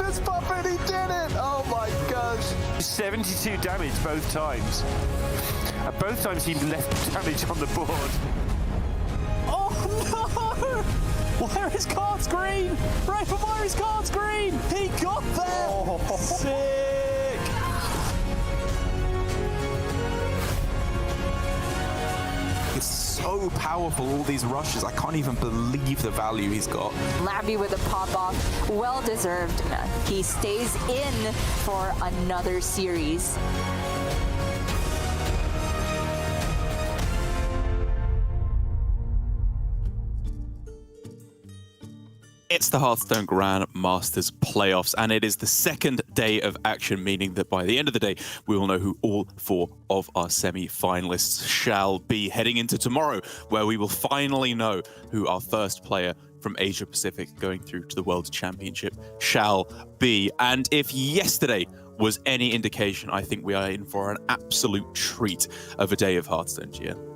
this puppet, he did it! Oh my gosh. 72 damage both times. Both times he left damage on the board. Oh no! Where is cards green? Right for where is cards green? He got there! Oh. Sick! It's so powerful, all these rushes. I can't even believe the value he's got. Lamby with a pop-off, well-deserved. He stays in for another series. It's the Hearthstone Grandmasters playoffs, and it is the second day of action, meaning that by the end of the day, we will know who all 4 of our semi-finalists shall be, heading into tomorrow, where we will finally know who our first player from Asia Pacific going through to the World Championship shall be. And if yesterday was any indication, I think we are in for an absolute treat of a day of Hearthstone, GM.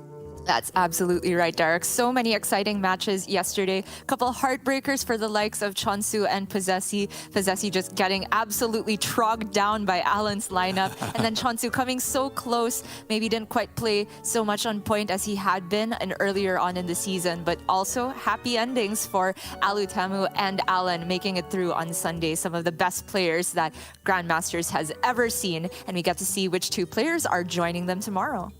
That's absolutely right, Derek. So many exciting matches yesterday. A couple heartbreakers for the likes of Chonsu and Possessi. Possessi just getting absolutely trogged down by Alan's lineup. And then Chonsu coming so close. Maybe didn't quite play so much on point as he had been and earlier on in the season. But also happy endings for Alutamu and Alan making it through on Sunday. Some of the best players that Grandmasters has ever seen. And we get to see which 2 players are joining them tomorrow.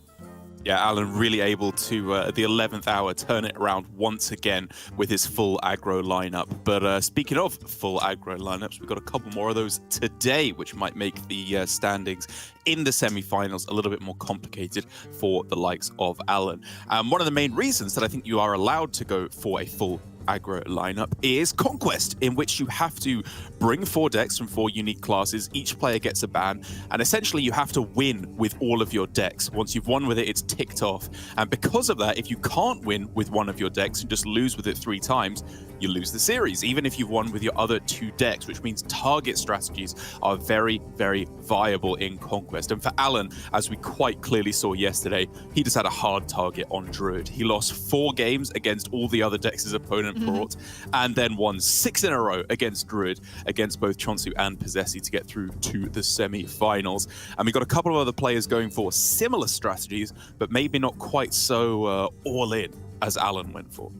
Yeah, Alan really able to, at the 11th hour, turn it around once again with his full aggro lineup. But speaking of full aggro lineups, we've got a couple more of those today, which might make the standings in the semi-finals a little bit more complicated for the likes of Alan. One of the main reasons that I think you are allowed to go for a full aggro lineup is Conquest, in which you have to bring 4 decks from 4 unique classes. Each player gets a ban, and essentially you have to win with all of your decks. Once you've won with it, it's ticked off. And because of that, if you can't win with one of your decks and just lose with it 3 times, you lose the series, even if you've won with your other 2 decks, which means target strategies are very, very viable in Conquest. And for Alan, as we quite clearly saw yesterday, he just had a hard target on Druid. He lost 4 games against all the other decks his opponent brought, and then won 6 in a row against Druid, against both Chonsu and Possessi to get through to the semi-finals. And we've got a couple of other players going for similar strategies, but maybe not quite so all-in as Alan went for.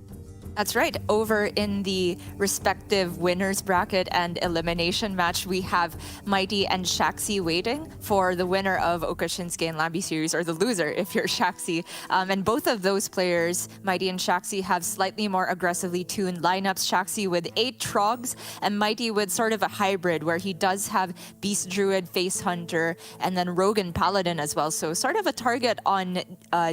That's right. Over in the respective winners bracket and elimination match, we have Mighty and Shaxi waiting for the winner of Okashinsuke and Lambi series, or the loser if you're Shaxi. And both of those players, Mighty and Shaxi, have slightly more aggressively tuned lineups. Shaxi with 8 Trogs and Mighty with sort of a hybrid where he does have Beast Druid, Face Hunter, and then Rogue and Paladin as well. So sort of a target on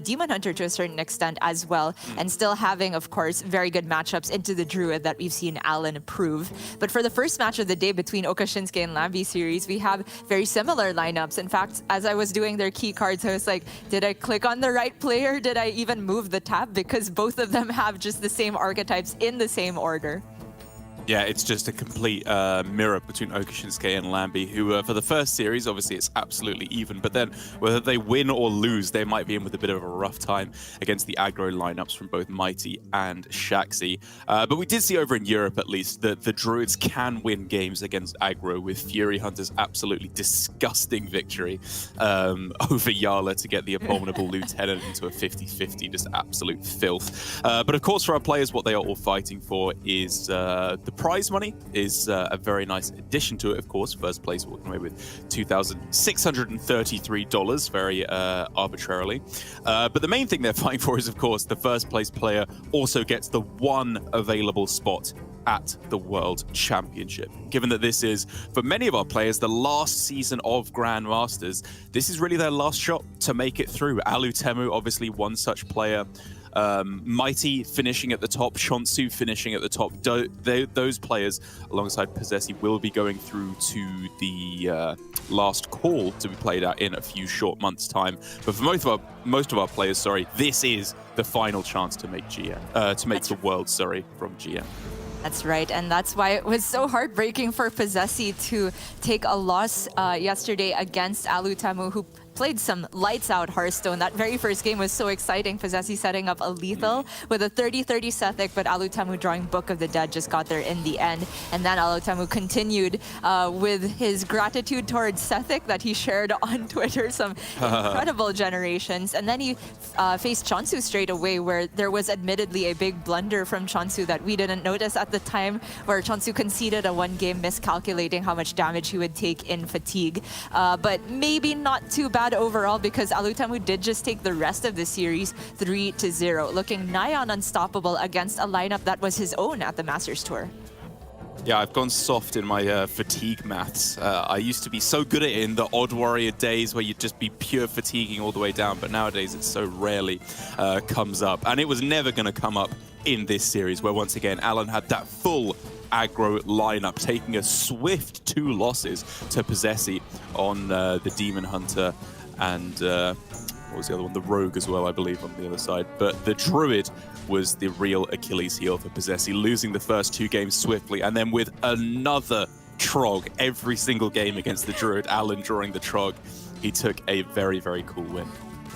Demon Hunter to a certain extent as well. And still having, of course, very good matchups into the Druid that we've seen Alan prove. But for the first match of the day between Okashinsuke and Lambi series, we have very similar lineups. In fact, as I was doing their key cards, I was like, did I click on the right player? Did I even move the tab? Because both of them have just the same archetypes in the same order. Yeah, it's just a complete mirror between Okashinsuke and Lambi, who for the first series, obviously it's absolutely even, but then whether they win or lose, they might be in with a bit of a rough time against the aggro lineups from both Mighty and Shaxi. But we did see over in Europe, at least, that the Druids can win games against aggro, with Fury Hunter's absolutely disgusting victory over Yala to get the Abominable Lieutenant into a 50-50, just absolute filth. But of course, for our players, what they are all fighting for is the prize money is a very nice addition to it, of course. First place walking away with $2,633, very arbitrarily. But the main thing they're fighting for is, of course, the first place player also gets the 1 available spot at the World Championship. Given that this is, for many of our players, the last season of Grandmasters, this is really their last shot to make it through. Alutemu, obviously one such player. Mighty finishing at the top, Chonsu finishing at the top. Those players, alongside Possessi, will be going through to the last call to be played out in a few short months' time. But for most of our players, this is the final chance to make the world, from GM. That's right, and that's why it was so heartbreaking for Possessi to take a loss yesterday against Alutamu, who played some lights out Hearthstone. That very first game was so exciting. Possessi setting up a lethal with a 30-30 Sethic, but Alutamu drawing Book of the Dead just got there in the end. And then Alutamu continued with his gratitude towards Sethic that he shared on Twitter, some incredible generations. And then he faced Chonsu straight away, where there was admittedly a big blunder from Chonsu that we didn't notice at the time, where Chonsu conceded a one-game miscalculating how much damage he would take in fatigue. But maybe not too bad overall, because Alutamu did just take the rest of the series 3-0, looking nigh on unstoppable against a lineup that was his own at the Masters Tour. Yeah, I've gone soft in my fatigue maths. I used to be so good at it in the Odd Warrior days where you'd just be pure fatiguing all the way down, but nowadays it so rarely comes up. And it was never going to come up in this series, where once again, Alan had that full aggro lineup, taking a swift 2 losses to Possessi on the Demon Hunter and what was the other one? The Rogue as well, I believe, on the other side. But the Druid was the real Achilles heel for Possessi, losing the first 2 games swiftly, and then with another Trog every single game against the Druid, Alan drawing the Trog, he took a very, very cool win.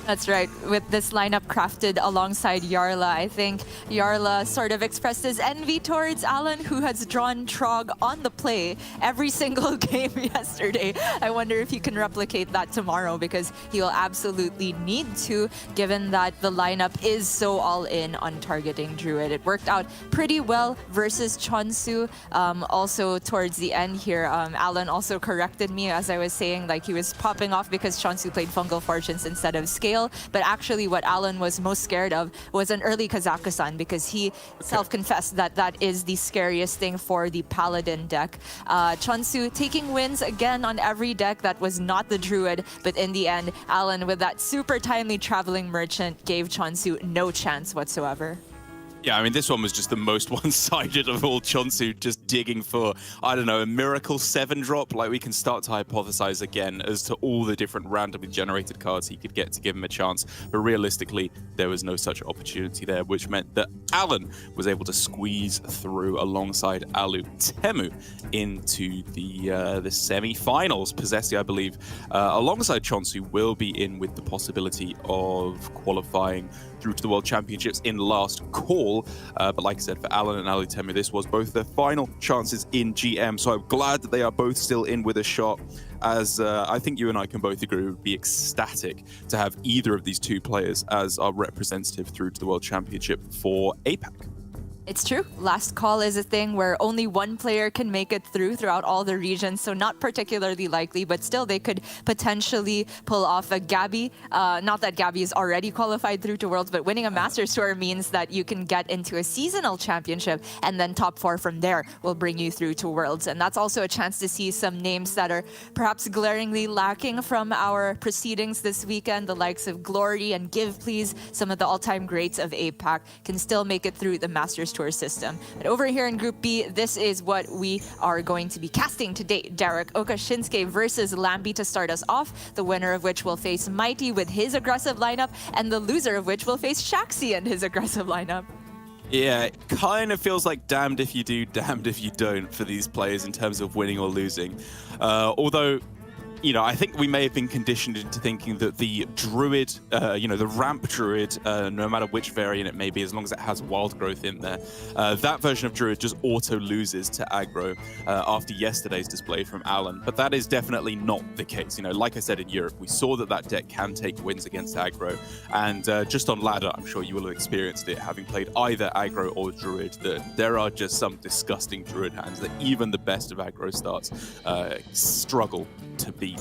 That's right. With this lineup crafted alongside Jarla, I think Jarla sort of expressed his envy towards Alan, who has drawn Trog on the play every single game yesterday. I wonder if he can replicate that tomorrow, because he will absolutely need to, given that the lineup is so all-in on targeting Druid. It worked out pretty well versus Chonsu. Also, towards the end here, Alan also corrected me as I was saying, like, he was popping off because Chonsu played Fungal Fortunes instead of Scale. But actually what Alan was most scared of was an early Kazakhstan, because he self-confessed that that is the scariest thing for the Paladin deck. Chonsu taking wins again on every deck that was not the Druid, but in the end, Alan with that super timely Traveling Merchant gave Chonsu no chance whatsoever. Yeah, I mean, this one was just the most one-sided of all. Chonsu just digging for, I don't know, a miracle 7-drop. Like, we can start to hypothesize again as to all the different randomly generated cards he could get to give him a chance. But realistically, there was no such opportunity there, which meant that Alan was able to squeeze through alongside Alutemu into the semi-finals. Possessi, I believe, alongside Chonsu, will be in with the possibility of qualifying through to the World Championships in last call. But like I said, for Alan and Alutemu, this was both their final chances in GM. So I'm glad that they are both still in with a shot, as I think you and I can both agree would be ecstatic to have either of these 2 players as our representative through to the World Championship for APAC. It's true. Last call is a thing where only one player can make it through throughout all the regions, so not particularly likely, but still they could potentially pull off a Gabby. Not that Gabby is already qualified through to Worlds, but winning a Masters Tour means that you can get into a seasonal championship, and then top 4 from there will bring you through to Worlds. And that's also a chance to see some names that are perhaps glaringly lacking from our proceedings this weekend. The likes of Glory and Give Please, some of the all-time greats of APAC, can still make it through the Masters Tour system. But over here in Group B, this is what we are going to be casting today. Derek, Oka Shinsuke versus Lambi to start us off, the winner of which will face Mighty with his aggressive lineup, and the loser of which will face Shaxi and his aggressive lineup. Yeah, it kind of feels like damned if you do, damned if you don't for these players in terms of winning or losing. Although, you know, I think we may have been conditioned into thinking that the Druid, the ramp Druid, no matter which variant it may be, as long as it has wild growth in there, that version of Druid just auto loses to aggro after yesterday's display from Alan. But that is definitely not the case. You know, like I said, in Europe, we saw that that deck can take wins against aggro. And just on ladder, I'm sure you will have experienced it, having played either aggro or Druid, that there are just some disgusting Druid hands that even the best of aggro starts struggle to beat.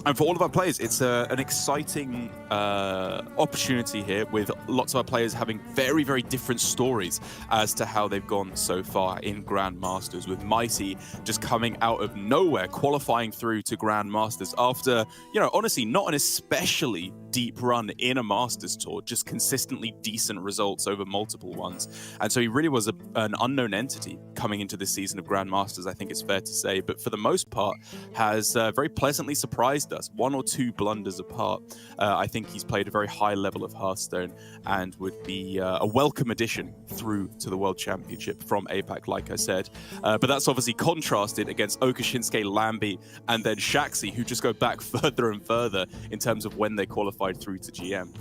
And for all of our players, it's an exciting opportunity here, with lots of our players having very, very different stories as to how they've gone so far in Grandmasters, with Mighty just coming out of nowhere, qualifying through to Grandmasters after, you know, honestly, not an especially deep run in a Masters tour, just consistently decent results over multiple ones. And so he really was an unknown entity coming into this season of Grandmasters, I think it's fair to say, but for the most part has very pleasantly surprised does. 1 or 2 blunders apart. I think he's played a very high level of Hearthstone and would be a welcome addition through to the World Championship from APAC, like I said. But that's obviously contrasted against Okashinsuke, Lambi, and then Shaxi, who just go back further and further in terms of when they qualified through to GM.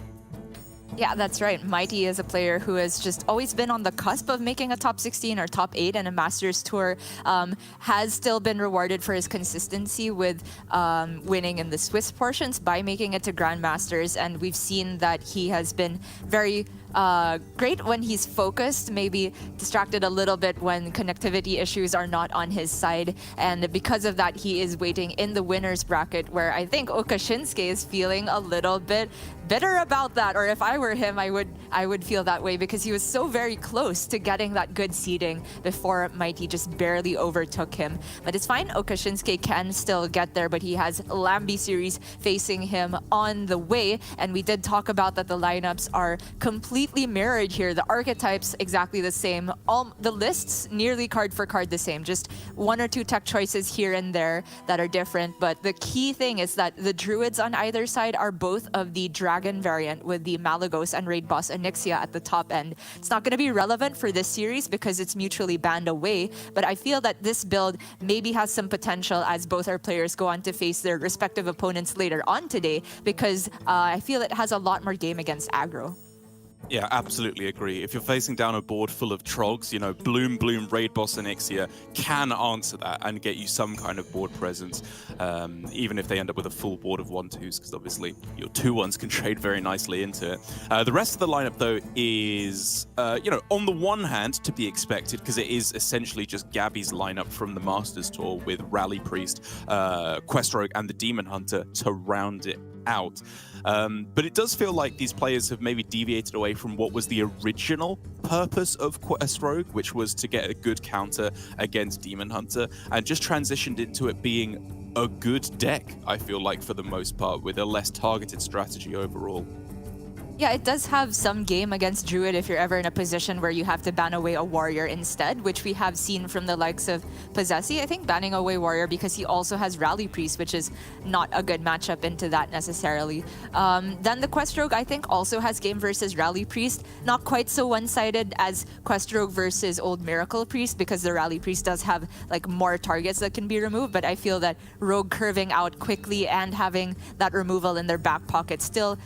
Yeah, that's right. Mighty is a player who has just always been on the cusp of making a top 16 or top 8 in a Masters Tour, has still been rewarded for his consistency with winning in the Swiss portions by making it to Grandmasters, and we've seen that he has been very great when he's focused, maybe distracted a little bit when connectivity issues are not on his side, and because of that he is waiting in the winner's bracket, where I think Okashinsuke is feeling a little bit bitter about that, or if I were him, I would feel that way, because he was so very close to getting that good seeding before Mighty just barely overtook him. But it's fine, Okashinsuke can still get there, but he has Lambi series facing him on the way, and we did talk about that the lineups are completely mirrored here. The archetypes exactly the same, all the lists nearly card for card the same, just 1 or 2 tech choices here and there that are different. But the key thing is that the druids on either side are both of the dragon variant, with the Malagos and raid boss Onyxia at the top end. It's not going to be relevant for this series because it's mutually banned away, but I feel that this build maybe has some potential as both our players go on to face their respective opponents later on today, because I feel it has a lot more game against aggro. Yeah, absolutely agree. If you're facing down a board full of trogs, you know, Bloom, Raid Boss, and Onyxia can answer that and get you some kind of board presence, even if they end up with a full board of 1/2s, because obviously your 2/1s can trade very nicely into it. The rest of the lineup, though, is, you know, on the one hand, to be expected, because it is essentially just Gabby's lineup from the Masters Tour with Rally Priest, Quest Rogue, and the Demon Hunter to round it out. But it does feel like these players have maybe deviated away from what was the original purpose of Quest Rogue, which was to get a good counter against Demon Hunter, and just transitioned into it being a good deck, I feel like, for the most part, with a less targeted strategy overall. Yeah, it does have some game against Druid if you're ever in a position where you have to ban away a warrior instead, which we have seen from the likes of Possessi. I think banning away warrior because he also has Rally Priest, which is not a good matchup into that necessarily. Then the Quest Rogue, I think, also has game versus Rally Priest. Not quite so one-sided as Quest Rogue versus Old Miracle Priest, because the Rally Priest does have like more targets that can be removed, but I feel that Rogue curving out quickly and having that removal in their back pocket still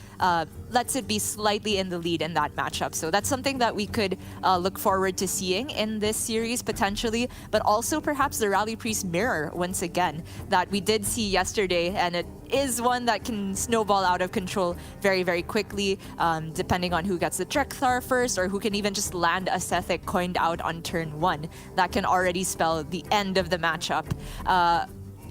lets it be slightly in the lead in that matchup. So that's something that we could look forward to seeing in this series potentially, but also perhaps the Rally Priest mirror once again that we did see yesterday, and it is one that can snowball out of control very, very quickly, depending on who gets the Trekthar first, or who can even just land a Sethic coined out on turn 1. That can already spell the end of the matchup.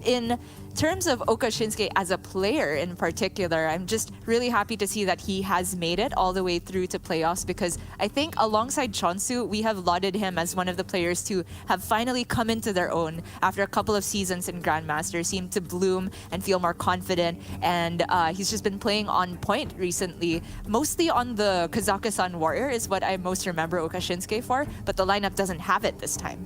In terms of Okashinsuke as a player in particular, I'm just really happy to see that he has made it all the way through to playoffs, because I think alongside Chonsu, we have lauded him as one of the players to have finally come into their own after a couple of seasons in Grandmasters, seem to bloom and feel more confident, and he's just been playing on point recently. Mostly on the Kazakhstan Warrior is what I most remember Okashinsuke for, but the lineup doesn't have it this time.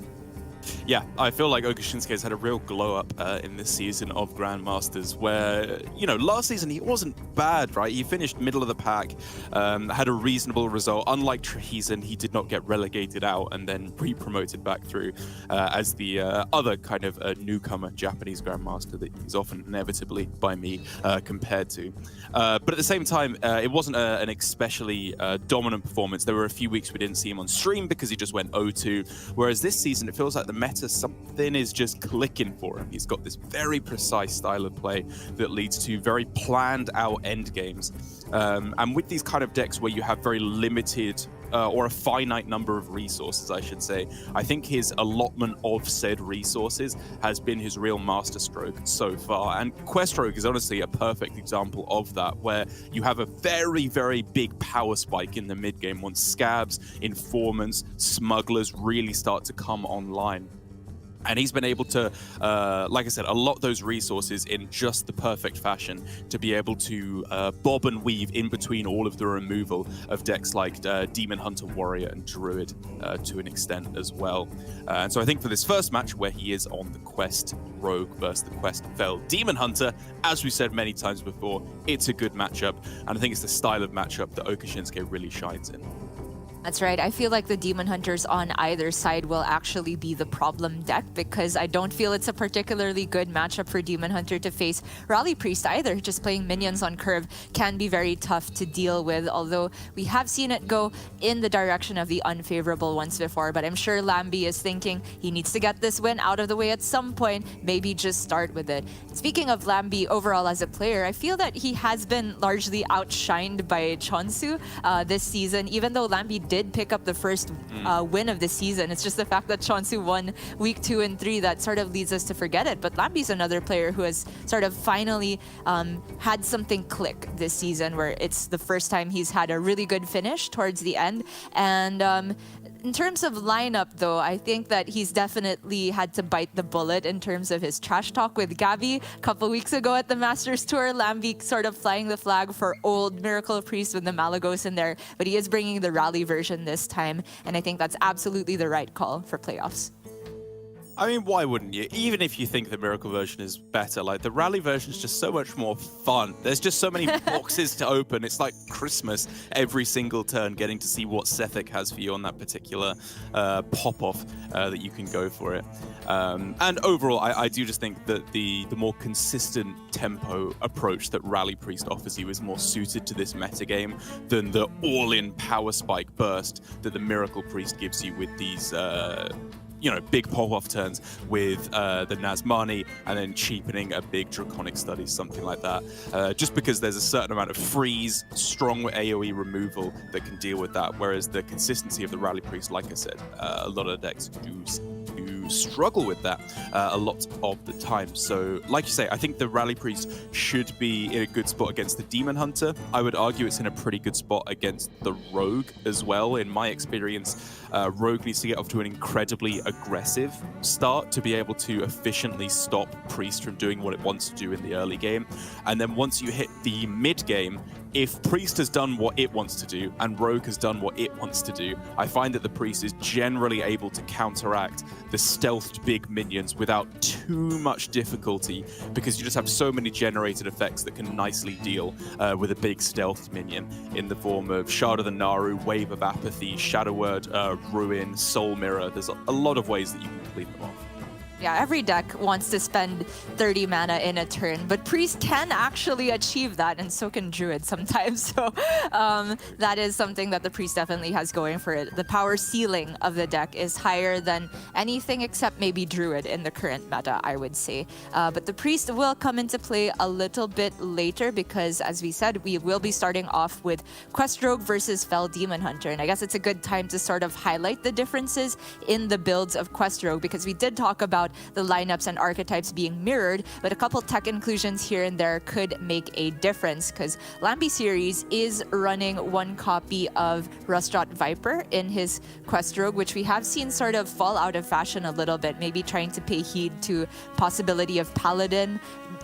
Yeah, I feel like Okashinsuke has had a real glow up in this season of Grandmasters, where, you know, last season he wasn't bad, right? He finished middle of the pack, had a reasonable result. Unlike Treason, he did not get relegated out and then re-promoted back through as the other kind of newcomer Japanese Grandmaster that he's often inevitably by me compared to. But at the same time, it wasn't an especially dominant performance. There were a few weeks we didn't see him on stream because he just went 0-2, whereas this season it feels like the meta, something is just clicking for him. He's got this very precise style of play that leads to very planned out end games. And with these kind of decks where you have very limited or a finite number of resources, I should say, I think his allotment of said resources has been his real masterstroke so far. And Quest Rogue is honestly a perfect example of that, where you have a very, very big power spike in the mid game once scabs, informants, smugglers really start to come online. And he's been able to, like I said, allot those resources in just the perfect fashion to be able to bob and weave in between all of the removal of decks like Demon Hunter, Warrior, and Druid to an extent as well. And so I think for this first match, where he is on the Quest Rogue versus the Quest Fel Demon Hunter, as we said many times before, it's a good matchup. And I think it's the style of matchup that Okashinsuke really shines in. That's right. I feel like the Demon Hunters on either side will actually be the problem deck, because I don't feel it's a particularly good matchup for Demon Hunter to face Rally Priest either. Just playing minions on curve can be very tough to deal with, although we have seen it go in the direction of the unfavorable ones before. But I'm sure Lambie is thinking he needs to get this win out of the way at some point, maybe just start with it. Speaking of Lambie overall as a player, I feel that he has been largely outshined by Chonsu this season, even though Lambie did pick up the first win of the season. It's just the fact that Chonsu won week 2 and 3 that sort of leads us to forget it. But Lambie's another player who has sort of finally had something click this season, where it's the first time he's had a really good finish towards the end. And in terms of lineup, though, I think that he's definitely had to bite the bullet in terms of his trash talk with Gabby a couple weeks ago at the Masters Tour. Lambie sort of flying the flag for old Miracle Priest with the Malagos in there, but he is bringing the rally version this time, and I think that's absolutely the right call for playoffs. I mean, why wouldn't you? Even if you think the Miracle version is better, like the Rally version is just so much more fun. There's just so many boxes to open. It's like Christmas every single turn, getting to see what Sethic has for you on that particular pop-off that you can go for it. And overall, I do just think that the more consistent tempo approach that Rally Priest offers you is more suited to this metagame than the all-in power spike burst that the Miracle Priest gives you with these big pop-off turns with the Nazmani, and then cheapening a big Draconic Study, something like that. Just because there's a certain amount of freeze, strong AoE removal that can deal with that, whereas the consistency of the Rally Priest, like I said, a lot of decks do struggle with that a lot of the time. So, like you say, I think the Rally Priest should be in a good spot against the Demon Hunter. I would argue it's in a pretty good spot against the Rogue as well. In my experience, Rogue needs to get off to an incredibly aggressive start to be able to efficiently stop Priest from doing what it wants to do in the early game. And then once you hit the mid game, if Priest has done what it wants to do and Rogue has done what it wants to do, I find that the Priest is generally able to counteract the stealthed big minions without too much difficulty, because you just have so many generated effects that can nicely deal with a big stealthed minion in the form of Shard of the Naru, Wave of Apathy, Shadow Word, Ruin, Soul Mirror. There's a lot of ways that you can complete them off. Yeah, every deck wants to spend 30 mana in a turn, but Priest can actually achieve that, and so can Druid sometimes. So that is something that the Priest definitely has going for it. The power ceiling of the deck is higher than anything except maybe Druid in the current meta, I would say. But the Priest will come into play a little bit later, because, as we said, we will be starting off with Quest Rogue versus Fel Demon Hunter. And I guess it's a good time to sort of highlight the differences in the builds of Quest Rogue, because we did talk about the lineups and archetypes being mirrored, but a couple tech inclusions here and there could make a difference, because Lambie series is running one copy of Rustrat Viper in his Quest Rogue, which we have seen sort of fall out of fashion a little bit, maybe trying to pay heed to possibility of Paladin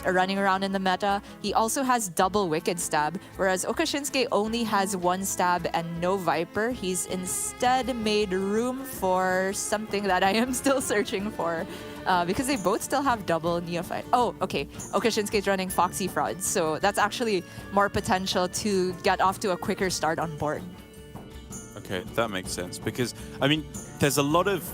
running around in the meta. He also has double Wicked Stab, whereas Okashinsuke only has one stab and no Viper. He's instead made room for something that I am still searching for, because they both still have double Neophyte. Oh, okay. Okashinsuke's running Foxy Fraud, so that's actually more potential to get off to a quicker start on board. Okay, that makes sense, because, I mean, there's a lot of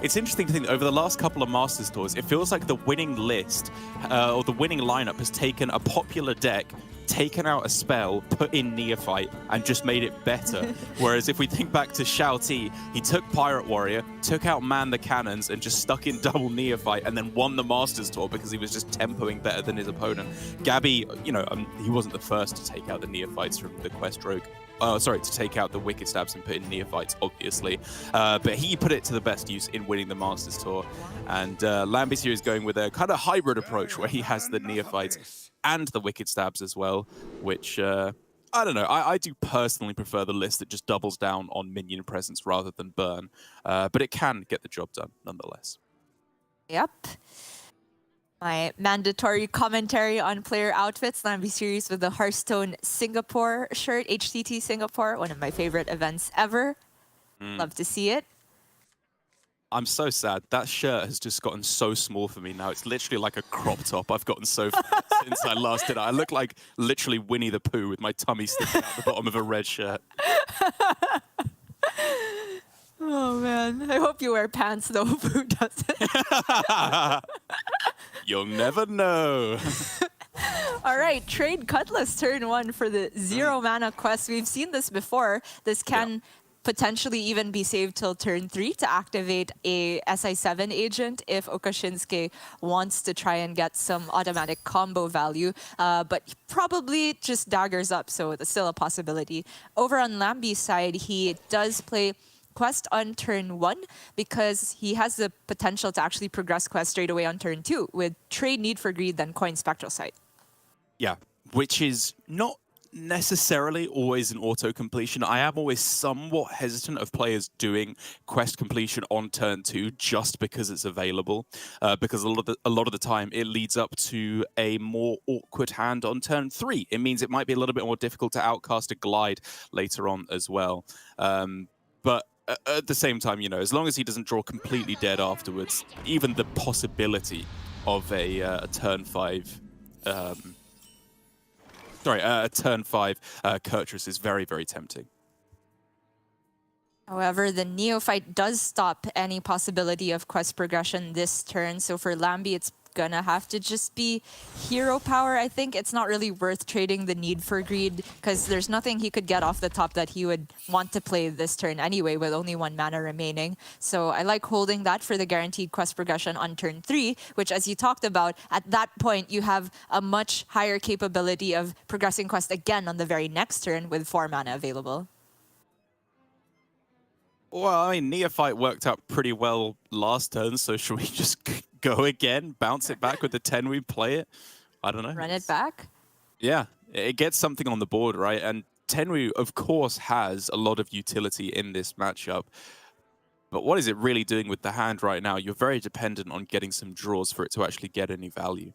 it's interesting to think that over the last couple of Masters Tours, it feels like the winning list or the winning lineup has taken a popular deck, taken out a spell, put in Neophyte, and just made it better. Whereas if we think back to Shao Ti, he took Pirate Warrior, took out Man the Cannons, and just stuck in double Neophyte, and then won the Masters Tour because he was just tempoing better than his opponent. Gabby, he wasn't the first to take out the Neophytes from the Quest Rogue. To take out the Wicked Stabs and put in Neophytes, obviously. But he put it to the best use in winning the Masters Tour. And Lambie here is going with a kind of hybrid approach where he has the Neophytes and the Wicked Stabs as well, which, I don't know. I do personally prefer the list that just doubles down on minion presence rather than burn. But it can get the job done, nonetheless. Yep. My mandatory commentary on player outfits. Lambi series with the Hearthstone Singapore shirt, HTT Singapore, one of my favorite events ever. Love to see it. I'm so sad. That shirt has just gotten so small for me now. It's literally like a crop top. I've gotten so fat since I last did it. I look like literally Winnie the Pooh with my tummy sticking out the bottom of a red shirt. Oh man, I hope you wear pants though. Who doesn't? You'll never know. All right, trade Cutlass turn 1 for the 0 mana quest. We've seen this before. This can potentially even be saved till turn 3 to activate a SI7 agent if Okashinsuke wants to try and get some automatic combo value, but probably just daggers up, so that's still a possibility. Over on Lambi's side, he does play quest on turn 1 because he has the potential to actually progress quest straight away on turn 2 with trade Need for Greed, then coin Spectral Sight. Yeah, which is not necessarily always an auto completion. I am always somewhat hesitant of players doing quest completion on turn 2 just because it's available, because a lot of the time it leads up to a more awkward hand on turn 3. It means it might be a little bit more difficult to outcast a glide later on as well. But at the same time, you know, as long as he doesn't draw completely dead afterwards, even the possibility of a turn 5 a turn 5 Kurtrus is very, very tempting. However, the Neophyte does stop any possibility of quest progression this turn. So for Lambi, it's gonna have to just be hero power. I think it's not really worth trading the Need for Greed because there's nothing he could get off the top that he would want to play this turn anyway with only 1 mana remaining. So I like holding that for the guaranteed quest progression on turn 3, which, as you talked about, at that point you have a much higher capability of progressing quest again on the very next turn with 4 mana available. Well, I mean, Neophyte worked out pretty well last turn, so should we just go again, bounce it back with the 10 we play it? I don't know. Run it back? Yeah, it gets something on the board, right? And Tenru, of course, has a lot of utility in this matchup. But what is it really doing with the hand right now? You're very dependent on getting some draws for it to actually get any value.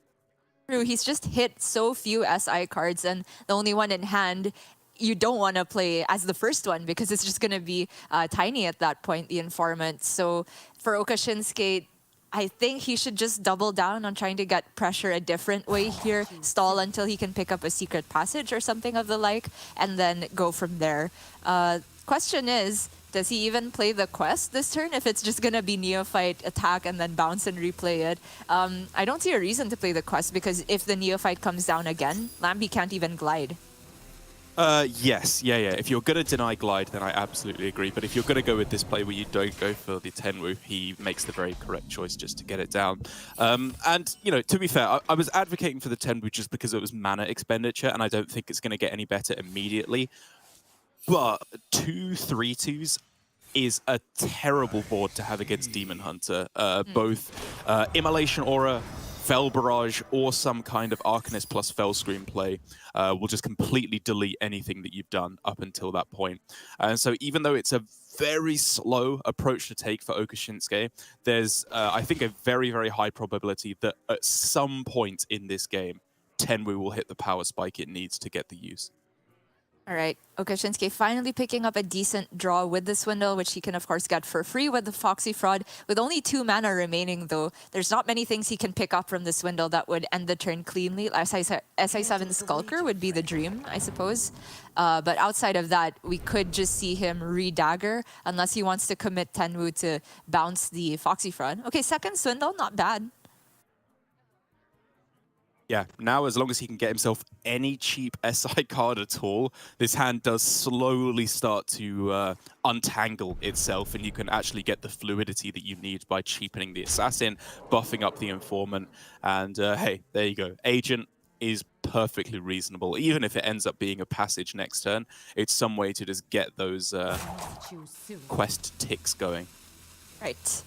True, he's just hit so few SI cards, and the only one in hand you don't want to play as the first one because it's just going to be tiny at that point, the Informant. So for Okashinsuke, I think he should just double down on trying to get pressure a different way here, stall until he can pick up a secret passage or something of the like, and then go from there. Question is, does he even play the quest this turn if it's just going to be Neophyte attack and then bounce and replay it? I don't see a reason to play the quest because if the Neophyte comes down again, Lambi can't even glide. Yes, yeah. If you're going to deny glide, then I absolutely agree. But if you're going to go with this play where you don't go for the Tenwu, he makes the very correct choice just to get it down. And, you know, to be fair, I was advocating for the Tenwu just because it was mana expenditure, and I don't think it's going to get any better immediately. But 2 3/2s is a terrible board to have against Demon Hunter. Both Immolation Aura, Fell Barrage, or some kind of Arcanist plus Fell Scream play will just completely delete anything that you've done up until that point. And so even though it's a very slow approach to take for Okashinsuke, there's, I think, a very, very high probability that at some point in this game, Tenwu will hit the power spike it needs to get the use. All right, Okashinsuke finally picking up a decent draw with the Swindle, which he can, of course, get for free with the Foxy Fraud. With only 2 mana remaining, though, there's not many things he can pick up from the Swindle that would end the turn cleanly. SI7 Skulker would be the dream, I suppose. But outside of that, we could just see him re-dagger, unless he wants to commit Tenwu to bounce the Foxy Fraud. Okay, second Swindle, not bad. Yeah, now as long as he can get himself any cheap SI card at all, this hand does slowly start to untangle itself, and you can actually get the fluidity that you need by cheapening the Assassin, buffing up the Informant, and hey, there you go. Agent is perfectly reasonable. Even if it ends up being a passage next turn, it's some way to just get those quest ticks going. Right.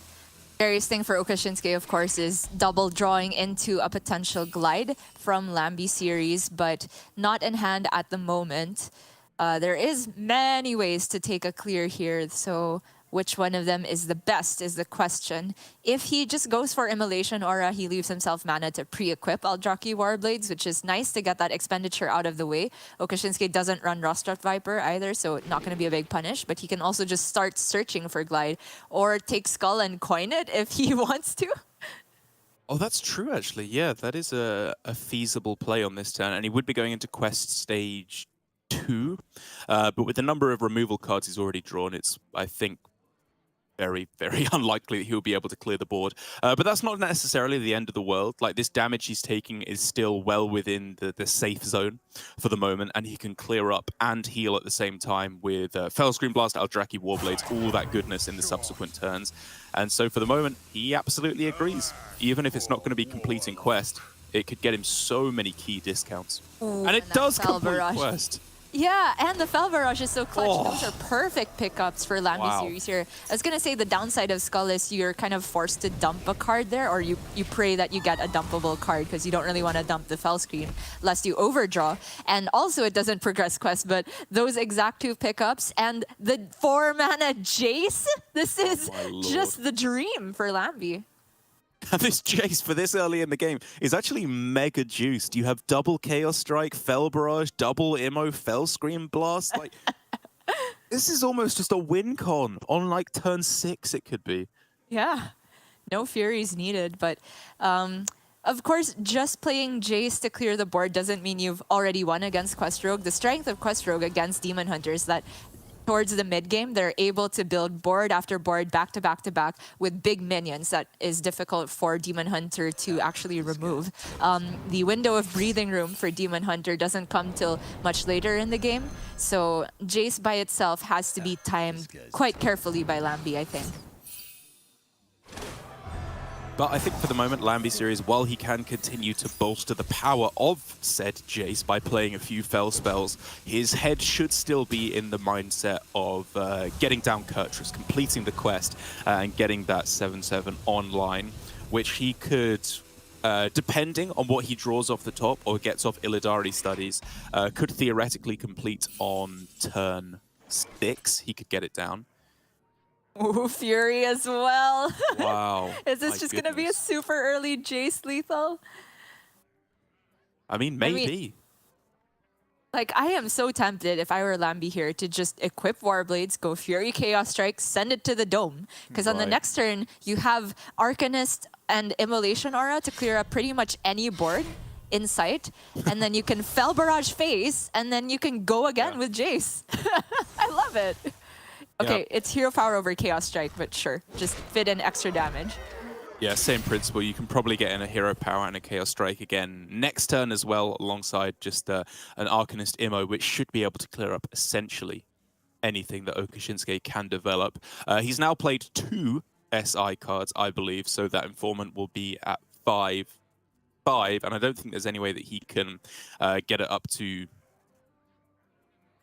Scariest thing for Okashinsuke, of course, is double drawing into a potential glide from Lambi series, but not in hand at the moment. There is many ways to take a clear here, so which one of them is the best is the question. If he just goes for Immolation Aura, he leaves himself mana to pre-equip Eldrazi Warblades, which is nice to get that expenditure out of the way. Okashinsuke doesn't run Rostrat Viper either, so not going to be a big punish, but he can also just start searching for Glide or take Skull and coin it if he wants to. Oh, that's true, actually. Yeah, that is a feasible play on this turn, and he would be going into Quest Stage 2. But with the number of removal cards he's already drawn, it's, I think, very, very unlikely that he'll be able to clear the board. But that's not necessarily the end of the world. Like, this damage he's taking is still well within the safe zone for the moment, and he can clear up and heal at the same time with Fellscream Blast, Eldrazi Warblades, all that goodness in the subsequent turns. And so for the moment, he absolutely agrees. Even if it's not going to be completing Quest, it could get him so many key discounts. Ooh, and it does Fel complete Barrage. Quest. Yeah, and the Fel Barrage is so clutch. Oh. Those are perfect pickups for Lambi Wow. series here. I was going to say the downside of Skull is you're kind of forced to dump a card there, or you pray that you get a dumpable card because you don't really want to dump the Fel Screen lest you overdraw. And also it doesn't progress Quest, but those exact 2 pickups and the 4-mana Jace, this is just the dream for Lambi. And this Jace for this early in the game is actually mega juiced. You have double Chaos Strike, Fel Barrage, double Immo, Fellscream Blast. Like, this is almost just a win con on like turn 6 it could be. Yeah, no Furies needed, but of course, just playing Jace to clear the board doesn't mean you've already won against Quest Rogue. The strength of Quest Rogue against Demon Hunter is that towards the mid game, they're able to build board after board, back to back to back, with big minions that is difficult for Demon Hunter to actually remove. The window of breathing room for Demon Hunter doesn't come till much later in the game, so Jace by itself has to be timed quite carefully by Lambi, I think. But I think for the moment, Lambi series, while he can continue to bolster the power of said Jace by playing a few Fel spells, his head should still be in the mindset of getting down Kurtrus, completing the quest, and getting that 7/7 online, which he could, depending on what he draws off the top or gets off Illidari Studies, could theoretically complete on turn 6. He could get it down. Ooh, Fury as well. Wow. Is this just going to be a super early Jace lethal? I mean, maybe. Like, I am so tempted, if I were Lambi here, to just equip Warblades, go Fury Chaos Strike, send it to the Dome. Because on the next turn, you have Arcanist and Immolation Aura to clear up pretty much any board in sight. And then you can Fel Barrage face, and then you can go again with Jace. I love it. Okay, it's hero power over Chaos Strike, but sure, just fit in extra damage. Yeah, same principle. You can probably get in a hero power and a Chaos Strike again next turn as well, alongside just an Arcanist Immo, which should be able to clear up essentially anything that Okashinsuke can develop. He's now played 2 SI cards, I believe, so that Informant will be at 5, and I don't think there's any way that he can get it up to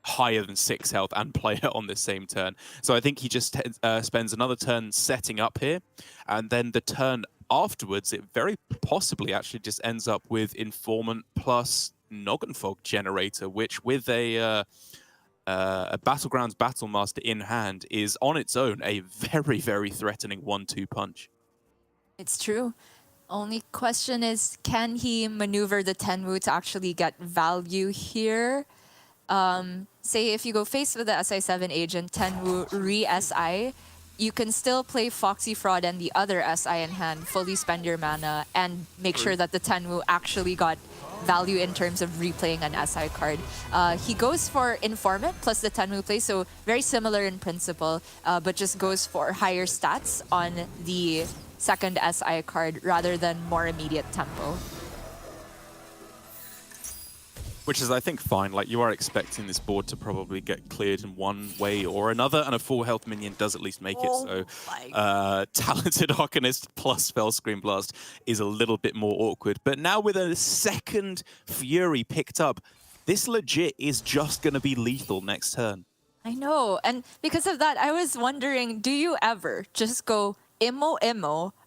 higher than 6 health and play it on the same turn. So I think he just spends another turn setting up here, and then the turn afterwards, it very possibly actually just ends up with Informant plus Noggin Fog Generator, which with a Battlegrounds Battlemaster in hand is on its own a very, very threatening 1-2 punch. It's true. Only question is, can he maneuver the Tenwu to actually get value here? Say if you go face with the SI7 agent, Tenwu re-SI, you can still play Foxy Fraud and the other SI in hand, fully spend your mana, and make sure that the Tenwu actually got value in terms of replaying an SI card. He goes for Informant plus the Tenwu play, so very similar in principle, but just goes for higher stats on the second SI card rather than more immediate tempo. Which is, I think, fine. Like, you are expecting this board to probably get cleared in one way or another, and a full health minion does at least make it. So, Talented Arcanist plus Fellscream Blast is a little bit more awkward. But now with a second Fury picked up, this legit is just going to be lethal next turn. I know, and because of that, I was wondering, do you ever just go Immo,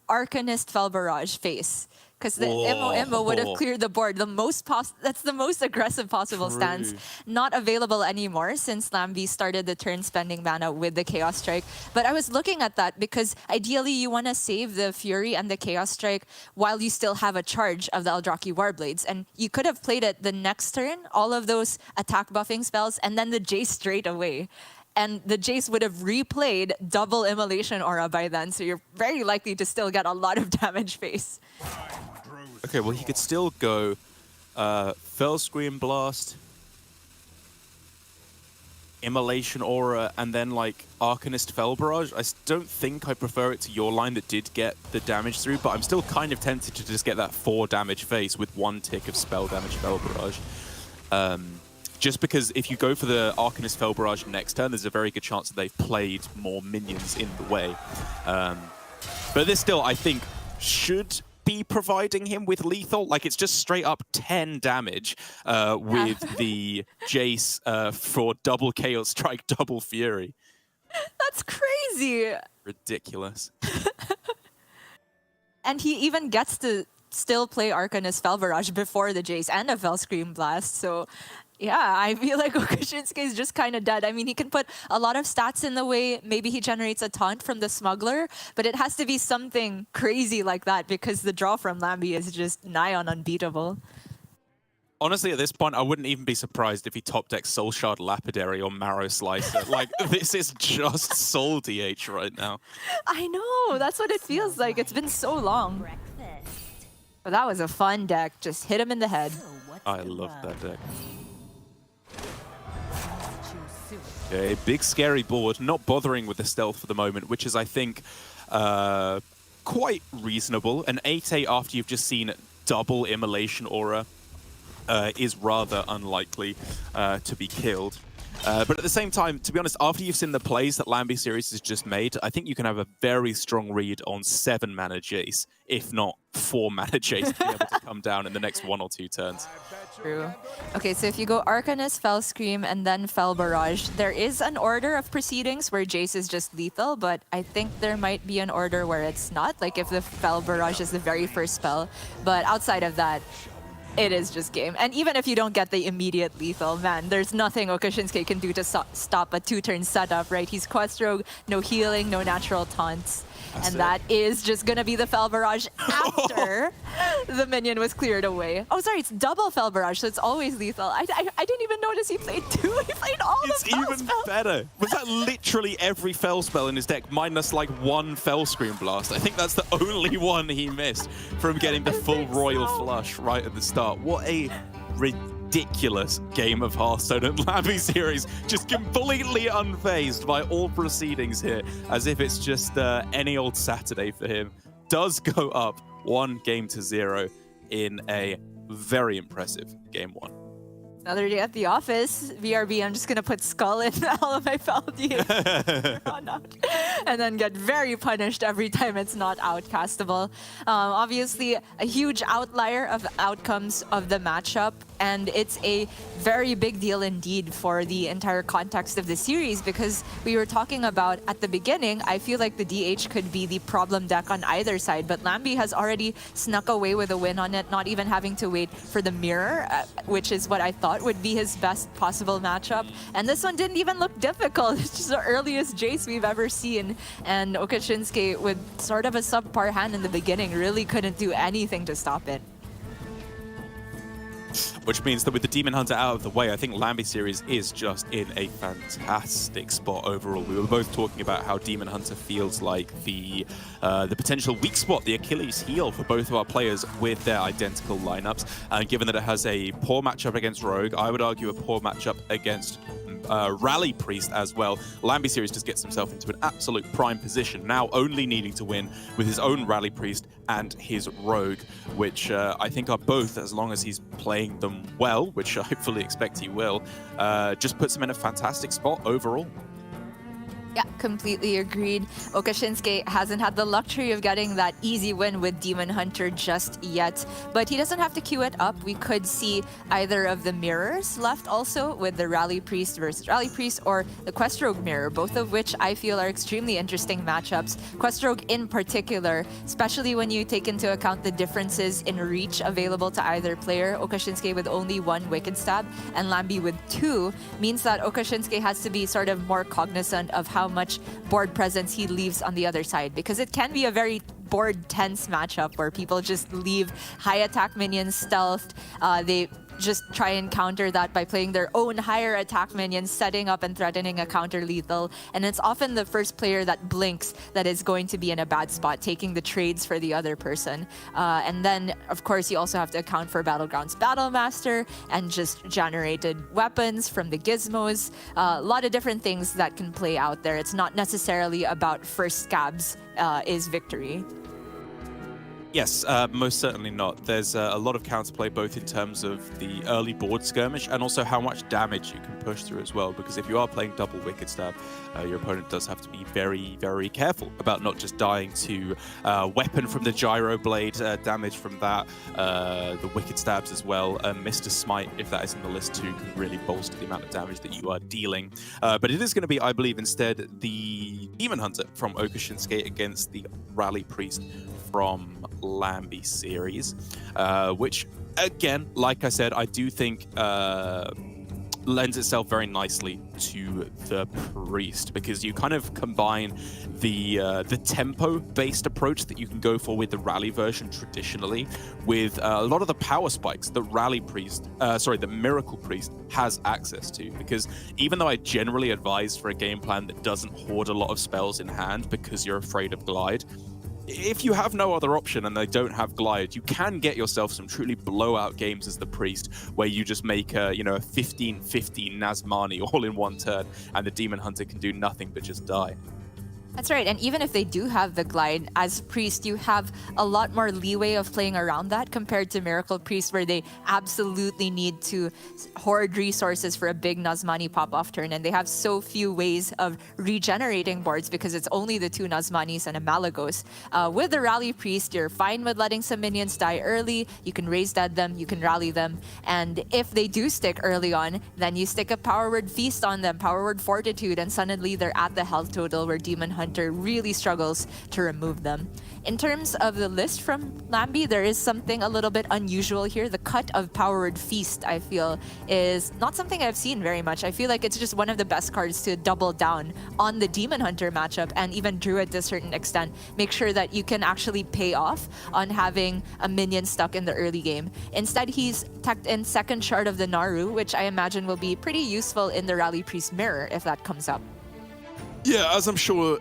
Arcanist, Fel Barrage face? because the Immo would have cleared the board. That's the most aggressive possible stance. Not available anymore since Lambi started the turn spending mana with the Chaos Strike. But I was looking at that because ideally you want to save the Fury and the Chaos Strike while you still have a charge of the Eldrazi Warblades. And you could have played it the next turn, all of those attack buffing spells, and then the Jace straight away. And the Jace would have replayed double Immolation Aura by then, so you're very likely to still get a lot of damage face. Okay, well, he could still go Fell Scream Blast, Immolation Aura, and then like Arcanist Fell Barrage. I don't think I prefer it to your line that did get the damage through, but I'm still kind of tempted to just get that 4 damage face with 1 tick of spell damage Fell Barrage. Just because if you go for the Arcanist Fell Barrage next turn, there's a very good chance that they've played more minions in the way. But this still, I think, should be providing him with lethal. Like, it's just straight up 10 damage with the Jace for double Chaos Strike, double Fury. That's crazy. Ridiculous. And he even gets to still play Arcanist Fell Barrage before the Jace and a Fell Scream Blast. So yeah, I feel like Okashinsuke is just kind of dead. I mean, he can put a lot of stats in the way. Maybe he generates a taunt from the Smuggler, but it has to be something crazy like that because the draw from Lambi is just nigh on unbeatable. Honestly, at this point, I wouldn't even be surprised if he top decks Soul Shard Lapidary or Marrow Slicer. Like, this is just Soul DH right now. I know, that's what it feels like. It's been so long. But that was a fun deck. Just hit him in the head. I love that deck. Okay, big scary board, not bothering with the stealth for the moment, which is, I think, quite reasonable. An 8-8 after you've just seen double Immolation Aura is rather unlikely to be killed. But at the same time, to be honest, after you've seen the plays that Lambi Series has just made, I think you can have a very strong read on 7 mana Jace, if not 4 mana Jace, to be able to come down in the next 1 or 2 turns. True. Okay, so if you go Arcanist, Fell Scream, and then Fell Barrage, there is an order of proceedings where Jace is just lethal, but I think there might be an order where it's not, like if the Fell Barrage is the very first spell. But outside of that, it is just game. And even if you don't get the immediate lethal, man, there's nothing Okashinsuke can do to stop a 2-turn setup, right? He's Quest Rogue, no healing, no natural taunts. That is just gonna be the Fell Barrage after the minion was cleared away. Oh, sorry, it's double Fell Barrage, so it's always lethal. I didn't even notice he played 2. He played all the Fell spells. It's even better. Was that literally every Fell spell in his deck minus like 1 Fell Scream Blast? I think that's the only one he missed from getting the full Royal Flush right at the start. What a ridiculous game of Hearthstone at Lambi Series, just completely unfazed by all proceedings here, as if it's just any old Saturday for him. Does go up 1-0 in a very impressive game 1. Another day at the office. BRB, I'm just going to put Skull in all of my Fell DH and then get very punished every time it's not outcastable. Obviously, a huge outlier of outcomes of the matchup, and it's a very big deal indeed for the entire context of the series, because we were talking about at the beginning, I feel like the DH could be the problem deck on either side, but Lambi has already snuck away with a win on it, not even having to wait for the mirror, which is what I thought would be his best possible matchup. And this one didn't even look difficult. It's just the earliest Jace we've ever seen. And Okashinsuke, with sort of a subpar hand in the beginning, really couldn't do anything to stop it. Which means that with the Demon Hunter out of the way, I think Lambi Series is just in a fantastic spot overall. We were both talking about how Demon Hunter feels like the potential weak spot, the Achilles heel for both of our players with their identical lineups. And given that it has a poor matchup against Rogue, I would argue a poor matchup against Rally Priest as well. Lambi Series just gets himself into an absolute prime position, now only needing to win with his own Rally Priest and his Rogue, which I think are both, as long as he's playing them well, which I fully expect he will, just puts him in a fantastic spot overall. Yeah, completely agreed. Oka Shinsuke hasn't had the luxury of getting that easy win with Demon Hunter just yet, but he doesn't have to queue it up. We could see either of the mirrors left also with the Rally Priest versus Rally Priest or the Quest Rogue mirror, both of which I feel are extremely interesting matchups. Quest Rogue in particular, especially when you take into account the differences in reach available to either player. Oka Shinsuke with only 1 Wicked Stab and Lambi with 2 means that Oka Shinsuke has to be sort of more cognizant of how much board presence he leaves on the other side, because it can be a very board tense matchup where people just leave high attack minions stealthed. They just try and counter that by playing their own higher attack minions, setting up and threatening a counter lethal. And it's often the first player that blinks that is going to be in a bad spot, taking the trades for the other person. And then, of course, you also have to account for Battlegrounds Battle Master and just generated weapons from the gizmos. A lot of different things that can play out there. It's not necessarily about first scabs is victory. Yes, most certainly not. There's a lot of counterplay, both in terms of the early board skirmish and also how much damage you can push through as well. Because if you are playing double Wicked Stab, your opponent does have to be very, very careful about not just dying to weapon from the gyro blade, damage from that, the Wicked Stabs as well. Mr. Smite, if that is in the list too, can really bolster the amount of damage that you are dealing. But it is going to be, I believe, instead the Demon Hunter from Oka Shinsuke against the Rally Priest from Lambi series, which again, like I said, I do think lends itself very nicely to the Priest, because you kind of combine the tempo-based approach that you can go for with the Rally version traditionally with a lot of the power spikes that the Miracle Priest has access to. Because even though I generally advise for a game plan that doesn't hoard a lot of spells in hand because you're afraid of Glide, if you have no other option and they don't have Glide, you can get yourself some truly blowout games as the Priest, where you just make a 15-15 Nazmani all in one turn, and the Demon Hunter can do nothing but just die. That's right, and even if they do have the Glide, as Priest, you have a lot more leeway of playing around that compared to Miracle Priest, where they absolutely need to hoard resources for a big Nazmani pop-off turn, and they have so few ways of regenerating boards because it's only the 2 Nazmanis and a Malagos. With the Rally Priest, you're fine with letting some minions die early, you can raise dead them, you can rally them, and if they do stick early on, then you stick a Power Word Feast on them, Power Word Fortitude, and suddenly they're at the health total where Demon Hunter really struggles to remove them. In terms of the list from Lambi, there is something a little bit unusual here. The cut of Power Word Feast, I feel, is not something I've seen very much. I feel like it's just one of the best cards to double down on the Demon Hunter matchup, and even Druid to a certain extent. Make sure that you can actually pay off on having a minion stuck in the early game. Instead, he's teched in second shard of the Naru, which I imagine will be pretty useful in the Rally Priest mirror if that comes up. Yeah, as I'm sure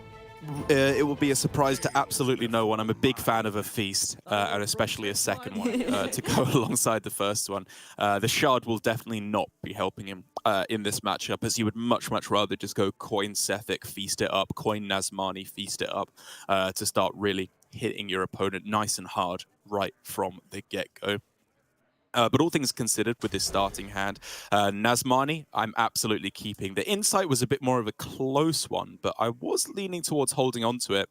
it will be a surprise to absolutely no one. I'm a big fan of a feast, and especially a second one to go alongside the first one. The shard will definitely not be helping him in this matchup, as he would much rather just go coin Sethic, feast it up, coin Nazmani, feast it up, to start really hitting your opponent nice and hard right from the get-go. But all things considered, with this starting hand, Nazmani, I'm absolutely keeping. The Insight was a bit more of a close one, but I was leaning towards holding on to it.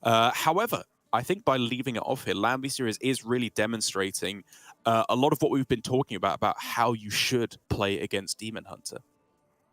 However, I think by leaving it off here, Lambi series is really demonstrating a lot of what we've been talking about how you should play against Demon Hunter.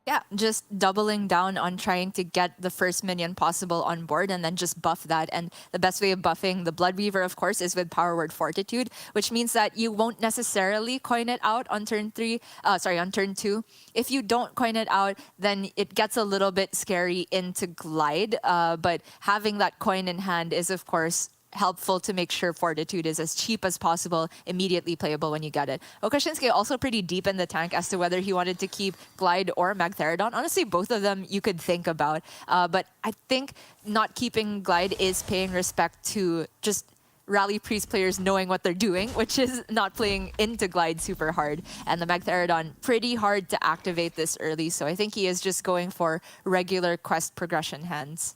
Yeah, just doubling down on trying to get the first minion possible on board and then just buff that. And the best way of buffing the Blood Weaver, of course, is with Power Word Fortitude, which means that you won't necessarily coin it out on turn 2. If you don't coin it out, then it gets a little bit scary into Glide. But having that coin in hand is, of course, helpful to make sure Fortitude is as cheap as possible, immediately playable when you get it. Oka Shinsuke also pretty deep in the tank as to whether he wanted to keep Glide or Magtheridon. Honestly, both of them you could think about. But I think not keeping Glide is paying respect to just Rally Priest players knowing what they're doing, which is not playing into Glide super hard. And the Magtheridon, pretty hard to activate this early, so I think he is just going for regular quest progression hands.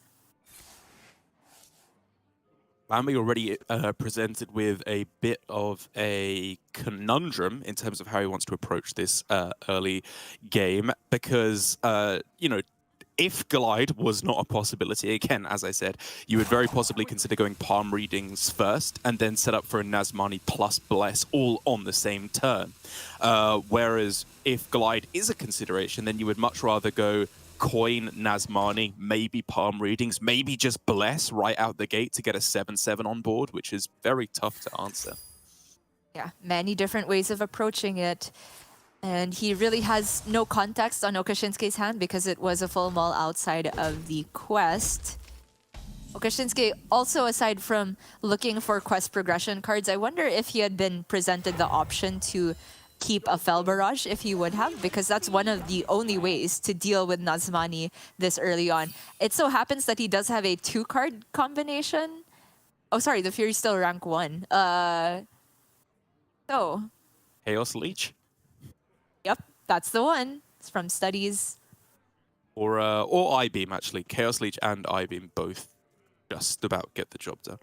Lambi already presented with a bit of a conundrum in terms of how he wants to approach this early game, because, if Glide was not a possibility, again, as I said, you would very possibly consider going palm readings first and then set up for a Nazmani plus Bless all on the same turn. Whereas if Glide is a consideration, then you would much rather go coin, Nazmani, maybe palm readings, maybe just Bless right out the gate to get a 7/7 on board, which is very tough to answer. Yeah, many different ways of approaching it. And he really has no context on Okashinsuke's hand because it was a full maul outside of the quest. Okashinsuke also, aside from looking for quest progression cards, I wonder if he had been presented the option to keep a Fel Barrage, if he would have, because that's one of the only ways to deal with Nazmani this early on. It so happens that he does have a 2-card combination. Oh, sorry, the Fury's still rank 1. So... Chaos Leech? Yep, that's the one. It's from Studies. Or I-Beam, actually. Chaos Leech and I-Beam both just about get the job done.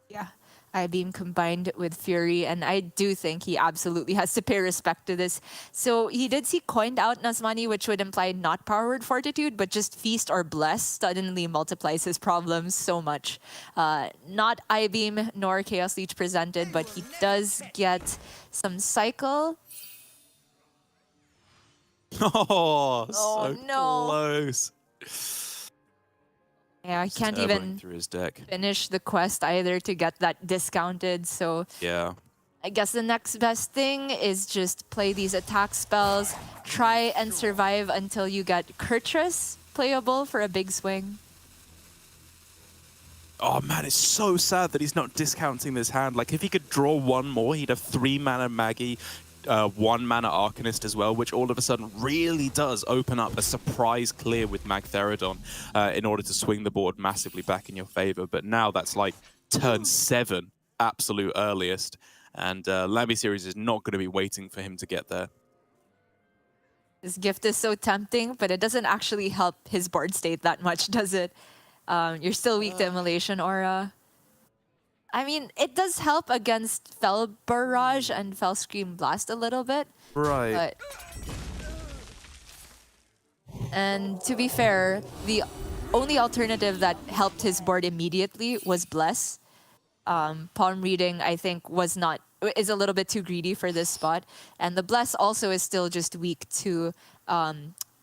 Yeah, I-Beam combined with Fury, and I do think he absolutely has to pay respect to this. So he did see coined out Nazmani, which would imply not Powered Fortitude, but just Feast or Bless suddenly multiplies his problems so much. Not I-Beam nor Chaos Leech presented, but he does get some Cycle. Oh, so no. close. Yeah, he can't Turboing even through his deck. finish the quest either to get that discounted. So Yeah. I guess the next best thing is just play these attack spells, try and survive until you get Kurtrus playable for a big swing. Oh man, it's so sad that he's not discounting this hand. Like, if he could draw one more, he'd have 3 mana Maggie, 1 mana Arcanist as well, which all of a sudden really does open up a surprise clear with Magtheridon in order to swing the board massively back in your favor. But now that's like turn 7, absolute earliest, and Lambi Series is not going to be waiting for him to get there. This gift is so tempting, but it doesn't actually help his board state that much, does it? You're still weak to Immolation Aura. I mean, it does help against Fel Barrage and Fel Scream Blast a little bit. Right. But... And to be fair, the only alternative that helped his board immediately was Bless. Palm Reading, I think, is a little bit too greedy for this spot. And the Bless also is still just weak to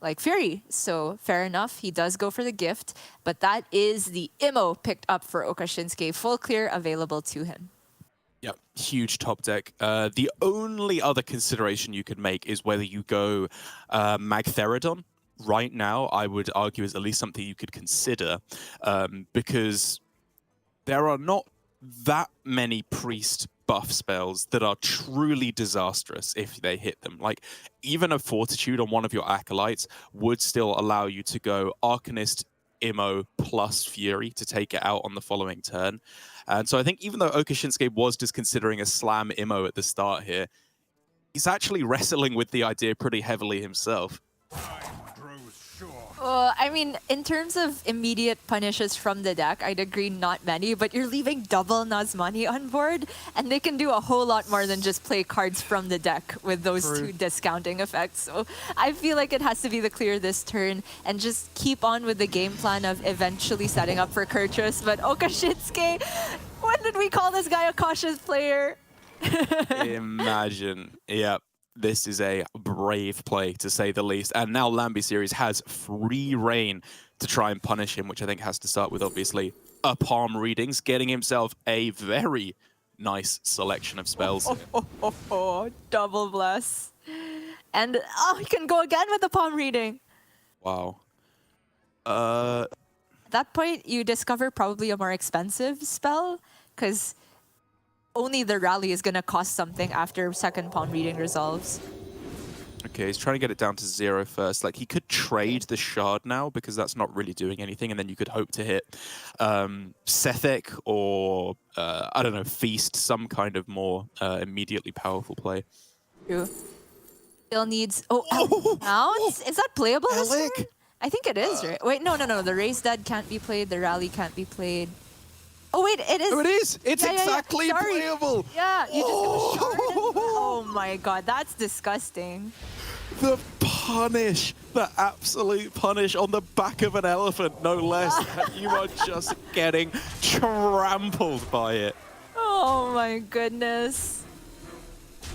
like Fury. So fair enough, he does go for the gift. But that is the Immo picked up for Okashinsuke. Full clear available to him. Yep, huge top deck. The only other consideration you could make is whether you go Magtheridon. Right now, I would argue is at least something you could consider, because there are not that many priest buff spells that are truly disastrous if they hit them. Like, even a Fortitude on one of your Acolytes would still allow you to go Arcanist, Immo plus Fury to take it out on the following turn. And so I think even though Okashinsuke was just considering a slam Immo at the start here, he's actually wrestling with the idea pretty heavily himself. I mean, in terms of immediate punishes from the deck, I'd agree not many, but you're leaving double Nazmani on board, and they can do a whole lot more than just play cards from the deck with those two discounting effects. So I feel like it has to be the clear this turn, and just keep on with the game plan of eventually setting up for Kurtrus. But Okashinsuke, when did we call this guy a cautious player? Imagine. Yep. This is a brave play, to say the least. And now Lambi Series has free reign to try and punish him, which I think has to start with, obviously, a palm readings, getting himself a very nice selection of spells. Double Bless. And, he can go again with the palm reading. Wow. At that point, you discover probably a more expensive spell, because only the rally is going to cost something after second palm reading resolves. Okay, he's trying to get it down to 0 first. Like, he could trade the shard now because that's not really doing anything, and then you could hope to hit Sethek or, I don't know, Feast, some kind of more immediately powerful play. True. Still needs... Mounts? Is that playable this turn? I think it is, right? Wait, no. The Raise Dead can't be played. The Rally can't be played. Oh, wait, it is. Oh, it is. It's exactly Sorry. playable. Yeah, you just go shard. Oh my god, that's disgusting. The punish, the absolute punish on the back of an elephant, no less. You are just getting trampled by it. Oh my goodness.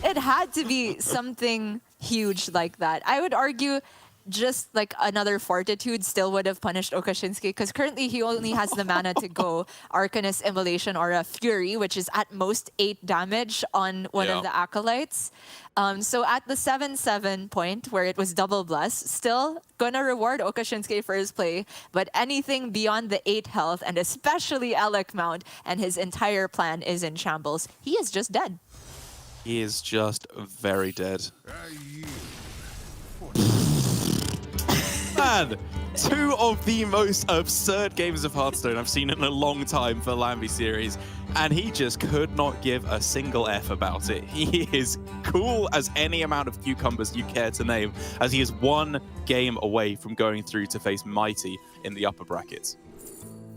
It had to be something huge like that. I would argue just like another Fortitude still would have punished Okashinsky, because currently he only has the mana to go Arcanist, Immolation, or a Fury, which is at most 8 damage on one of the Acolytes. So at the 7-7 point, where it was double bless, still gonna reward Okashinsky for his play, but anything beyond the 8 health, and especially Alec Mount, and his entire plan is in shambles. He is just dead. He is just very dead. Man, 2 of the most absurd games of Hearthstone I've seen in a long time for Lambie series, and he just could not give a single F about it. He is cool as any amount of cucumbers you care to name, as he is 1 game away from going through to face Mighty in the upper brackets.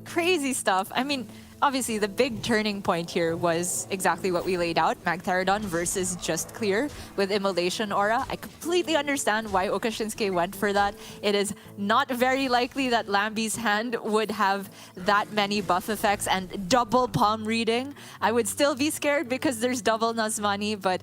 Crazy stuff. I mean, obviously the big turning point here was exactly what we laid out, Magtheridon versus Just Clear with Immolation Aura. I completely understand why Okashinsky went for that. It is not very likely that Lambie's hand would have that many buff effects and double palm reading. I would still be scared because there's double Nazmani, but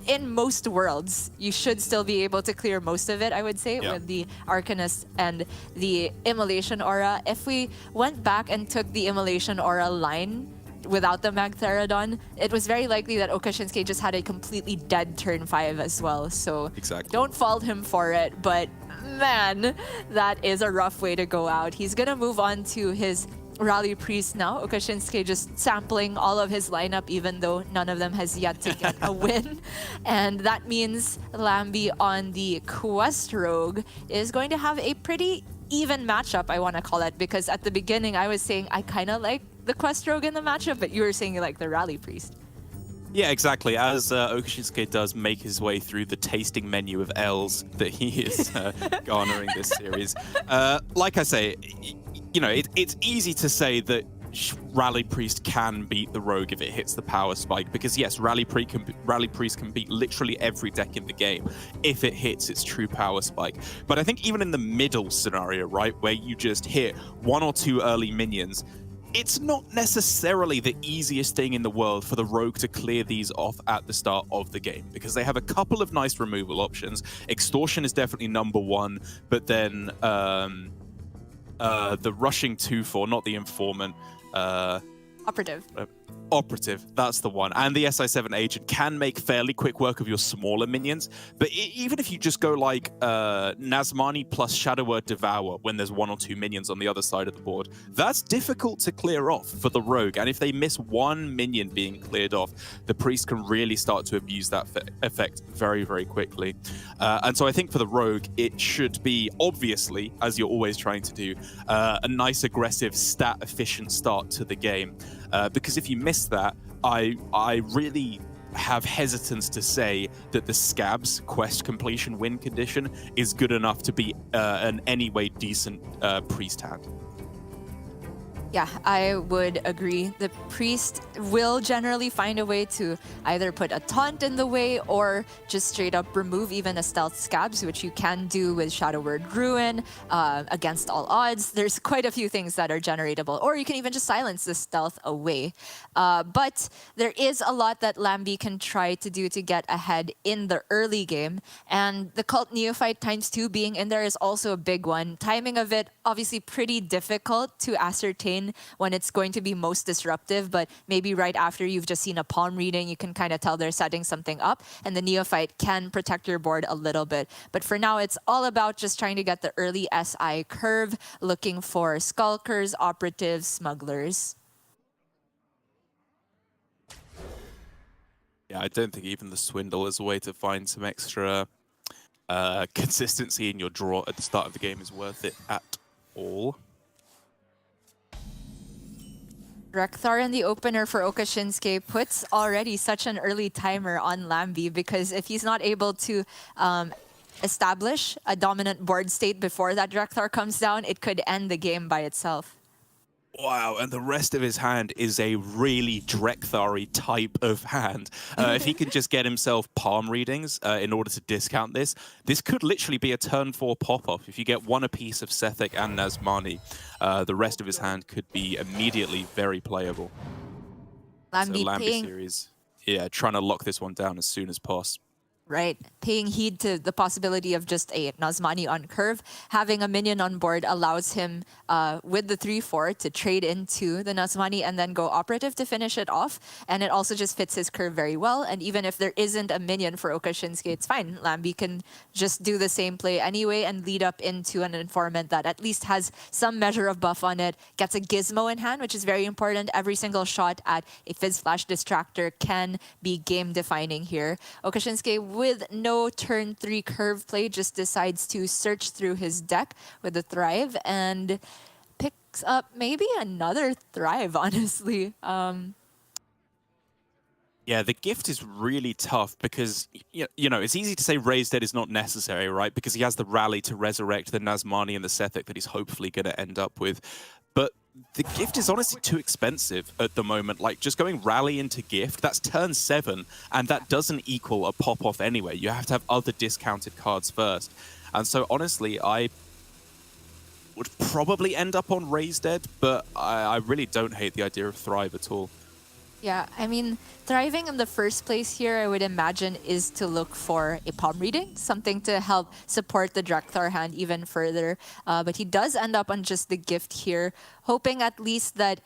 in most worlds, you should still be able to clear most of it, I would say, with the Arcanist and the Immolation Aura. If we went back and took the Immolation Aura line without the Magtheridon, it was very likely that Okashinsky just had a completely dead turn 5 as well. So don't fault him for it, but man, that is a rough way to go out. He's gonna move on to his Rally Priest now. Okashinsky just sampling all of his lineup, even though none of them has yet to get a win. And that means Lambie on the Quest Rogue is going to have a pretty even matchup, I want to call it, because at the beginning I was saying I kind of like the Quest Rogue in the matchup, but you were saying you like the Rally Priest. Yeah, exactly. As Okashinsky does make his way through the tasting menu of L's that he is garnering this series. Like I say, you know, it's easy to say that Rally Priest can beat the Rogue if it hits the power spike, because yes, Rally Priest can beat literally every deck in the game if it hits its true power spike. But I think even in the middle scenario, right, where you just hit 1 or 2 early minions, it's not necessarily the easiest thing in the world for the Rogue to clear these off at the start of the game, because they have a couple of nice removal options. Extortion is definitely number 1, but then the rushing 2/4, not the informant. Operative, that's the one. And the SI7 agent can make fairly quick work of your smaller minions. But even if you just go like Nazmani plus Shadow Word Devour when there's 1 or 2 minions on the other side of the board, that's difficult to clear off for the Rogue. And if they miss 1 minion being cleared off, the Priest can really start to abuse that effect very, very quickly. And so I think for the Rogue, it should be, obviously, as you're always trying to do, a nice, aggressive, stat-efficient start to the game. Because if you miss that, I really have hesitance to say that the Scabs quest completion win condition is good enough to be an anyway decent Priest hand. Yeah, I would agree. The Priest will generally find a way to either put a taunt in the way or just straight up remove even a stealth Scabs, which you can do with Shadow Word Ruin against all odds. There's quite a few things that are generatable, or you can even just silence the stealth away. But there is a lot that Lambie can try to do to get ahead in the early game, and the Cult Neophyte ×2 being in there is also a big one. Timing of it, obviously pretty difficult to ascertain when it's going to be most disruptive, but maybe right after you've just seen a palm reading, you can kind of tell they're setting something up, and the Neophyte can protect your board a little bit. But for now, it's all about just trying to get the early SI curve, looking for Skulkers, Operatives, Smugglers. Yeah, I don't think even the Swindle is a way to find some extra consistency in your draw at the start of the game is worth it at all. Rek'Thar in the opener for Okashinsky puts already such an early timer on Lambie, because if he's not able to establish a dominant board state before that Rek'Thar comes down, it could end the game by itself. Wow, and the rest of his hand is a really Drekthari type of hand. If he can just get himself palm readings in order to discount this, this could literally be a turn 4 pop-off. If you get one apiece of Sethek and Nazmani, the rest of his hand could be immediately very playable. So Lambi Lambi paying series, yeah, trying to lock this one down as soon as possible. right, paying heed to the possibility of just a Nazmani on curve. Having a minion on board allows him, with the 3-4, to trade into the Nazmani and then go operative to finish it off. And it also just fits his curve very well. And even if there isn't a minion for Oka Shinsuke, it's fine. Lambi can just do the same play anyway and lead up into an informant that at least has some measure of buff on it, gets a gizmo in hand, which is very important. Every single shot at a Fizz Flash Distractor can be game-defining here. Oka Shinsuke, with no turn 3 curve play, just decides to search through his deck with a Thrive and picks up maybe another Thrive, honestly. Yeah, the gift is really tough because, you know, it's easy to say Raised Dead is not necessary, right? Because he has the rally to resurrect the Nazmani and the Sethek that he's hopefully going to end up with. But the gift is honestly too expensive at the moment. Like, just going rally into gift, that's turn 7, and that doesn't equal a pop-off anyway. You have to have other discounted cards first. And so, honestly, I would probably end up on Raised Dead, but I really don't hate the idea of Thrive at all. Yeah, I mean, thriving in the first place here, I would imagine, is to look for a palm reading, something to help support the Drekthar hand even further. But he does end up on just the gift here, hoping at least that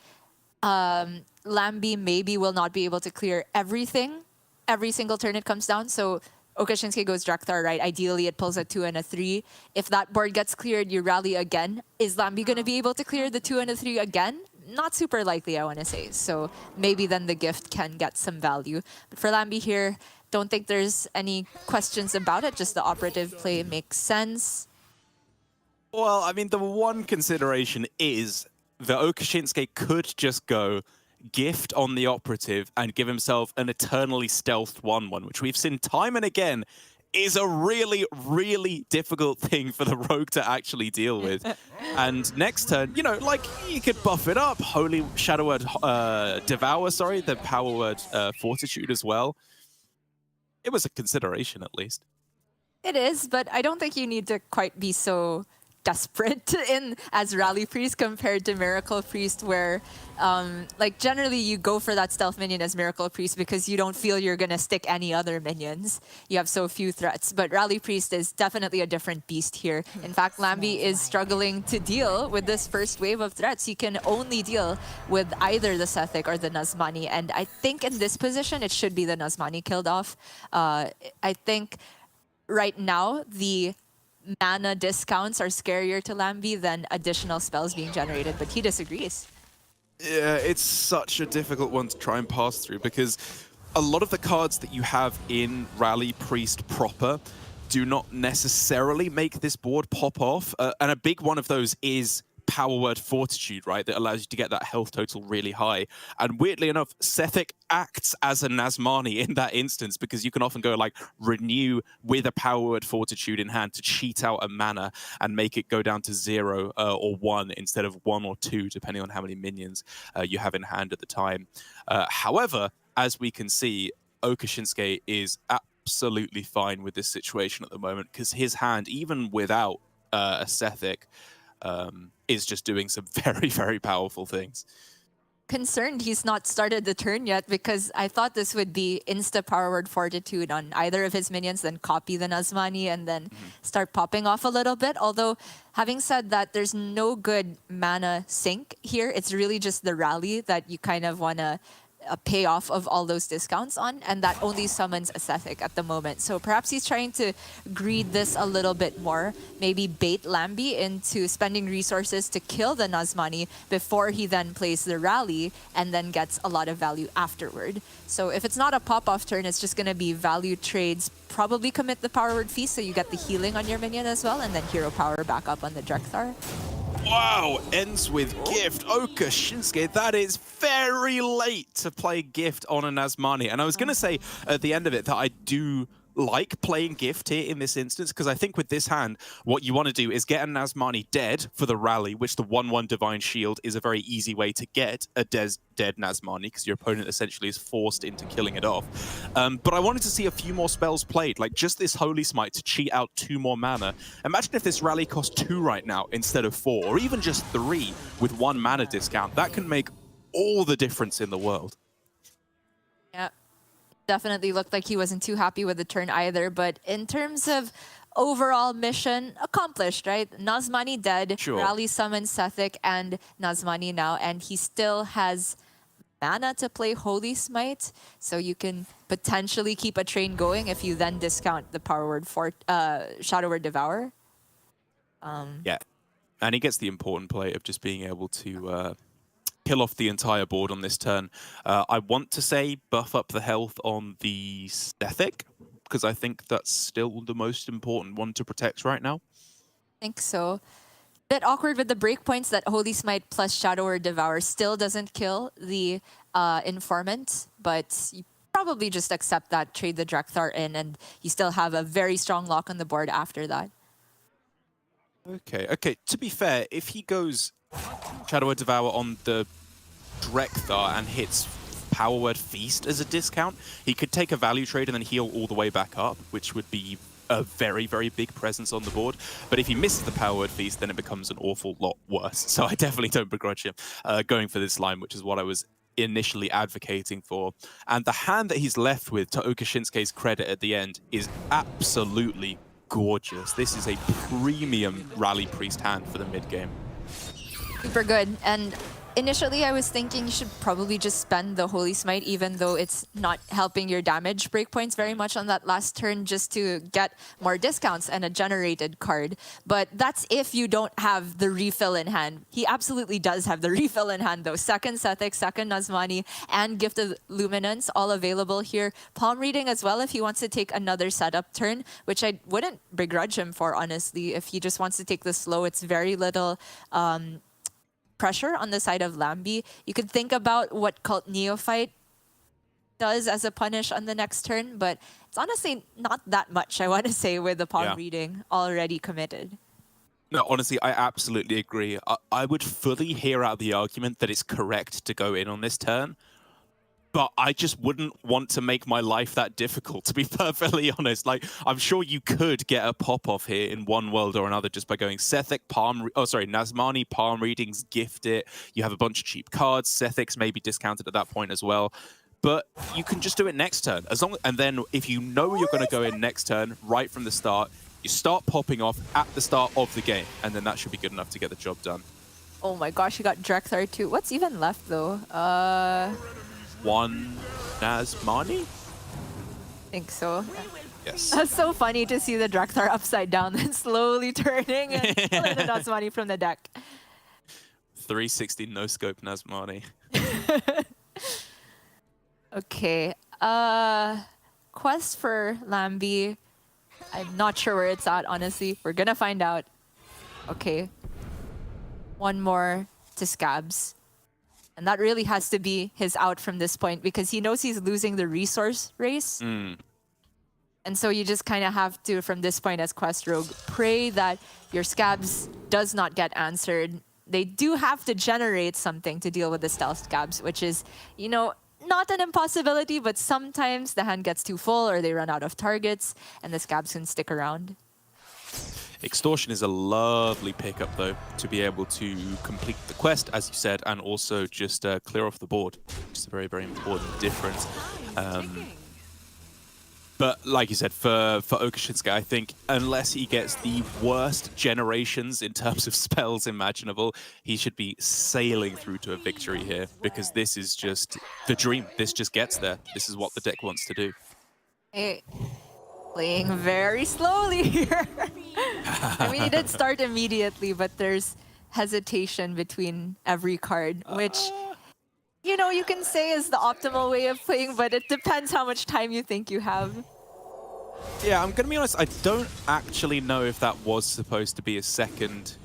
Lambi maybe will not be able to clear everything every single turn it comes down. So Oka Shinsuke goes Drekthar, right? Ideally, it pulls a 2 and a 3. If that board gets cleared, you rally again. Is Lambi going to be able to clear the 2 and a 3 again? Not super likely, I want to say. So maybe then the gift can get some value. But for Lambi here, don't think there's any questions about it. Just the operative play makes sense. Well, I mean, the one consideration is that Oka Shinsuke could just go gift on the operative and give himself an eternally stealthed 1-1, which we've seen time and again is a really, really difficult thing for the rogue to actually deal with. And next turn, you know, like, you could buff it up. Holy Shadow Word Devour, sorry, the Power Word Fortitude as well. It was a consideration, at least. It is, but I don't think you need to quite be so desperate in as Rally Priest compared to Miracle Priest, where like generally you go for that stealth minion as Miracle Priest because you don't feel you're gonna stick any other minions. You have so few threats, but Rally Priest is definitely a different beast here. In fact, Lambi is struggling to deal with this first wave of threats. He can only deal with either the Sethek or the Nazmani, and I think in this position it should be the Nazmani killed off. I think right now the mana discounts are scarier to Lambi than additional spells being generated, but he disagrees. Yeah, it's such a difficult one to try and pass through because a lot of the cards that you have in Rally Priest proper do not necessarily make this board pop off. And a big one of those is Power Word Fortitude, right? That allows you to get that health total really high. And weirdly enough, Sethek acts as a Nazmani in that instance because you can often go like renew with a Power Word Fortitude in hand to cheat out a mana and make it go down to 0 or 1 instead of 1 or 2, depending on how many minions you have in hand at the time. However, as we can see, Oka Shinsuke is absolutely fine with this situation at the moment because his hand, even without a Sethek, is just doing some very, very powerful things. Concerned he's not started the turn yet because I thought this would be insta Power Word Fortitude on either of his minions, then copy the Nazmani and then start popping off a little bit. Although, having said that, there's no good mana sink here. It's really just the rally that you kind of want to payoff of all those discounts on, and that only summons a Sethek at the moment. So perhaps he's trying to greed this a little bit more, maybe bait Lambi into spending resources to kill the Nazmani before he then plays the rally and then gets a lot of value afterward. So if it's not a pop-off turn, it's just going to be value trades, probably commit the Power Word Feast so you get the healing on your minion as well, and then hero power back up on the Drekthar. Wow, ends with gift. Oka Shinsuke, that is very late to play gift on a Nazmani. And I was going to say at the end of it that I do like playing Gift here in this instance, because I think with this hand, what you want to do is get a Nazmani dead for the rally, which the 1/1 Divine Shield is a very easy way to get a dead Nazmani, because your opponent essentially is forced into killing it off. But I wanted to see a few more spells played, like just this Holy Smite to cheat out 2 more mana. Imagine if this rally cost 2 right now instead of 4, or even just 3 with 1 mana discount. That can make all the difference in the world. Yeah. Definitely looked like he wasn't too happy with the turn either, but in terms of overall mission accomplished, right? Nazmani dead, Sure. Rally summons Sethic and Nazmani now, and he still has mana to play Holy Smite, so you can potentially keep a train going if you then discount the Power Word for Shadow Word Devour. Yeah, and he gets the important play of just being able to kill off the entire board on this turn. I want to say buff up the health on the Sethic, because I think that's still the most important one to protect right now. I think so. Bit awkward with the breakpoints that Holy Smite plus Shadow Word Devour still doesn't kill the Informant, but you probably just accept that, trade the Drekthar in, and you still have a very strong lock on the board after that. Okay. To be fair, if he goes Shadow Word Devour on the Drekthar and hits Power Word Feast as a discount, he could take a value trade and then heal all the way back up, which would be a very, very big presence on the board. But if he misses the Power Word Feast, then it becomes an awful lot worse. So I definitely don't begrudge him going for this line, which is what I was initially advocating for. And the hand that he's left with, to Oka Shinsuke's credit at the end, is absolutely gorgeous. This is a premium Rally Priest hand for the mid-game. Super good. And initially I was thinking you should probably just spend the Holy Smite, even though it's not helping your damage breakpoints very much on that last turn, just to get more discounts and a generated card. But that's if you don't have the refill in hand. He absolutely does have the refill in hand though. Second Sethic, second Nazmani, and Gift of Luminance all available here. Palm Reading as well if he wants to take another setup turn, which I wouldn't begrudge him for, honestly. If he just wants to take this slow, it's very little pressure on the side of Lambi. You could think about what Cult Neophyte does as a punish on the next turn, but it's honestly not that much, I want to say, with the palm reading already committed. No, honestly, I absolutely agree. I would fully hear out the argument that it's correct to go in on this turn, but I just wouldn't want to make my life that difficult, to be perfectly honest. Like, I'm sure you could get a pop-off here in one world or another just by going Sethic, Nazmani, Palm Readings, Gift it. You have a bunch of cheap cards. Sethic's maybe discounted at that point as well. But you can just do it next turn. And then if you know you're going to go in next turn, right from the start, you start popping off at the start of the game, and then that should be good enough to get the job done. Oh my gosh, you got Drekthar too. What's even left though? 1 Nazmani? I think so. Yes. That's so funny to see the Drekthar upside down and slowly turning and pulling the Nazmani from the deck. 360 no-scope Nazmani. Okay. Quest for Lambi. I'm not sure where it's at, honestly. We're gonna find out. Okay. One more to Scabs. And that really has to be his out from this point, because he knows he's losing the resource race. And so you just kind of have to, from this point as Quest Rogue, pray that your Scabs does not get answered. They do have to generate something to deal with the Stealth Scabs, which is, you know, not an impossibility, but sometimes the hand gets too full or they run out of targets and the Scabs can stick around. Extortion is a lovely pickup, though, to be able to complete the quest, as you said, and also just clear off the board. Just a very, very important difference. But like you said, for Oka Shinsuke, I think unless he gets the worst generations in terms of spells imaginable, he should be sailing through to a victory here, because this is just the dream. This just gets there. This is what the deck wants to do. Hey. Playing very slowly here. I mean, he did start immediately, but there's hesitation between every card, which, you know, you can say is the optimal way of playing, but it depends how much time you think you have. Yeah, I'm going to be honest, I don't actually know if that was supposed to be a second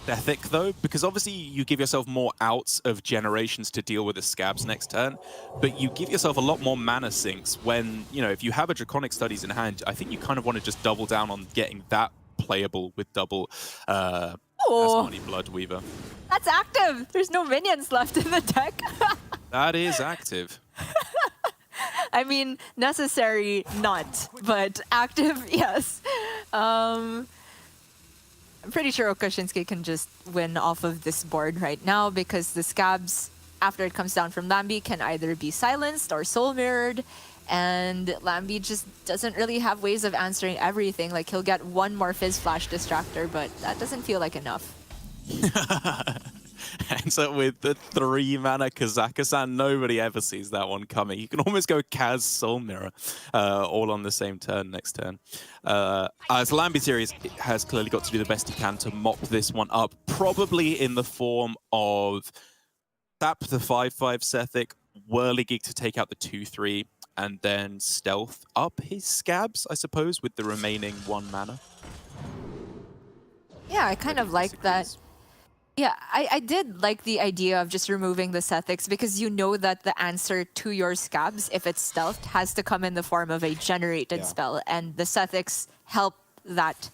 ethic though, because obviously you give yourself more outs of generations to deal with the scabs next turn, but you give yourself a lot more mana sinks when, you know, if you have a Draconic Studies in hand, I think you kind of want to just double down on getting that playable with double Asmani Bloodweaver. That's active! There's no minions left in the deck. That is active. I mean, necessary, not, but active, yes. I'm pretty sure Okashinski can just win off of this board right now because the scabs, after it comes down from Lambi, can either be silenced or soul mirrored. And Lambi just doesn't really have ways of answering everything. Like, he'll get one more Fizz Flash Distractor, but that doesn't feel like enough. Ends up with the 3-mana Kazakhstan. Nobody ever sees that one coming. You can almost go Kaz Soul Mirror all on the same turn next turn. As Lambi series has clearly got to do the best he can to mop this one up, probably in the form of tap the 5/5 Sethic, Whirligig to take out the 2/3, and then stealth up his scabs, I suppose, with the remaining 1 mana. Yeah, I kind of like that. Yeah, I did like the idea of just removing the Sethics because you know that the answer to your scabs, if it's stealthed, has to come in the form of a generated spell, and the Sethics help that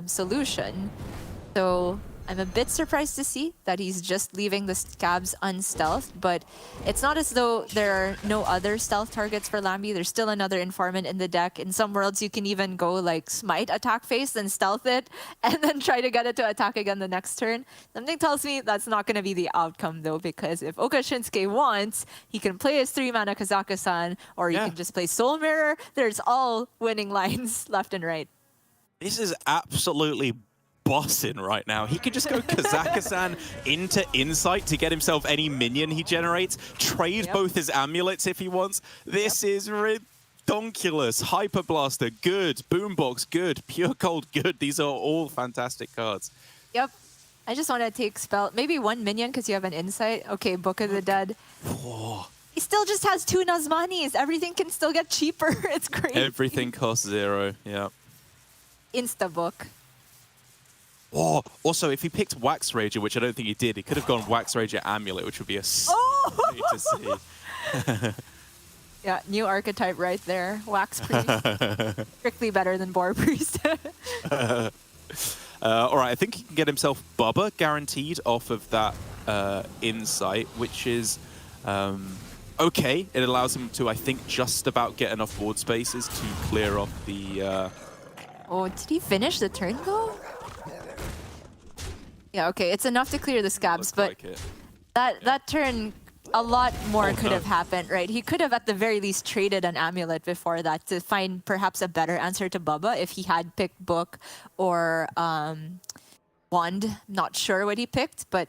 solution. So I'm a bit surprised to see that he's just leaving the scabs unstealthed, but it's not as though there are no other stealth targets for Lambi. There's still another informant in the deck. In some worlds, you can even go like smite attack phase, then stealth it, and then try to get it to attack again the next turn. Something tells me that's not going to be the outcome though, because if Okashinski wants, he can play his 3-mana Kazakhstan, or he can just play Soul Mirror. There's all winning lines left and right. This is absolutely bossing right now. He could just go Kazakhstan into Insight to get himself any minion he generates, trade both his amulets if he wants. This is ridiculous. Hyper Blaster, good. Boombox, good. Pure Cold, good. These are all fantastic cards. Yep. I just want to take spell. Maybe 1 minion because you have an Insight. Okay, Book of the Dead. He still just has 2 Nazmanis. Everything can still get cheaper. It's crazy. Everything costs 0, yeah. Insta-book. Oh, also, if he picked Wax Rager, which I don't think he did, he could have gone Wax Rager Amulet, which would be a sight to see. Yeah, new archetype right there. Wax Priest. Strictly better than Boar Priest. All right, I think he can get himself Bubba guaranteed off of that Insight, which is okay. It allows him to, I think, just about get enough board spaces to clear off the... Oh, did he finish the turn, though? Yeah, okay, it's enough to clear the scabs, but that turn, a lot more could have happened, right? He could have at the very least traded an amulet before that to find perhaps a better answer to Bubba if he had picked Book or Wand. Not sure what he picked, but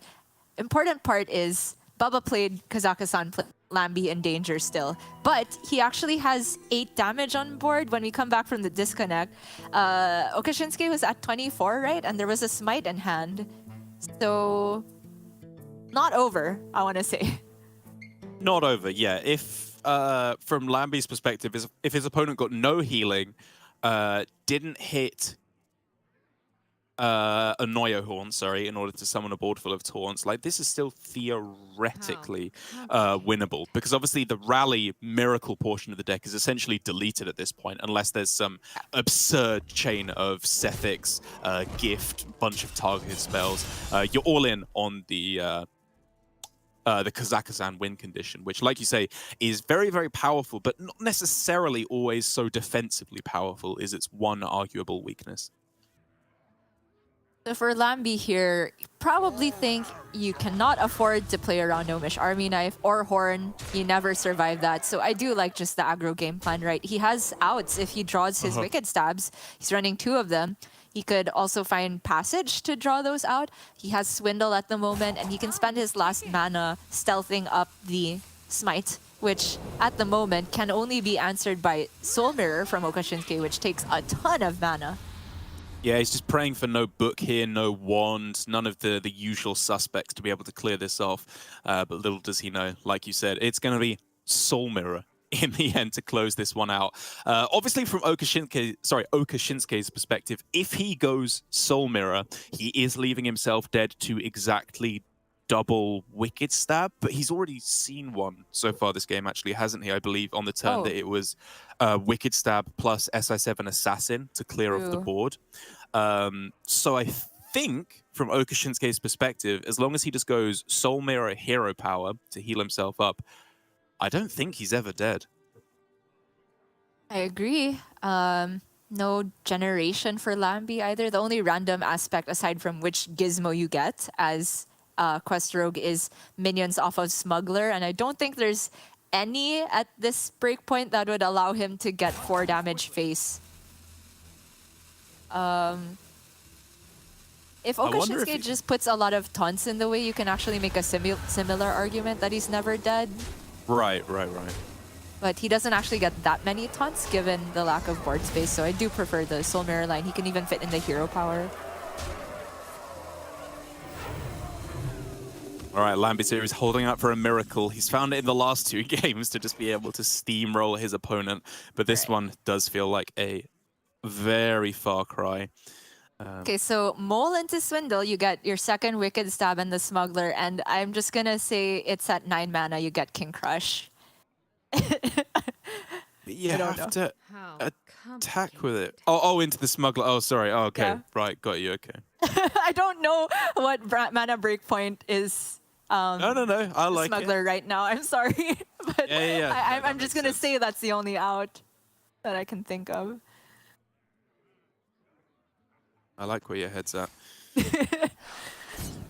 important part is Bubba played Kazakhstan, Lambi in danger still, but he actually has 8 damage on board when we come back from the disconnect. Okashinski was at 24, right? And there was a smite in hand. So, not over, I want to say. Not over, yeah. If, from Lambi's perspective, if his opponent got no healing, didn't hit a Noyo Horn, sorry, in order to summon a board full of taunts, like, this is still theoretically winnable, because obviously the rally miracle portion of the deck is essentially deleted at this point, unless there's some absurd chain of Sethics, gift, bunch of targeted spells. You're all in on the Kazakhstan win condition, which, like you say, is very, very powerful, but not necessarily always so defensively powerful, is its one arguable weakness. So for Lambi here, you probably think you cannot afford to play around Gnomish Army Knife or Horn. You never survive that. So I do like just the aggro game plan, right? He has outs if he draws his Wicked Stabs. He's running 2 of them. He could also find Passage to draw those out. He has Swindle at the moment, and he can spend his last mana stealthing up the Smite, which at the moment can only be answered by Soul Mirror from Okashinski, which takes a ton of mana. Yeah, he's just praying for no book here, no wand, none of the usual suspects to be able to clear this off. But little does he know, like you said, it's going to be Soul Mirror in the end to close this one out. Obviously, from Oka Shinsuke's perspective, if he goes Soul Mirror, he is leaving himself dead to exactly double Wicked Stab, but he's already seen one so far this game, actually, hasn't he? I believe on the turn that it was Wicked Stab plus SI7 Assassin to clear off the board. So I think, from Oka Shinsuke's perspective, as long as he just goes Soul Mirror Hero Power to heal himself up, I don't think he's ever dead. I agree. No generation for Lambie either. The only random aspect, aside from which gizmo you get as Quest Rogue, is minions off of Smuggler, and I don't think there's any at this breakpoint that would allow him to get 4 damage face. If Oka Shinsuke just puts a lot of taunts in the way, you can actually make a similar argument that he's never dead. Right. But he doesn't actually get that many taunts given the lack of board space, so I do prefer the Soul Mirror line. He can even fit in the hero power. All right, Lambie is holding out for a miracle. He's found it in the last 2 games to just be able to steamroll his opponent, but this one does feel like a very far cry. Okay, so Mole into Swindle, you get your second Wicked Stab and the Smuggler, and I'm just gonna say it's at 9 mana, you get King Crush. You have to attack with it. Oh, into the Smuggler. Oh, sorry. Oh, okay. Yeah. Right, got you. Okay. I don't know what mana breakpoint is. No. I like Smuggler it. right now. I'm sorry, but Yeah. I'm just gonna say that's the only out that I can think of. I like where your head's at.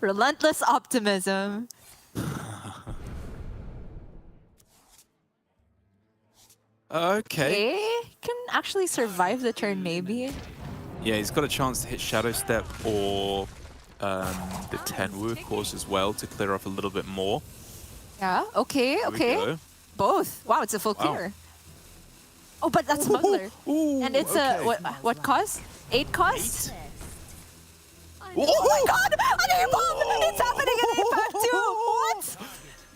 Relentless optimism. Okay. Can actually survive the turn, maybe. Yeah, he's got a chance to hit Shadow Step or the Tenwu, of course, as well, to clear off a little bit more. Yeah, okay. There we go. Both. Wow, it's a full clear. Oh, but that's Smuggler. And it's a, what cost? 8 cost? Oh my god! An A-bomb! It's happening in A5 too! What?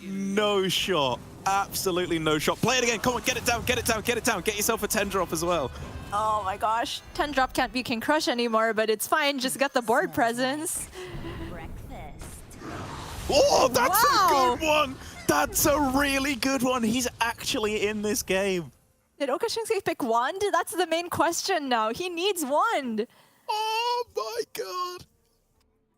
No shot. Absolutely no shot. Play it again. Come on, get it down. Get yourself a 10 drop as well. Oh my gosh. 10 drop can't be King Crush anymore, but it's fine. Just got the board presence. Oh, that's a good one. That's a really good one. He's actually in this game. Did Oka Shinsuke pick Wand? That's the main question now. He needs Wand. Oh my god.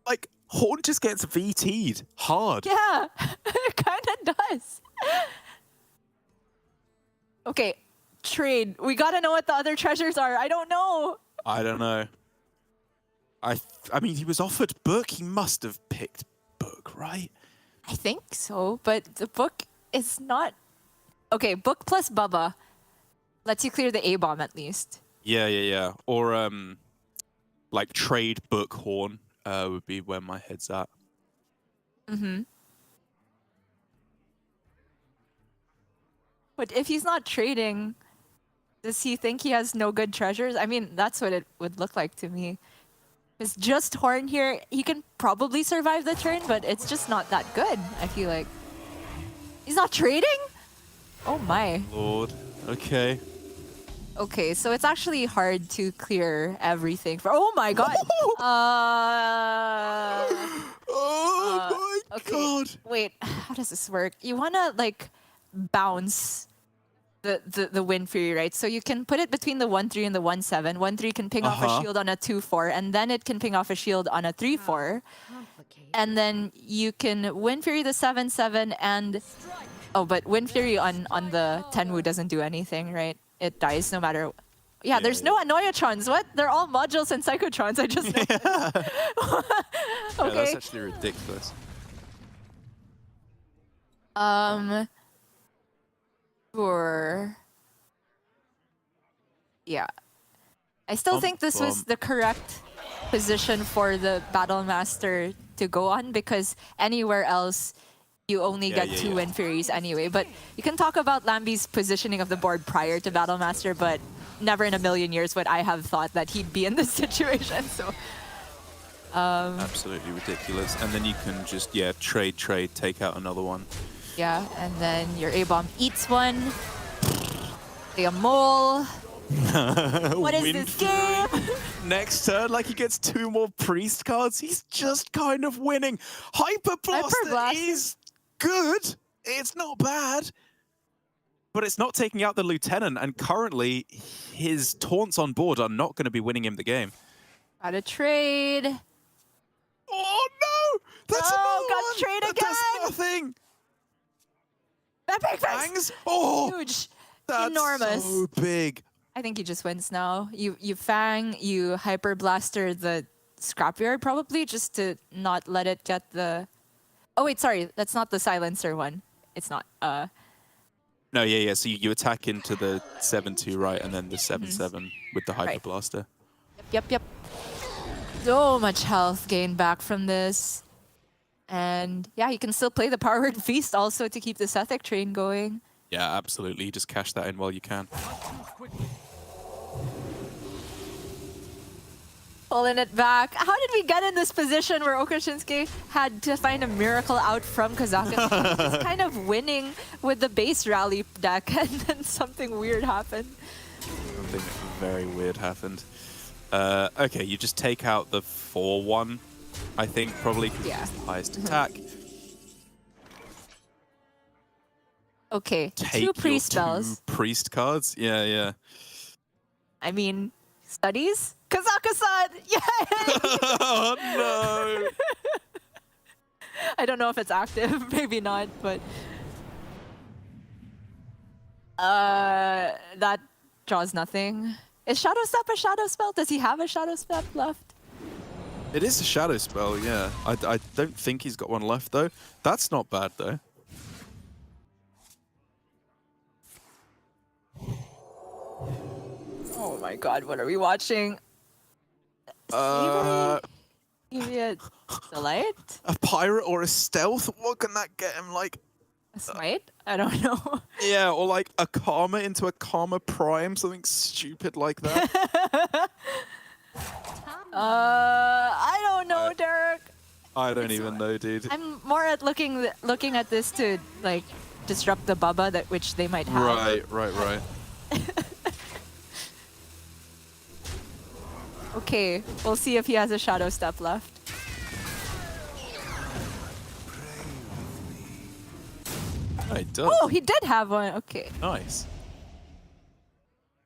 Like, Horn just gets VT'd hard. Yeah, it kind of does. Okay, trade. We gotta know what the other treasures are. I don't know. I don't know. I mean, he was offered Book. He must have picked Book, right? I think so, but the book is not... Okay, Book plus Bubba lets you clear the A-bomb at least. Yeah. Or, like, trade Book Horn would be where my head's at. But if he's not trading, does he think he has no good treasures? I mean, that's what it would look like to me. It's just Horn here. He can probably survive the turn, but it's just not that good, I feel like. He's not trading? Oh my. Lord. Okay. Okay, so it's actually hard to clear everything. Oh my god. Oh my god. Wait, how does this work? You want to like bounce the Wind Fury, right? So you can put it between the 1-3 and the 1-7. 1-3 can ping off a shield on a 2-4, and then it can ping off a shield on a 3-4. And then you can Wind Fury the 7-7 and... Oh, but Wind Fury on the Tenwu doesn't do anything, right? It dies no matter... Yeah, there's no Annoyatrons. What? They're all modules and Psychotrons. I just know. Yeah, that's actually ridiculous. Sure. Yeah. I still think this was the correct position for the Battle Master to go on, because anywhere else you only get two Wind Furies anyway. But you can talk about Lambie's positioning of the board prior to Battle Master, but never in a million years would I have thought that he'd be in this situation. So absolutely ridiculous. And then you can just trade, take out another one. yeah, and then your A-bomb eats one. A mole. What is this game? Next turn, like he gets 2 more priest cards, he's just kind of winning. Hyper Blaster is good. It's not bad. But it's not taking out the Lieutenant, and currently his taunts on board are not going to be winning him the game. Got a trade. Oh no! That's another got one! trade That again! does nothing! Epic Fist! Bangs! Oh! Huge. That's Enormous. so big. I think he just wins now. You Fang, you Hyper Blaster the Scrapyard probably, just to not let it get the... Oh wait, sorry. That's not the Silencer one. It's not. No, yeah. So you attack into the 7-2, right? And then the 7-7 with the Hyper Right. Blaster. Yep. So much health gained back from this. And yeah, you can still play the Powered Feast also to keep the Sethic train going. Yeah, absolutely. Just cash that in while you can. Pulling it back. How did we get in this position where Okashinsuke had to find a miracle out from Kazakhstan? Just kind of winning with the base rally deck, and then something weird happened. Something very weird happened. Okay, you just take out the 4-1, I think, probably, because Yeah. it's the highest attack. Okay, Take 2 priest your spells. 2 priest cards. Yeah. I mean, studies? Kazakhstan! Yay! Oh no! I don't know if it's active, maybe not, but that draws nothing. Is Shadow Step a shadow spell? Does he have a shadow step left? It is a shadow spell, yeah. I don't think he's got one left though. That's not bad though. Oh my god, what are we watching? Maybe a Delight? A pirate or a stealth? What can that get him? Like, A Smite? I don't know. yeah, or like a Karma into a Karma Prime, something stupid like that. I don't know, Derek. I don't even know, dude. I'm more at looking at this to like disrupt the Bubba that which they might have. Right. Okay, we'll see if he has a shadow step left. It does. Oh, he did have one. Okay. Nice.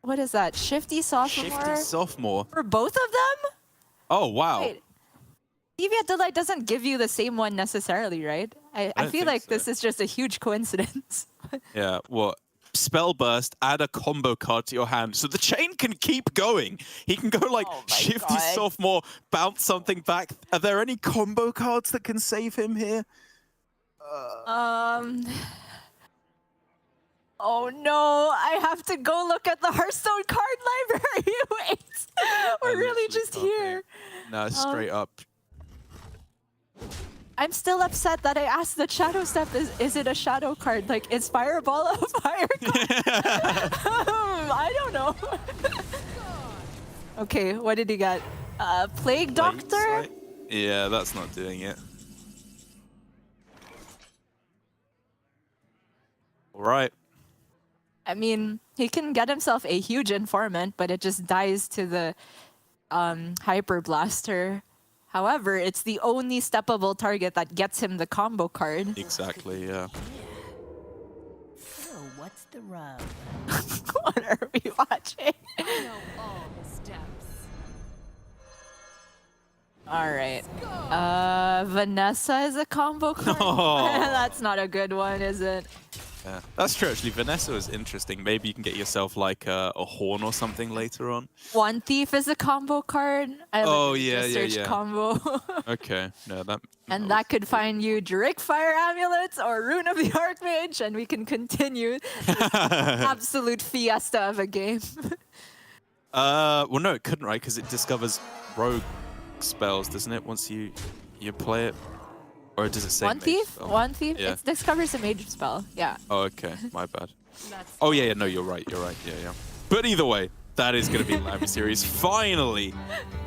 What is that? Shifty sophomore? Shifty sophomore. For both of them? Oh, wow. Wait. Deviant Delight doesn't give you the same one necessarily, right? I don't feel think like so. this is just a huge coincidence. Yeah, well, spell burst, add a combo card to your hand, so the chain can keep going. He can go like Oh my Shifty God. Sophomore, bounce something back. Are there any combo cards that can save him here? Oh no, I have to go look at the Hearthstone card library. Wait, we're really literally just can't here. No, straight up. I'm still upset that I asked the Shadow Step, is it a shadow card? Like, is Fireball a fire card? I don't know. Okay, what did he get? Plague Doctor? Sight? Yeah, that's not doing it. All right. I mean, he can get himself a huge informant, but it just dies to the Hyper Blaster. However, it's the only steppable target that gets him the combo card. Exactly, yeah. So what's the rub? What are we watching? I know all the steps. All right. Vanessa is a combo card. Oh. That's not a good one, is it? Yeah, that's true. Actually, Vanessa was interesting. Maybe you can get yourself like a horn or something later on. One Thief is a combo card. I Oh, literally yeah, just yeah, searched yeah. combo. Okay, no, that. And that could find you Drake Fire Amulets or Rune of the Archmage, and we can continue this absolute fiesta of a game. Well, no, it couldn't, right? Because it discovers rogue spells, doesn't it? Once you play it, or does it say One mage Thief? spell? One Thief? Yeah. It discovers a mage spell, yeah. Oh, okay, my bad. Oh yeah, no, you're right. Yeah. But either way, That is going to be Lamby Series finally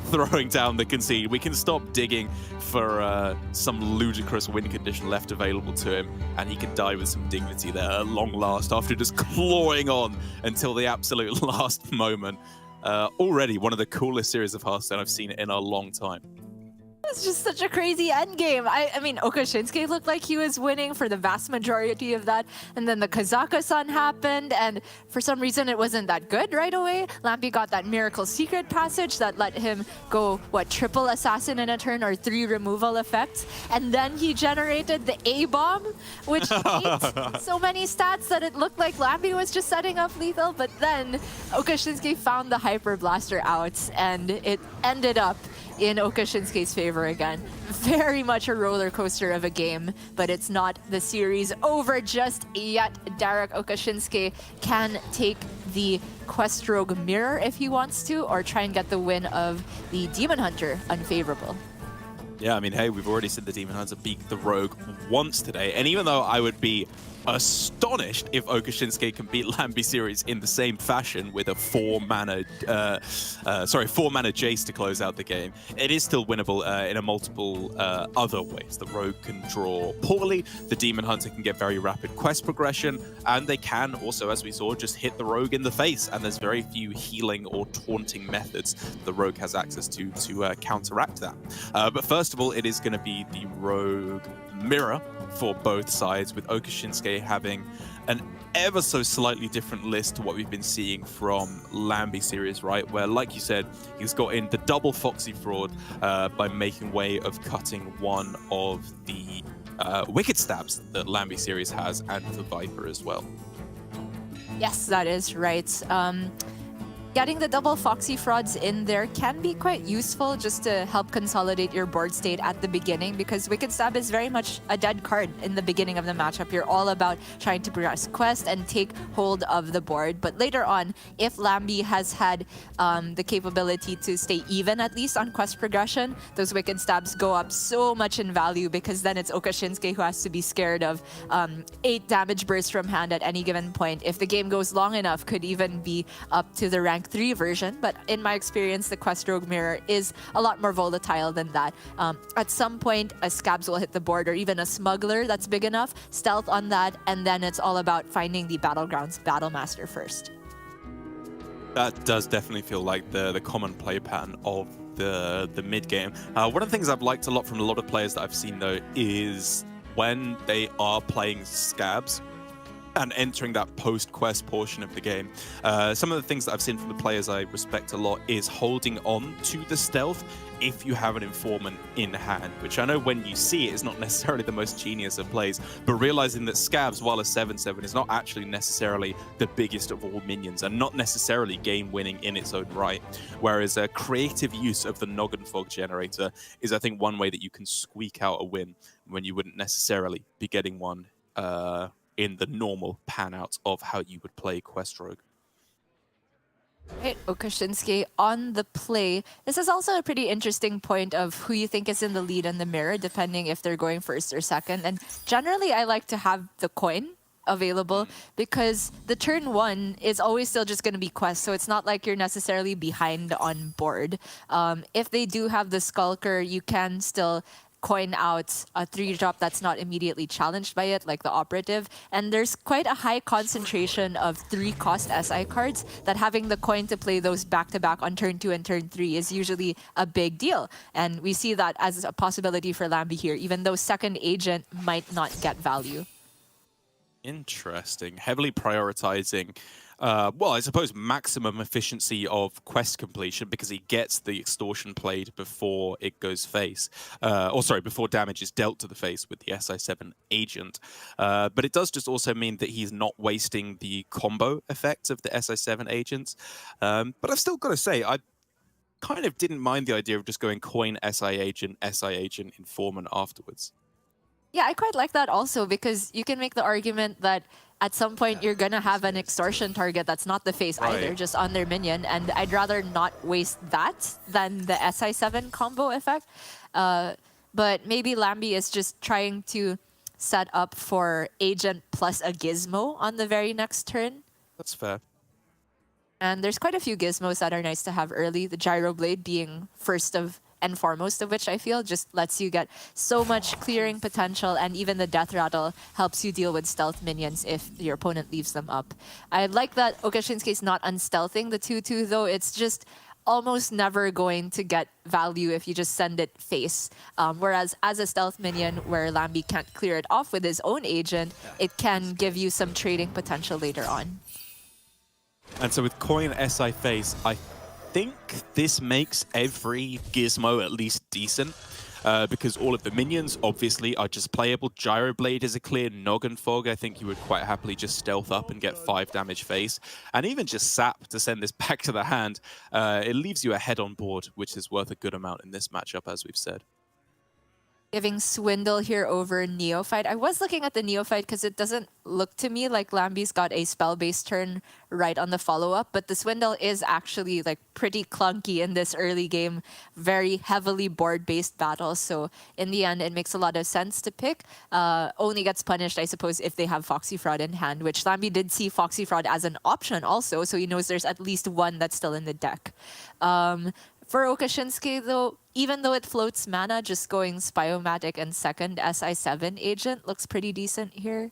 throwing down the concede. We can stop digging for some ludicrous win condition left available to him, and he can die with some dignity there at long last after just clawing on until the absolute last moment. Already one of the coolest series of Hearthstone I've seen in a long time. It's just such a crazy endgame. I mean, Okashinsuke looked like he was winning for the vast majority of that, and then the Kazaka-san happened, and for some reason it wasn't that good right away. Lamby got that miracle secret passage that let him go, what, triple assassin in a turn or 3 removal effects, and then he generated the A-bomb, which ate so many stats that it looked like Lamby was just setting up lethal, but then Okashinsuke found the Hyper Blaster out, and it ended up in Okashinsuke's favor again. Very much a roller coaster of a game, but it's not the series over just yet. Derek Okashinsuke can take the Quest Rogue Mirror if he wants to, or try and get the win of the Demon Hunter unfavorable. Yeah, I mean, hey, we've already seen the Demon Hunter beat the Rogue once today, and even though I would be astonished if Okashinsuke can beat Lamby Series in the same fashion with a 4-mana Jace to close out the game, it is still winnable in a multiple other ways. The Rogue can draw poorly, the Demon Hunter can get very rapid quest progression, and they can also, as we saw, just hit the Rogue in the face, and there's very few healing or taunting methods the Rogue has access to counteract that. But first of all, it is going to be the Rogue Mirror for both sides, with Okashinsuke having an ever so slightly different list to what we've been seeing from Lamby Series, right? Where, like you said, he's got in the double Foxy Fraud by making way of cutting one of the Wicked Stabs that Lamby Series has, and the Viper as well. Yes, that is right. Getting the double Foxy Frauds in there can be quite useful just to help consolidate your board state at the beginning, because Wicked Stab is very much a dead card in the beginning of the matchup. You're all about trying to progress quest and take hold of the board. But later on, if Lamby has had the capability to stay even at least on quest progression, those Wicked Stabs go up so much in value, because then it's Okashinsuke who has to be scared of 8 damage bursts from hand at any given point. If the game goes long enough, could even be up to the rank 3 version, but in my experience, the Quest Rogue Mirror is a lot more volatile than that. At some point, a Scabs will hit the board, or even a Smuggler that's big enough, stealth on that, and then it's all about finding the Battlegrounds Battlemaster first. That does definitely feel like the common play pattern of the mid game. One of the things I've liked a lot from a lot of players that I've seen, though, is when they are playing Scabs and entering that post-quest portion of the game. Some of the things that I've seen from the players I respect a lot is holding on to the stealth if you have an informant in hand, which I know when you see it is not necessarily the most genius of plays, but realizing that Scabs, while a 7/7, is not actually necessarily the biggest of all minions and not necessarily game-winning in its own right, whereas a creative use of the Noggin Fog generator is, I think, one way that you can squeak out a win when you wouldn't necessarily be getting one in the normal pan-out of how you would play Quest Rogue. Right, Okashinsuke on the play. This is also a pretty interesting point of who you think is in the lead and the mirror, depending if they're going first or second. And generally, I like to have the coin available, because the turn 1 is always still just going to be quest, so it's not like you're necessarily behind on board. If they do have the Skulker, you can still coin out a 3-drop that's not immediately challenged by it, like the Operative. And there's quite a high concentration of 3-cost SI cards that having the coin to play those back-to-back on turn 2 and turn 3 is usually a big deal. And we see that as a possibility for Lamby here, even though second agent might not get value. Interesting. Heavily prioritizing well, I suppose maximum efficiency of quest completion, because he gets the extortion played before it goes face. Before damage is dealt to the face with the SI7 agent. But it does just also mean that he's not wasting the combo effects of the SI7 agents. But I've still got to say, I kind of didn't mind the idea of just going coin SI agent, informant afterwards. Yeah, I quite like that also, because you can make the argument that at some point you're going to have an extortion target that's not the face either, just on their minion, and I'd rather not waste that than the SI7 combo effect. But maybe Lamby is just trying to set up for agent plus a gizmo on the very next turn. That's fair. And there's quite a few gizmos that are nice to have early. The Gyro Blade being first of and foremost of which I feel just lets you get so much clearing potential, and even the Death Rattle helps you deal with stealth minions if your opponent leaves them up. I like that Okashinsuke's not unstealthing the 2-2 though. It's just almost never going to get value if you just send it face. Whereas as a stealth minion where Lambi can't clear it off with his own agent, it can give you some trading potential later on. And so with Coin SI face, I think this makes every gizmo at least decent. Because all of the minions, obviously, are just playable. Gyro Blade is a clear. Noggin Fog, I think you would quite happily just stealth up and get 5 damage face. And even just Sap to send this back to the hand, it leaves you ahead on board, which is worth a good amount in this matchup, as we've said. Giving Swindle here over Neophyte. I was looking at the Neophyte because it doesn't look to me like Lambi's got a spell-based turn right on the follow-up, but the Swindle is actually like pretty clunky in this early game, very heavily board-based battle, so in the end it makes a lot of sense to pick. Only gets punished, I suppose, if they have Foxy Fraud in hand, which Lambi did see Foxy Fraud as an option also, so he knows there's at least one that's still in the deck. For Okashinsuke, though, even though it floats mana, just going Spyomatic and second SI7 agent looks pretty decent here.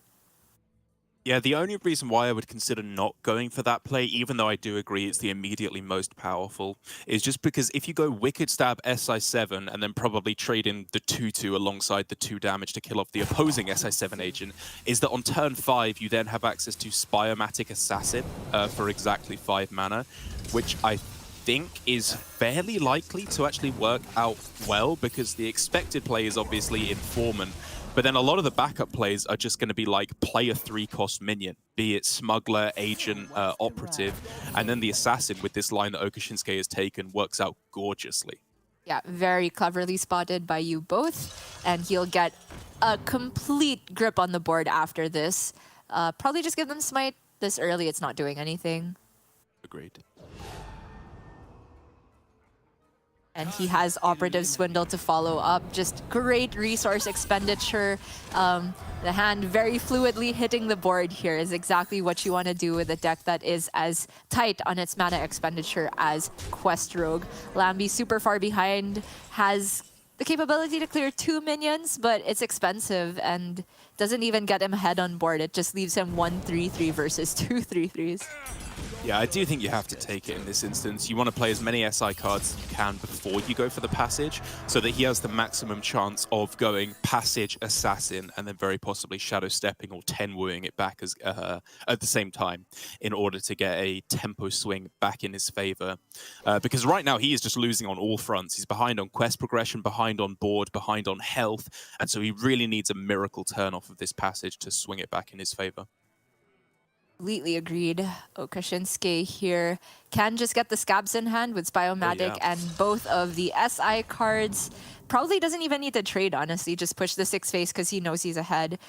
Yeah, the only reason why I would consider not going for that play, even though I do agree it's the immediately most powerful, is just because if you go Wicked Stab SI7 and then probably trade in the 2-2 alongside the 2 damage to kill off the opposing SI7 agent, is that on turn 5 you then have access to Spyomatic Assassin for exactly 5 mana, which I think is fairly likely to actually work out well, because the expected play is obviously Informant, but then a lot of the backup plays are just going to be like play a 3-cost minion, be it Smuggler, Agent, Operative, and then the Assassin with this line that Okashinsuke has taken works out gorgeously. Yeah, very cleverly spotted by you both, and he'll get a complete grip on the board after this. Probably just give them Smite this early, it's not doing anything. Agreed. And he has Operative Swindle to follow up. Just great resource expenditure. The hand very fluidly hitting the board here is exactly what you want to do with a deck that is as tight on its mana expenditure as Quest Rogue. Lambi super far behind, has the capability to clear 2 minions, but it's expensive and doesn't even get him ahead on board. It just leaves him 1-3-3 versus 2 3-3s. Yeah, I do think you have to take it in this instance. You want to play as many SI cards as you can before you go for the passage, so that he has the maximum chance of going passage, assassin, and then very possibly shadow stepping or 10-wooing it back as at the same time in order to get a tempo swing back in his favor. Because right now he is just losing on all fronts. He's behind on quest progression, behind on board, behind on health, and so he really needs a miracle turn off of this passage to swing it back in his favor. Completely agreed. Okashinsuke here can just get the Scabs in hand with Spyomatic and both of the SI cards. Probably doesn't even need to trade, honestly. Just push the 6 face because he knows he's ahead.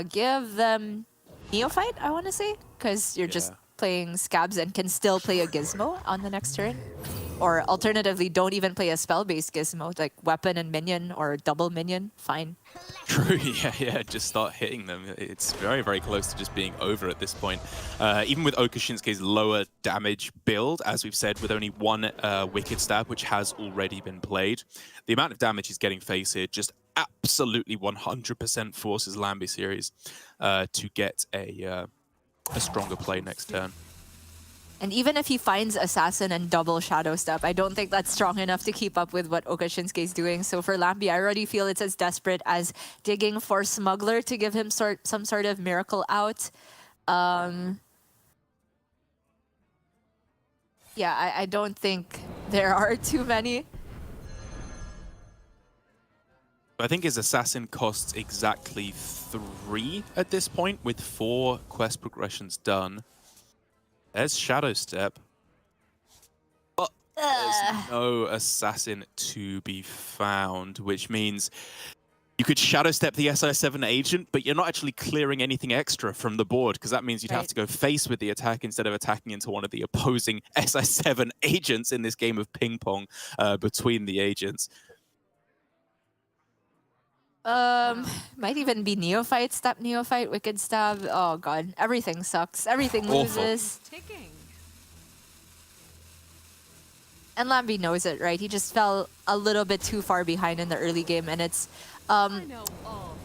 Give them Neophyte, I want to say, because you're just playing Scabs and can still play a Gizmo on the next turn. Or alternatively, don't even play a spell-based Gizmo, like Weapon and Minion or Double Minion, fine. True, yeah, just start hitting them. It's very, very close to just being over at this point. Even with Okashinsuke's lower damage build, as we've said, with only 1 Wicked Stab, which has already been played, the amount of damage he's getting face here just absolutely 100% forces Lambi series to get a stronger play next turn. And even if he finds Assassin and double Shadow Step, I don't think that's strong enough to keep up with what Okashinsuke is doing. So for Lambi, I already feel it's as desperate as digging for Smuggler to give him some sort of miracle out. Yeah, I don't think there are too many. I think his Assassin costs exactly 3 at this point, with 4 quest progressions done. There's Shadow Step. But there's no Assassin to be found, which means you could Shadow Step the SI7 agent, but you're not actually clearing anything extra from the board, because that means you'd have to go face with the attack instead of attacking into one of the opposing SI7 agents in this game of ping pong between the agents. Might even be Neophyte, Step Neophyte, Wicked Stab. Oh god, everything sucks. Everything loses. And Lambi knows it, right? He just fell a little bit too far behind in the early game, and it's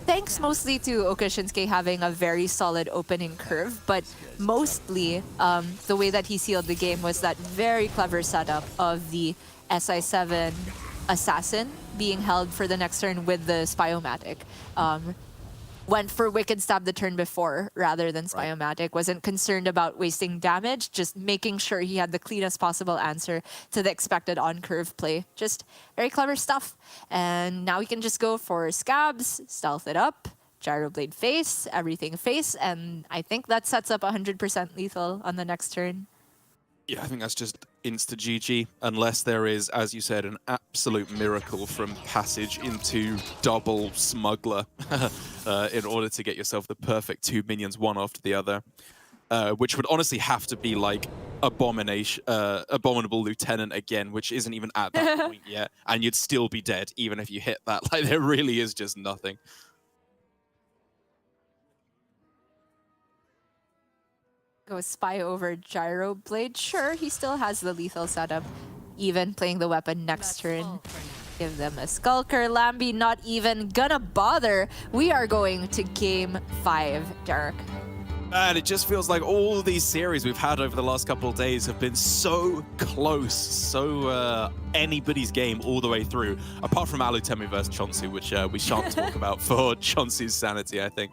thanks mostly to Oka Shinsuke having a very solid opening curve, but mostly the way that he sealed the game was that very clever setup of the SI7 Assassin being held for the next turn with the Spyomatic. Went for Wicked Stab the turn before rather than Spyomatic, wasn't concerned about wasting damage, just making sure he had the cleanest possible answer to the expected on-curve play. Just very clever stuff. And now we can just go for Scabs, stealth it up, Gyroblade face, everything face, and I think that sets up 100% lethal on the next turn. Yeah, I think that's just insta-GG, unless there is, as you said, an absolute miracle from passage into double smuggler in order to get yourself the perfect 2 minions, one after the other, which would honestly have to be like Abominable Lieutenant again, which isn't even at that point yet, and you'd still be dead even if you hit that. Like, there really is just nothing. Go Spy over Gyroblade. Sure, he still has the lethal setup, even playing the weapon next turn. Give them a Skulker. Lambi not even gonna bother. We are going to game 5, Derek. And it just feels like all these series we've had over the last couple of days have been so close, so anybody's game all the way through, apart from Alutemi versus Chonsu, which we shan't talk about for Chonsu's sanity, I think.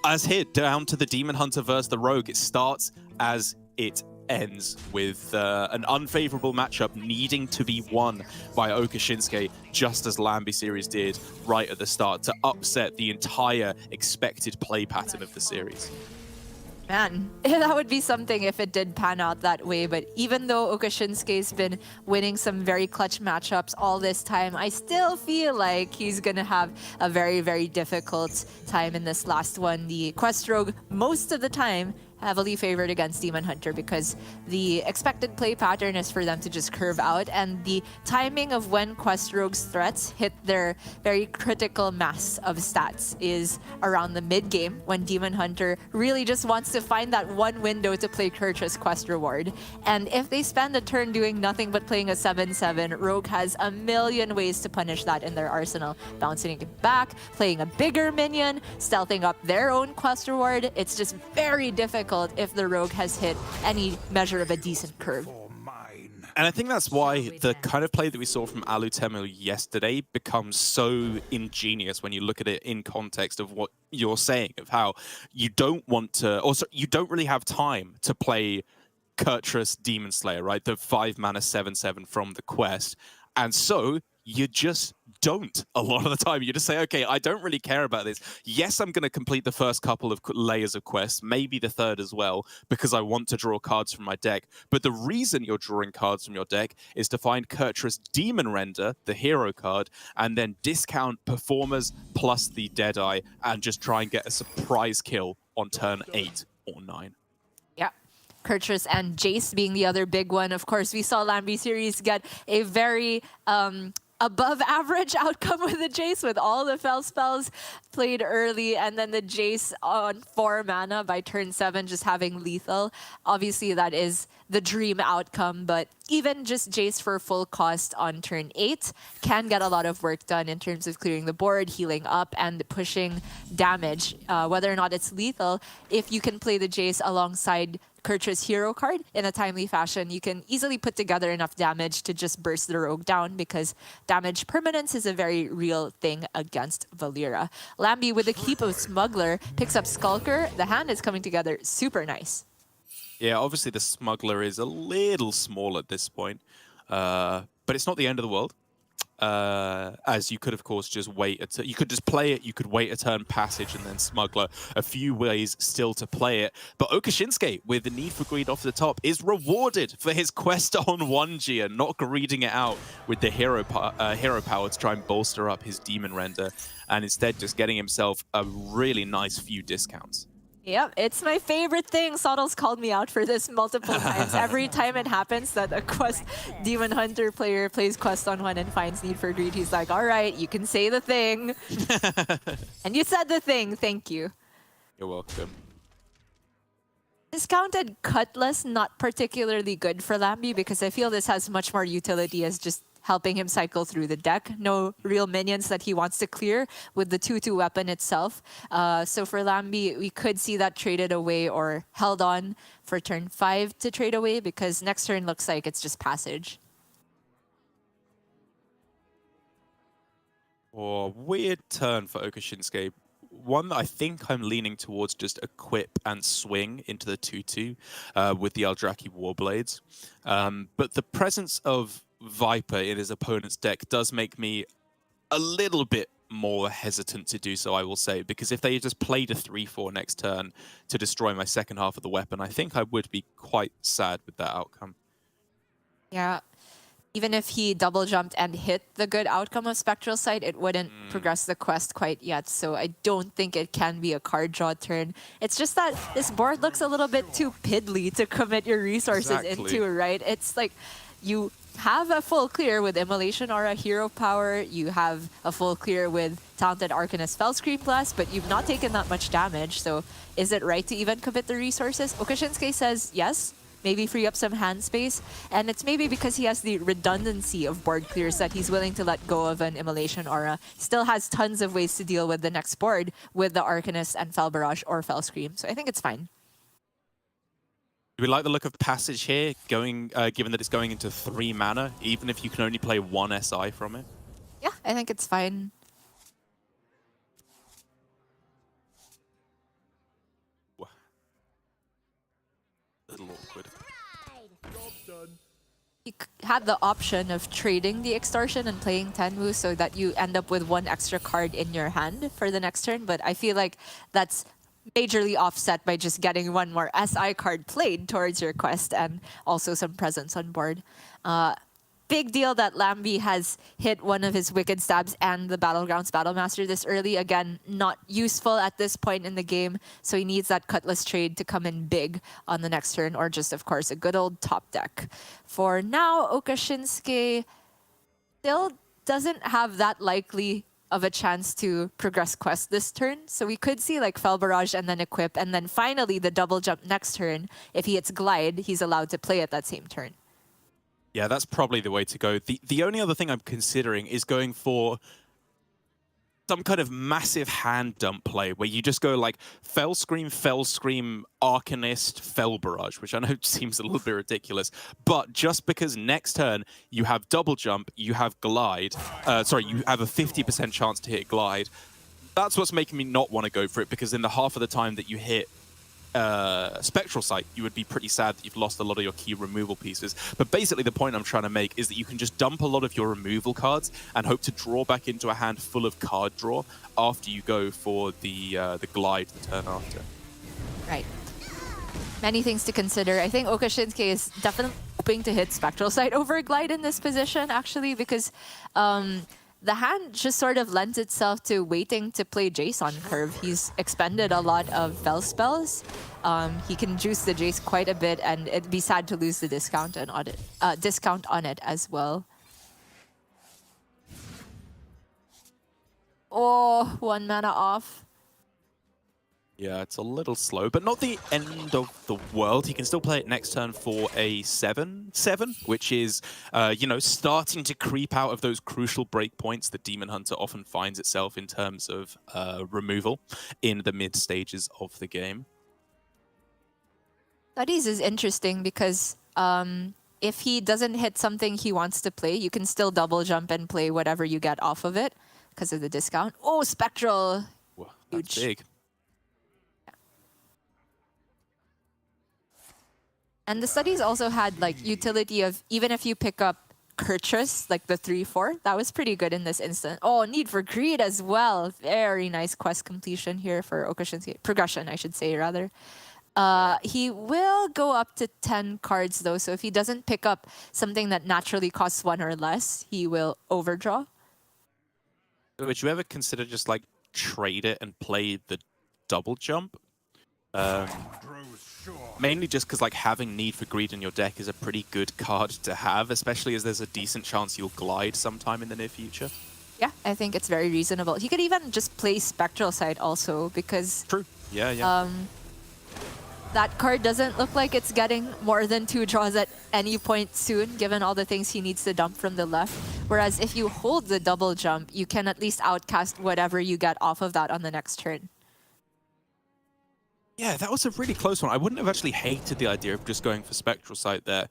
As here, down to the Demon Hunter versus the Rogue, it starts as it ends with an unfavorable matchup needing to be won by Oka Shinsuke, just as Lambi series did right at the start, to upset the entire expected play pattern of the series. Man, that would be something if it did pan out that way, but even though Oka Shinsuke's been winning some very clutch matchups all this time, I still feel like he's gonna have a very, very difficult time in this last one. The Quest Rogue, most of the time, heavily favored against Demon Hunter because the expected play pattern is for them to just curve out, and the timing of when Quest Rogue's threats hit their very critical mass of stats is around the mid-game when Demon Hunter really just wants to find that one window to play Kurtra's Quest Reward. And if they spend a turn doing nothing but playing a 7/7, Rogue has a million ways to punish that in their arsenal. Bouncing it back, playing a bigger minion, stealthing up their own Quest Reward. It's just very difficult if the Rogue has hit any measure of a decent curve. And I think that's why the kind of play that we saw from Alutemi yesterday becomes so ingenious when you look at it in context of what you're saying, of how you don't want to, also you don't really have time to play Kurtra's Demon Slayer, right? The 5-mana 7/7 from the quest. And so you just don't a lot of the time. You just say, okay, I don't really care about this. Yes, I'm going to complete the first couple of layers of quests, maybe the third as well, because I want to draw cards from my deck. But the reason you're drawing cards from your deck is to find Kurtra's Demon Render, the hero card, and then discount performers plus the Deadeye and just try and get a surprise kill on turn 8 or 9. Yeah. Kurtra's and Jace being the other big one. Of course, we saw Lambi series get a very above average outcome with the Jace, with all the fell spells played early, and then the Jace on 4 mana by turn 7 just having lethal. Obviously that is the dream outcome, but even just Jace for full cost on turn 8 can get a lot of work done in terms of clearing the board, healing up, and pushing damage. Whether or not it's lethal, if you can play the Jace alongside Kurtra's hero card in a timely fashion, you can easily put together enough damage to just burst the Rogue down, because damage permanence is a very real thing against Valeera. Lambi with the keep of Smuggler picks up Skulker. The hand is coming together super nice. Yeah, obviously the Smuggler is a little small at this point, but it's not the end of the world. As you could, of course, just wait. You could just play it. You could wait a turn passage and then Smuggler. A few ways still to play it. But Oka Shinsuke, with the Need for Greed off the top, is rewarded for his quest on 1G and not greeding it out with the hero power to try and bolster up his Demon Render, and instead just getting himself a really nice few discounts. Yep, it's my favorite thing. Sottle's called me out for this multiple times. Every time it happens that a Quest Demon Hunter player plays Quest on 1 and finds Need for Greed, he's like, all right, you can say the thing. And you said the thing, thank you. You're welcome. Discounted Cutlass, not particularly good for Lambi because I feel this has much more utility as just helping him cycle through the deck. No real minions that he wants to clear with the 2/2 weapon itself. So for Lambi, we could see that traded away or held on for turn 5 to trade away because next turn looks like it's just passage. Or weird turn for Okashinsuke. One that I think I'm leaning towards just equip and swing into the 2/2 with the Eldraki Warblades. But the presence of Viper in his opponent's deck does make me a little bit more hesitant to do so, I will say, because if they just played a 3/4 next turn to destroy my second half of the weapon, I think I would be quite sad with that outcome. Yeah. Even if he double jumped and hit the good outcome of Spectral Sight, it wouldn't progress the quest quite yet. So I don't think it can be a card draw turn. It's just that this board looks a little bit too piddly to commit your resources into, right? It's like you have a full clear with Immolation Aura, Hero Power. You have a full clear with Talented Arcanist Fellscream Blast, but you've not taken that much damage. So is it right to even commit the resources? Okashinsuke says yes. Maybe free up some hand space. And it's maybe because he has the redundancy of board clears that he's willing to let go of an Immolation Aura. Still has tons of ways to deal with the next board with the Arcanist and Fel Barrage or Fellscream. So I think it's fine. Do we like the look of Passage here, given that it's going into 3 mana, even if you can only play 1 SI from it? Yeah, I think it's fine. A little awkward. You had the option of trading the Extortion and playing Tenwu so that you end up with 1 extra card in your hand for the next turn, but I feel like that's majorly offset by just getting 1 more SI card played towards your quest and also some presence on board. Big deal that Lambi has hit one of his Wicked Stabs and the Battlegrounds Battlemaster this early. Again, not useful at this point in the game, so he needs that Cutlass trade to come in big on the next turn, or just, of course, a good old top deck. For now, Okashinsuke still doesn't have that likely of a chance to progress quest this turn. So we could see like Fel Barrage and then equip, and then finally the double jump next turn. If he hits Glide, he's allowed to play it that same turn. Yeah, that's probably the way to go. The only other thing I'm considering is going for some kind of massive hand dump play where you just go like Fellscream, Arcanist, Fel Barrage, which I know seems a little bit ridiculous, but just because next turn you have double jump, you have glide, you have a 50% chance to hit glide, that's what's making me not want to go for it, because in the half of the time that you hit Spectral Sight, you would be pretty sad that you've lost a lot of your key removal pieces. But basically the point I'm trying to make is that you can just dump a lot of your removal cards and hope to draw back into a hand full of card draw after you go for the glide the turn after. Right. Many things to consider. I think Okashinsuke is definitely hoping to hit Spectral Sight over Glide in this position, actually, because the hand just sort of lends itself to waiting to play Jace on curve. He's expended a lot of Fel spells. He can juice the Jace quite a bit, and it'd be sad to lose the discount on it as well. Oh, 1 mana off. Yeah, it's a little slow, but not the end of the world. He can still play it next turn for a 7/7, which is, starting to creep out of those crucial breakpoints that Demon Hunter often finds itself in terms of removal in the mid stages of the game. Studies is interesting because if he doesn't hit something he wants to play, you can still double jump and play whatever you get off of it because of the discount. Oh, Spectral! Whoa, that's big. And the studies also had like utility of even if you pick up Kurtrus, like the 3/4, that was pretty good in this instant. Oh, Need for Greed as well. Very nice quest completion here for Okashinsuke. Progression, I should say, rather. He will go up to 10 cards though, so if he doesn't pick up something that naturally costs 1 or less, he will overdraw. Would you ever consider just like trade it and play the double jump? Mainly just because like having Need for Greed in your deck is a pretty good card to have, especially as there's a decent chance you'll glide sometime in the near future. Yeah, I think it's very reasonable. He could even just play Spectral Sight also because... True. Yeah. That card doesn't look like it's getting more than 2 draws at any point soon, given all the things he needs to dump from the left. Whereas if you hold the double jump, you can at least outcast whatever you get off of that on the next turn. Yeah, that was a really close one. I wouldn't have actually hated the idea of just going for Spectral Sight there.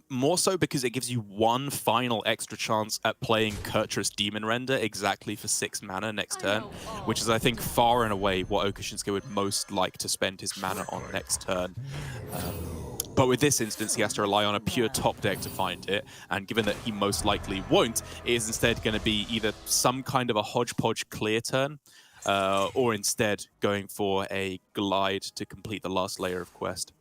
More so because it gives you one final extra chance at playing Kurtrus Demon Render exactly for 6 mana next turn, which is, I think, far and away what Okashinsuke would most like to spend his mana on next turn. But with this instance, he has to rely on a pure top deck to find it, and given that he most likely won't, it is instead going to be either some kind of a hodgepodge clear turn, or instead going for a glide to complete the last layer of quest.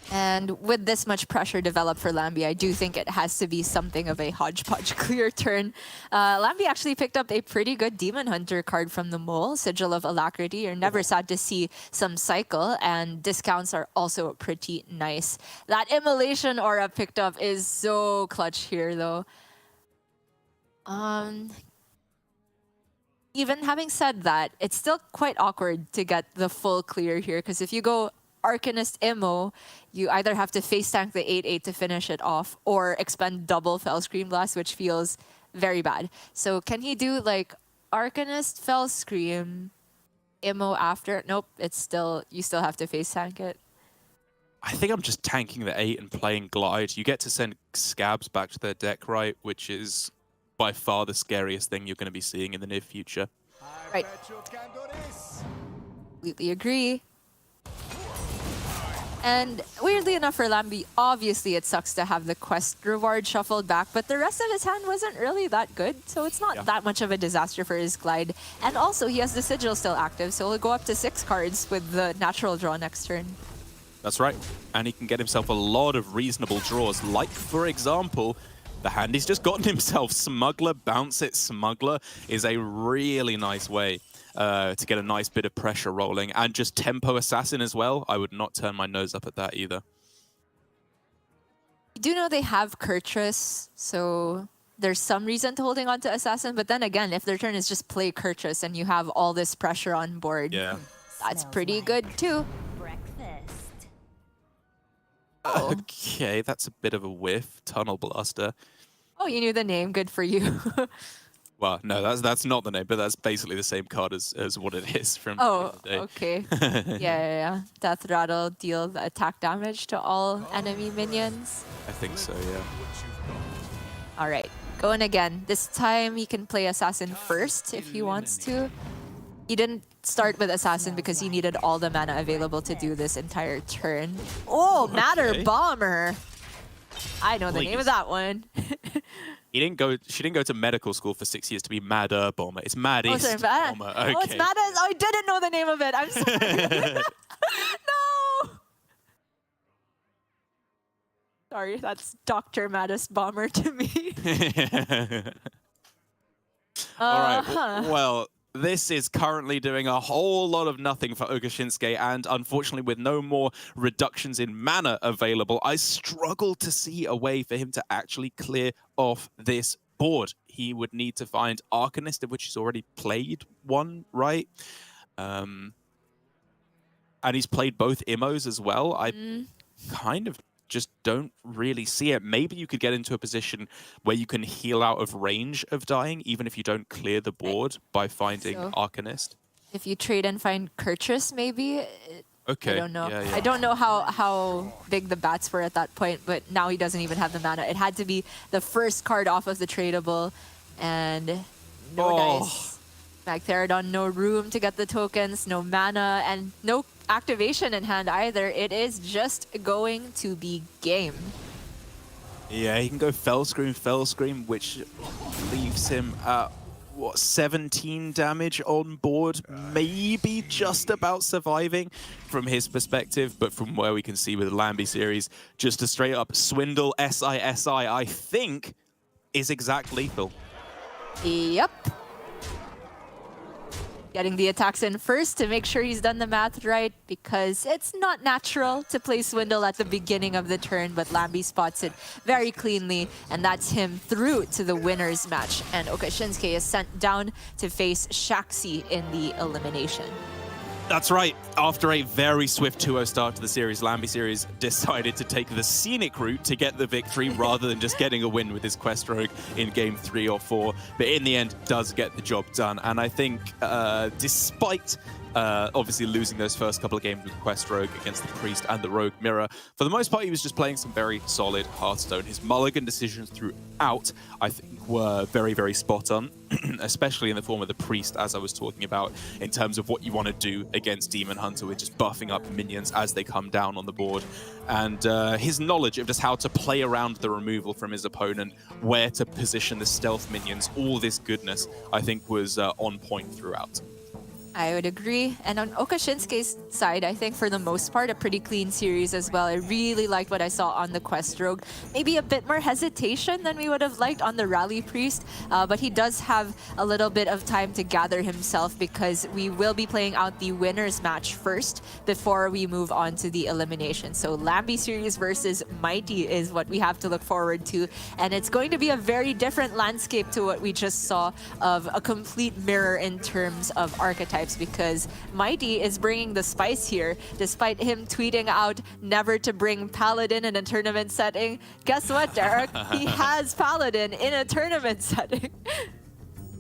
And with this much pressure developed for Lambie, I do think it has to be something of a hodgepodge clear turn. Lambie actually picked up a pretty good Demon Hunter card from the Mole, Sigil of Alacrity. You're never sad to see some cycle, and discounts are also pretty nice. That Immolation aura picked up is so clutch here, though. Even having said that, it's still quite awkward to get the full clear here, because if you go Arcanist Immo, you either have to face tank the 8/8 to finish it off, or expend double Fell Scream Blast, which feels very bad. So can he do like Arcanist, Fell Scream, Immo after? Nope, it's still, you still have to face tank it. I think I'm just tanking the 8 and playing Glide. You get to send Scabs back to their deck, right? Which is by far the scariest thing you're going to be seeing in the near future. Right. Completely agree. And weirdly enough for Lambie, obviously it sucks to have the quest reward shuffled back, but the rest of his hand wasn't really that good, so it's not that much of a disaster for his Glide. And also, he has the Sigil still active, so he'll go up to 6 cards with the natural draw next turn. That's right. And he can get himself a lot of reasonable draws, like, for example, the hand he's just gotten himself. Smuggler, Bounce It Smuggler is a really nice way to get a nice bit of pressure rolling. And just Tempo Assassin as well. I would not turn my nose up at that either. You do know they have Kurtrus, so there's some reason to holding on to Assassin. But then again, if their turn is just play Kurtrus and you have all this pressure on board, that's pretty good too. Breakfast. Okay, that's a bit of a whiff. Tunnel Blaster. Oh, you knew the name. Good for you. Well, no, that's not the name, but that's basically the same card as what it is from Oh, the day. okay. Yeah. Death Rattle, deal the attack damage to all enemy minions. I think so, yeah. All right, going again. This time he can play Assassin first if he wants to. He didn't start with Assassin because he needed all the mana available to do this entire turn. Oh, Matter Bomber. I know the name of that one. She didn't go to medical school for 6 years to be Madder Bomber. It's Mad East Bomber. Okay. Oh, it's Mad East. I didn't know the name of it. I'm sorry. No. Sorry, that's Dr. Maddest Bomber to me. All right. Well, this is currently doing a whole lot of nothing for Okashinsuke, and unfortunately with no more reductions in mana available, I struggle to see a way for him to actually clear off this board. He would need to find Arcanist, of which he's already played one, right? And he's played both Immos as well. I kind of just don't really see it. Maybe you could get into a position where you can heal out of range of dying, even if you don't clear the board by finding Arcanist. If you trade and find Kurtrus, maybe. Okay. I don't know. Yeah. I don't know how big the bats were at that point, but now he doesn't even have the mana. It had to be the first card off of the tradable, and no dice. Magtheridon, no room to get the tokens, no mana, and no activation in hand either. It is just going to be game. Yeah, he can go Fell Scream, which leaves him at, what, 17 damage on board? Maybe just about surviving from his perspective, but from where we can see with the Lambie series, just a straight up Swindle SISI, I think, is exact lethal. Yep. Getting the attacks in first to make sure he's done the math right, because it's not natural to play Swindle at the beginning of the turn, but Lambie spots it very cleanly, and that's him through to the winner's match. And Okashinsuke is sent down to face Shaxi in the elimination. That's right. After a very swift 2-0 start to the series, Lambi Series decided to take the scenic route to get the victory rather than just getting a win with his Quest Rogue in game 3 or 4. But in the end, does get the job done. And I think despite obviously losing those first couple of games with Quest Rogue against the Priest and the Rogue Mirror, for the most part, he was just playing some very solid Hearthstone. His mulligan decisions throughout, I think, were very, very spot on, especially in the form of the Priest, as I was talking about, in terms of what you want to do against Demon Hunter with just buffing up minions as they come down on the board. And his knowledge of just how to play around the removal from his opponent, where to position the stealth minions, all this goodness, I think was on point throughout. I would agree. And on Oka Shinsuke's side, I think for the most part, a pretty clean series as well. I really liked what I saw on the Quest Rogue. Maybe a bit more hesitation than we would have liked on the Rally Priest, but he does have a little bit of time to gather himself because we will be playing out the winners match first before we move on to the elimination. So Lambi series versus Mighty is what we have to look forward to. And it's going to be a very different landscape to what we just saw of a complete mirror in terms of archetypes, because Mighty is bringing the spice here, despite him tweeting out never to bring Paladin in a tournament setting. Guess what, Derek? He has Paladin in a tournament setting.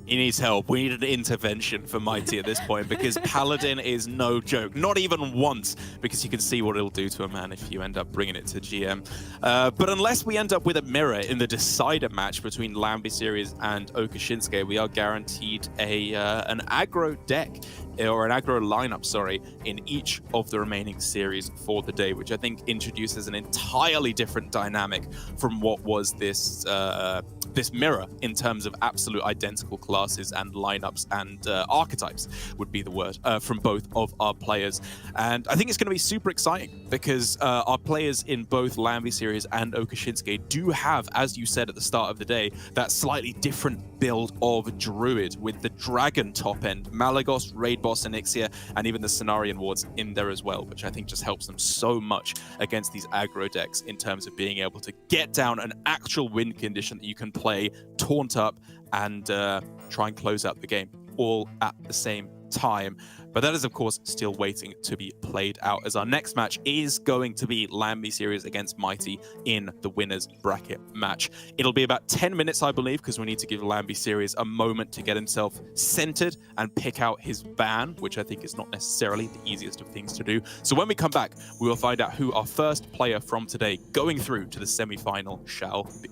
He needs help. We need an intervention for Mighty at this point, because Paladin is no joke. Not even once, because you can see what it'll do to a man if you end up bringing it to GM. But unless we end up with a mirror in the decider match between Lambi Series and Oka Shinsuke, we are guaranteed an aggro deck, or an aggro lineup, sorry, in each of the remaining series for the day, which I think introduces an entirely different dynamic from what was this this mirror in terms of absolute identical classes and lineups and archetypes would be the word from both of our players. And I think it's going to be super exciting because our players in both Lambi Series and Oka Shinsuke do have, as you said at the start of the day, that slightly different build of Druid with the Dragon top end, Malagos, Raid Boss, Onyxia, and even the Cenarian Wards in there as well, which I think just helps them so much against these aggro decks in terms of being able to get down an actual win condition that you can play, taunt up, and try and close out the game all at the same time. But that is, of course, still waiting to be played out, as our next match is going to be Lambi Series against Mighty in the winners bracket match. It'll be about 10 minutes, I believe, because we need to give Lambi Series a moment to get himself centered and pick out his ban, which I think is not necessarily the easiest of things to do. So when we come back, we will find out who our first player from today going through to the semi-final shall be.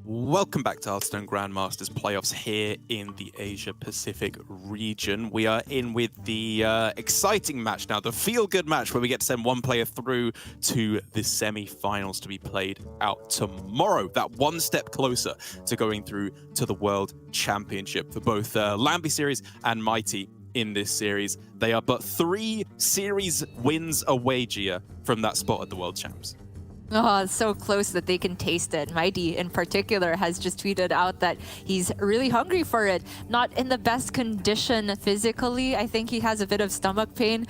Welcome back to Hearthstone Grandmasters playoffs here in the Asia Pacific region. We are in with the exciting match now, the feel-good match where we get to send one player through to the semi-finals to be played out tomorrow. That one step closer to going through to the World Championship for both Lambi Series and Mighty in this series. They are but 3 series wins away, Gia, from that spot at the World Champs. Oh, it's so close that they can taste it. Mighty, in particular, has just tweeted out that he's really hungry for it. Not in the best condition physically. I think he has a bit of stomach pain,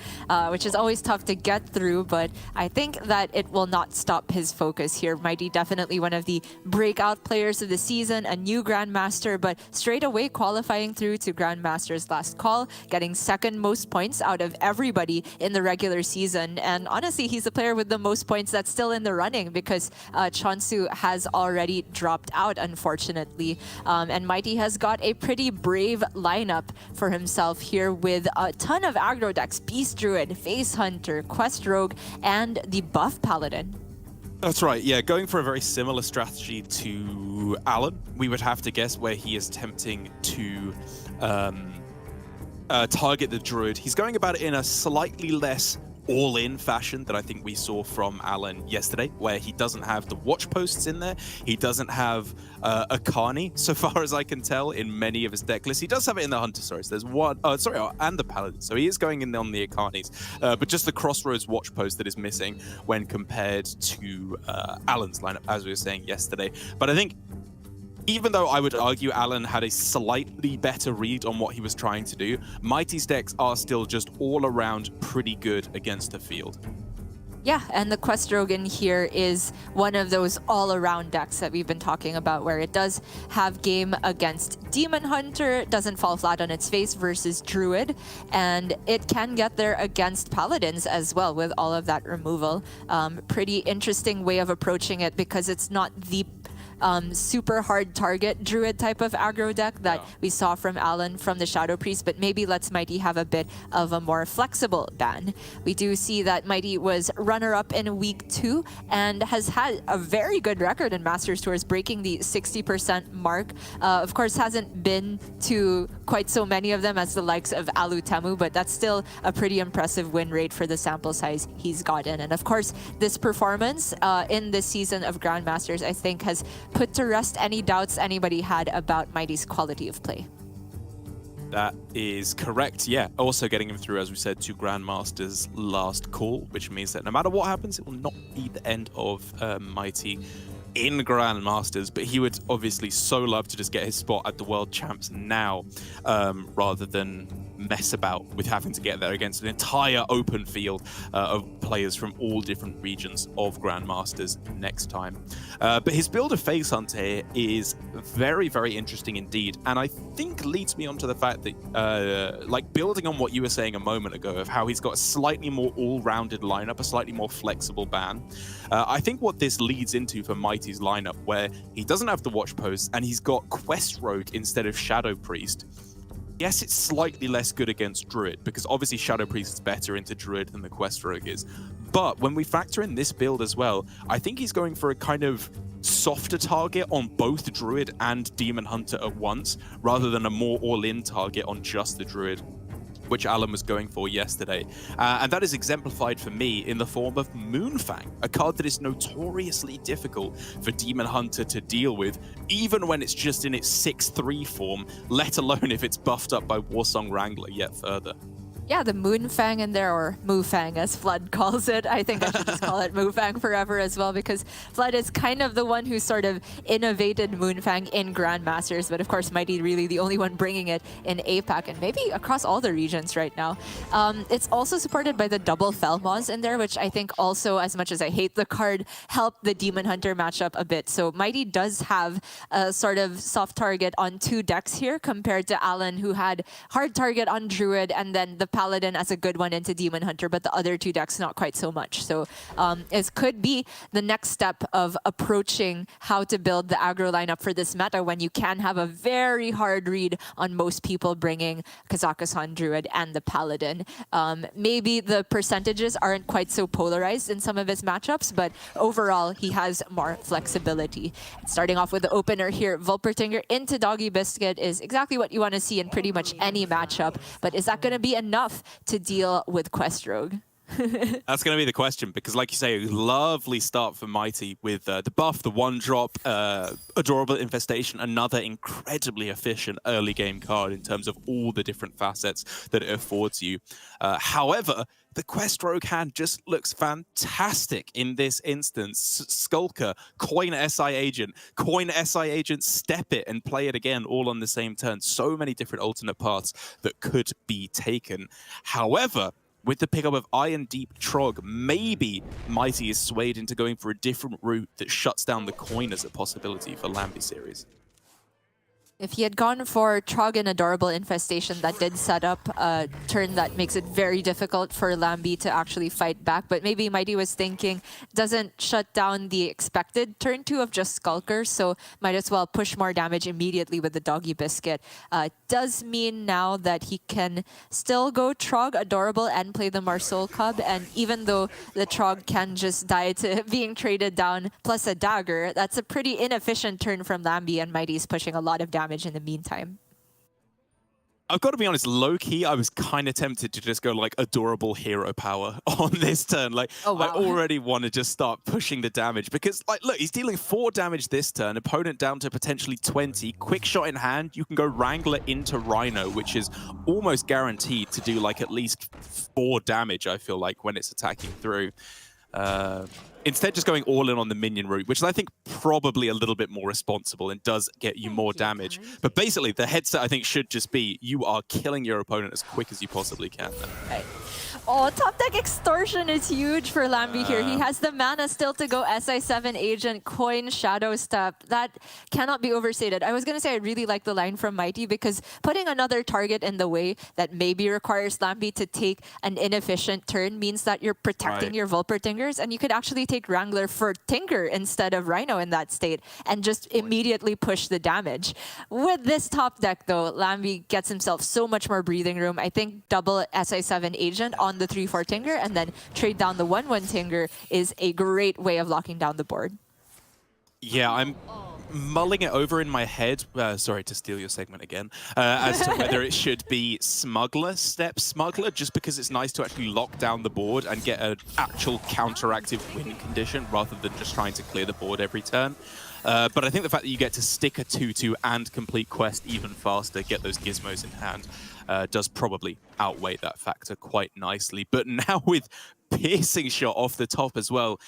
which is always tough to get through, but I think that it will not stop his focus here. Mighty, definitely one of the breakout players of the season, a new Grandmaster, but straight away qualifying through to Grandmaster's last call, getting second most points out of everybody in the regular season. And honestly, he's the player with the most points that's still in the run, because Chonsu has already dropped out, unfortunately. And Mighty has got a pretty brave lineup for himself here with a ton of aggro decks: Beast Druid, Face Hunter, Quest Rogue, and the buff Paladin. That's right, yeah, going for a very similar strategy to Alan. We would have to guess where he is attempting to target the Druid. He's going about it in a slightly less all-in fashion that I think we saw from Alan yesterday, where he doesn't have the watch posts in there. He doesn't have Akani, so far as I can tell, in many of his deck lists. He does have it in the Hunter, sorry. So there's one, and the Paladin. So he is going in on the Akanis, but just the Crossroads watch post that is missing when compared to Alan's lineup, as we were saying yesterday. But I think, even though I would argue Alan had a slightly better read on what he was trying to do, Mighty's decks are still just all around pretty good against the field. Yeah, and the Quest Rogue in here is one of those all-around decks that we've been talking about, where it does have game against Demon Hunter, doesn't fall flat on its face versus Druid, and it can get there against Paladins as well with all of that removal. Pretty interesting way of approaching it, because it's not the super hard target Druid type of aggro deck that we saw from Alan from the Shadow Priest, but maybe lets Mighty have a bit of a more flexible ban. We do see that Mighty was runner-up in week 2 and has had a very good record in Masters Tours, breaking the 60% mark. Of course, hasn't been to quite so many of them as the likes of Alutemu, but that's still a pretty impressive win rate for the sample size he's gotten. And of course, this performance in this season of Grandmasters, I think, has put to rest any doubts anybody had about Mighty's quality of play. That is correct, yeah. Also getting him through, as we said, to Grandmaster's last call, which means that no matter what happens, it will not be the end of Mighty in Grandmasters, but he would obviously so love to just get his spot at the World Champs now, rather than mess about with having to get there against an entire open field of players from all different regions of Grandmasters next time. But his build of Face Hunter here is very, very interesting indeed, and I think leads me on to the fact that, like building on what you were saying a moment ago of how he's got a slightly more all-rounded lineup, a slightly more flexible ban, I think what this leads into for Mighty's lineup, where he doesn't have the watch posts and he's got Quest Rogue instead of Shadow Priest. Yes, it's slightly less good against Druid, because obviously Shadow Priest is better into Druid than the Quest Rogue is. But when we factor in this build as well, I think he's going for a kind of softer target on both Druid and Demon Hunter at once, rather than a more all-in target on just the Druid, which Alan was going for yesterday. And that is exemplified for me in the form of Moonfang, a card that is notoriously difficult for Demon Hunter to deal with, even when it's just in its 6/3 form, let alone if it's buffed up by Warsong Wrangler yet further. Yeah, the Moonfang in there, or Moofang as Flood calls it. I think I should just call it Moofang forever as well, because Flood is kind of the one who sort of innovated Moonfang in Grandmasters, but of course Mighty really the only one bringing it in APAC and maybe across all the regions right now. It's also supported by the double Felmons in there, which I think also, as much as I hate the card, helped the Demon Hunter matchup a bit. So Mighty does have a sort of soft target on 2 decks here compared to Alan, who had hard target on Druid and then the Paladin as a good one into Demon Hunter, but the other two decks not quite so much. So it could be the next step of approaching how to build the aggro lineup for this meta when you can have a very hard read on most people bringing Kazakhstan Druid and the Paladin. Maybe the percentages aren't quite so polarized in some of his matchups, but overall he has more flexibility. Starting off with the opener here, Vulpertinger into Doggy Biscuit is exactly what you want to see in pretty much any matchup, but is that going to be enough to deal with Quest Rogue? That's going to be the question, because like you say, a lovely start for Mighty with the buff, the one drop, Adorable Infestation, another incredibly efficient early game card in terms of all the different facets that it affords you. However, the Quest Rogue hand just looks fantastic in this instance. Skulker, coin SI Agent, step it and play it again all on the same turn. So many different alternate paths that could be taken. However, with the pickup of Iron Deep Trog, maybe Mighty is swayed into going for a different route that shuts down the coin as a possibility for Lambi series. If he had gone for Trog and Adorable Infestation, that did set up a turn that makes it very difficult for Lambi to actually fight back. But maybe Mighty was thinking, doesn't shut down the expected turn 2 of just Skulker, so might as well push more damage immediately with the Doggy Biscuit. Does mean now that he can still go Trog, Adorable, and play the Marsoul Cub. And even though the Trog can just die to being traded down plus a dagger, that's a pretty inefficient turn from Lambi, and Mighty's pushing a lot of damage in the meantime. I've got to be honest, low-key, I was kind of tempted to just go like Adorable Hero Power on this turn. Like, oh, wow. I already want to just start pushing the damage because, like, look, he's dealing 4 damage this turn, opponent down to potentially 20. Quick shot in hand, you can go Wrangler into Rhino, which is almost guaranteed to do like at least 4 damage, I feel like, when it's attacking through. Instead, just going all in on the minion route, which is, I think, probably a little bit more responsible and does get you more damage. But basically, the headset, I think, should just be you are killing your opponent as quick as you possibly can. Right. Oh, top deck extortion is huge for Lambi here. He has the mana still to go SI7 Agent, Coin, Shadow Step. That cannot be overstated. I was going to say I really like the line from Mighty because putting another target in the way that maybe requires Lambi to take an inefficient turn means that you're protecting your Vulpertingers, and you could actually take Wrangler for Tinker instead of Rhino in that state and just immediately push the damage. With this top deck, though, Lambi gets himself so much more breathing room. I think double SI7 Agent on the 3/4 Tinker and then trade down the 1/1 Tinker is a great way of locking down the board. Yeah, I'm mulling it over in my head, sorry to steal your segment again, as to whether it should be Smuggler, Step Smuggler, just because it's nice to actually lock down the board and get an actual counteractive win condition rather than just trying to clear the board every turn. But I think the fact that you get to stick a 2/2 and complete quest even faster, get those gizmos in hand, does probably outweigh that factor quite nicely. But now with Piercing Shot off the top as well,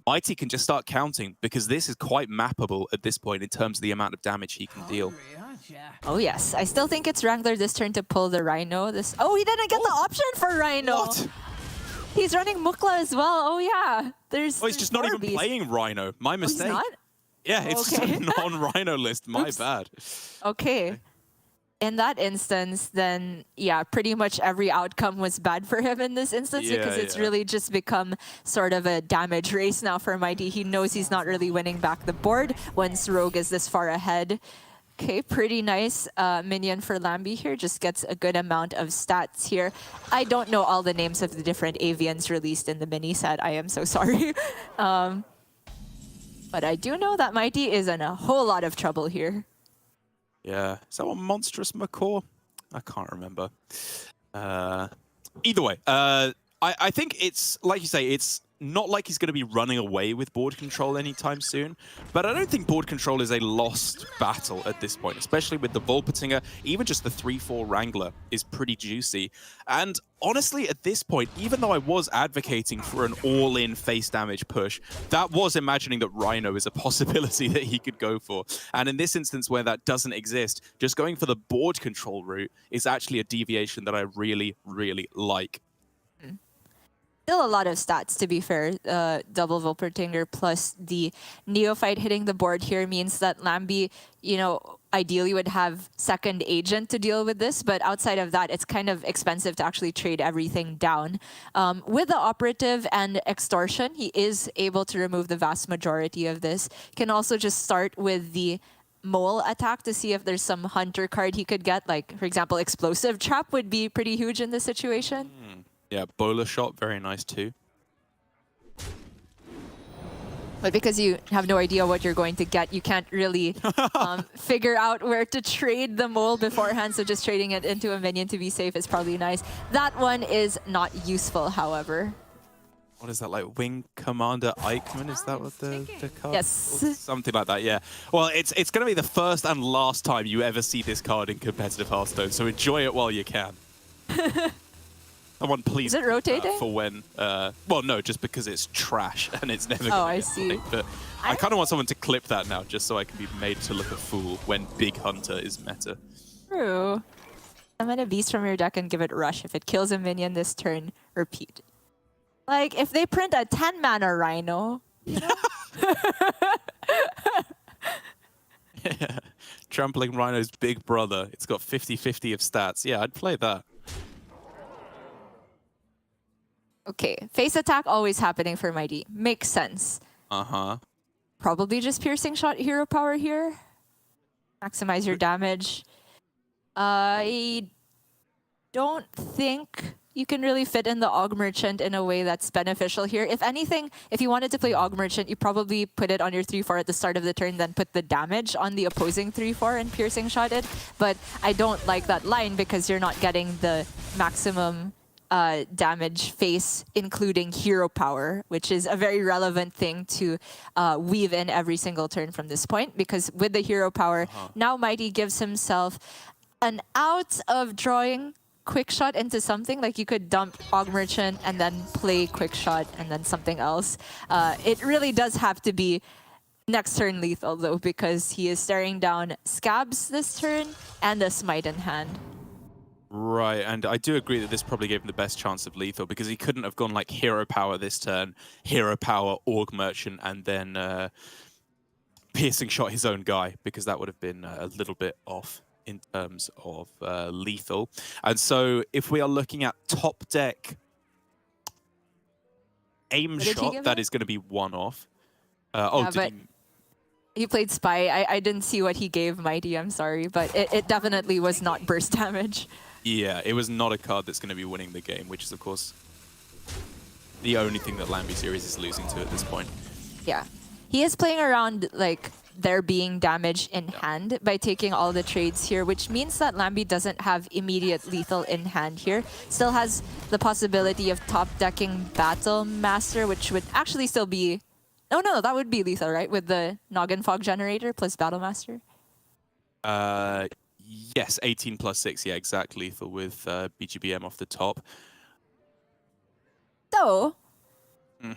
Mighty can just start counting because this is quite mappable at this point in terms of the amount of damage he can deal. Oh yes, I still think it's Wrangler this turn to pull the Rhino. Oh, he didn't get the option for Rhino. What? He's running Mukla as well. Oh yeah, he's just not even playing Rhino. My mistake. Oh, he's not? Yeah, it's just a non-Rhino list. My bad. Okay. In that instance, then, yeah, pretty much every outcome was bad for him in this instance because it's really just become sort of a damage race now for Mighty. He knows he's not really winning back the board once Rogue is this far ahead. Okay, pretty nice minion for Lambi here. Just gets a good amount of stats here. I don't know all the names of the different avians released in the mini set. I am so sorry. But I do know that Mighty is in a whole lot of trouble here. Yeah. Is that one Monstrous Macaw? I can't remember. Either way, I think it's, like you say, it's not like he's going to be running away with board control anytime soon, but I don't think board control is a lost battle at this point, especially with the Vulpertinger. Even just the 3/4 Wrangler is pretty juicy. And honestly, at this point, even though I was advocating for an all-in face damage push, that was imagining that Rhino is a possibility that he could go for. And in this instance where that doesn't exist, just going for the board control route is actually a deviation that I really, really like. Still a lot of stats, to be fair. Double Vulpertinger plus the Neophyte hitting the board here means that Lambi, you know, ideally would have second agent to deal with this, but outside of that, it's kind of expensive to actually trade everything down. With the operative and extortion, he is able to remove the vast majority of this. Can also just start with the mole attack to see if there's some hunter card he could get. Like, for example, explosive trap would be pretty huge in this situation. Yeah, bowler shot, very nice too. But because you have no idea what you're going to get, you can't really figure out where to trade the mole beforehand. So just trading it into a minion to be safe is probably nice. That one is not useful, however. What is that, like Wing Commander Eichmann? Is that what the card? Yes. Something like that, yeah. Well, it's going to be the first and last time you ever see this card in competitive Hearthstone, so enjoy it while you can. Someone please. Is it rotating? For when? Well, no, just because it's trash and it's never. Oh, I see. But I kind of want someone to clip that now, just so I can be made to look a fool when Big Hunter is meta. True. Summon a beast from your deck and give it rush. If it kills a minion this turn, repeat. Like, if they print a 10-mana Rhino, you know? Yeah. Trampling Rhino's big brother. It's got 50-50 of stats. Yeah, I'd play that. Okay, face attack always happening for Mighty. Makes sense. Uh-huh. Probably just piercing shot hero power here. Maximize your damage. I don't think you can really fit in the Aug Merchant in a way that's beneficial here. If anything, if you wanted to play Aug Merchant, you probably put it on your 3-4 at the start of the turn, then put the damage on the opposing 3-4 and piercing shot it. But I don't like that line because you're not getting the maximum damage face, including hero power, which is a very relevant thing to weave in every single turn from this point. Because with the hero power, now Mighty gives himself an out of drawing quick shot into something. Like you could dump Aug Merchant and then play quick shot and then something else. It really does have to be next turn lethal though, because he is staring down Scabs this turn and a Smite in hand. Right, and I do agree that this probably gave him the best chance of lethal because he couldn't have gone like hero power this turn, hero power, Aug Merchant, and then piercing shot his own guy, because that would have been a little bit off in terms of lethal. And so if we are looking at top deck aim shot, that is going to be one off. He played Spy. I didn't see what he gave Mighty, I'm sorry, but it definitely was not burst damage. Yeah, it was not a card that's going to be winning the game, which is, of course, the only thing that Lambi series is losing to at this point. Yeah. He is playing around, like, there being damage in hand by taking all the trades here, which means that Lambi doesn't have immediate lethal in hand here. Still has the possibility of top decking Battle Master, which would actually still be... Oh, no, that would be lethal, right? With the Noggin Fog Generator plus Battle Master? Yes, 18 plus 6, yeah, exact lethal with BGBM off the top. So,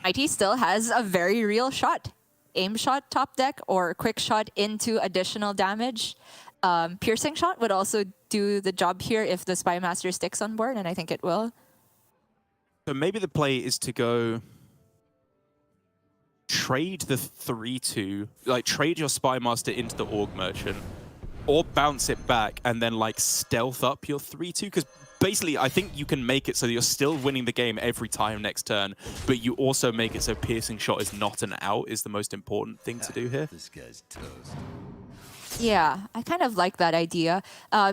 Mighty still has a very real shot. Aim shot top deck or quick shot into additional damage. Piercing shot would also do the job here if the Spy Master sticks on board, and I think it will. So maybe the play is to go... trade the 3-2, like trade your Spy Master into the Aug Merchant, or bounce it back and then like stealth up your 3-2, because basically I think you can make it so that you're still winning the game every time next turn, but you also make it so piercing shot is not an out is the most important thing to do here. This guy's toast. Yeah, I kind of like that idea.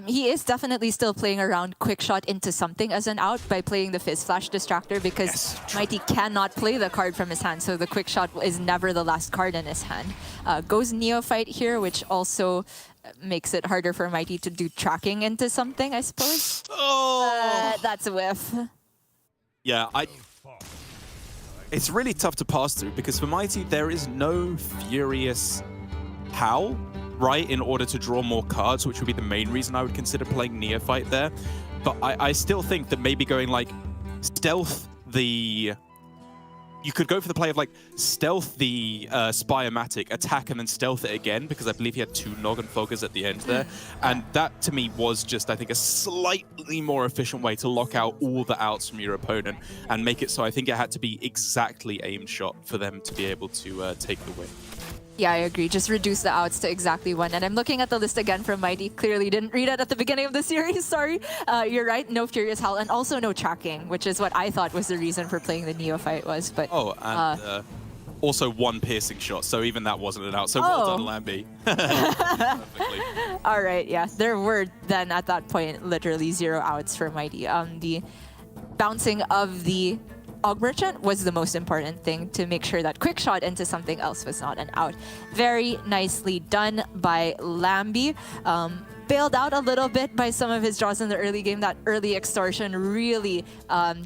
He is definitely still playing around quick shot into something as an out by playing the Fizz Flash Distractor, because Mighty cannot play the card from his hand, so the quick shot is never the last card in his hand. Goes Neophyte here, which also makes it harder for Mighty to do tracking into something, I suppose. Oh! That's a whiff. Yeah, it's really tough to pass through, because for Mighty, there is no Furious Howl, right, in order to draw more cards, which would be the main reason I would consider playing Neophyte there. But I still think that maybe going like stealth the... You could go for the play of like stealth the Spy-O-Matic, attack and then stealth it again, because I believe he had 2 Noggin Foggers at the end there. And that to me was just, I think, a slightly more efficient way to lock out all the outs from your opponent and make it so I think it had to be exactly aim shot for them to be able to take the win. Yeah, I agree. Just reduce the outs to exactly one. And I'm looking at the list again from Mighty. Clearly didn't read it at the beginning of the series. Sorry. You're right. No Furious Howl and also no tracking, which is what I thought was the reason for playing the Neophyte was. But also one piercing shot, so even that wasn't an out. So well done, Lambie. Perfectly. All right, yeah. There were then at that point literally 0 outs for Mighty. The bouncing of the Og Merchant was the most important thing to make sure that quick shot into something else was not an out. Very nicely done by Lambie. Bailed out a little bit by some of his draws in the early game. That early extortion really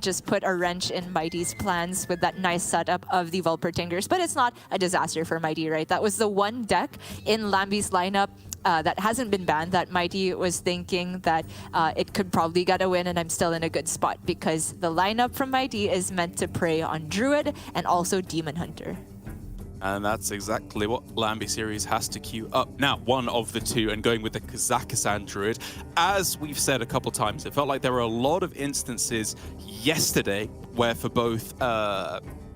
just put a wrench in Mighty's plans with that nice setup of the Vulpertingers. But it's not a disaster for Mighty, right? That was the one deck in Lambie's lineup that hasn't been banned that Mighty was thinking that it could probably get a win, and I'm still in a good spot because the lineup from Mighty is meant to prey on Druid and also Demon Hunter. And that's exactly what Lambie series has to queue up. Now, one of the two, and going with the Kazakhstan Druid, as we've said a couple times, it felt like there were a lot of instances yesterday where for both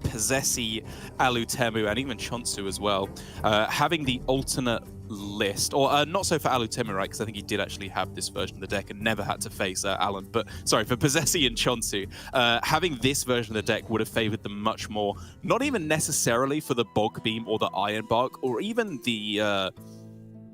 Possessi, Alutemu, and even Chonsu as well, having the alternate list, or not so for Alutemu, right, because I think he did actually have this version of the deck and never had to face Alan, but sorry, for Possessi and Chonsu, having this version of the deck would have favored them much more, not even necessarily for the Bog Beam or the Iron Bark, or even the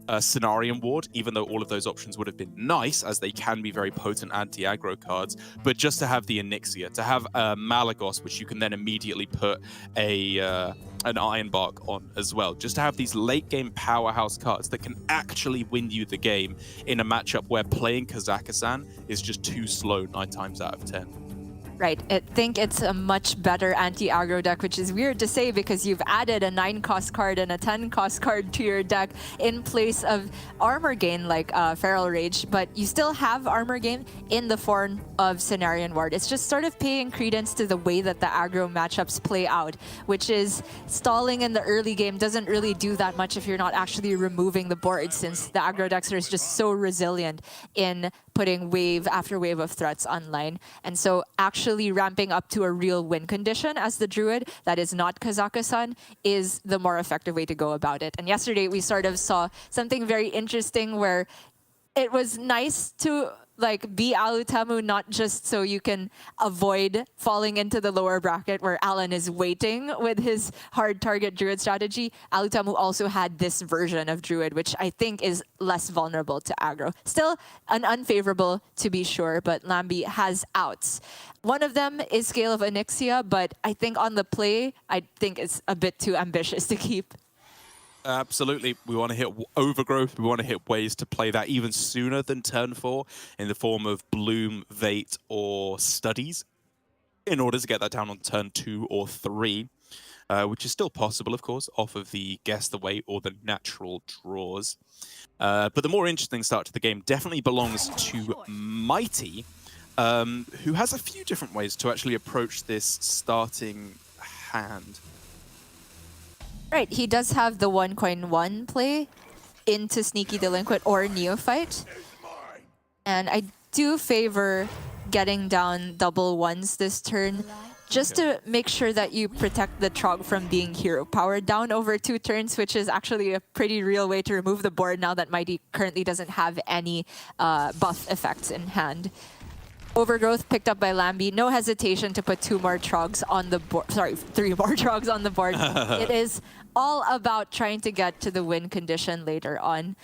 Cenarian Ward, even though all of those options would have been nice, as they can be very potent anti-aggro cards, but just to have the Onyxia, to have Malagos, which you can then immediately put an Iron Bark on as well, just to have these late game powerhouse cards that can actually win you the game in a matchup where playing Kazakhstan is just too slow 9 times out of 10. Right. I think it's a much better anti-aggro deck, which is weird to say because you've added a 9-cost card and a 10-cost card to your deck in place of armor gain like Feral Rage, but you still have armor gain in the form of Cenarian Ward. It's just sort of paying credence to the way that the aggro matchups play out, which is stalling in the early game doesn't really do that much if you're not actually removing the board, since the aggro decks are just so resilient in putting wave after wave of threats online. And so actually ramping up to a real win condition as the Druid that is not Kazakhstan is the more effective way to go about it. And yesterday we sort of saw something very interesting where it was nice to like be Alutemu, not just so you can avoid falling into the lower bracket where Alan is waiting with his hard target Druid strategy. Alutemu also had this version of Druid, which I think is less vulnerable to aggro. Still an unfavorable to be sure, but Lambie has outs. One of them is Scale of Onyxia, but I think on the play, I think it's a bit too ambitious to keep. Absolutely. We want to hit Overgrowth. We want to hit ways to play that even sooner than turn 4 in the form of Bloom, Vate, or Studies in order to get that down on turn 2 or 3, which is still possible, of course, off of the Guess the Weight or the natural draws. But the more interesting start to the game definitely belongs to Mighty, who has a few different ways to actually approach this starting hand. Right, he does have the 1-coin-1 play into Sneaky Delinquent or Neophyte. And I do favor getting down double ones this turn, just to make sure that you protect the Trog from being hero powered down over 2 turns, which is actually a pretty real way to remove the board now that Mighty currently doesn't have any buff effects in hand. Overgrowth picked up by Lambie. No hesitation to put 2 more Trogs on the board. Sorry, 3 more Trogs on the board. It is all about trying to get to the win condition later on.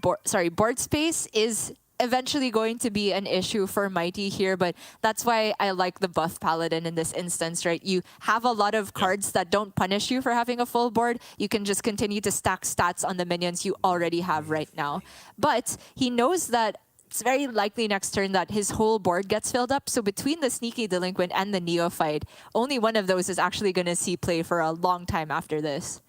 Board space is eventually going to be an issue for Mighty here, but that's why I like the buff Paladin in this instance, right? You have a lot of cards that don't punish you for having a full board. You can just continue to stack stats on the minions you already have right now. But he knows that it's very likely next turn that his whole board gets filled up. So between the Sneaky Delinquent and the Neophyte, only one of those is actually going to see play for a long time after this.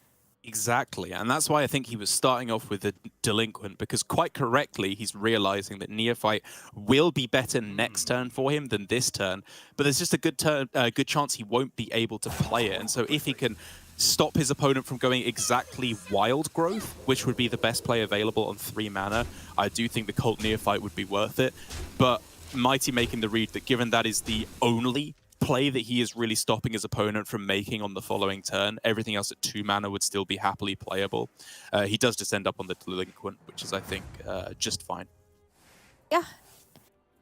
Exactly, and that's why I think he was starting off with the Delinquent, because quite correctly he's realizing that Neophyte will be better next turn for him than this turn, but there's just a good chance he won't be able to play it. And so if he can stop his opponent from going exactly Wild Growth, which would be the best play available on 3 mana, I do think the Cult Neophyte would be worth it. But Mighty making the read that given that is the only play that he is really stopping his opponent from making on the following turn. Everything else at 2 mana would still be happily playable. He does just end up on the Delinquent, which is, I think, just fine. Yeah.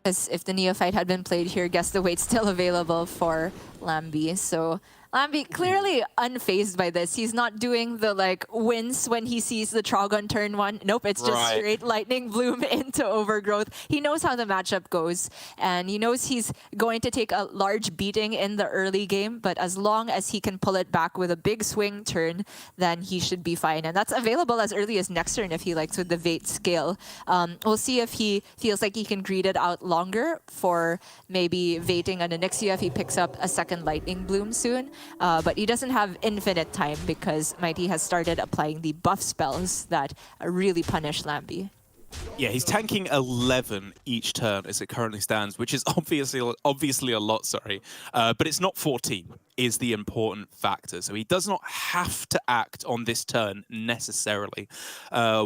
Because if the Neophyte had been played here, guess the wait's still available for Lambi. So Lambi clearly unfazed by this. He's not doing the like wince when he sees the Trog on turn 1. Nope, it's just straight Lightning Bloom into Overgrowth. He knows how the matchup goes, and he knows he's going to take a large beating in the early game, but as long as he can pull it back with a big swing turn, then he should be fine. And that's available as early as next turn if he likes with the Vate scale. We'll see if he feels like he can greed it out longer for maybe Vating an Onyxia if he picks up a second Lightning Bloom soon. But he doesn't have infinite time because Mighty has started applying the buff spells that really punish Lambi. Yeah, he's tanking 11 each turn as it currently stands, which is obviously a lot, but it's not 14 is the important factor. So he does not have to act on this turn necessarily,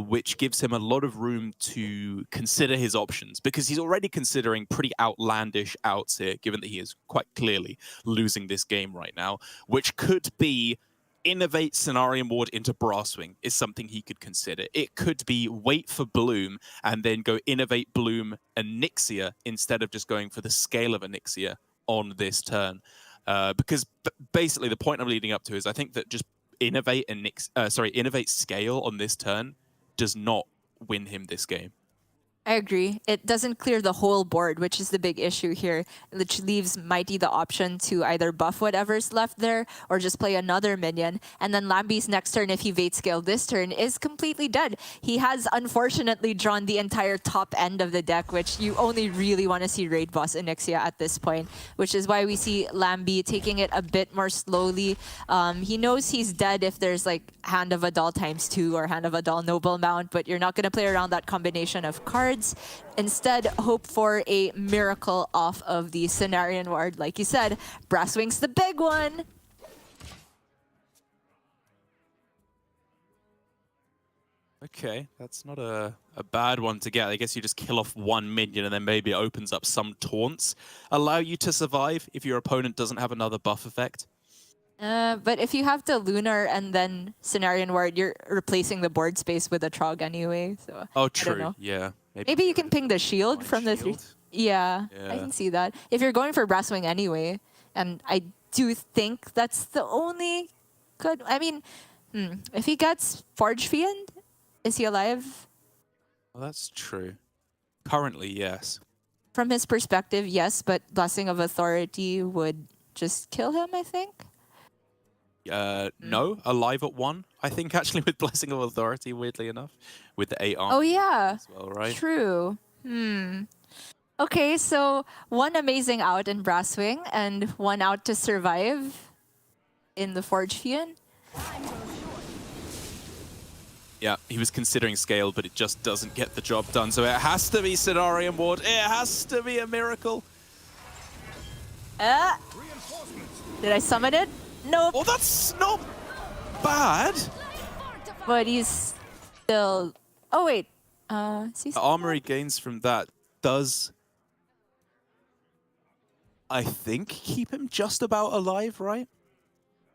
which gives him a lot of room to consider his options, because he's already considering pretty outlandish outs here, given that he is quite clearly losing this game right now, which could be innovate Cenarian Ward into Brasswing is something he could consider. It could be wait for Bloom and then go innovate Bloom Onyxia instead of just going for the scale of Onyxia on this turn. Because basically the point I'm leading up to is I think that just innovate scale on this turn does not win him this game. I agree. It doesn't clear the whole board, which is the big issue here, which leaves Mighty the option to either buff whatever's left there or just play another minion. And then Lambi's next turn, if he Vate scale this turn, is completely dead. He has unfortunately drawn the entire top end of the deck, which you only really want to see Raid Boss Onyxia at this point, which is why we see Lambi taking it a bit more slowly. He knows he's dead if there's like Hand of Adal ×2 or Hand of Adal Noble Mount, but you're not going to play around that combination of cards. Instead, hope for a miracle off of the Cenarian Ward. Like you said, Brasswing's the big one. Okay, that's not a bad one to get. I guess you just kill off one minion and then maybe it opens up some taunts. Allow you to survive if your opponent doesn't have another buff effect. But if you have the Lunar and then Cenarian Ward, you're replacing the board space with a Trog anyway. So oh, true. Yeah. Maybe you can ping the shield from the three. Yeah, I can see that. If you're going for Brasswing anyway, and I do think that's the only good. I mean, if he gets Forge Fiend, is he alive? Well, that's true. Currently, yes. From his perspective, yes, but Blessing of Authority would just kill him, I think. No, alive at 1. I think actually with Blessing of Authority, weirdly enough, with the 8 armor. Oh yeah, as well, right? True. Okay, so one amazing out in Brasswing and one out to survive in the Forge Fiend. Yeah, he was considering scale, but it just doesn't get the job done. So it has to be Cenarian Ward. It has to be a miracle. Did I summon it? Nope. Oh, that's not bad. But he's still... Oh, wait. Is he The armory gains from that does, I think, keep him just about alive, right?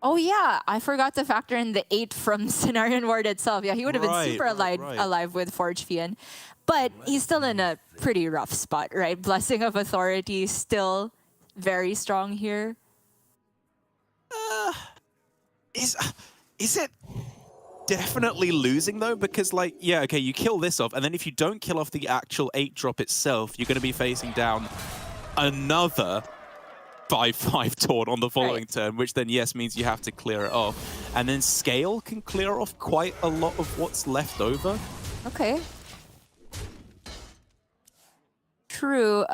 Oh, yeah. I forgot to factor in the 8 from Cenarian Ward itself. Yeah, he would have been super alive with Forge Fiend. But he's still in a pretty rough spot, right? Blessing of Authority still very strong here. Is it definitely losing though? Because like, yeah, okay, you kill this off, and then if you don't kill off the actual 8 drop itself, you're going to be facing down another 5/5 taunt on the following turn, which then yes means you have to clear it off, and then scale can clear off quite a lot of what's left over. Okay. True.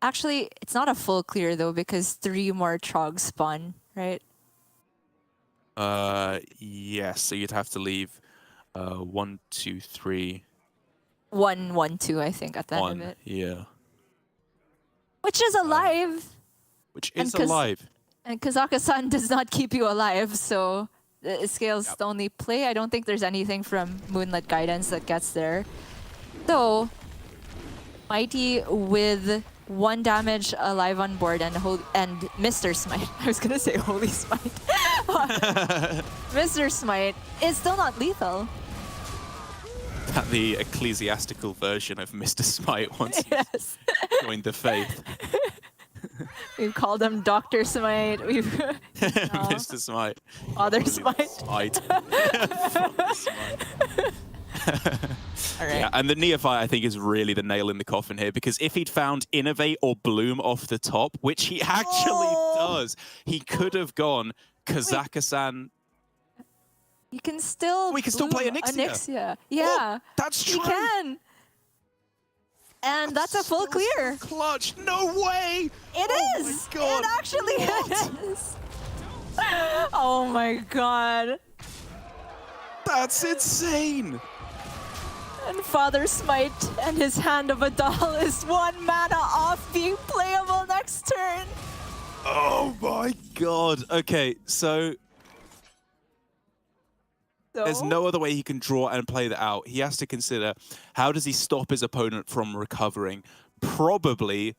Actually, it's not a full clear though because 3 more Trogs spawn, right? Yes. So you'd have to leave 1, 2, 3. 1, 1, 2, I think, at the end of it. Yeah. Which is alive. Which is alive. And Kazaka-san does not keep you alive, so the scale's the only play. I don't think there's anything from Moonlit Guidance that gets there. Though, Mighty with 1 damage alive on board and Mr. Smite. I was gonna say Holy Smite. Mr. Smite is still not lethal. The ecclesiastical version of Mr. Smite once Yes. he joined the faith. We've called him Dr. Smite. We've Mr. Smite. Father Smite. Smite. Father Smite. All right. Yeah, and the Neophyte, I think, is really the nail in the coffin here, because if he'd found Innovate or Bloom off the top, which he actually does, he could have gone Kazaka-san. You can still. We can still play Bloom Onyxia. Yeah. Oh, that's true. You can. And that's a full clear. Clutch. No way. It is. My God. It actually is. Oh my God. That's insane. And Father Smite and his Hand of a Doll is 1 mana off being playable next turn. Oh my God. Okay, so there's no other way he can draw and play that out. He has to consider, how does he stop his opponent from recovering? Probably,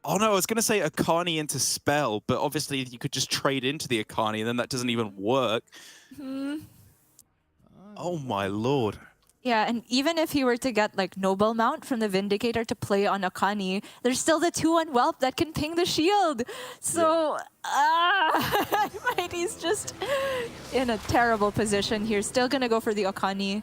oh no, I was going to say Akani into Spell, but obviously you could just trade into the Akani and then that doesn't even work. Oh my Lord. Yeah, and even if he were to get like Noble Mount from the Vindicator to play on Akani, there's still the 2-1 Whelp that can ping the shield. So, Mighty's just in a terrible position here. Still gonna go for the Akani.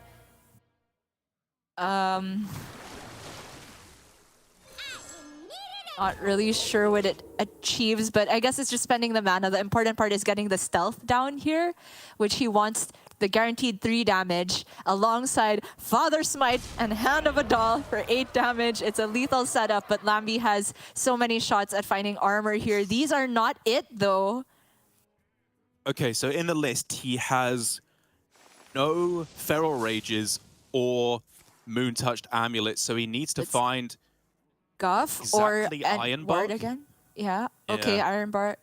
Not really sure what it achieves, but I guess it's just spending the mana. The important part is getting the stealth down here, which he wants the guaranteed 3 damage alongside Father Smite and Hand of a Doll for 8 damage. It's a lethal setup, but Lambi has so many shots at finding armor here. These are not it, though. Okay, so in the list, he has no Feral Rages or Moon-Touched Amulets, so he needs to find Guff exactly or an Iron Ward Bark? again. Yeah, okay, Yeah. Iron Bar.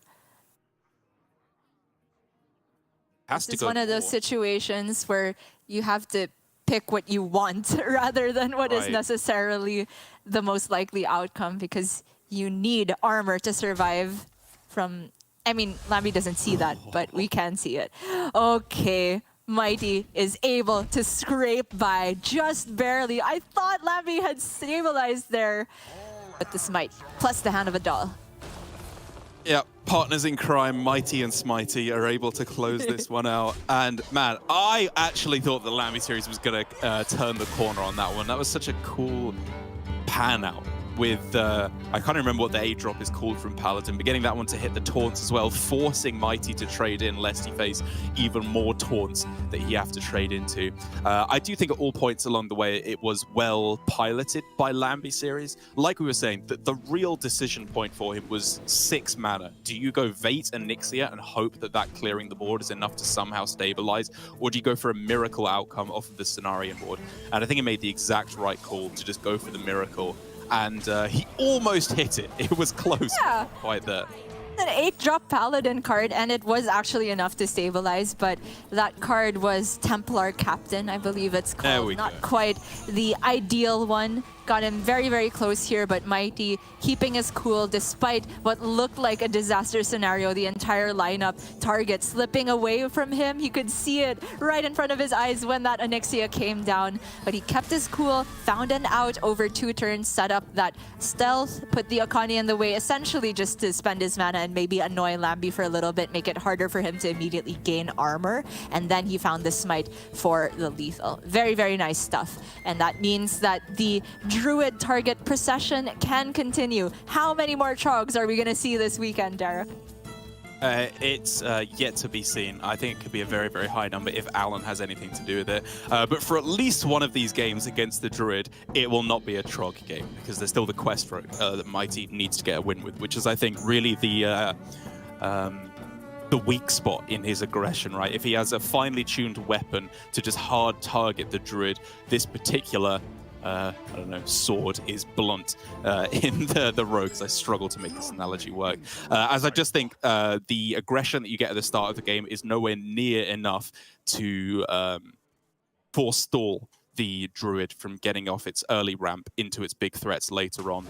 Has to It's go one of those more. situations where you have to pick what you want rather than what is Right. necessarily the most likely outcome, because you need armor to survive from... I mean, Lambi doesn't see that, but we can see it. Okay, Mighty is able to scrape by just barely. I thought Lambi had stabilized there, but the Smite plus the Hand of a Doll. Yeah, partners in crime, Mighty and Smitey, are able to close this one out. And man, I actually thought the Lambi series was going to turn the corner on that one. That was such a cool pan out with, I can't remember what the A drop is called from Paladin, but getting that one to hit the taunts as well, forcing Mighty to trade in lest he face even more taunts that he have to trade into. I do think at all points along the way it was well piloted by Lambi series. Like we were saying, the real decision point for him was 6 mana. Do you go Vate and Nixia and hope that clearing the board is enough to somehow stabilize, or do you go for a miracle outcome off of the Cenarian board? And I think he made the exact right call to just go for the miracle. And he almost hit it. It was close, Yeah. not quite there. An 8-drop Paladin card, and it was actually enough to stabilize, but that card was Templar Captain, I believe it's called. There we Not go. quite the ideal one. Got him very, very close here, but Mighty keeping his cool despite what looked like a disaster scenario. The entire lineup target slipping away from him. He could see it right in front of his eyes when that Onyxia came down, but he kept his cool, found an out over 2 turns, set up that stealth, put the Akani in the way, essentially just to spend his mana and maybe annoy Lambi for a little bit, make it harder for him to immediately gain armor, and then he found the Smite for the lethal. Very, very nice stuff, and that means that the Druid target procession can continue. How many more Trogs are we going to see this weekend, Derek? It's yet to be seen. I think it could be a very, very high number if Alan has anything to do with it. But for at least one of these games against the Druid, it will not be a Trog game, because there's still the quest rogue that Mighty needs to get a win with, which is, I think, really the weak spot in his aggression, right? If he has a finely tuned weapon to just hard target the Druid, this particular I don't know, sword is blunt in the rogues. I struggle to make this analogy work. As I just think the aggression that you get at the start of the game is nowhere near enough to forestall the Druid from getting off its early ramp into its big threats later on.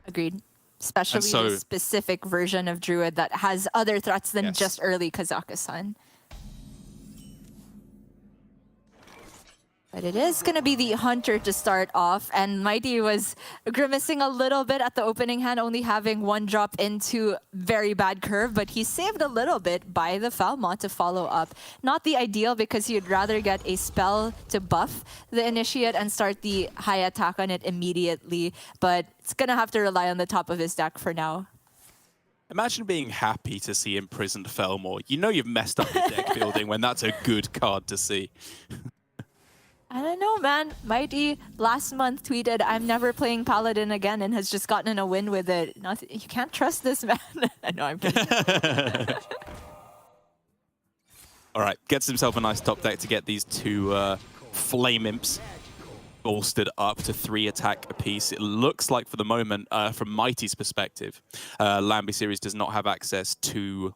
Agreed. Especially so- the specific version of Druid that has other threats than Yes. just early Kazakhstan. But it is going to be the Hunter to start off, and Mighty was grimacing a little bit at the opening hand, only having one drop into very bad curve, but he saved a little bit by the Falmont to follow up. Not the ideal, because you'd rather get a spell to buff the Initiate and start the high attack on it immediately, but it's going to have to rely on the top of his deck for now. Imagine being happy to see Imprisoned Felmore. You know you've messed up your deck building when that's a good card to see. I don't know, man. Mighty last month tweeted, "I'm never playing Paladin again," and has just gotten a win with it. Nothing, you can't trust this man. I know, I'm kidding. All right, gets himself a nice top deck to get these two Flame Imps bolstered up to 3 attack apiece. It looks like for the moment, from Mighty's perspective, Lambi Series does not have access to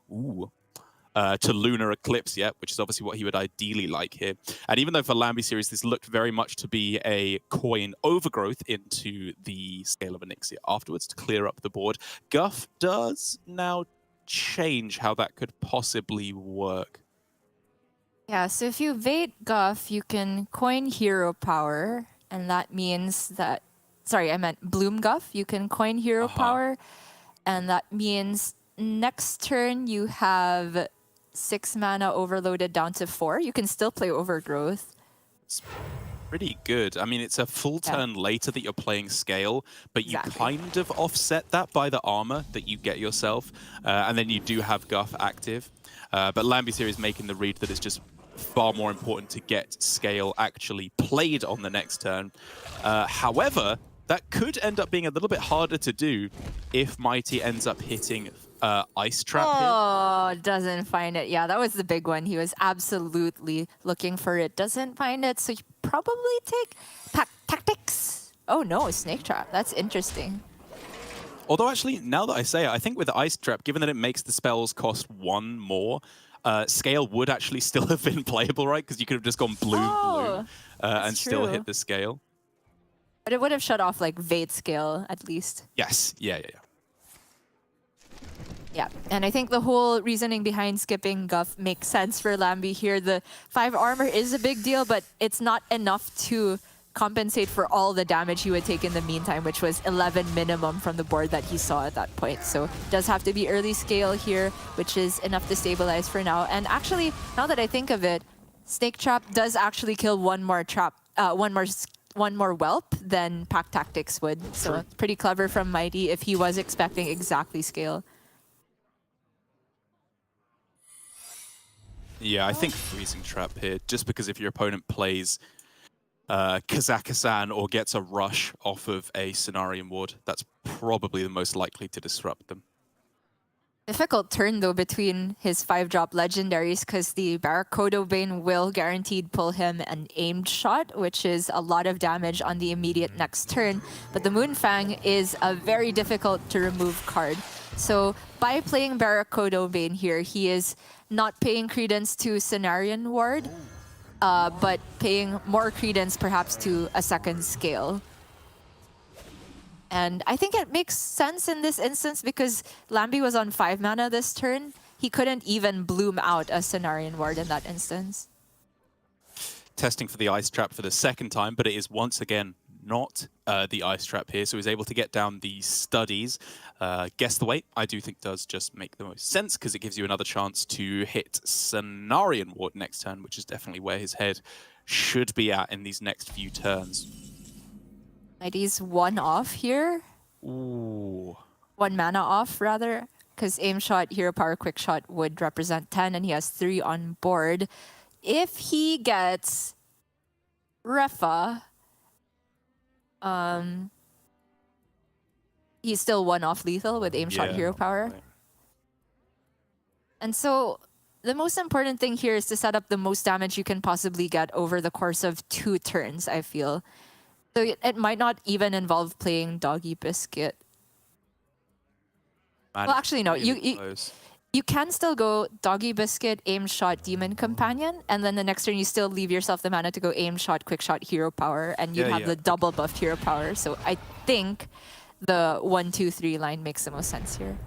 Lunar Eclipse yet, which is obviously what he would ideally like here. And even though for Lambi Series this looked very much to be a coin overgrowth into the Scale of Onyxia afterwards to clear up the board, Guff does now change how that could possibly work. Yeah, so if you Vate Guff, you can coin Hero Power, and that means that... Sorry, I meant Bloom Guff. You can coin Hero Power, and that means next turn you have 6 mana overloaded down to 4. You can still play Overgrowth. It's pretty good. I mean, it's a full turn later that you're playing Scale, but you kind of offset that by the armor that you get yourself, and then you do have Guff active. But Lambi Series making the read that it's just far more important to get Scale actually played on the next turn. However, that could end up being a little bit harder to do if Mighty ends up hitting Ice Trap here. Oh, doesn't find it. Yeah, that was the big one. He was absolutely looking for it. Doesn't find it, so you probably take Tactics. Oh no, Snake Trap. That's interesting. Although actually, now that I say it, I think with Ice Trap, given that it makes the spells cost 1 more, Scale would actually still have been playable, right? Because you could have just gone Bloom, and still hit the Scale. But it would have shut off like Vate Scale at least. Yes, yeah. Yeah, and I think the whole reasoning behind skipping Guff makes sense for Lambi here. The 5 armor is a big deal, but it's not enough to compensate for all the damage he would take in the meantime, which was 11 minimum from the board that he saw at that point. So it does have to be early Scale here, which is enough to stabilize for now. And actually, now that I think of it, Snake Trap does actually kill one more whelp than Pack Tactics would. So it's pretty clever from Mighty if he was expecting exactly Scale. Yeah, I think Freezing Trap here, just because if your opponent plays Kazakhstan or gets a rush off of a Cenarian Ward, that's probably the most likely to disrupt them. Difficult turn though between his 5-drop legendaries, because the Barracuda Bane will guaranteed pull him an aimed shot, which is a lot of damage on the immediate next turn. But the Moonfang is a very difficult to remove card. So by playing Barracuda Bane here, he is not paying credence to Cenarian Ward, but paying more credence perhaps to a second Scale. And I think it makes sense in this instance because Lambi was on 5 mana this turn. He couldn't even bloom out a Cenarian Ward in that instance. Testing for the Ice Trap for the second time, but it is once again not the Ice Trap here, so he's able to get down the Studies. Guess the Weight, I do think does just make the most sense because it gives you another chance to hit Cenarian Ward next turn, which is definitely where his head should be at in these next few turns. Mighty's 1 off here. Ooh. 1 mana off, rather, because Aim Shot, Hero Power, Quick Shot would represent 10, and he has 3 on board. If he gets Refa, he's still 1 off lethal with Aim Shot, Hero Power. Right. And so the most important thing here is to set up the most damage you can possibly get over the course of 2 turns, I feel. So it might not even involve playing Doggy Biscuit. Man, Well, actually, no. really close. You can still go Doggy Biscuit, Aim Shot, Demon Companion, and then the next turn you still leave yourself the mana to go Aim Shot, Quick Shot, Hero Power, and you'd have the double buffed Hero Power. So I think the 1-2-3 line makes the most sense here.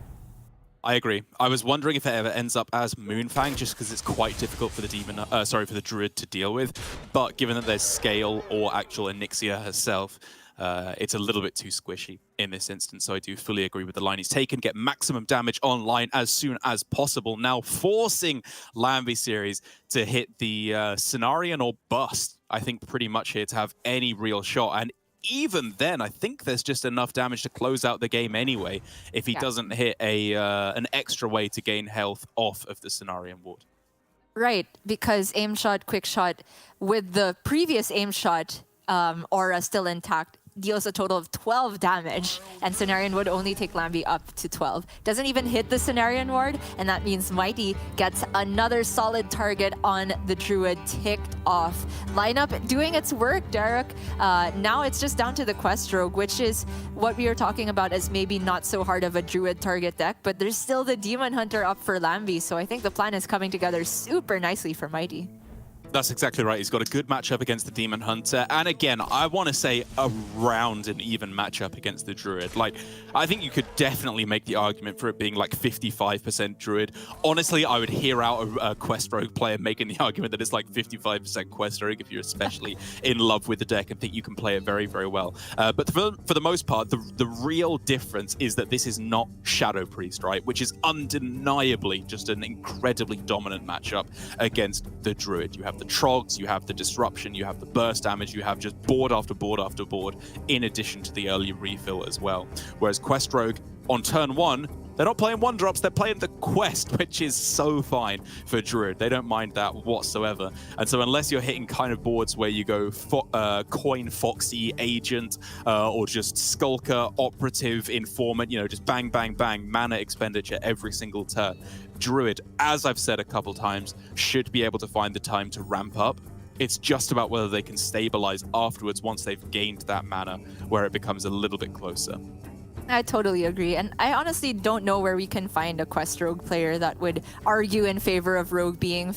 I agree. I was wondering if it ever ends up as Moonfang, just because it's quite difficult for the for the Druid to deal with. But given that there's Scale or actual Onyxia herself, it's a little bit too squishy in this instance. So I do fully agree with the line he's taken. Get maximum damage online as soon as possible. Now forcing Lambie Series to hit the Cenarion or bust. I think pretty much here to have any real shot. And even then, I think there's just enough damage to close out the game anyway if he doesn't hit an extra way to gain health off of the Cenarion ward. Right, because aim shot, quick shot, with the previous aim shot aura still intact, deals a total of 12 damage, and Cenarion would only take Lambie up to 12. Doesn't even hit the Cenarion ward, and that means Mighty gets another solid target on the Druid ticked off. Lineup doing its work, Derek. Now it's just down to the Quest Rogue, which is what we were talking about as maybe not so hard of a Druid target deck, but there's still the Demon Hunter up for Lambie, so I think the plan is coming together super nicely for Mighty. That's exactly right. He's got a good matchup against the Demon Hunter. And again, I want to say around an even matchup against the Druid. Like, I think you could definitely make the argument for it being like 55% Druid. Honestly, I would hear out a Quest Rogue player making the argument that it's like 55% Quest Rogue if you're especially in love with the deck and think you can play it very, very well. But for the most part, the real difference is that this is not Shadow Priest, right? Which is undeniably just an incredibly dominant matchup against the Druid. You have the Trogs, you have the disruption, you have the burst damage, you have just board after board after board, in addition to the early refill as well. Whereas Quest Rogue, on turn 1, they're not playing 1-drops, they're playing the Quest, which is so fine for Druid. They don't mind that whatsoever. And so unless you're hitting kind of boards where you go Coin, Foxy, Agent, or just Skulker, Operative, Informant, you know, just bang, bang, bang, mana expenditure every single turn, Druid, as I've said a couple times, should be able to find the time to ramp up. It's just about whether they can stabilize afterwards once they've gained that mana, where it becomes a little bit closer. I totally agree, and I honestly don't know where we can find a Quest Rogue player that would argue in favor of Rogue being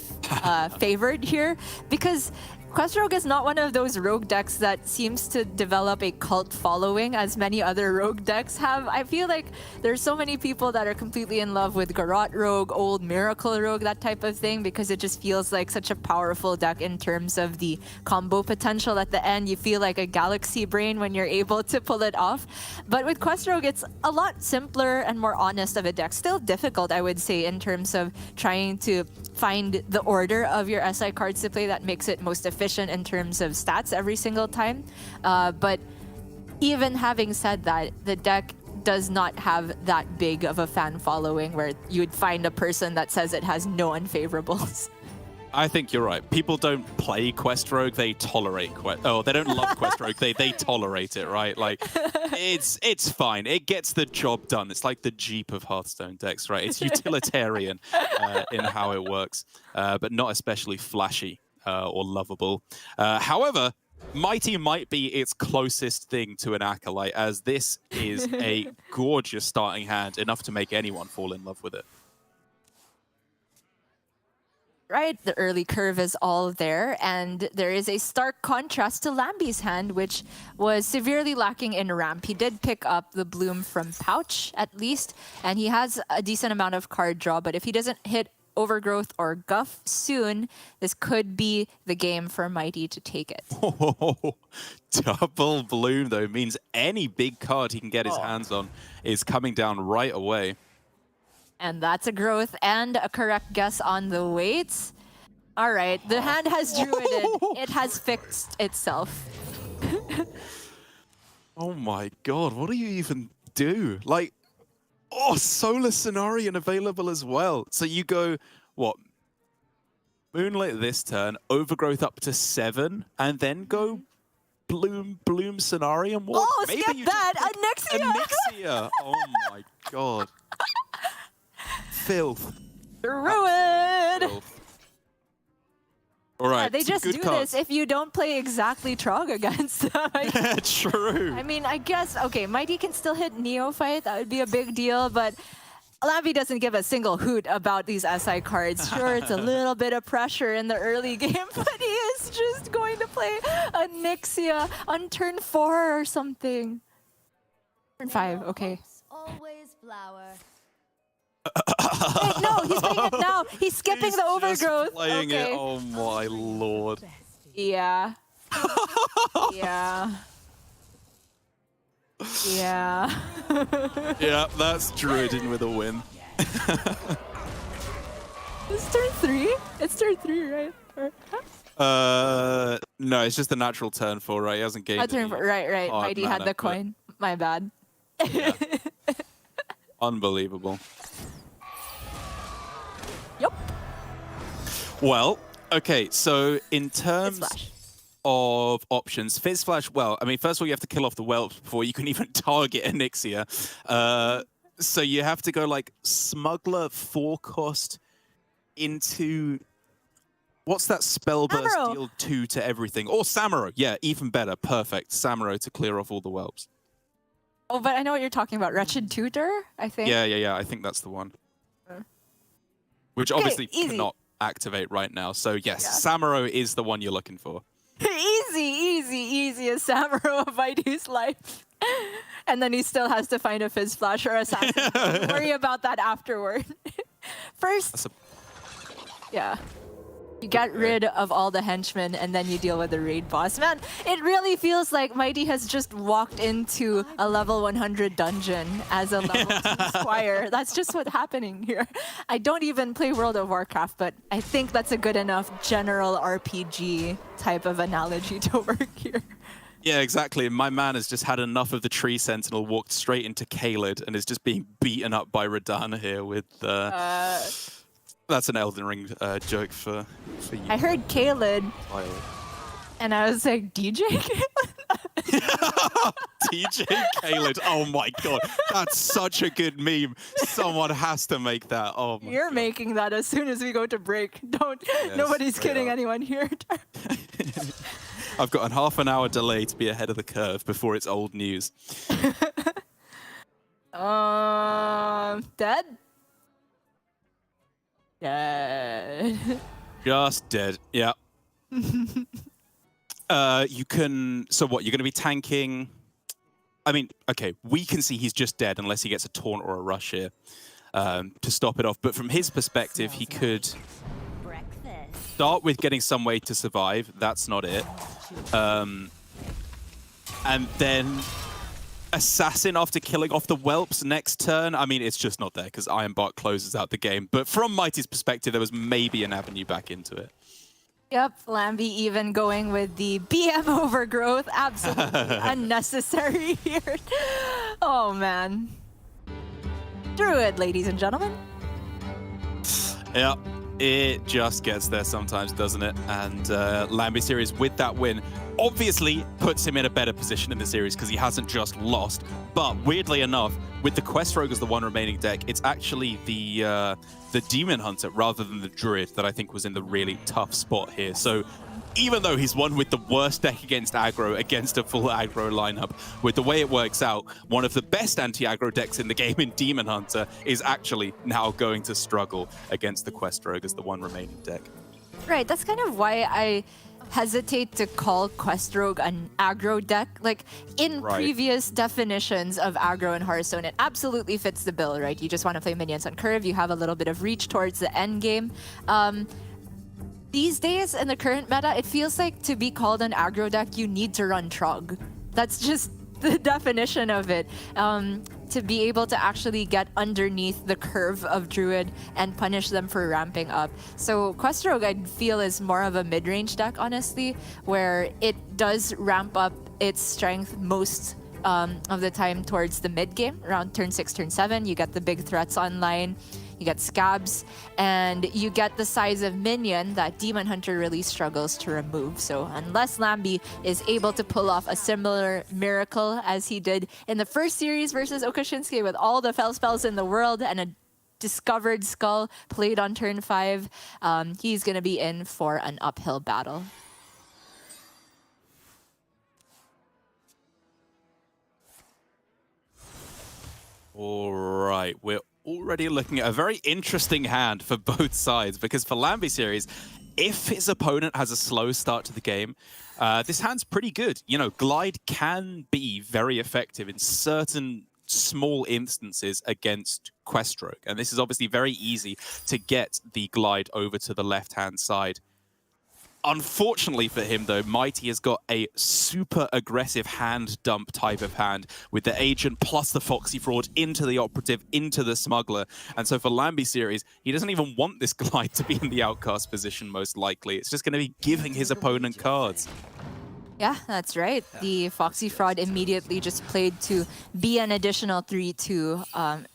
favored here, because Quest Rogue is not one of those rogue decks that seems to develop a cult following as many other rogue decks have. I feel like there's so many people that are completely in love with Garrote Rogue, old Miracle Rogue, that type of thing, because it just feels like such a powerful deck in terms of the combo potential at the end. You feel like a galaxy brain when you're able to pull it off. But with Quest Rogue, it's a lot simpler and more honest of a deck. Still difficult, I would say, in terms of trying to find the order of your SI cards to play that makes it most efficient in terms of stats every single time. But even having said that, the deck does not have that big of a fan following where you'd find a person that says it has no unfavorables. I think you're right. People don't play Quest Rogue, they tolerate they don't love Quest Rogue, they tolerate it, right? Like, it's fine. It gets the job done. It's like the Jeep of Hearthstone decks, right? It's utilitarian in how it works, but not especially flashy or lovable. However, Mighty might be its closest thing to an Acolyte, as this is a gorgeous starting hand, enough to make anyone fall in love with it. Right, the early curve is all there, and there is a stark contrast to Lambie's hand, which was severely lacking in ramp. He did pick up the Bloom from Pouch, at least, and he has a decent amount of card draw, but if he doesn't hit Overgrowth or Guff soon, this could be the game for Mighty to take it. Oh, double Bloom, though, means any big card he can get his hands on is coming down right away. And that's a growth and a correct guess on the weights. All right, the hand has druided. It has fixed itself. Oh my god, what do you even do? Like, Solar Cenarion available as well. So you go, what? Moonlit this turn, Overgrowth up to 7, and then go Bloom Cenarion. What? Oh, Maybe skip you that! just Onyxia! Onyxia! Oh my god. Filth. Druid! Filth. All right. Yeah, they just do cards. this if you don't play exactly Trog against them. True. I mean, I guess, okay, Mighty can still hit Neophyte. That would be a big deal, but Lambie doesn't give a single hoot about these SI cards. Sure, it's a little bit of pressure in the early game, but he is just going to play Onyxia on turn 4 or something. Turn 5, okay. Always flower. Wait, no, he's playing it now. He's skipping the overgrowth. Just playing okay. it. Oh my lord. Yeah. yeah. Yeah. Yeah, that's Druidin with a win. It's turn 3? It's turn 3, right? No, it's just a natural turn 4, right? He hasn't gained. Oh, turn 4. Right. hard Mighty had mana, the but- coin. My bad. Yeah. Unbelievable. Yup. Well, okay, so in terms Flash. of options, Fizz Flash, well, I mean, first of all, you have to kill off the whelps before you can even target Onyxia. So you have to go like Smuggler 4 cost into... What's that spell burst Samuro. deal 2 to everything? Or Samuro, yeah, even better, perfect. Samuro to clear off all the whelps. Oh, but I know what you're talking about. Wretched Tutor, I think. Yeah, I think that's the one. Which obviously easy. cannot activate right now. So yes, Yeah. Samuro is the one you're looking for. easy as Samuro of Mighty's life. And then he still has to find a Fizz Flash or Assassin. Don't worry about that afterward. First, yeah. You get rid of all the henchmen and then you deal with the raid boss. Man, it really feels like Mighty has just walked into a level 100 dungeon as a level 2 squire. That's just what's happening here. I don't even play World of Warcraft, but I think that's a good enough general RPG type of analogy to work here. Yeah, exactly. My man has just had enough of the Tree Sentinel, walked straight into Kaled, and is just being beaten up by Radana here with... That's an Elden Ring joke for you. I heard Kaled, Tyler. and I was like, DJ Kaled? TJ Kaled. Oh my god, that's such a good meme. Someone has to make that. Oh my You're god. making that as soon as we go to break. Yes, Nobody's they kidding are. anyone here. I've got a half an hour delay to be ahead of the curve before it's old news. Dead? Dead. Just dead. Yeah. You can. So what? You're going to be tanking. I mean, okay. We can see he's just dead unless he gets a taunt or a rush here to stop it off. But from his perspective, he could Breakfast. start with getting some way to survive. That's not it. And then Assassin after killing off the whelps next turn. I mean, it's just not there because Ironbark closes out the game. But from Mighty's perspective, there was maybe an avenue back into it. Yep, Lambie even going with the BM overgrowth. Absolutely unnecessary here. Oh, man. Druid, ladies and gentlemen. Yeah, it just gets there sometimes, doesn't it? And Lambie series with that win obviously puts him in a better position in the series because he hasn't just lost. But weirdly enough, with the Quest Rogue as the one remaining deck, it's actually the Demon Hunter rather than the Druid that I think was in the really tough spot here. So even though he's won with the worst deck against aggro, against a full aggro lineup, with the way it works out, one of the best anti-aggro decks in the game in Demon Hunter is actually now going to struggle against the Quest Rogue as the one remaining deck. Right, that's kind of why I hesitate to call Quest Rogue an aggro deck. Like, in Right. previous definitions of aggro in Hearthstone, it absolutely fits the bill, right? You just want to play minions on curve, you have a little bit of reach towards the end game. These days, in the current meta, it feels like to be called an aggro deck, you need to run Trog. That's just the definition of it. To be able to actually get underneath the curve of Druid and punish them for ramping up. So Quest Rogue, I feel, is more of a mid-range deck, honestly, where it does ramp up its strength most of the time towards the mid-game, around turn 6, turn 7. You get the big threats online. You get scabs, and you get the size of minion that Demon Hunter really struggles to remove. So unless Lambie is able to pull off a similar miracle as he did in the first series versus Okashinsuke with all the fell spells in the world and a discovered skull played on turn 5, he's going to be in for an uphill battle. All right, we're already looking at a very interesting hand for both sides because for Lambie series, if his opponent has a slow start to the game, this hand's pretty good. You know, Glide can be very effective in certain small instances against Queststroke. And this is obviously very easy to get the Glide over to the left-hand side. Unfortunately for him, though, Mighty has got a super aggressive hand dump type of hand with the Agent plus the Foxy Fraud into the Operative, into the Smuggler. And so for Lambi Series, he doesn't even want this Glide to be in the outcast position, most likely. It's just going to be giving his opponent cards. Yeah, that's right. The Foxy Fraud immediately just played to be an additional 3-2.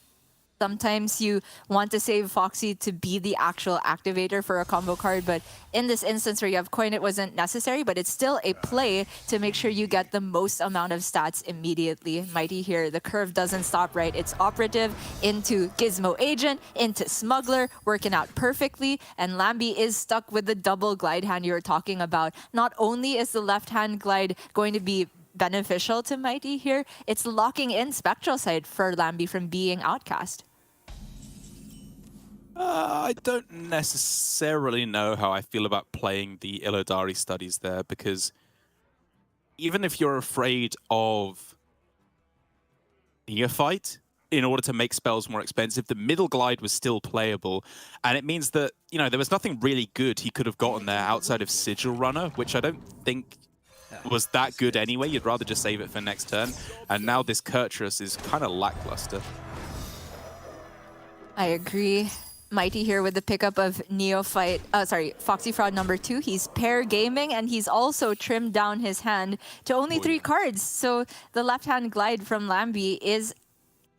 Sometimes you want to save Foxy to be the actual activator for a combo card, but in this instance where you have coin, it wasn't necessary, but it's still a play to make sure you get the most amount of stats immediately. Mighty here, the curve doesn't stop, right? It's Operative into Gizmo Agent, into Smuggler, working out perfectly, and Lambi is stuck with the double glide hand you were talking about. Not only is the left-hand glide going to be beneficial to Mighty here, it's locking in Spectral Sight for Lambi from being outcast. I don't necessarily know how I feel about playing the Illidari studies there, because even if you're afraid of Neophyte, in order to make spells more expensive, the middle glide was still playable. And it means that, you know, there was nothing really good he could have gotten there outside of Sigil Runner, which I don't think was that good anyway. You'd rather just save it for next turn. And now this Kurtrus is kind of lackluster. I agree. Mighty here with the pickup of Foxy Fraud number 2. He's pair gaming, and he's also trimmed down his hand to only 3 cards. So the left-hand glide from Lambi is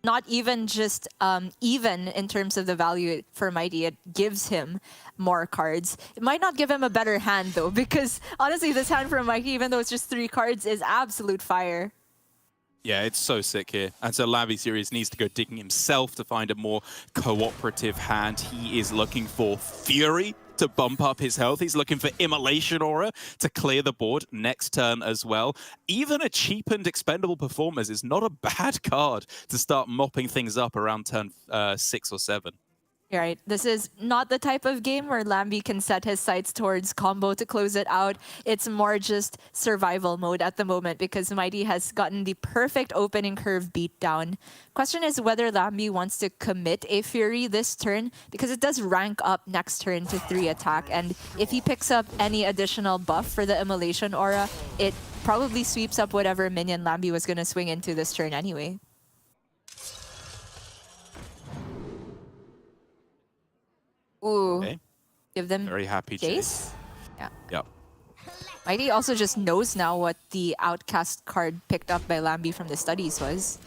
not even just even in terms of the value for Mighty. It gives him more cards. It might not give him a better hand, though, because honestly, this hand from Mighty, even though it's just 3 cards, is absolute fire. Yeah, it's so sick here. And so Lambi Series needs to go digging himself to find a more cooperative hand. He is looking for Fury to bump up his health. He's looking for Immolation Aura to clear the board next turn as well. Even a cheapened Expendable Performers is not a bad card to start mopping things up around turn 6 or 7. Right. This is not the type of game where Lambi can set his sights towards combo to close it out. It's more just survival mode at the moment because Mighty has gotten the perfect opening curve beat down. Question is whether Lambi wants to commit a Fury this turn because it does rank up next turn to 3 attack. And if he picks up any additional buff for the Immolation Aura, it probably sweeps up whatever minion Lambi was going to swing into this turn anyway. Ooh, Okay. Give them Very happy Jace? Yeah. Yep. Mighty also just knows now what the outcast card picked up by Lambi from the studies was.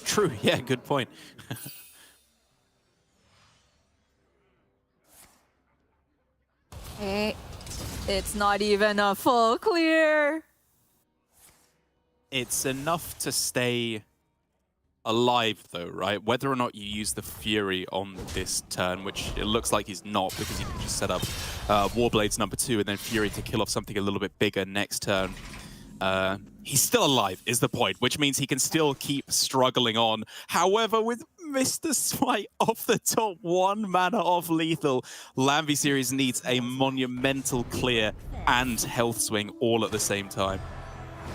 True. Yeah, good point. Okay. It's not even a full clear. It's enough to stay alive, though, right? Whether or not you use the Fury on this turn, which it looks like he's not, because he can just set up Warblades number 2 and then Fury to kill off something a little bit bigger next turn. He's still alive, is the point, which means he can still keep struggling on. However, with Mr. Smite off the top, 1 mana off lethal, Lambi Series needs a monumental clear and health swing all at the same time.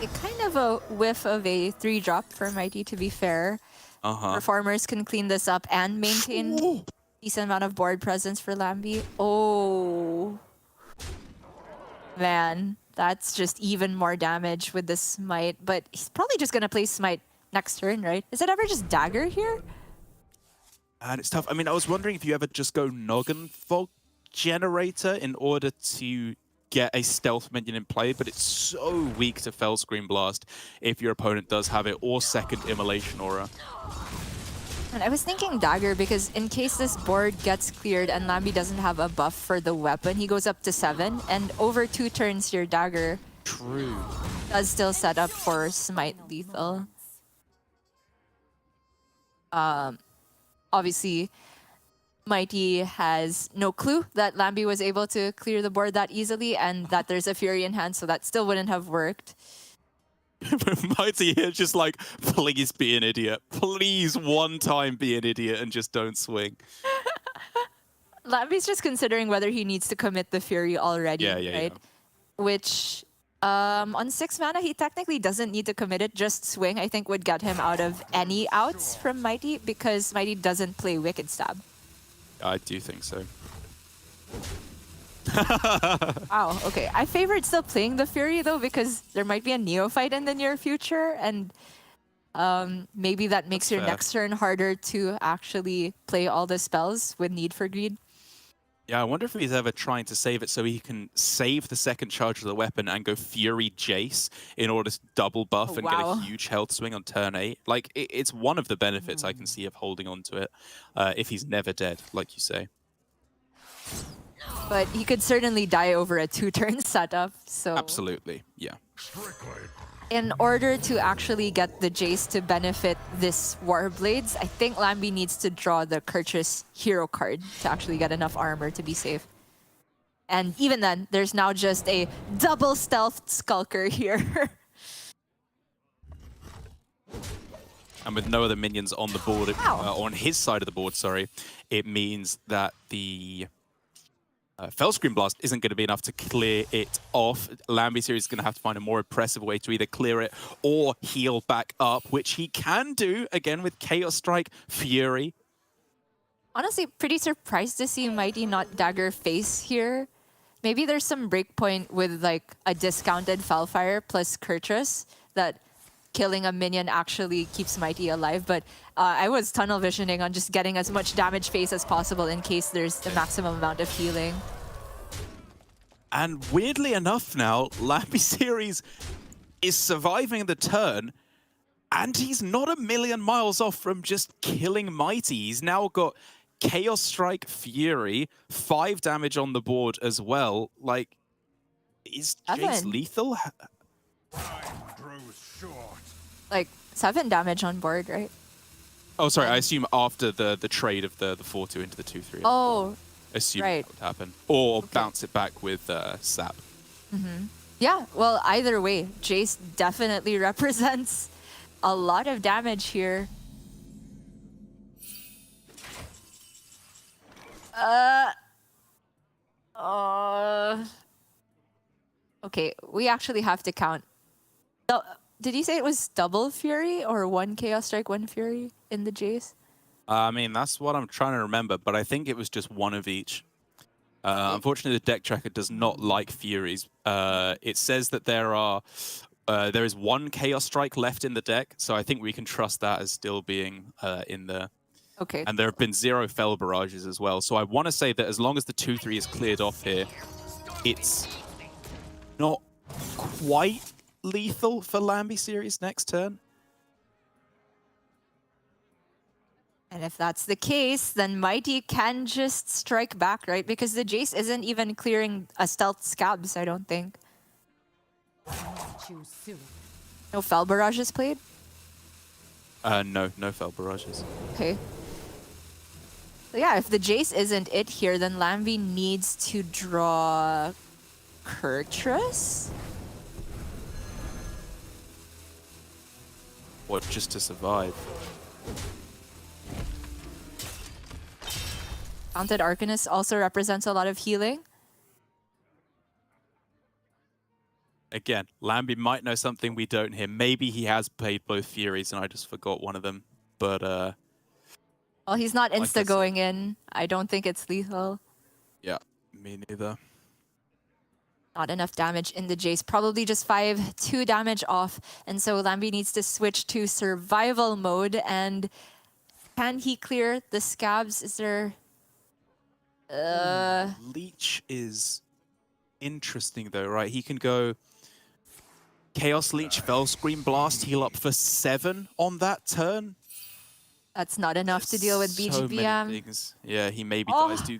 It kind of a whiff of a 3-drop for Mighty, to be fair. Performers can clean this up and maintain decent amount of board presence for Lambi. Oh. Man, that's just even more damage with the Smite. But he's probably just going to play Smite next turn, right? Is it ever just Dagger here? And it's tough. I mean, I was wondering if you ever just go Noggin Fog Generator in order to get a stealth minion in play, but it's so weak to Fell Screen Blast if your opponent does have it, or second Immolation Aura. And I was thinking Dagger because in case this board gets cleared and Lambi doesn't have a buff for the weapon, he goes up to 7, and over 2 turns your Dagger does still set up for Smite lethal. Obviously, Mighty has no clue that Lambi was able to clear the board that easily and that there's a Fury in hand, so that still wouldn't have worked. Mighty here just like, please be an idiot. Please one time be an idiot and just don't swing. Lamby's just considering whether he needs to commit the Fury already, right? Which, on 6 mana, he technically doesn't need to commit it. Just swing, I think, would get him out of any outs from Mighty because Mighty doesn't play Wicked Stab. I do think so. Wow, okay. I favored still playing the Fury, though, because there might be a Neophyte in the near future, and maybe that makes That's your fair. next turn harder to actually play all the spells with Need for Greed. Yeah, I wonder if he's ever trying to save it so he can save the second charge of the weapon and go Fury Jace in order to double buff and get wow. a huge health swing on turn 8. Like, it's one of the benefits I can see of holding on to it if he's never dead, like you say. But he could certainly die over a 2-turn setup, so... Absolutely, yeah. In order to actually get the Jace to benefit this Warblades, I think Lamby needs to draw the Kurtrus hero card to actually get enough armor to be safe. And even then, there's now just a double stealth Skulker here. And with no other minions on the board, on his side of the board, sorry, it means that the Fellscream Blast isn't going to be enough to clear it off. Lamby Series is going to have to find a more impressive way to either clear it or heal back up, which he can do, again, with Chaos Strike, Fury. Honestly, pretty surprised to see Mighty not dagger face here. Maybe there's some breakpoint with like a discounted Fellfire plus Kurtrus that killing a minion actually keeps Mighty alive, but I was tunnel visioning on just getting as much damage face as possible in case there's the maximum amount of healing. And weirdly enough now, Lamby Series is surviving the turn, and he's not a million miles off from just killing Mighty. He's now got Chaos Strike, Fury, 5 damage on the board as well. Like, is Jace lethal? Like 7 damage on board, right? Oh, sorry, I assume after the trade of the 4-2 into the 2-3. Oh, assume right. that would happen. Or bounce it back with Sap. yeah. Well, either way, Jace definitely represents a lot of damage here. Okay, we actually have to count. Did you say it was double Fury or 1 Chaos Strike, 1 Fury in the Jace? I mean, that's what I'm trying to remember, but I think it was just one of each. Unfortunately, the deck tracker does not like Furies. It says that there is 1 Chaos Strike left in the deck, so I think we can trust that as still being in there. Okay. And there have been 0 Fell Barrages as well, so I want to say that as long as the 2-3 is cleared off here, it's not quite lethal for Lamby Series next turn. And if that's the case, then Mighty can just strike back, right? Because the Jace isn't even clearing a stealth Scabs, I don't think. No Fell Barrages played? No Fell Barrages. Okay. So yeah, if the Jace isn't it here, then Lamby needs to draw Kurtrus? Or just to survive. Mounted Arcanist also represents a lot of healing. Again, Lamby might know something we don't here. Maybe he has played both Furies and I just forgot one of them. But Well, he's not like I insta said- going in. I don't think it's lethal. yeah, me neither. Not enough damage in the Jace. Probably just 2 damage off. And so Lamby needs to switch to survival mode. And can he clear the Scabs? Is there... Leech is interesting though, right? He can go Chaos Leech, Fellscream Blast, heal up for 7 on that turn. That's not enough to deal with So many BGBM. things. Yeah, he maybe dies to...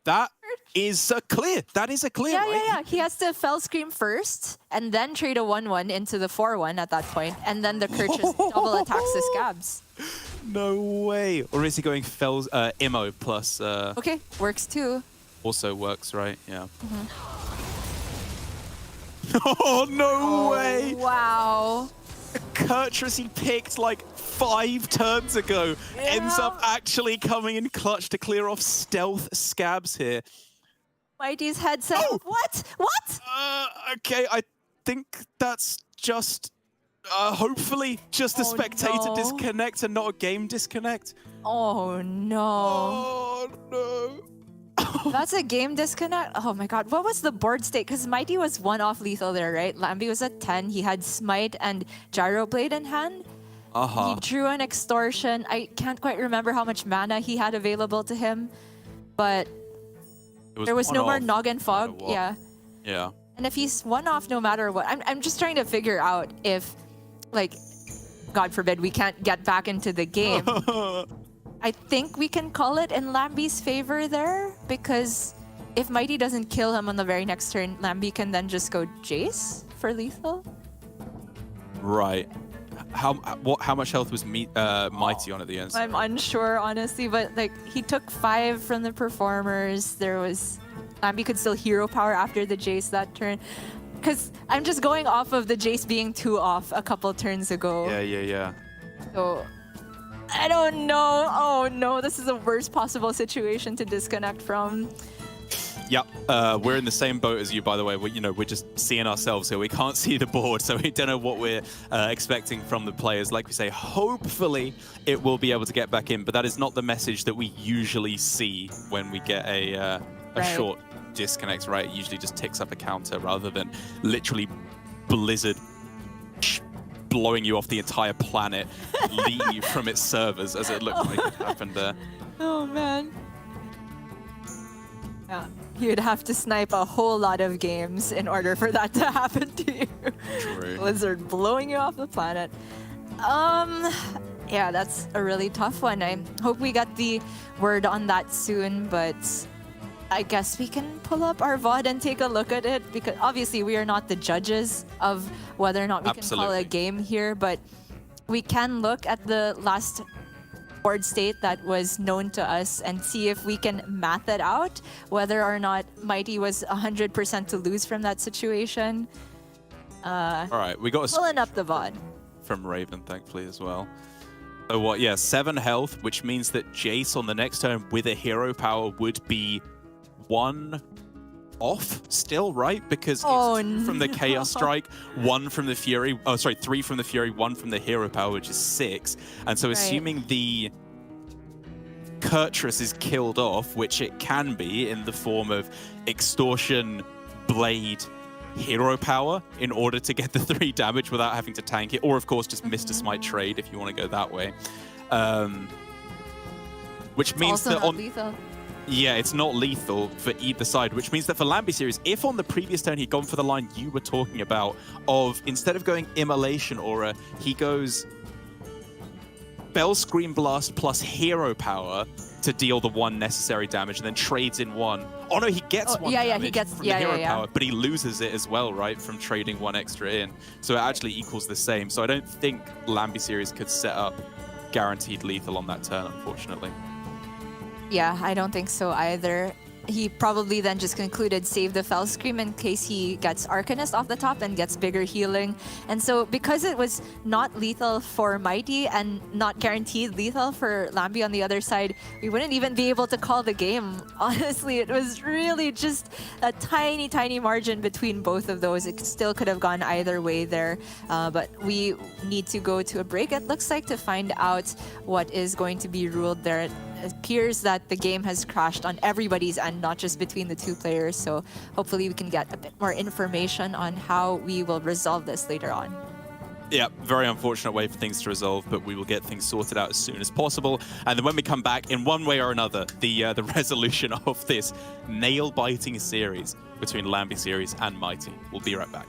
That is a clear. That is a clear, Yeah, right? yeah. He has to Fell Scream first, and then trade a 1/1 into the 4/1 at that point, and then the Kurtrus double attacks the Scabs. No way. Or is he going Immo plus... Okay, works too. Also works, right? Yeah. Oh, no way! Wow. Kurtrus he picked like 5 turns ago ends up actually coming in clutch to clear off stealth scabs here. Mighty's headset. Oh! What? What? Okay, I think that's just hopefully just a spectator no. disconnect and not a game disconnect. Oh no. Oh no. That's a game disconnect? Oh my god. What was the board state? Because Mighty was 1 off lethal there, right? Lambi was at 10. He had Smite and Gyro Blade in hand. He drew an Extortion. I can't quite remember how much mana he had available to him. But there was no more Noggin Fog. Yeah. Yeah. And if he's 1 off no matter what, I'm just trying to figure out if, like, God forbid, we can't get back into the game. I think we can call it in Lambi's favor there, because if Mighty doesn't kill him on the very next turn, Lambi can then just go Jace for lethal. Right. How much health was Mighty on at the end? I'm unsure, honestly, but like he took 5 from the performers. There was Lambi could still hero power after the Jace that turn. Because I'm just going off of the Jace being 2 off a couple turns ago. Yeah. So I don't know. Oh no, this is the worst possible situation to disconnect from. Yep, we're in the same boat as you, by the way. We're just seeing ourselves here. We can't see the board, so we don't know what we're expecting from the players. Like we say, hopefully it will be able to get back in, but that is not the message that we usually see when we get a short disconnect, right? It usually just ticks up a counter rather than literally Blizzard blowing you off the entire planet, leaving you from its servers, as it looked like it happened there. Oh man. Yeah, you'd have to snipe a whole lot of games in order for that to happen to you. True. Blizzard blowing you off the planet. Yeah, that's a really tough one. I hope we get the word on that soon, but I guess we can pull up our VOD and take a look at it, because obviously we are not the judges of whether or not we can call a game here, but we can look at the last board state that was known to us and see if we can math it out, whether or not Mighty was 100% to lose from that situation. All right, we got pulling up the VOD from Raven, thankfully, as well. So what? Yeah, 7 health, which means that Jace on the next turn with a hero power would be 1 off still, right? Because it's 2 from the Chaos Strike, 1 from the Fury. Oh, sorry, 3 from the Fury, 1 from the hero power, which is 6. And so assuming the Kurtrus is killed off, which it can be in the form of Extortion, Blade, hero power in order to get the 3 damage without having to tank it, or of course just Mr. Smite trade if you want to go that way. Which means that on lethal. Yeah, it's not lethal for either side, which means that for Lambi series, if on the previous turn he'd gone for the line you were talking about of instead of going Immolation Aura, he goes Bell Scream Blast plus hero power to deal the 1 necessary damage and then trades in 1. Oh no, he gets 1 damage he gets from the hero power, but he loses it as well, right, from trading 1 extra in. So it actually equals the same. So I don't think Lambi series could set up guaranteed lethal on that turn, unfortunately. Yeah, I don't think so either. He probably then just concluded save the Fell Scream in case he gets Arcanist off the top and gets bigger healing. And so because it was not lethal for Mighty and not guaranteed lethal for Lambi on the other side, we wouldn't even be able to call the game. Honestly, it was really just a tiny, tiny margin between both of those. It still could have gone either way there. But we need to go to a break, it looks like, to find out what is going to be ruled there. It appears that the game has crashed on everybody's end, not just between the 2 players. So hopefully we can get a bit more information on how we will resolve this later on. Yeah, very unfortunate way for things to resolve, but we will get things sorted out as soon as possible. And then when we come back, in one way or another, the resolution of this nail-biting series between Lambi series and Mighty. We'll be right back.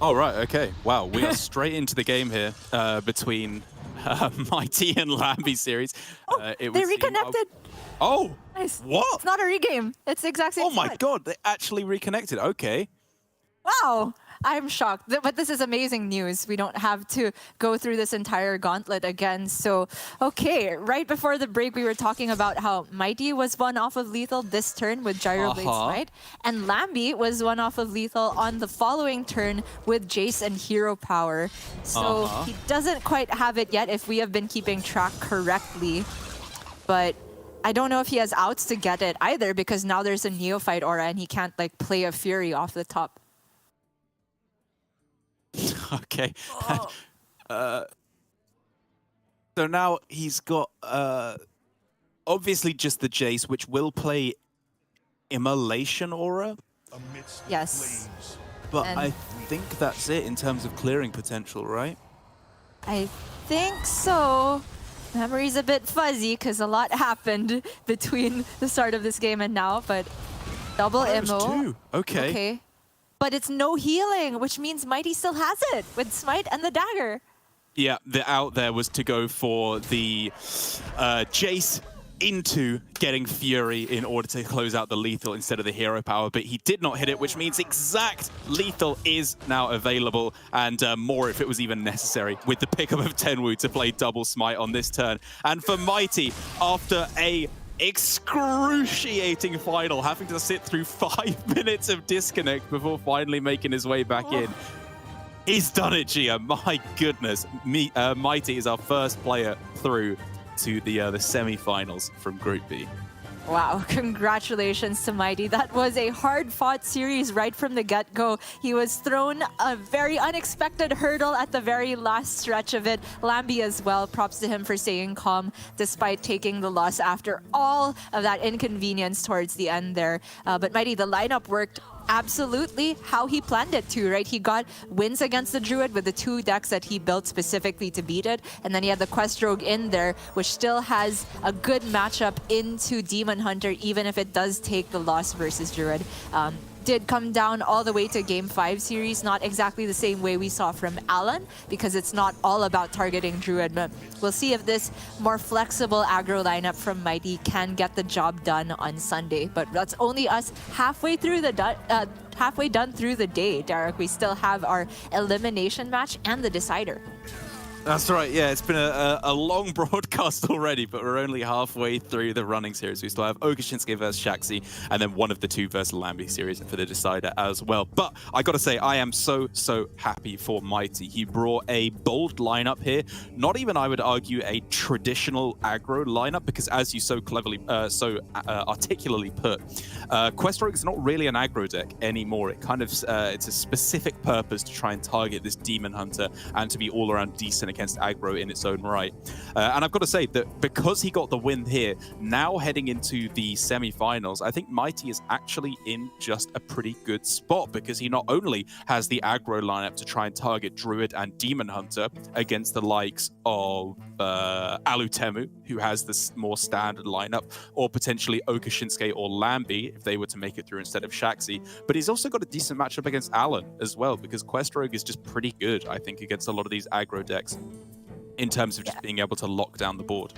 Oh, right, okay. Wow, we are straight into the game here between Mighty and Lambi series. They reconnected. Oh, Nice. what? It's not a regame. It's the exact same Oh my spot. god, they actually reconnected. Okay. Wow. I'm shocked. But this is amazing news. We don't have to go through this entire gauntlet again. So, okay, right before the break, we were talking about how Mighty was one off of lethal this turn with Gyro Blade Smite, and Lambi was one off of lethal on the following turn with Jace and Hero Power. So he doesn't quite have it yet if we have been keeping track correctly. But I don't know if he has outs to get it either, because now there's a Neophyte aura and he can't like play a Fury off the top. Okay. So now he's got obviously just the Jace, which will play Immolation Aura. Yes. But And- I think that's it in terms of clearing potential, right? I think so. Memory's a bit fuzzy because a lot happened between the start of this game and now, but double There's immo. two. Okay. Okay. But it's no healing, which means Mighty still has it with Smite and the dagger. Yeah, the out there was to go for the Jace into getting Fury in order to close out the lethal instead of the hero power, but he did not hit it, which means exact lethal is now available, and more if it was even necessary, with the pickup of Tenwu to play double smite on this turn. And for Mighty, after a excruciating final, having to sit through 5 minutes of disconnect before finally making his way back in, he's done it, Gia. My goodness. Mighty is our first player through to the semi-finals from Group B. Wow, congratulations to Mighty. That was a hard-fought series right from the get-go. He was thrown a very unexpected hurdle at the very last stretch of it. Lambi as well, props to him for staying calm despite taking the loss after all of that inconvenience towards the end there. But Mighty, the lineup worked absolutely how he planned it to, right? He got wins against the Druid with the 2 decks that he built specifically to beat it, and then he had the Quest Rogue in there, which still has a good matchup into Demon Hunter, even if it does take the loss versus Druid. Did come down all the way to Game 5 series, not exactly the same way we saw from Alan, because it's not all about targeting Druid, but we'll see if this more flexible aggro lineup from Mighty can get the job done on Sunday. But that's only us halfway through the halfway done through the day, Derek. We still have our elimination match and the decider. That's right, yeah, it's been a long broadcast already, but we're only halfway through the running series. We still have Okashinsuke versus Shaxi, and then one of the 2 versus Lambi series for the decider as well. But I gotta say, I am so happy for Mighty. He brought a bold lineup here, not even, I would argue, a traditional aggro lineup, because as you so cleverly, articulately put, Quest Rogue is not really an aggro deck anymore. It kind of, it's a specific purpose to try and target this Demon Hunter and to be all around decent against aggro in its own right. And I've got to say that because he got the win here, now heading into the semi-finals, I think Mighty is actually in just a pretty good spot, because he not only has the aggro lineup to try and target Druid and Demon Hunter against the likes of Alutemu, who has this more standard lineup, or potentially Okashinsuke or Lambi if they were to make it through instead of Shaxi, but he's also got a decent matchup against Alan as well, because Quest Rogue is just pretty good, I think, against a lot of these aggro decks in terms of just being able to lock down the board.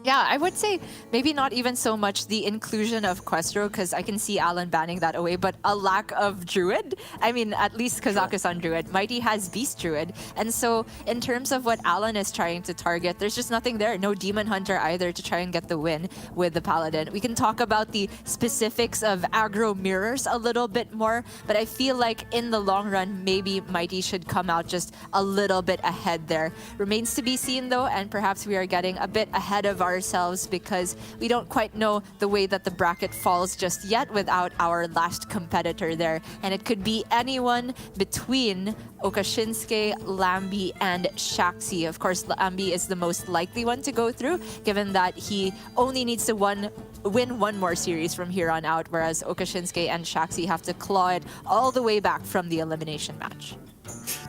Yeah, I would say maybe not even so much the inclusion of Quest Rogue, because I can see Alan banning that away, but a lack of Druid. I mean, at least Kazakusan Druid. Mighty has Beast Druid. And so in terms of what Alan is trying to target, there's just nothing there. No Demon Hunter either to try and get the win with the Paladin. We can talk about the specifics of aggro mirrors a little bit more, but I feel like in the long run, maybe Mighty should come out just a little bit ahead there. Remains to be seen though, and perhaps we are getting a bit ahead of ourselves because we don't quite know the way that the bracket falls just yet without our last competitor there. And it could be anyone between Okashinsuke, Lambi, and Shaxi. Of course, Lambi is the most likely one to go through, given that he only needs to win one more series from here on out, whereas Okashinsuke and Shaxi have to claw it all the way back from the elimination match.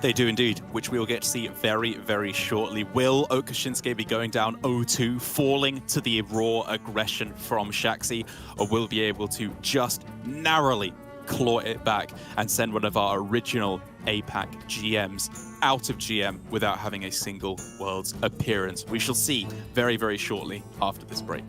They do indeed, which we will get to see very, very shortly. Will Okashinsuke be going down 0-2, falling to the raw aggression from Shaxi, or will be able to just narrowly claw it back and send one of our original APAC GMs out of GM without having a single Worlds appearance. We shall see very, very shortly after this break.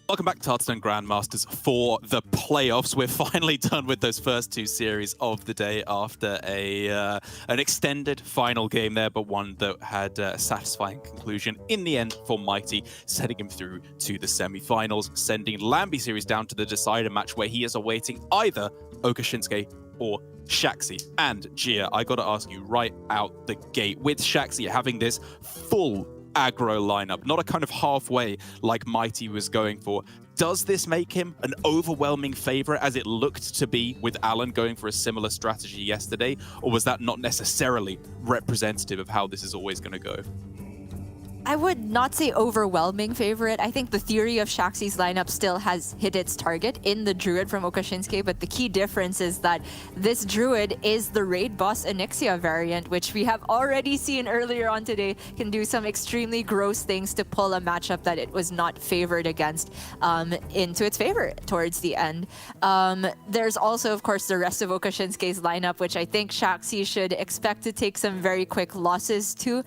Welcome back to Hearthstone Grandmasters for the playoffs. We're finally done with those first two series of the day after an extended final game there, but one that had a satisfying conclusion in the end for Mighty, sending him through to the semi-finals, sending Lambi series down to the decider match where he is awaiting either Oka Shinsuke or Shaxi. And Gia, I got to ask you right out the gate, with Shaxi having this full aggro lineup, not a kind of halfway like Mighty was going for, does this make him an overwhelming favorite as it looked to be with Alan going for a similar strategy yesterday, or was that not necessarily representative of how this is always going to go? I would not say overwhelming favorite. I think the theory of Shaxi's lineup still has hit its target in the Druid from Oka Shinsuke, but the key difference is that this Druid is the Raid Boss Onyxia variant, which we have already seen earlier on today can do some extremely gross things to pull a matchup that it was not favored against into its favor towards the end. There's also, of course, the rest of Oka Shinsuke's lineup, which I think Shaxi should expect to take some very quick losses to,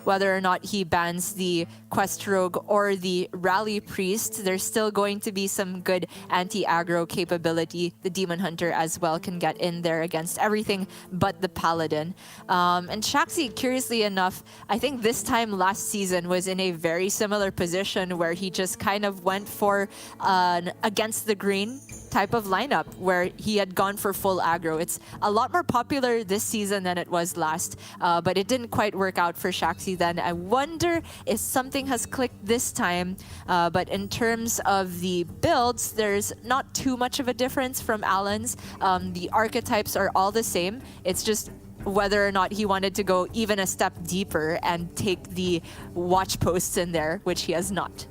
whether or not he he bans the Quest Rogue or the Rally Priest, there's still going to be some good anti-aggro capability. The Demon Hunter as well can get in there against everything but the Paladin. And Shaxi, curiously enough, I think this time last season was in a very similar position where he just kind of went for an against the green type of lineup where he had gone for full aggro. It's a lot more popular this season than it was last, but it didn't quite work out for Shaxi then. I wonder if something has clicked this time, but in terms of the builds, there's not too much of a difference from Alan's. The archetypes are all the same. It's just whether or not he wanted to go even a step deeper and take the watch posts in there, which he has not.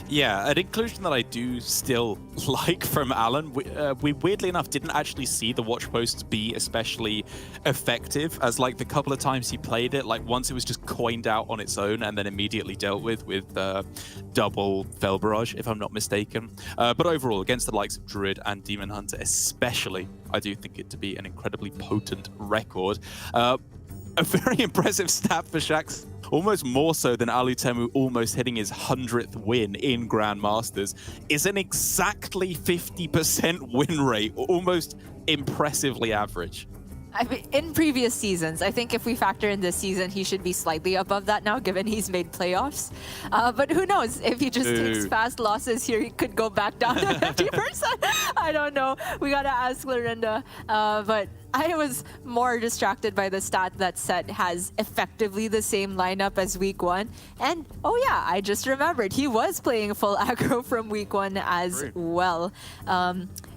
Yeah, an inclusion that I do still like from Alan. We weirdly enough didn't actually see the watch posts be especially effective, as like the couple of times he played it, like once it was just coined out on its own and then immediately dealt with double Fel Barrage, if I'm not mistaken. But overall, against the likes of Druid and Demon Hunter especially, I do think it to be an incredibly potent record. A very impressive stat for Shax, almost more so than Alutemu almost hitting his 100th win in Grandmasters, is an exactly 50% win rate, almost impressively average. I mean, in previous seasons, I think if we factor in this season, he should be slightly above that now, given he's made playoffs. But who knows? If he just takes fast losses here, he could go back down to 50%. I don't know. We gotta ask Lorinda. But I was more distracted by the stat that Set has effectively the same lineup as week 1. And, oh yeah, I just remembered. He was playing full aggro from week 1 as well.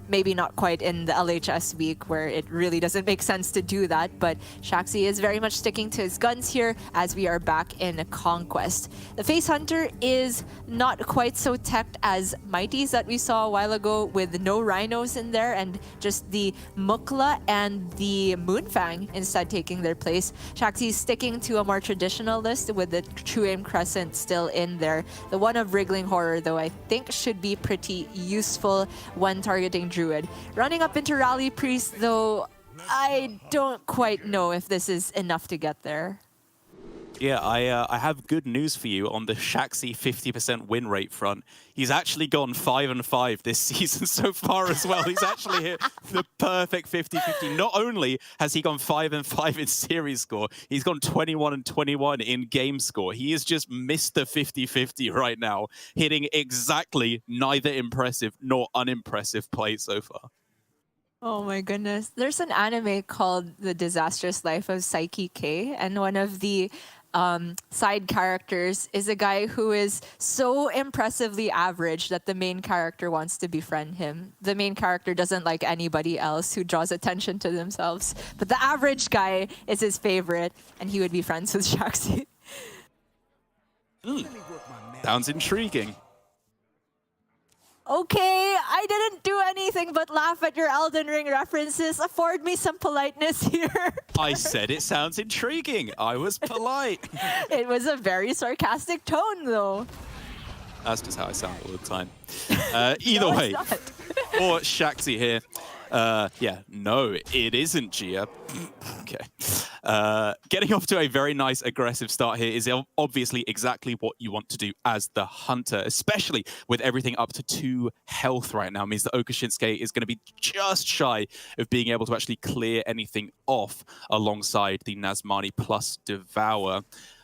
Maybe not quite in the LHS week where it really doesn't make sense to do that, but Shaxi is very much sticking to his guns here as we are back in Conquest. The Face Hunter is not quite so teched as Mighty's that we saw a while ago, with no Rhinos in there and just the Mukla and the Moonfang instead taking their place. Shaxi is sticking to a more traditional list with the True Aim Crescent still in there. The one of Wriggling Horror, though, I think should be pretty useful when targeting Druid. Running up into Rally Priest, though, I don't quite know if this is enough to get there. Yeah, I have good news for you on the Shaxi 50% win rate front. He's actually gone 5-5 this season so far as well. He's actually hit the perfect 50-50. Not only has he gone 5-5 in series score, he's gone 21-21 in game score. He has just missed the 50-50 right now, hitting exactly neither impressive nor unimpressive play so far. Oh my goodness. There's an anime called The Disastrous Life of Psyche K, and one of the side characters is a guy who is so impressively average that the main character wants to befriend him. The main character doesn't like anybody else who draws attention to themselves, but the average guy is his favorite, and he would be friends with Shaxi. Sounds intriguing. Okay, I didn't do anything but laugh at your Elden Ring references. Afford me some politeness here. I said it sounds intriguing. I was polite. It was a very sarcastic tone, though. That's just how I sound all the time. Either way, for Shaxi here, no, it isn't Gia. Okay. Getting off to a very nice aggressive start here is obviously exactly what you want to do as the hunter, especially with everything up to 2 health right now. It means that Okashinsuke is going to be just shy of being able to actually clear anything off alongside the Nazmani plus Devour.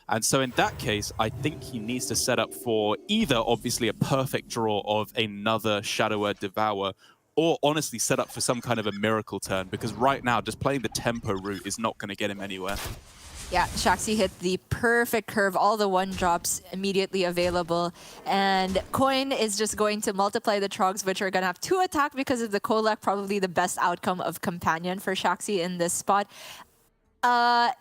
And so in that case, I think he needs to set up for either obviously a perfect draw of another Shadower Devour, or honestly set up for some kind of a miracle turn, because right now just playing the tempo route is not going to get him anywhere. Yeah, Shaxi hit the perfect curve, all the 1-drops immediately available, and Coin is just going to multiply the Trogs, which are going to have 2 attack because of the Kolak, probably the best outcome of Companion for Shaxi in this spot.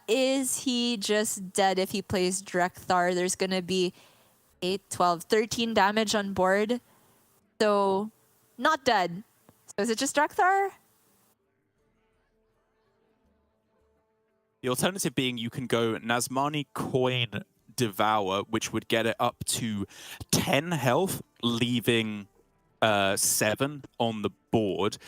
Is he just dead if he plays Drekthar? There's going to be 8, 12, 13 damage on board, so not dead. So is it just Drekthar? The alternative being you can go Nazmani, Coin, Devour, which would get it up to 10 health, leaving 7 on the board,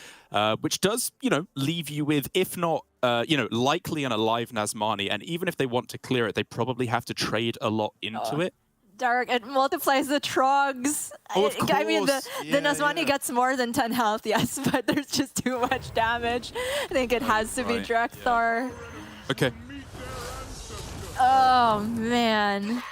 which does, leave you with, if not likely an alive Nazmani, and even if they want to clear it, they probably have to trade a lot into it. Dark, it multiplies the trogs. Oh, of I mean, the course. Yeah, Nazmani yeah. gets more than 10 health, yes, but there's just too much damage. I think it has to be Right, Drekthar. Okay. Oh, man.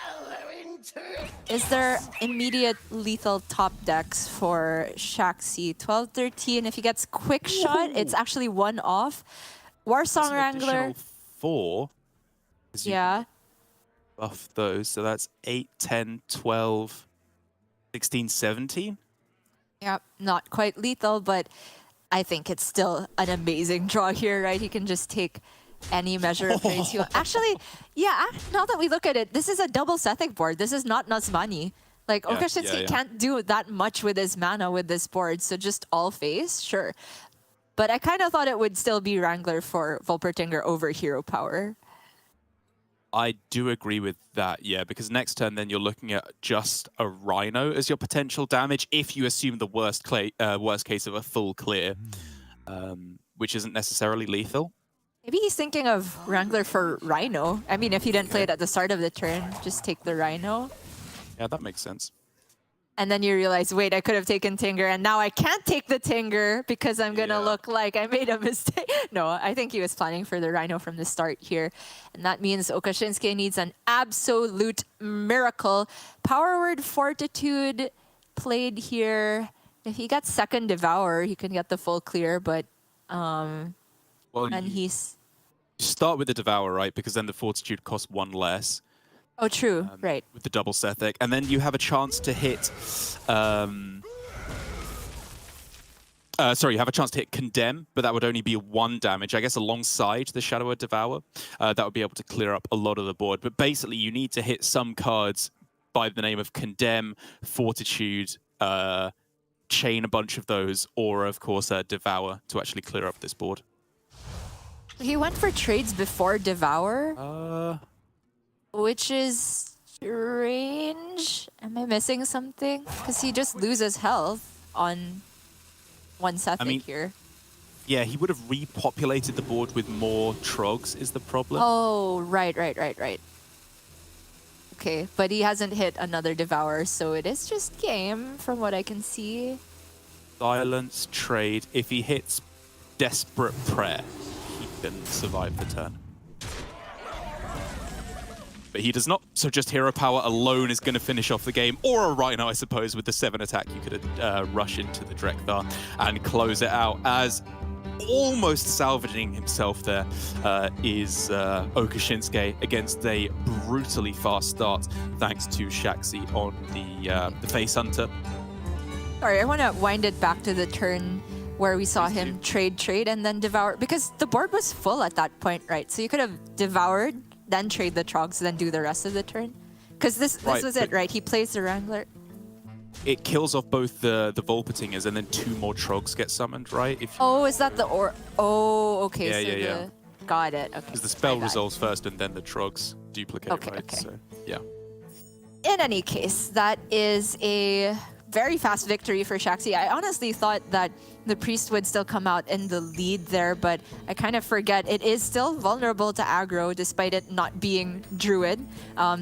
Is there immediate lethal top decks for Shaxi? 12-13, if he gets quick shot, it's actually one off. That's Warsong an Wrangler. additional 4. 'cause you Yeah. buff those, so that's 8, 10, 12, 16, 17. Yep, not quite lethal, but I think it's still an amazing draw here, right? He can just take any measure of praise. Actually, yeah, now that we look at it, this is a double Sethic board. This is not Nazmani. Like, Yeah, Okashinsky yeah. can't do that much with his mana with this board, so just all face, sure. But I kind of thought it would still be Wrangler for Volpertinger over Hero Power. I do agree with that, yeah, because next turn then you're looking at just a Rhino as your potential damage if you assume the worst case of a full clear, which isn't necessarily lethal. Maybe he's thinking of Wrangler for Rhino. I mean, if he didn't play it at the start of the turn, just take the Rhino. Yeah, that makes sense. And then you realize, wait, I could have taken Tinger, and now I can't take the Tinger because I'm going to look like I made a mistake. No, I think he was planning for the Rhino from the start here. And that means Okashinsky needs an absolute miracle. Power Word Fortitude played here. If he gets second Devour, he can get the full clear, but... Well, and you he's... start with the Devour, right? Because then the Fortitude costs 1 less. Oh, true. Right. With the double Sethic. And then you have a chance to hit... you have a chance to hit Condemn, but that would only be 1 damage, I guess, alongside the Shadow of Devour. That would be able to clear up a lot of the board. But basically, you need to hit some cards by the name of Condemn, Fortitude, chain a bunch of those, or, of course, Devour to actually clear up this board. He went for trades before Devour, which is strange. Am I missing something? Because he just loses health on one Sethic here. Yeah, he would have repopulated the board with more Trogs is the problem. Oh, right. Okay, but he hasn't hit another Devourer, so it is just game from what I can see. Silence, trade. If he hits Desperate Prayer, he can survive the turn. But he does not, so just Hero Power alone is going to finish off the game. Or a Rhino, I suppose, with the 7 attack. You could rush into the Drekthar and close it out. As almost salvaging himself there is Okashinsky against a brutally fast start, thanks to Shaxi on the Face Hunter. Sorry, I want to wind it back to the turn where we saw him trade, and then devour. Because the board was full at that point, right? So you could have devoured, then trade the Trogs, then do the rest of the turn. Because this was it, right? He plays the Wrangler. It kills off both the Volpertingers, and then 2 more Trogs get summoned, right? If Oh, is that the or? Oh, okay. Yeah, so got it. Okay. because the spell My bad. resolves first, and then the Trogs duplicate, Okay, right? okay. So, yeah. In any case, that is a very fast victory for Shaxi. I honestly thought that the Priest would still come out in the lead there, but I kind of forget it is still vulnerable to aggro despite it not being Druid.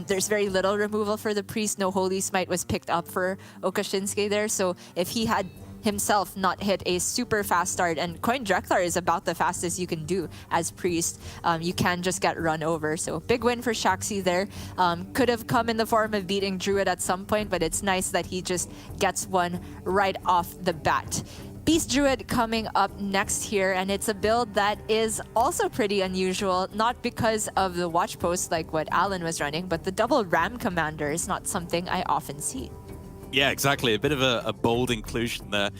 There's very little removal for the Priest. No Holy Smite was picked up for Okashinsky there, so if he had himself not hit a super fast start, and Coin Drekthar is about the fastest you can do as Priest, you can just get run over. So big win for Shaxi there. Could have come in the form of beating Druid at some point, but it's nice that he just gets one right off the bat. Beast Druid coming up next here, and it's a build that is also pretty unusual, not because of the watch post like what Alan was running, but the double Ram Commander is not something I often see. Yeah, exactly. A bit of a bold inclusion there,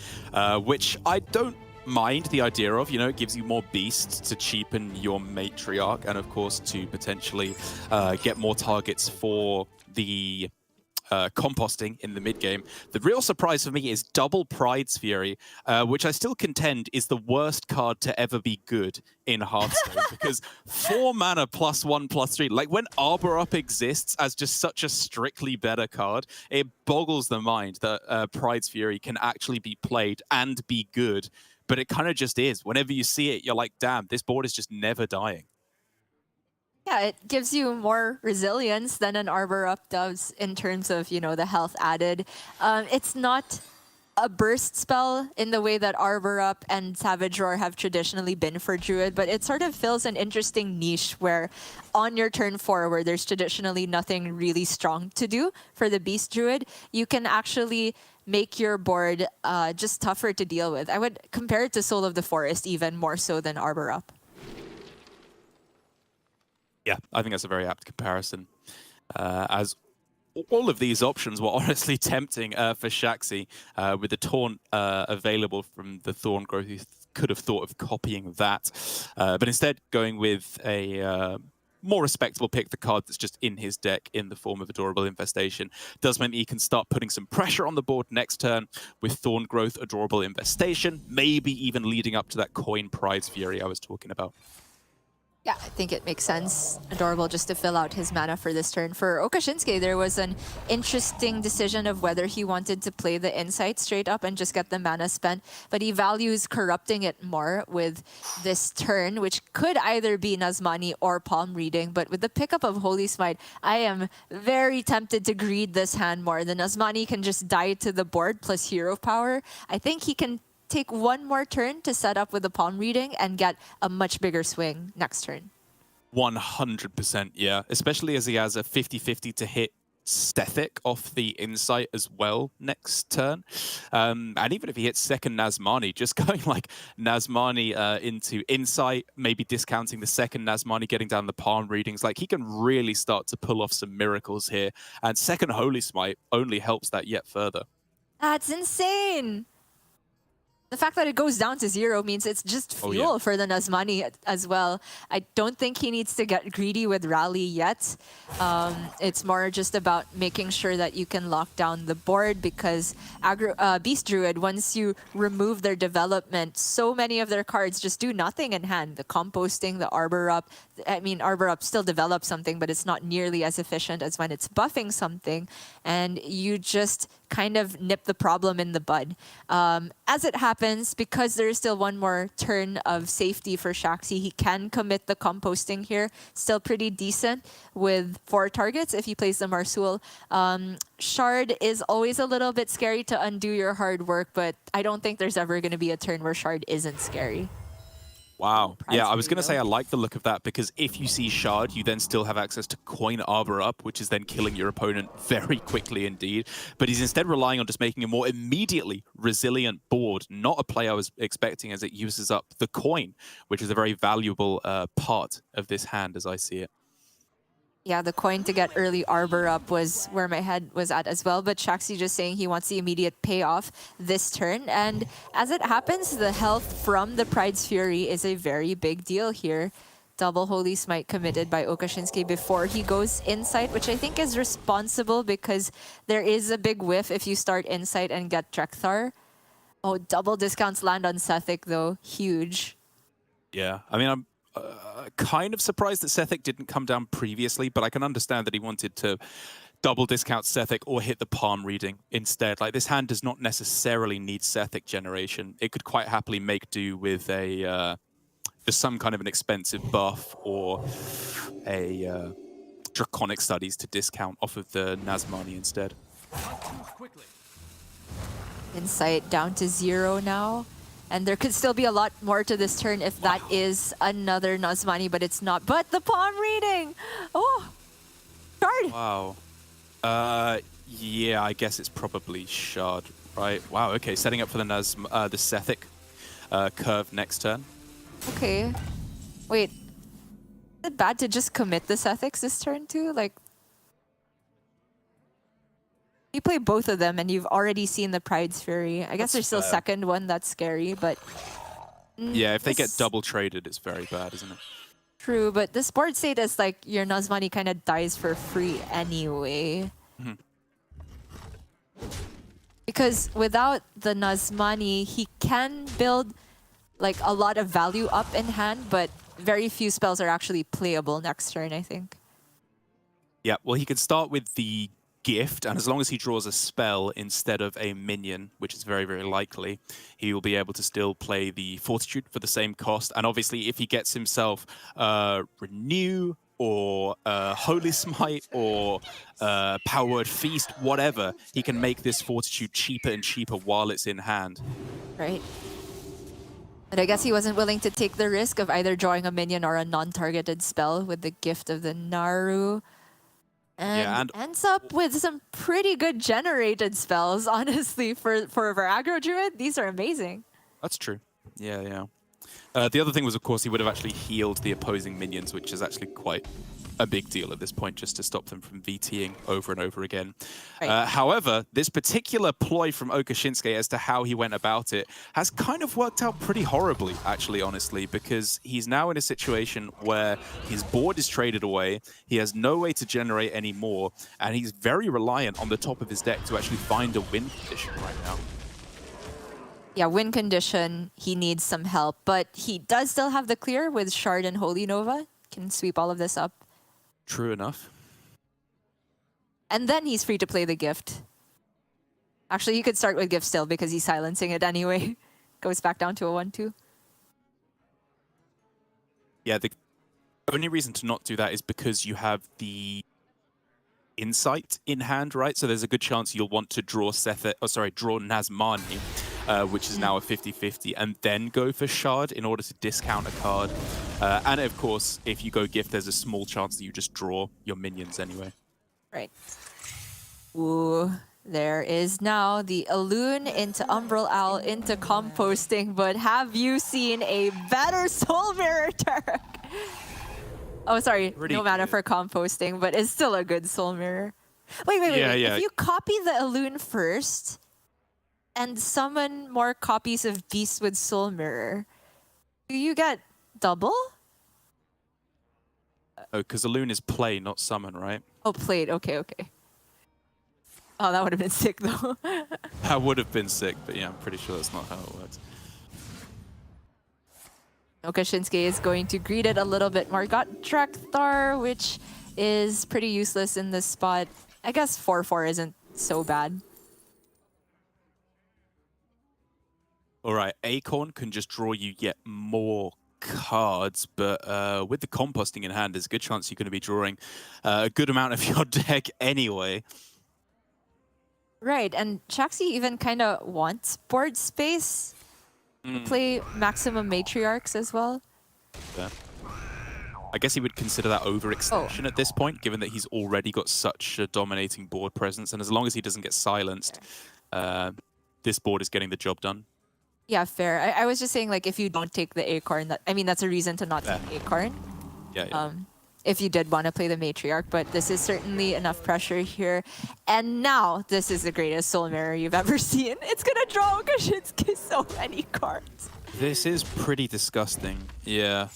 which I don't mind the idea of. You know, it gives you more beasts to cheapen your matriarch, and of course to potentially get more targets for the composting in the mid game. The real surprise for me is double Pride's Fury, which I still contend is the worst card to ever be good in Hearthstone, because 4 mana +1/+3, like when Arbor Up exists as just such a strictly better card, it boggles the mind that Pride's Fury can actually be played and be good but it kind of just is. Whenever you see it, you're like, damn, this board is just never dying. Yeah, it gives you more resilience than an Arbor Up does in terms of, the health added. It's not a burst spell in the way that Arbor Up and Savage Roar have traditionally been for Druid, but it sort of fills an interesting niche where on your turn 4, where there's traditionally nothing really strong to do for the Beast Druid, you can actually make your board just tougher to deal with. I would compare it to Soul of the Forest even more so than Arbor Up. Yeah, I think that's a very apt comparison. As all of these options were honestly tempting for Shaxi. With the Taunt available from the Thorn Growth, you could have thought of copying that. But instead, going with a more respectable pick, the card that's just in his deck in the form of Adorable Infestation, does mean he can start putting some pressure on the board next turn with Thorn Growth, Adorable Infestation, maybe even leading up to that Coin Pride's Fury I was talking about. Yeah, I think it makes sense. Adorable just to fill out his mana for this turn. For Okashinsuke, there was an interesting decision of whether he wanted to play the Insight straight up and just get the mana spent, but he values corrupting it more with this turn, which could either be Nazmani or Palm Reading, but with the pickup of Holy Smite, I am very tempted to greed this hand more. The Nazmani can just die to the board plus hero power. I think he can take one more turn to set up with the Palm Reading and get a much bigger swing next turn. 100%, yeah. Especially as he has a 50-50 to hit Stethic off the Insight as well next turn. And even if he hits second Nazmani, just going like Nazmani into Insight, maybe discounting the second Nazmani, getting down the Palm Readings, like he can really start to pull off some miracles here. And second Holy Smite only helps that yet further. That's insane! The fact that it goes down to 0 means it's just fuel for the Nazmani as well. I don't think he needs to get greedy with Rally yet. It's more just about making sure that you can lock down the board because Beast Druid, once you remove their development, so many of their cards just do nothing in hand. The Composting, the Arbor Up. I mean, Arbor Up still develops something, but it's not nearly as efficient as when it's buffing something. And you just kind of nip the problem in the bud. As it happens, because there is still one more turn of safety for Shaxi, he can commit the Composting here. Still pretty decent with 4 targets if he plays the Marsul. Shard is always a little bit scary to undo your hard work, but I don't think there's ever going to be a turn where Shard isn't scary. Wow. Yeah, I was going to say I like the look of that because if you see Shard, you then still have access to Coin Arbor Up, which is then killing your opponent very quickly indeed. But he's instead relying on just making a more immediately resilient board, not a play I was expecting as it uses up the coin, which is a very valuable part of this hand as I see it. Yeah, the coin to get early Arbor Up was where my head was at as well, but Shaxi just saying he wants the immediate payoff this turn. And as it happens, the health from the Pride's Fury is a very big deal here. Double Holy Smite committed by Okashinsuke before he goes Insight, which I think is responsible because there is a big whiff if you start Insight and get Drekthar. Oh, double discounts land on Sethik though. Huge. Yeah, I mean, I'm kind of surprised that Sethik didn't come down previously, but I can understand that he wanted to double discount Sethik or hit the Palm Reading instead. Like, this hand does not necessarily need Sethik generation. It could quite happily make do with a just some kind of an expensive buff or a Draconic Studies to discount off of the Nazmani instead. Insight down to 0 now. And there could still be a lot more to this turn if that is another Nazmani, but it's not. But the Palm Reading! Oh! Shard! Wow. Yeah, I guess it's probably Shard, right? Wow, okay, setting up for the Sethik curve next turn. Okay. Wait. Is it bad to just commit the Sethics this turn too? Like, you play both of them and you've already seen the Pride's Fury. I guess there's still a second one that's scary, but... Yeah, if they get double traded, it's very bad, isn't it? True, but the board state is like your Nazmani kind of dies for free anyway. Mm-hmm. Because without the Nazmani, he can build like a lot of value up in hand, but very few spells are actually playable next turn, I think. Yeah, well, he could start with the gift, and as long as he draws a spell instead of a minion, which is very, very likely, he will be able to still play the Fortitude for the same cost. And obviously, if he gets himself Renew or Holy Smite or Power Word Feast, whatever, he can make this Fortitude cheaper and cheaper while it's in hand. Right. But I guess he wasn't willing to take the risk of either drawing a minion or a non-targeted spell with the gift of the Naru. And ends up with some pretty good generated spells, honestly, for our aggro druid. These are amazing. That's true. Yeah, yeah. The other thing was, of course, he would have actually healed the opposing minions, which is actually quite a big deal at this point, just to stop them from VTing over and over again. Right. However, this particular ploy from Oka Shinsuke as to how he went about it has kind of worked out pretty horribly, actually, honestly, because he's now in a situation where his board is traded away, he has no way to generate any more, and he's very reliant on the top of his deck to actually find a win condition right now. Yeah, win condition, he needs some help, but he does still have the clear with Shard and Holy Nova. Can sweep all of this up. True enough. And then he's free to play the gift. Actually, you could start with gift still because he's silencing it anyway. Goes back down to a 1-2. Yeah, the only reason to not do that is because you have the insight in hand, right? So there's a good chance you'll want to draw draw Nazmani, which is now a 50-50, and then go for Shard in order to discount a card. And of course, if you go gift, there's a small chance that you just draw your minions anyway. Right. Ooh, there is now the Elune into Umbral Owl into composting, but have you seen a better Soul Mirror, Turk? Oh, sorry, Pretty no mana good. for composting, but it's still a good Soul Mirror. Wait. Yeah. If you copy the Elune first and summon more copies of Beast with Soul Mirror, do you get double? Oh, because Elune is play, not summon, right? Oh, played. Okay. Oh, that would have been sick, though. That would have been sick, but yeah, I'm pretty sure that's not how it works. Oka Shinsuke is going to greet it a little bit more. Got Drakthar, which is pretty useless in this spot. I guess 4/4 isn't so bad. All right, Acorn can just draw you yet more cards, but with the composting in hand, there's a good chance you're going to be drawing a good amount of your deck anyway. Right, and Shaxi even kind of wants board space to play Maximum Matriarchs as well. Yeah. I guess he would consider that overextension at this point, given that he's already got such a dominating board presence, and as long as he doesn't get silenced, this board is getting the job done. Yeah, fair. I was just saying, like, if you don't take the Acorn, that's a reason to not take Acorn. Yeah. If you did want to play the Matriarch, but this is certainly enough pressure here. And now, this is the greatest Soul Mirror you've ever seen. It's going to draw Oka Shinsuke so many cards. This is pretty disgusting. Yeah.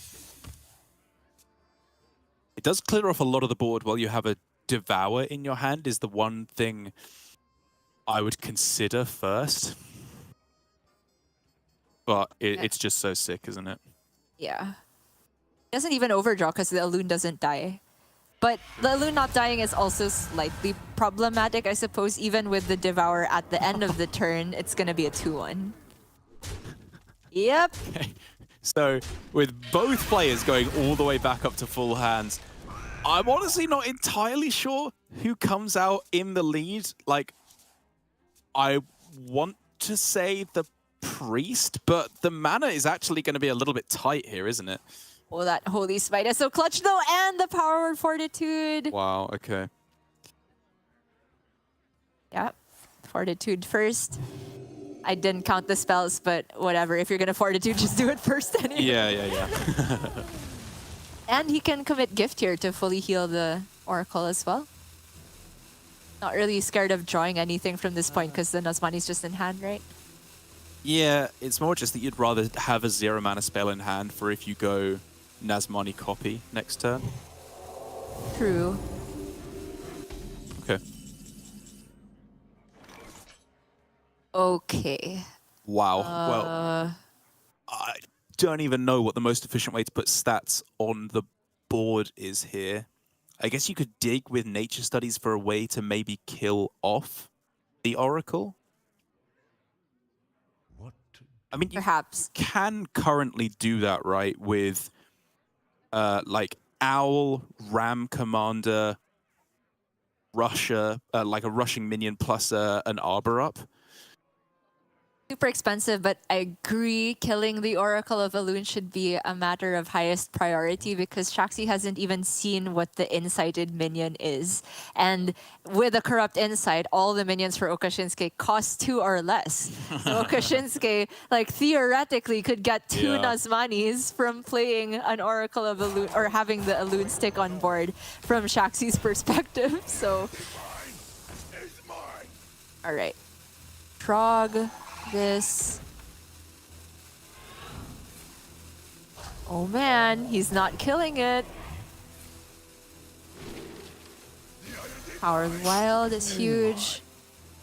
It does clear off a lot of the board while you have a Devour in your hand is the one thing I would consider first. But it's just so sick, isn't it? Yeah. It doesn't even overdraw because the Elune doesn't die. But the Elune not dying is also slightly problematic, I suppose. Even with the Devour at the end of the turn, it's going to be a 2-1. Yep. Okay. So, with both players going all the way back up to full hands, I'm honestly not entirely sure who comes out in the lead. Like, I want to say the Priest, but the mana is actually going to be a little bit tight here, isn't it? Oh, that Holy Smite is so clutch, though, and the Power Word Fortitude. Wow, okay. Yeah, Fortitude first. I didn't count the spells, but whatever. If you're going to Fortitude, just do it first anyway. Yeah. And he can commit Gift here to fully heal the Oracle as well. Not really scared of drawing anything from this point because the Nazmani's just in hand, right? Yeah, it's more just that you'd rather have a 0 mana spell in hand for if you go Nazmani copy next turn. True. Okay. Okay. Wow. Well, I don't even know what the most efficient way to put stats on the board is here. I guess you could dig with nature studies for a way to maybe kill off the Oracle. I mean, you Perhaps. can currently do that, right? With like Owl, Ram Commander, Rusher, like a rushing minion plus an Arbor up. Super expensive, but I agree killing the Oracle of Elune should be a matter of highest priority because Shaxi hasn't even seen what the incited minion is. And with a corrupt insight, all the minions for Okashinsuke cost 2 or less. So Okashinsuke, like, theoretically could get 2 Nazmanis from playing an Oracle of Elune or having the Elune stick on board from Shaxi's perspective. So, all right. Trog. This. Oh man, he's not killing it. Power of Wild is huge.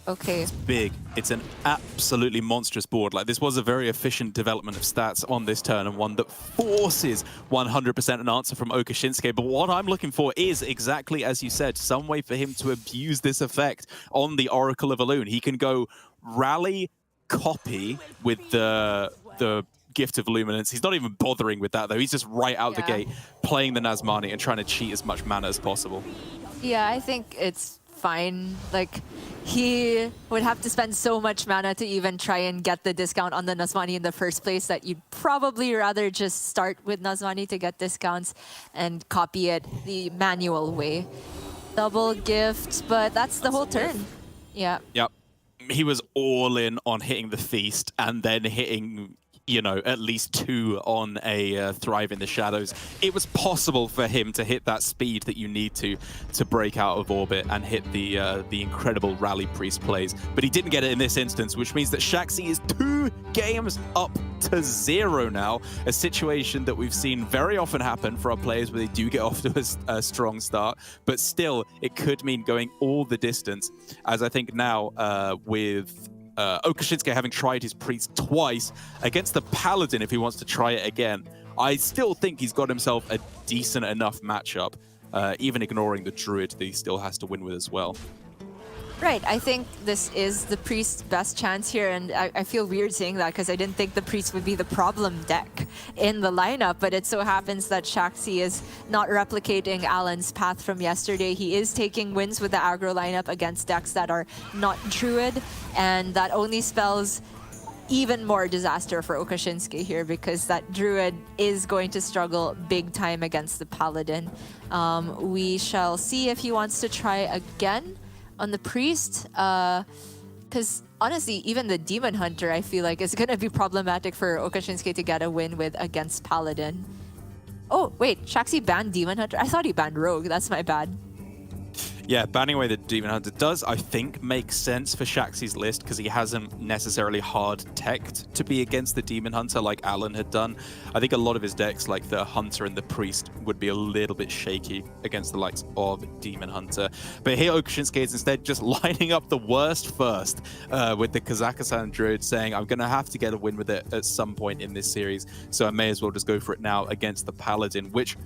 Okay. It's big. It's an absolutely monstrous board. Like, this was a very efficient development of stats on this turn and one that forces 100% an answer from Okashinsuke. But what I'm looking for is, exactly as you said, some way for him to abuse this effect on the Oracle of Elune. He can go rally, copy with the Gift of Luminance. He's not even bothering with that, though. He's just right out the gate playing the Nazmani and trying to cheat as much mana as possible. Yeah, I think it's fine. Like, he would have to spend so much mana to even try and get the discount on the Nazmani in the first place that you'd probably rather just start with Nazmani to get discounts and copy it the manual way. Double gift, but that's the whole turn. Yeah. Yep. He was all in on hitting the feast and then hitting, you know, at least 2 on a Thrive in the Shadows. It was possible for him to hit that speed that you need to break out of orbit and hit the incredible Rally Priest plays. But he didn't get it in this instance, which means that Shaxi is 2 games up to 0 now. A situation that we've seen very often happen for our players where they do get off to a strong start. But still, it could mean going all the distance. As I think now with Okashinsuke having tried his Priest twice against the Paladin, if he wants to try it again, I still think he's got himself a decent enough matchup, even ignoring the Druid that he still has to win with as well. Right, I think this is the Priest's best chance here, and I feel weird saying that because I didn't think the Priest would be the problem deck in the lineup, but it so happens that Shaxi is not replicating Alan's path from yesterday. He is taking wins with the aggro lineup against decks that are not Druid, and that only spells even more disaster for Okashinsuke here because that Druid is going to struggle big time against the Paladin. We shall see if he wants to try again on the Priest, because honestly, even the Demon Hunter, I feel like, is going to be problematic for Okashinsuke to get a win with against Paladin. Oh, wait, Shaxi banned Demon Hunter? I thought he banned Rogue, that's my bad. Yeah, banning away the Demon Hunter does, I think, make sense for Shaxi's list because he hasn't necessarily hard-teched to be against the Demon Hunter like Alan had done. I think a lot of his decks, like the Hunter and the Priest, would be a little bit shaky against the likes of Demon Hunter. But here Okashinsuke is instead just lining up the worst first with the Kazakhstan Druid, saying, I'm going to have to get a win with it at some point in this series, so I may as well just go for it now against the Paladin, which,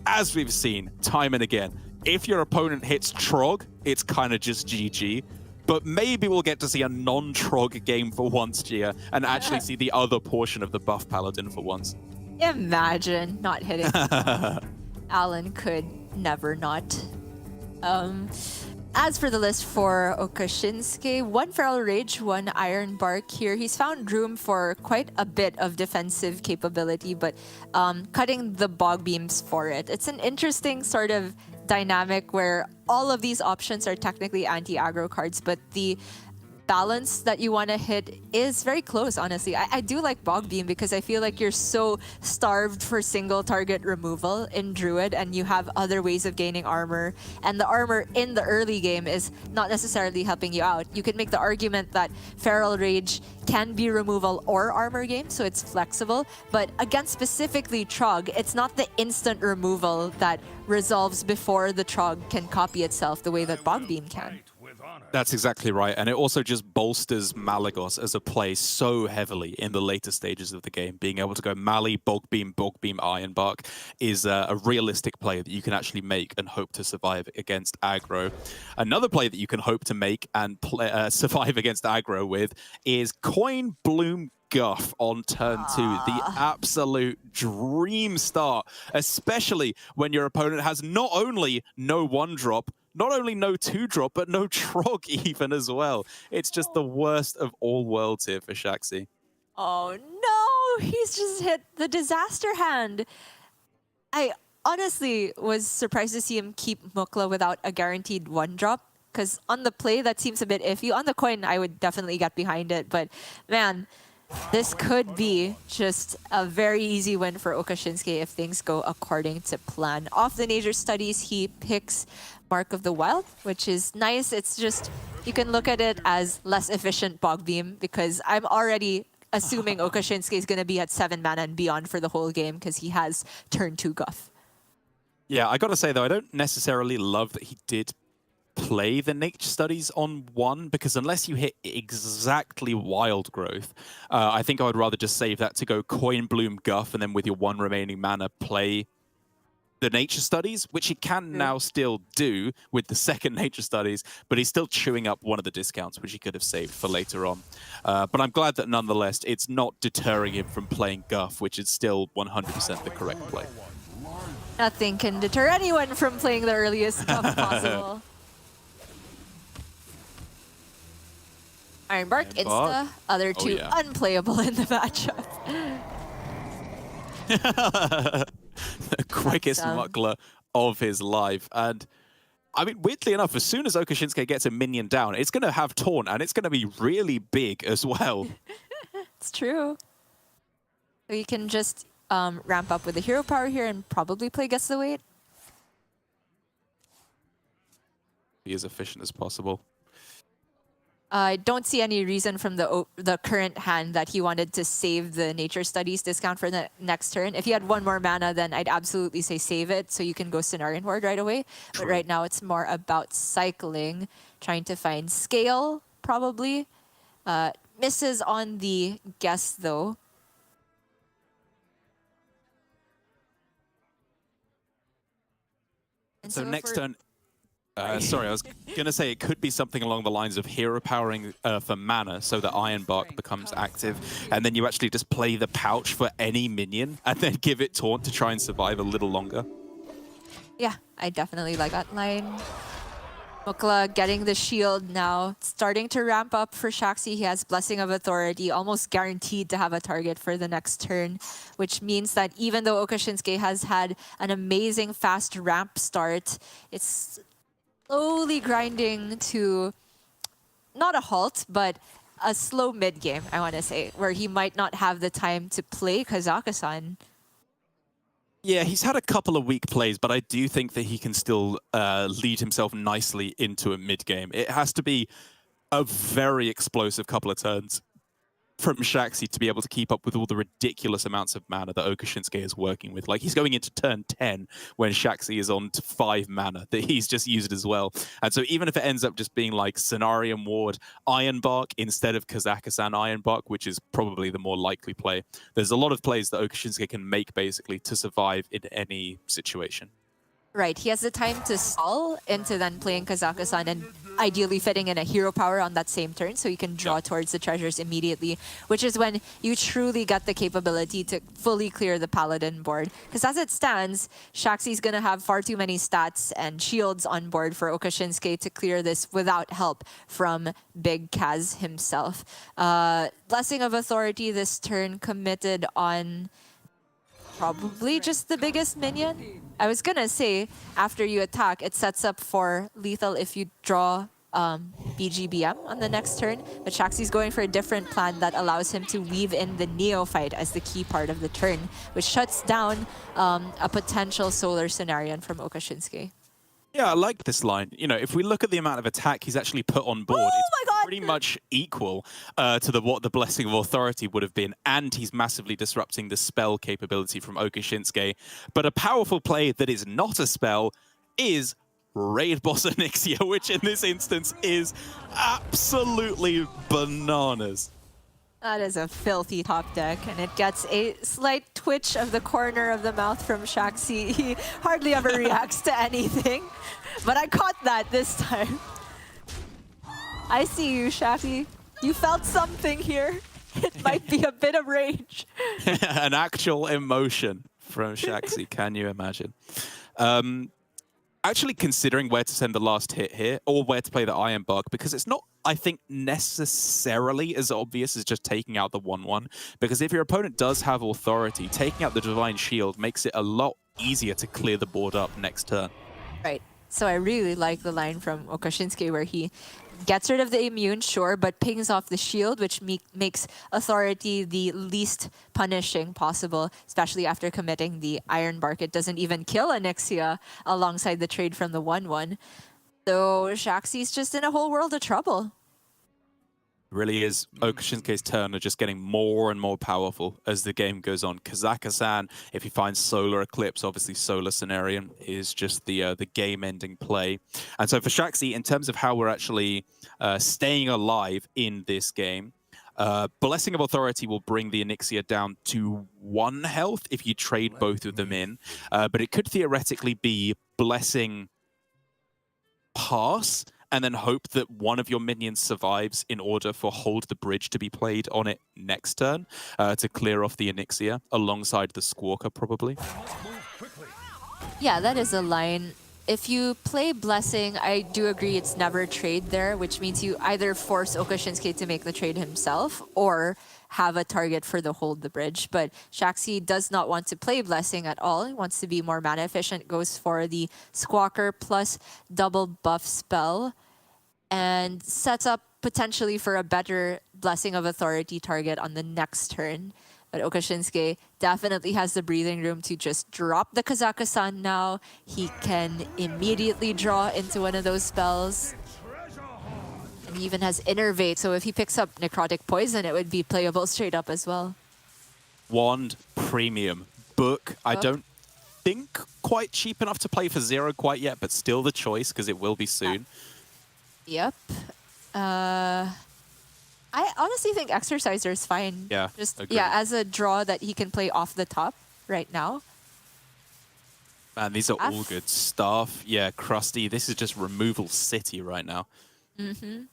as we've seen time and again, if your opponent hits Trog, it's kind of just GG. But maybe we'll get to see a non-Trog game for once, Gia, and actually see the other portion of the buff Paladin for once. Imagine not hitting. Alan could never not. As for the list for Okashinsuke, 1 Feral Rage, 1 Iron Bark here. He's found room for quite a bit of defensive capability, but cutting the Bog Beams for it. It's an interesting sort of dynamic where all of these options are technically anti-aggro cards, but the balance that you want to hit is very close, honestly. I do like Bog Beam because I feel like you're so starved for single target removal in Druid and you have other ways of gaining armor, and the armor in the early game is not necessarily helping you out. You could make the argument that Feral Rage can be removal or armor game, so it's flexible, but against specifically Trog, it's not the instant removal that resolves before the Trog can copy itself the way that Bog Beam can. That's exactly right. And it also just bolsters Malagos as a play so heavily in the later stages of the game. Being able to go Mali, Bog Beam, Ironbark is a realistic play that you can actually make and hope to survive against aggro. Another play that you can hope to make and survive against aggro with is Coin Bloom Guff on turn 2. The absolute dream start, especially when your opponent has not only no 1-drop, not only no 2-drop, but no Trog even as well. It's just the worst of all worlds here for Shaxi. Oh no, he's just hit the disaster hand. I honestly was surprised to see him keep Mukla without a guaranteed 1-drop, because on the play that seems a bit iffy. On the coin, I would definitely get behind it, but man, this could be just a very easy win for Oka Shinsuke if things go according to plan. Off the nature studies, he picks Mark of the Wild, which is nice. It's just, you can look at it as less efficient Bog Beam, because I'm already assuming Oka Shinsuke is going to be at 7 mana and beyond for the whole game because he has turn 2 Guff. Yeah, I gotta say though, I don't necessarily love that he did play the nature studies on 1, because unless you hit exactly wild growth, I think I would rather just save that to go Coin Bloom Guff and then with your 1 remaining mana play the nature studies, which he can now still do with the second nature studies, but he's still chewing up one of the discounts which he could have saved for later on. But I'm glad that nonetheless it's not deterring him from playing Guff, which is still 100% the correct play. Nothing can deter anyone from playing the earliest Guff possible. Ironbark, it's the other 2 unplayable in the matchup. The quickest Mukla of his life. And I mean, weirdly enough, as soon as Oka Shinsuke gets a minion down, it's going to have Taunt, and it's going to be really big as well. It's true. So you can just ramp up with the hero power here and probably play Guess the Weight. Be as efficient as possible. I don't see any reason from the current hand that he wanted to save the nature studies discount for the next turn. If he had 1 more mana, then I'd absolutely say save it so you can go Cenarian Ward right away. True. But right now it's more about cycling, trying to find scale, probably. Misses on the guess, though. And so next turn... sorry, I was going to say it could be something along the lines of hero powering for mana so that Ironbark becomes active, and then you actually just play the pouch for any minion and then give it Taunt to try and survive a little longer. Yeah, I definitely like that line. Mukla getting the shield now, starting to ramp up for Shaxi. He has Blessing of Authority, almost guaranteed to have a target for the next turn, which means that even though Oka Shinsuke has had an amazing fast ramp start, it's slowly grinding to not a halt, but a slow mid game, I want to say, where he might not have the time to play Kazakhstan. Yeah, he's had a couple of weak plays, but I do think that he can still lead himself nicely into a mid game. It has to be a very explosive couple of turns from Shaxi to be able to keep up with all the ridiculous amounts of mana that Oka Shinsuke is working with. Like, he's going into turn 10 when Shaxi is on to 5 mana that he's just used as well. And so even if it ends up just being like Cenarian Ward Ironbark instead of Kazakhstan Ironbark, which is probably the more likely play, there's a lot of plays that Oka Shinsuke can make basically to survive in any situation. Right, he has the time to stall into then playing Kazakhstan and ideally fitting in a hero power on that same turn so you can draw towards the treasures immediately, which is when you truly get the capability to fully clear the Paladin board. Because as it stands, Shaxi's going to have far too many stats and shields on board for Oka Shinsuke to clear this without help from Big Kaz himself. Blessing of Authority this turn committed on probably just the biggest minion. I was gonna say, after you attack, it sets up for lethal if you draw BGBM on the next turn, but Shaxi's going for a different plan that allows him to weave in the Neophyte as the key part of the turn, which shuts down a potential solar Cenarian from Oka Shinsuke. Yeah, I like this line. You know, if we look at the amount of attack he's actually put on board, it's pretty much equal to what the Blessing of Authority would have been, and he's massively disrupting the spell capability from Oka Shinsuke. But a powerful play that is not a spell is Raid Boss Onyxia, which in this instance is absolutely bananas. That is a filthy top deck, and it gets a slight twitch of the corner of the mouth from Shaxi. He hardly ever reacts to anything, but I caught that this time. I see you, Shaxi. You felt something here. It might be a bit of rage. An actual emotion from Shaxi, can you imagine? Actually considering where to send the last hit here, or where to play the Iron Bark, because it's not, I think, necessarily as obvious as just taking out the 1/1. Because if your opponent does have authority, taking out the Divine Shield makes it a lot easier to clear the board up next turn. Right. So I really like the line from Okashinsuke where he gets rid of the immune, sure, but pings off the shield, which makes authority the least punishing possible, especially after committing the Iron Bark. It doesn't even kill Onyxia alongside the trade from the 1/1. So Shaxi's just in a whole world of trouble. Really is. Okashinsuke's turn are just getting more and more powerful as the game goes on. Kazaka-san, if he finds Solar Eclipse, obviously Solar Cenarion is just the game-ending play. And so for Shaxi, in terms of how we're actually staying alive in this game, Blessing of Authority will bring the Onyxia down to 1 health if you trade both of them in. But it could theoretically be Blessing Pass, and then hope that one of your minions survives in order for Hold the Bridge to be played on it next turn to clear off the Onyxia alongside the Squawker, probably. Yeah, that is a line. If you play Blessing, I do agree it's never a trade there, which means you either force Okashinsuke to make the trade himself or have a target for the Hold the Bridge. But Shaxi does not want to play Blessing at all. He wants to be more mana efficient, goes for the Squawker plus double buff spell, and sets up potentially for a better Blessing of Authority target on the next turn. But Okashinsuke definitely has the breathing room to just drop the Kazaka-san now. He can immediately draw into one of those spells. And he even has Innervate, so if he picks up Necrotic Poison, it would be playable straight up as well. Wand, Premium, Book. I don't think quite cheap enough to play for 0 quite yet, but still the choice because it will be soon. Yep. I honestly think Exerciser is fine. Yeah, Just agreed. yeah, as a draw that he can play off the top right now. Man, these are all good. Staff, yeah, Krusty. This is just removal city right now. Mm-hmm.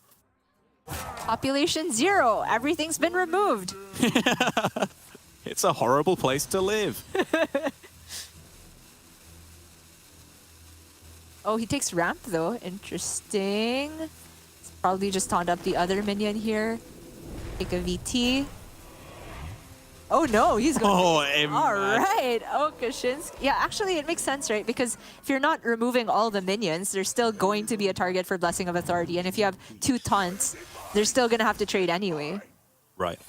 Population 0. Everything's been removed. It's a horrible place to live. Oh, he takes ramp though. Interesting. It's probably just taunt up the other minion here. Take a VT. Oh no, he's going. Oh, all right. Oh, Kashinsk. Yeah, actually, it makes sense, right? Because if you're not removing all the minions, there's still going to be a target for Blessing of Authority. And if you have 2 taunts, they're still going to have to trade anyway. Right.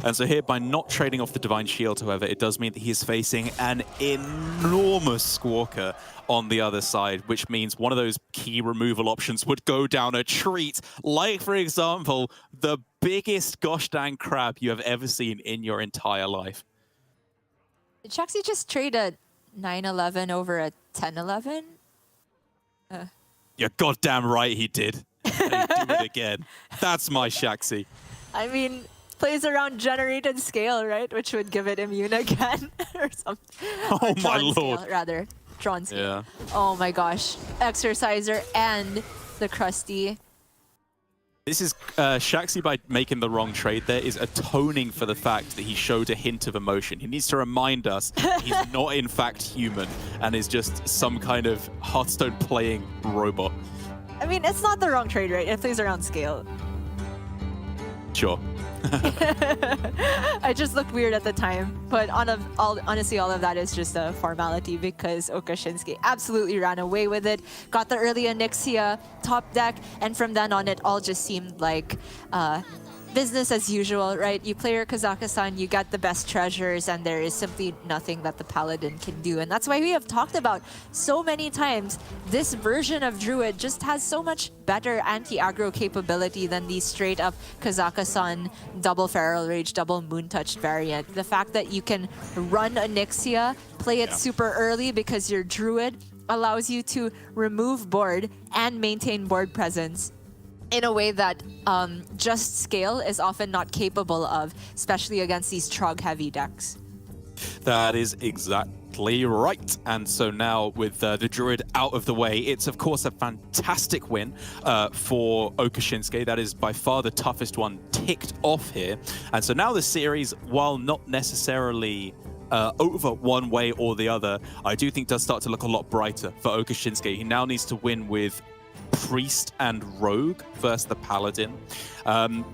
And so here, by not trading off the Divine Shield, however, it does mean that he is facing an enormous Squawker on the other side, which means one of those key removal options would go down a treat, like, for example, the biggest gosh dang crab you have ever seen in your entire life. Did Shaxi just trade a 9-11 over a 10-11? You're goddamn right he did. And he'd do it again. That's my Shaxi. I mean, plays around generated scale, right? Which would give it immune again or something. Oh or my drawn lord. Scale, rather. Drawn scale. Yeah. Oh my gosh. Exerciser and the Krusty. This is Shaxi, by making the wrong trade there, is atoning for the fact that he showed a hint of emotion. He needs to remind us he's not in fact human and is just some kind of Hearthstone playing robot. I mean, it's not the wrong trade, right? It plays around scale. Sure. I just looked weird at the time, but honestly, all of that is just a formality because Okashinsuke absolutely ran away with it, got the early Onyxia top deck, and from then on, it all just seemed like business as usual, right? You play your Kazaka-san, you get the best treasures, and there is simply nothing that the Paladin can do. And that's why we have talked about so many times, this version of Druid just has so much better anti-aggro capability than the straight-up Kazaka-san double Feral Rage, double Moon-Touched variant. The fact that you can run Onyxia, play it super early because you're Druid, allows you to remove board and maintain board presence in a way that just scale is often not capable of, especially against these Trog-heavy decks. That is exactly right. And so now with the Druid out of the way, it's of course a fantastic win for Okashinsuke. That is by far the toughest one ticked off here. And so now the series, while not necessarily over one way or the other, I do think does start to look a lot brighter for Okashinsuke. He now needs to win with Priest and Rogue versus the Paladin,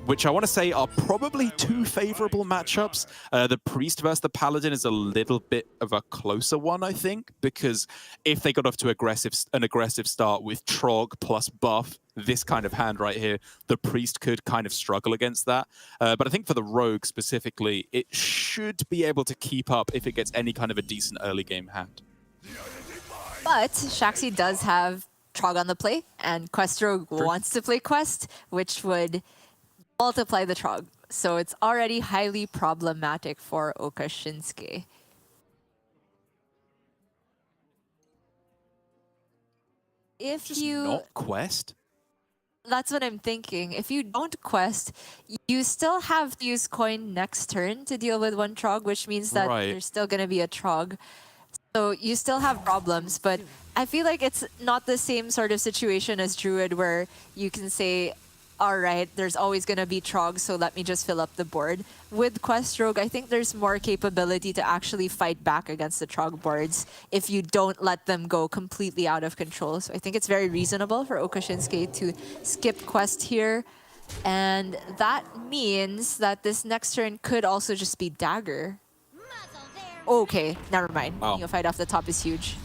which I want to say are probably two favorable matchups. The Priest versus the Paladin is a little bit of a closer one, I think, because if they got off to an aggressive start with Trog plus buff, this kind of hand right here, the Priest could kind of struggle against that. But I think for the Rogue specifically, it should be able to keep up if it gets any kind of a decent early game hand. But Shaxi does have Trog on the play, and Quest Rogue wants to play Quest, which would multiply the Trog. So it's already highly problematic for Okashinsuke. If Just you not Quest? That's what I'm thinking. If you don't quest, you still have to use coin next turn to deal with one Trog, which means that there's still going to be a Trog. So you still have problems, but I feel like it's not the same sort of situation as Druid where you can say, all right, there's always going to be Trog, so let me just fill up the board. With Quest Rogue, I think there's more capability to actually fight back against the Trog boards if you don't let them go completely out of control. So I think it's very reasonable for Okashinsuke to skip Quest here. And that means that this next turn could also just be Dagger. Okay, never mind. Wow. Neophyte off the top is huge.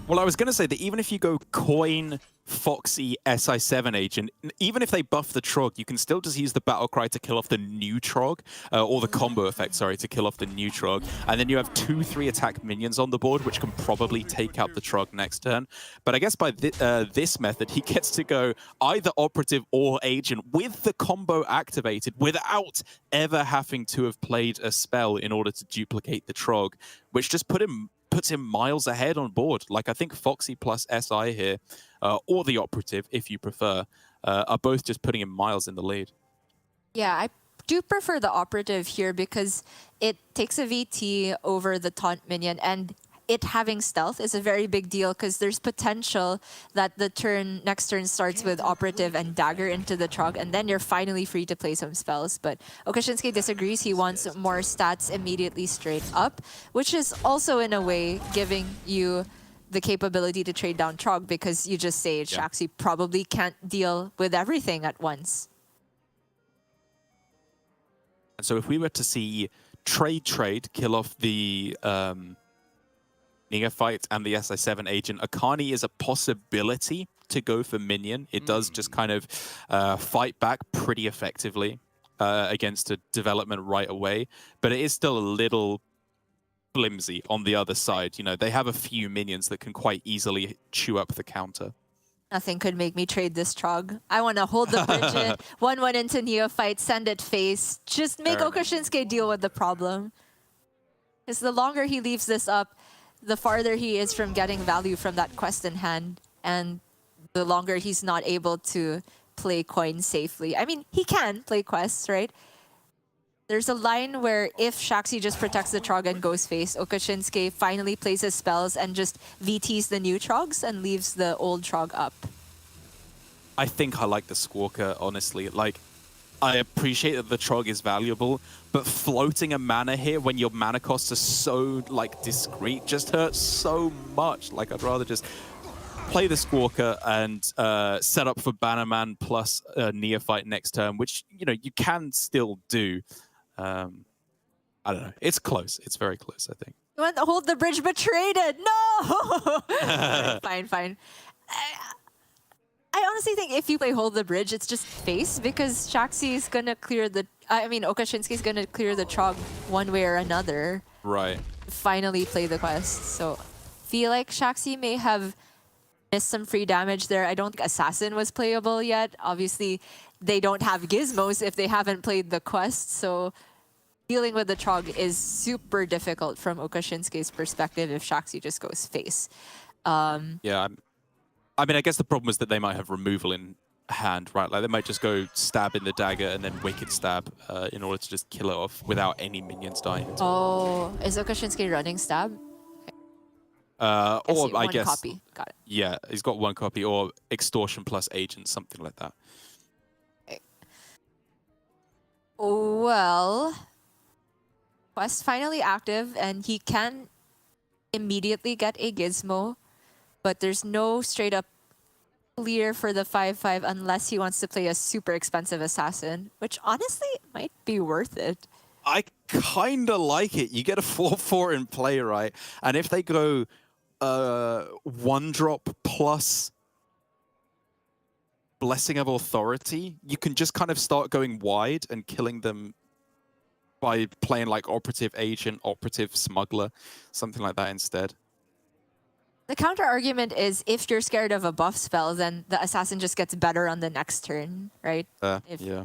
Well, I was going to say that even if you go coin, Foxy, SI7 agent, even if they buff the Trog, you can still just use the battle cry to kill off the new Trog, or the combo effect, sorry, to kill off the new Trog. And then you have 2-3 attack minions on the board, which can probably take out the Trog next turn. But I guess by this method, he gets to go either operative or agent with the combo activated without ever having to have played a spell in order to duplicate the Trog, which just puts him miles ahead on board. Like, I think Foxy plus SI here, or the operative, if you prefer, are both just putting him miles in the lead. Yeah, I do prefer the operative here because it takes a VT over the taunt minion, and it having stealth is a very big deal because there's potential that the next turn starts with operative and dagger into the Trog, and then you're finally free to play some spells. But Okashinsuke disagrees. He wants more stats immediately straight up, which is also in a way giving you the capability to trade down Trog because you just say Shaxi probably can't deal with everything at once. And so if we were to see trade kill off the Neophyte and the SI7 agent, Akani is a possibility to go for minion. It does just kind of fight back pretty effectively against a development right away, but it is still a little flimsy on the other side. You know, they have a few minions that can quite easily chew up the counter. Nothing could make me trade this Trog. I want to hold the bridge in, 1-1 into Neophyte, send it face. Just make Okashinsuke deal with the problem. Because the longer he leaves this up, the farther he is from getting value from that quest in hand, and the longer he's not able to play coin safely. I mean, he can play quests, right? There's a line where if Shaxi just protects the Trog and goes face, Okashinsuke finally plays his spells and just VTs the new Trogs and leaves the old Trog up. I think I like the Squawker, honestly. Like, I appreciate that the Trog is valuable, but floating a mana here when your mana costs are so, like, discreet just hurts so much. Like, I'd rather just play the Squawker and set up for Bannerman plus Neophyte next turn, which, you know, you can still do. I don't know. It's close. It's very close, I think. You want to hold the bridge, but traded. No! Fine. I honestly think if you play hold the bridge, it's just face because Shaxi is going to clear the... Okashinsuke is going to clear the Trog one way or another. Right. Finally play the quest. So feel like Shaxi may have missed some free damage there. I don't think Assassin was playable yet. Obviously, they don't have gizmos if they haven't played the quest. So dealing with the Trog is super difficult from Okashinsuke's perspective if Shaxi just goes face. Yeah, I mean, I guess the problem is that they might have removal in hand, right? Like they might just go stab in the dagger and then wicked stab in order to just kill it off without any minions dying. Oh, is Okashinsuke running stab? Or I one guess, copy. Got it. yeah, he's got one copy or extortion plus agent, something like that. Well, Quest finally active, and he can immediately get a gizmo, but there's no straight up clear for the 5/5 unless he wants to play a super expensive assassin, which honestly might be worth it. I kind of like it. You get a 4/4 in play, right? And if they go 1-drop plus Blessing of Authority, you can just kind of start going wide and killing them by playing like Operative Agent, Operative Smuggler, something like that instead. The counter argument is if you're scared of a buff spell, then the assassin just gets better on the next turn, right? Yeah.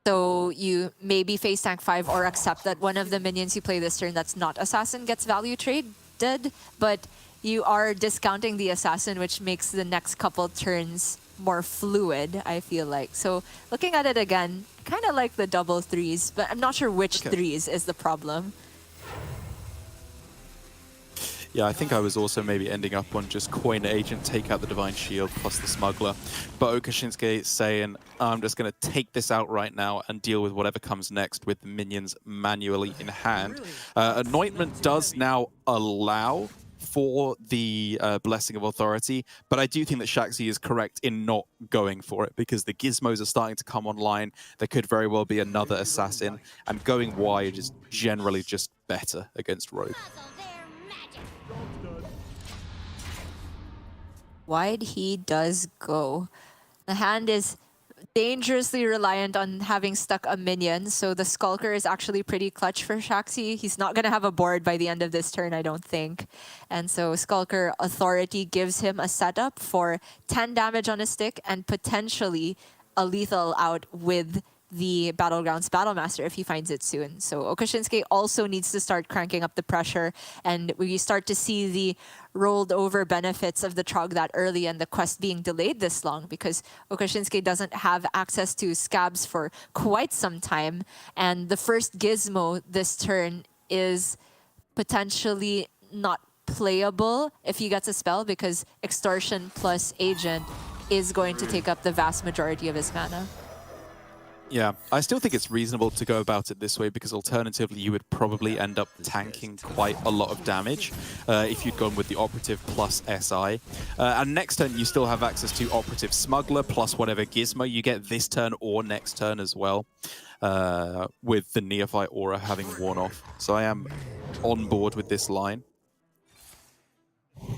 So you maybe face tank 5 or accept that one of the minions you play this turn that's not assassin gets value traded, but you are discounting the assassin, which makes the next couple turns more fluid, I feel like. So looking at it again, kind of like the double threes, but I'm not sure which threes is the problem. Yeah, I think I was also maybe ending up on just coin agent, take out the Divine Shield plus the Smuggler. But Okashinsuke saying, I'm just going to take this out right now and deal with whatever comes next with the minions manually in hand. Anointment does now allow for the Blessing of Authority, but I do think that Shaxi is correct in not going for it because the gizmos are starting to come online. There could very well be another assassin, and going wide is generally just better against Rogue. Wide he does go. The hand is dangerously reliant on having stuck a minion, so the Skulker is actually pretty clutch for Shaxi. He's not going to have a board by the end of this turn, I don't think. And so Skulker Authority gives him a setup for 10 damage on a stick and potentially a lethal out with the Battlegrounds Battlemaster if he finds it soon. So Okashinsuke also needs to start cranking up the pressure, and we start to see the rolled over benefits of the Trog that early and the quest being delayed this long because Okashinsuke doesn't have access to scabs for quite some time, and the first gizmo this turn is potentially not playable if he gets a spell because Extortion plus Agent is going to take up the vast majority of his mana. Yeah, I still think it's reasonable to go about it this way because alternatively you would probably end up tanking quite a lot of damage if you'd gone with the Operative plus SI. And next turn you still have access to Operative Smuggler plus whatever gizmo you get this turn or next turn as well, with the Neophyte Aura having worn off. So I am on board with this line.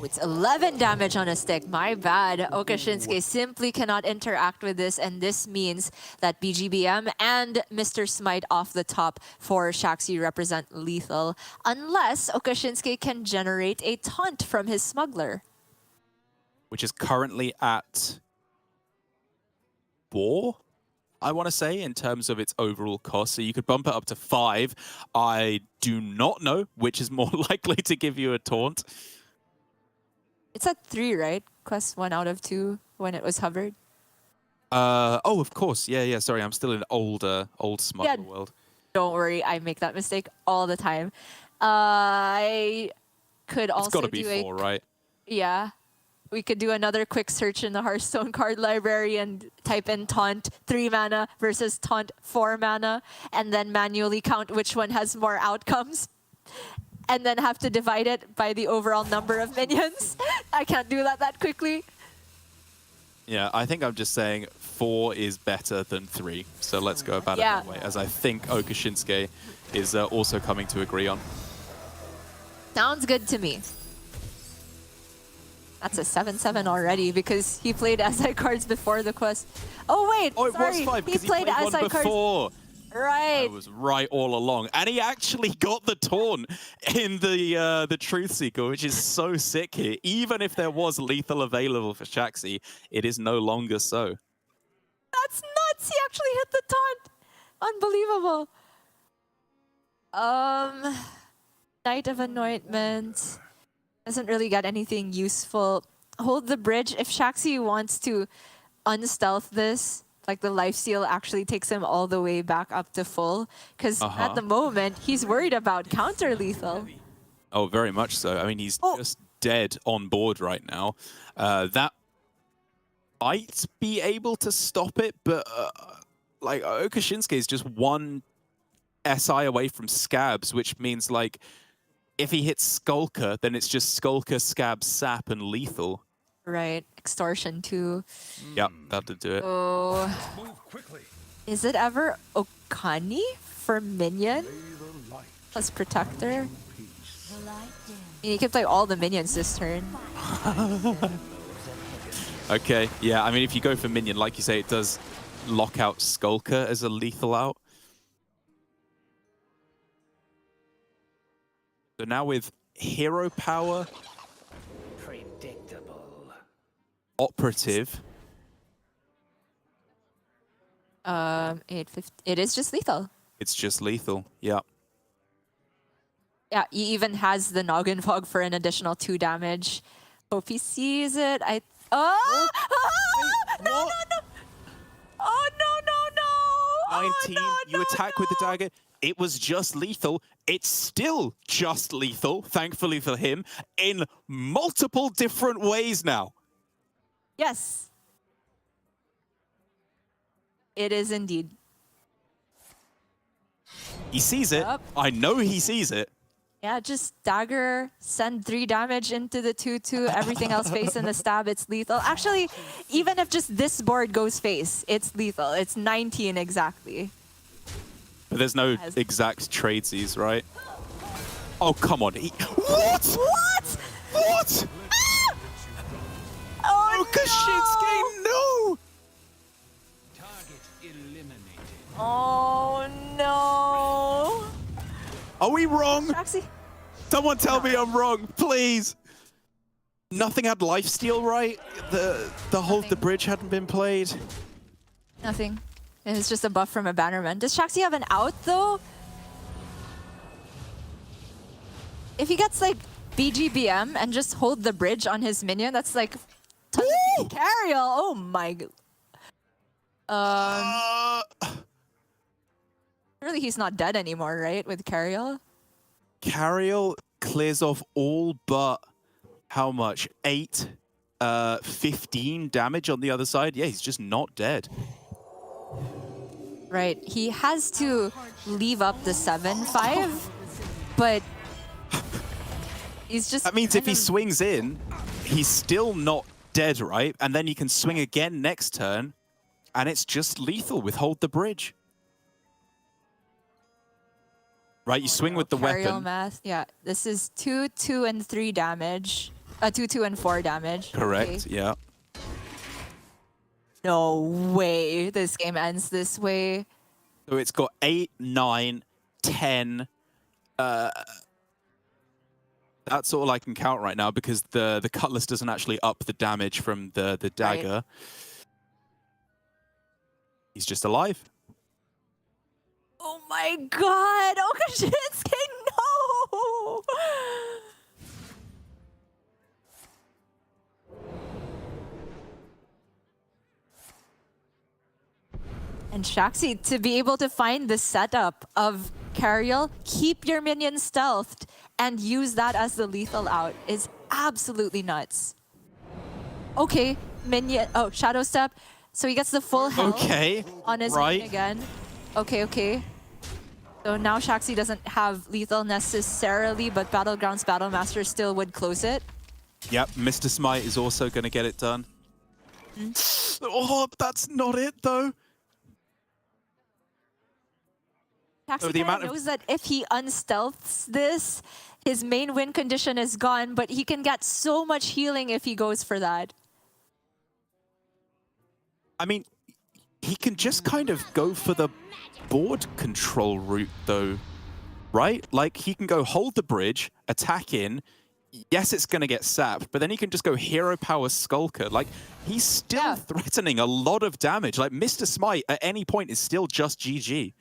It's 11 damage on a stick. My bad. Okashinsuke simply cannot interact with this, and this means that BGBM and Mr. Smite off the top for Shaxi represent lethal, unless Okashinsuke can generate a taunt from his Smuggler. Which is currently at 4, I want to say, in terms of its overall cost. So you could bump it up to 5. I do not know which is more likely to give you a taunt. It's at 3, right? Quest 1 out of 2 when it was hovered. Oh, of course. Yeah. Sorry, I'm still in old Smuggler world. Don't worry, I make that mistake all the time. I could also It's got to be do 4, right? Yeah. We could do another quick search in the Hearthstone card library and type in Taunt 3 mana versus Taunt 4 mana, and then manually count which one has more outcomes. And then have to divide it by the overall number of minions. I can't do that quickly. Yeah, I think I'm just saying 4 is better than 3. So let's go about it that way, as I think Okashinsuke is also coming to agree on. Sounds good to me. That's a 7/7 already because he played SI cards before the quest. Oh wait, oh, it sorry. was 5 because he played one SI before. cards. Right. I was right all along, and he actually got the taunt in the Truth Seeker, which is so sick here. Even if there was lethal available for Shaxi, it is no longer so. That's nuts! He actually hit the taunt. Unbelievable. Night of Anointment. Doesn't really get anything useful. Hold the bridge. If Shaxi wants to unstealth this, like the lifesteal actually takes him all the way back up to full. Because at the moment, he's worried about counter lethal. Oh, very much so. I mean, he's just dead on board right now. That might be able to stop it, but like Okashinsuke is just one SI away from Scabs, which means like if he hits Skulker, then it's just Skulker, Scab, Sap, and Lethal. Right. Extortion too. Yep, that'll do it. Oh. Is it ever Okani for minion? Plus Protector? The light dim. He can play all the minions this turn. Okay, yeah, I mean, if you go for minion, like you say, it does lock out Skulker as a lethal out. So now with hero power, operative. 850. It is just lethal. It's just lethal, yeah. Yeah, he even has the Noggin Fog for an additional 2 damage. Hope he sees it. Oh! No, no, no! Oh, no, no, no! 19, Oh, no, you attack with the no. dagger. It was just lethal. It's still just lethal, thankfully for him, in multiple different ways now. Yes. It is indeed. He sees it. Yep. I know he sees it. Yeah, just dagger, send 3 damage into the 2/2. Everything else face in the stab, it's lethal. Actually, even if just this board goes face, it's lethal. It's 19 exactly. But there's no exact tradesies, right? Oh, come on. What? What? What? Ah! Oh, Okashinsuke, no! Oh no! Are we wrong? Shaxi? Someone tell me I'm wrong, please. Nothing had lifesteal, right? The hold the bridge hadn't been played. Nothing. It was just a buff from a bannerman. Does Shaxi have an out though? If he gets like BGBM and just hold the bridge on his minion, that's like Carriel. Oh my. Surely he's not dead anymore, right? With Carriel? Carriel clears off all but how much? 8, 15 damage on the other side. Yeah, he's just not dead. Right. He has to leave up the 7/5, but he's just. That means if he swings in, he's still not dead, right? And then you can swing again next turn, and it's just lethal with hold the bridge. Right, you swing with the Carriel weapon. math. Yeah, this is 2, 2, and 3 damage. 2, 2, and 4 damage. Correct, Okay. yeah. No way this game ends this way. So it's got 8, 9, 10. That's all I can count right now because the cutlass doesn't actually up the damage from the dagger. Right. He's just alive. Oh my god! Okashinsuke, no! And Shaxi, to be able to find the setup of Carriel, keep your minion stealthed, and use that as the lethal out is absolutely nuts. Okay, minion. Oh, Shadow Step. So he gets the full health on his minion again. Okay, okay. So now Shaxi doesn't have lethal necessarily, but Battlegrounds Battlemaster still would close it. Yep, Mr. Smite is also going to get it done. Oh, that's not it though. Shaxi knows that if he unstealths this, his main win condition is gone, but he can get so much healing if he goes for that. I mean, he can just kind of go for the board control route though, right? Like he can go hold the bridge, attack in. Yes, it's going to get sapped, but then he can just go hero power Skulker. Like he's still threatening a lot of damage. Like Mr. Smite at any point is still just GG.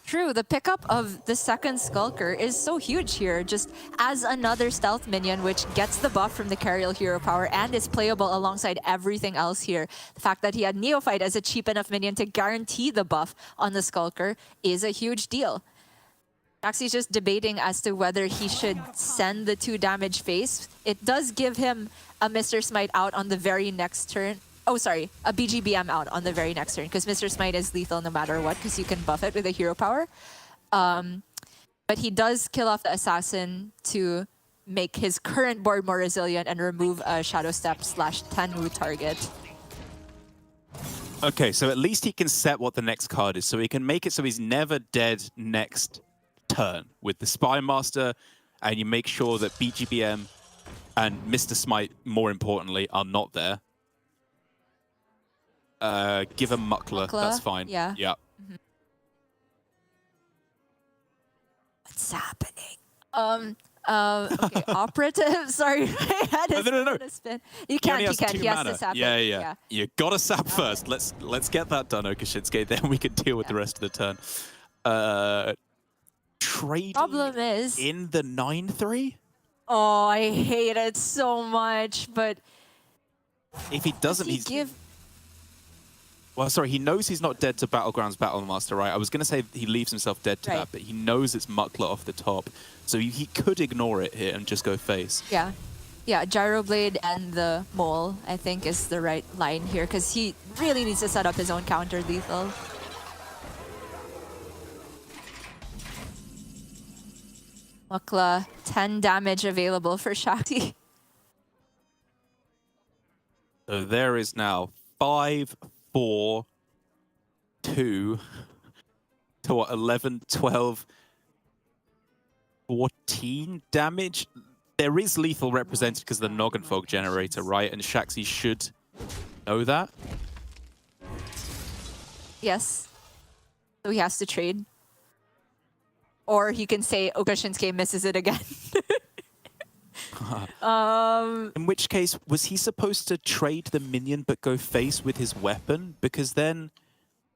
True, the pickup of the second Skulker is so huge here, just as another stealth minion, which gets the buff from the Cariel hero power and is playable alongside everything else here. The fact that he had Neophyte as a cheap enough minion to guarantee the buff on the Skulker is a huge deal. Shaxy's just debating as to whether he should send the 2 damage face. It does give him a Mr. Smite out on the very next turn. Oh, sorry, a BGBM out on the very next turn, because Mr. Smite is lethal no matter what, because you can buff it with a hero power. But he does kill off the assassin to make his current board more resilient and remove a Shadow Step / Tenwu target. Okay, so at least he can set what the next card is, so he can make it so he's never dead next turn with the Spy Master, and you make sure that BGBM and Mr. Smite, more importantly, are not there. Give him Muckler, that's fine. Yeah. Yeah. What's happening? Okay, operative. Sorry, my head is No. a spin. You can't. He He has can't. 2 He has mana. to sap Yeah, it. yeah. You gotta sap first. Let's get that done, Okashinsuke. Then we can deal with the rest of the turn. Trading Problem is in the 9/3. Oh, I hate it so much. But If he doesn't, he he's give. well. Sorry, he knows he's not dead to Battlegrounds Battlemaster, right? I was gonna say he leaves himself dead to Right. that, but he knows it's Muckler off the top, so he could ignore it here and just go face. Yeah. Yeah, Gyroblade and the Mole, I think, is the right line here, because he really needs to set up his own counter lethal. Mukla, 10 damage available for Shakti. So there is now 5, 4, 2 to what, 11, 12, 14 damage. There is lethal represented because of the Noggin Fog generator, right? And Shaxi should know that. Yes. So he has to trade. Or he can say Okashinsuke misses it again. In which case, was he supposed to trade the minion but go face with his weapon? Because then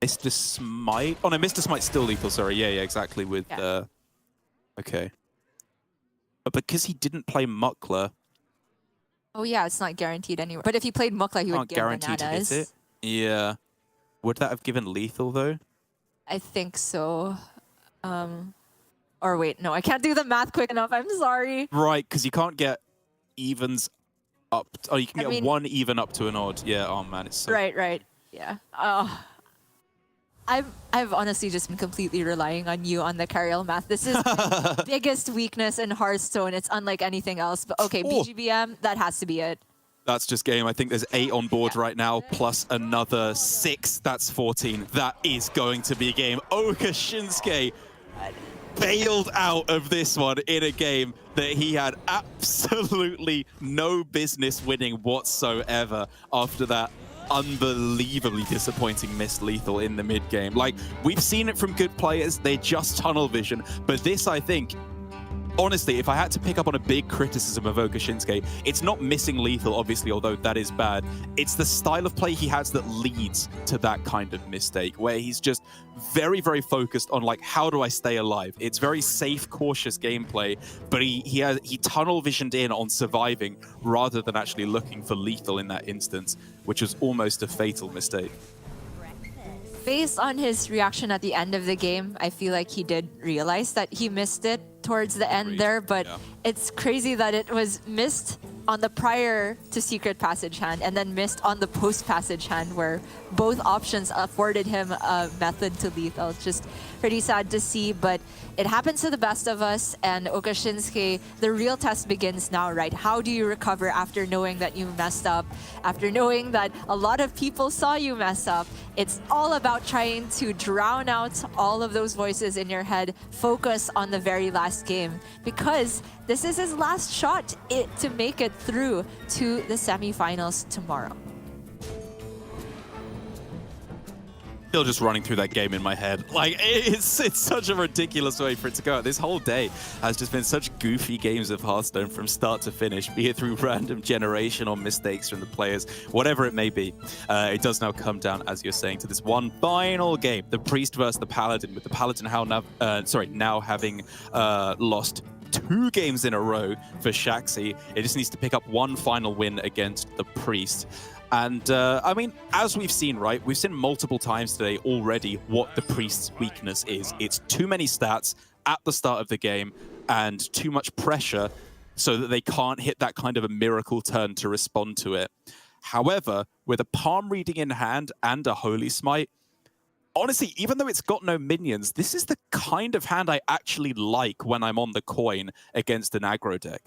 Mr. Smite... Oh no, Mr. Smite's still lethal, sorry. Yeah, exactly. With Yeah. Okay. But because he didn't play Muckler... Oh yeah, it's not guaranteed anywhere. But if he played Mukla, he would Can't get guarantee to bananas. hit it. Yeah. Would that have given lethal, though? I think so. Or wait, no, I can't do the math quick enough. I'm sorry. Right, because you can't get evens up... Oh, you can I get mean- one even up to an odd. Yeah, oh man, it's so... Right. Yeah. I've honestly just been completely relying on you on the Cariel math. This is my biggest weakness in Hearthstone. It's unlike anything else. But okay, Oh. BGBM, that has to be it. That's just game. I think there's 8 on board right now, plus another 6. That's 14. That is going to be a game. Okashinsuke bailed out of this one in a game that he had absolutely no business winning whatsoever after that unbelievably disappointing missed lethal in the mid game. Like, we've seen it from good players. They just tunnel vision. But this, I think, honestly, if I had to pick up on a big criticism of Okashinsuke, it's not missing lethal, obviously, although that is bad. It's the style of play he has that leads to that kind of mistake, where he's just very, very focused on, like, how do I stay alive? It's very safe, cautious gameplay, but he tunnel visioned in on surviving rather than actually looking for lethal in that instance, which was almost a fatal mistake. Based on his reaction at the end of the game, I feel like he did realize that he missed it towards the end Agreed. there, but Yeah. it's crazy that it was missed on the prior to Secret Passage hand and then missed on the post Passage hand, where both options afforded him a method to lethal. It's just pretty sad to see, but it happens to the best of us, and Okashinsuke, the real test begins now, right? How do you recover after knowing that you messed up, after knowing that a lot of people saw you mess up? It's all about trying to drown out all of those voices in your head, focus on the very last game, because this is his last shot to make it through to the semifinals tomorrow. Still just running through that game in my head. Like, it's such a ridiculous way for it to go. This whole day has just been such goofy games of Hearthstone from start to finish, be it through random generation or mistakes from the players, whatever it may be. It does now come down, as you're saying, to this one final game, the Priest versus the Paladin, with the Paladin now having lost 2 games in a row for Shaxi. It just needs to pick up one final win against the Priest. And, I mean, as we've seen, right, we've seen multiple times today already what the Priest's weakness is. It's too many stats at the start of the game and too much pressure so that they can't hit that kind of a miracle turn to respond to it. However, with a palm reading in hand and a Holy Smite, honestly, even though it's got no minions, this is the kind of hand I actually like when I'm on the coin against an aggro deck.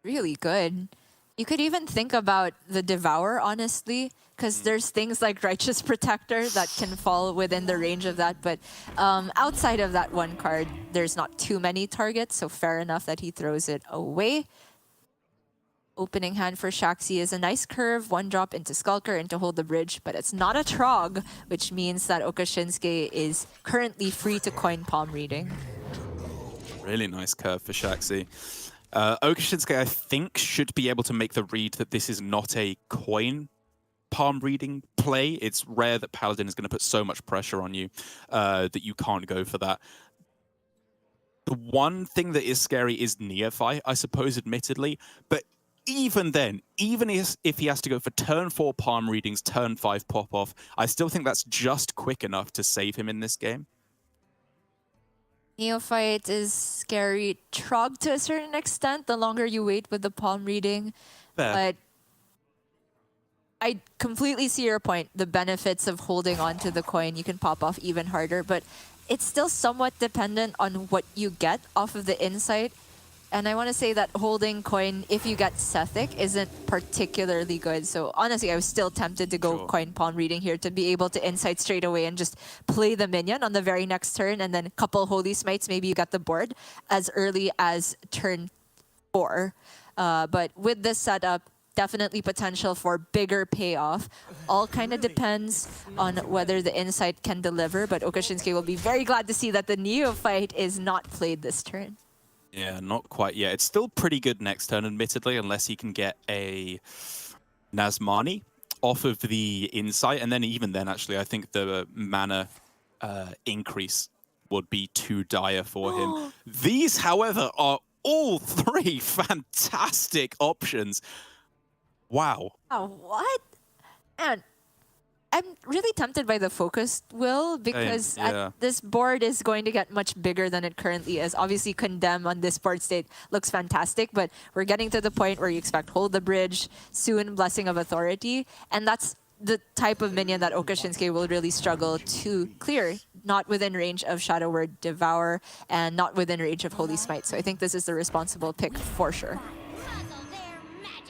Really good. You could even think about the Devour, honestly, because there's things like Righteous Protector that can fall within the range of that. But outside of that one card, there's not too many targets, so fair enough that he throws it away. Opening hand for Shaxi is a nice curve, 1-drop into Skulker into Hold the Bridge, but it's not a Trog, which means that Okashinsuke is currently free to coin palm reading. Really nice curve for Shaxi. Okashinsuke, I think, should be able to make the read that this is not a coin palm reading play. It's rare that Paladin is going to put so much pressure on you that you can't go for that. The one thing that is scary is Neophyte, I suppose, admittedly. But even then, even if he has to go for turn 4 palm readings, turn 5 pop-off, I still think that's just quick enough to save him in this game. Neophyte is scary. Trog to a certain extent, the longer you wait with the palm reading. Fair. But I completely see your point. The benefits of holding on to the coin, you can pop off even harder, but it's still somewhat dependent on what you get off of the insight. And I want to say that holding coin, if you get Sethic, isn't particularly good. So honestly, I was still tempted to go coin palm reading here to be able to insight straight away and just play the minion on the very next turn, and then a couple Holy Smites, maybe you got the board as early as turn 4. But with this setup, definitely potential for bigger payoff. All kind of depends on whether the insight can deliver, but Okashinsuke will be very glad to see that the Neophyte is not played this turn. Yeah, not quite yet. It's still pretty good next turn, admittedly, unless he can get a Nazmani off of the Insight. And then even then, actually, I think the mana increase would be too dire for him. These, however, are all 3 fantastic options. Wow. Oh, what? And I'm really tempted by the focused will because this board is going to get much bigger than it currently is. Obviously, Condemn on this board state looks fantastic, but we're getting to the point where you expect Hold the Bridge, soon Blessing of Authority, and that's the type of minion that Okashinsuke will really struggle to clear, not within range of Shadow Word Devour and not within range of Holy Smite. So I think this is the responsible pick for sure.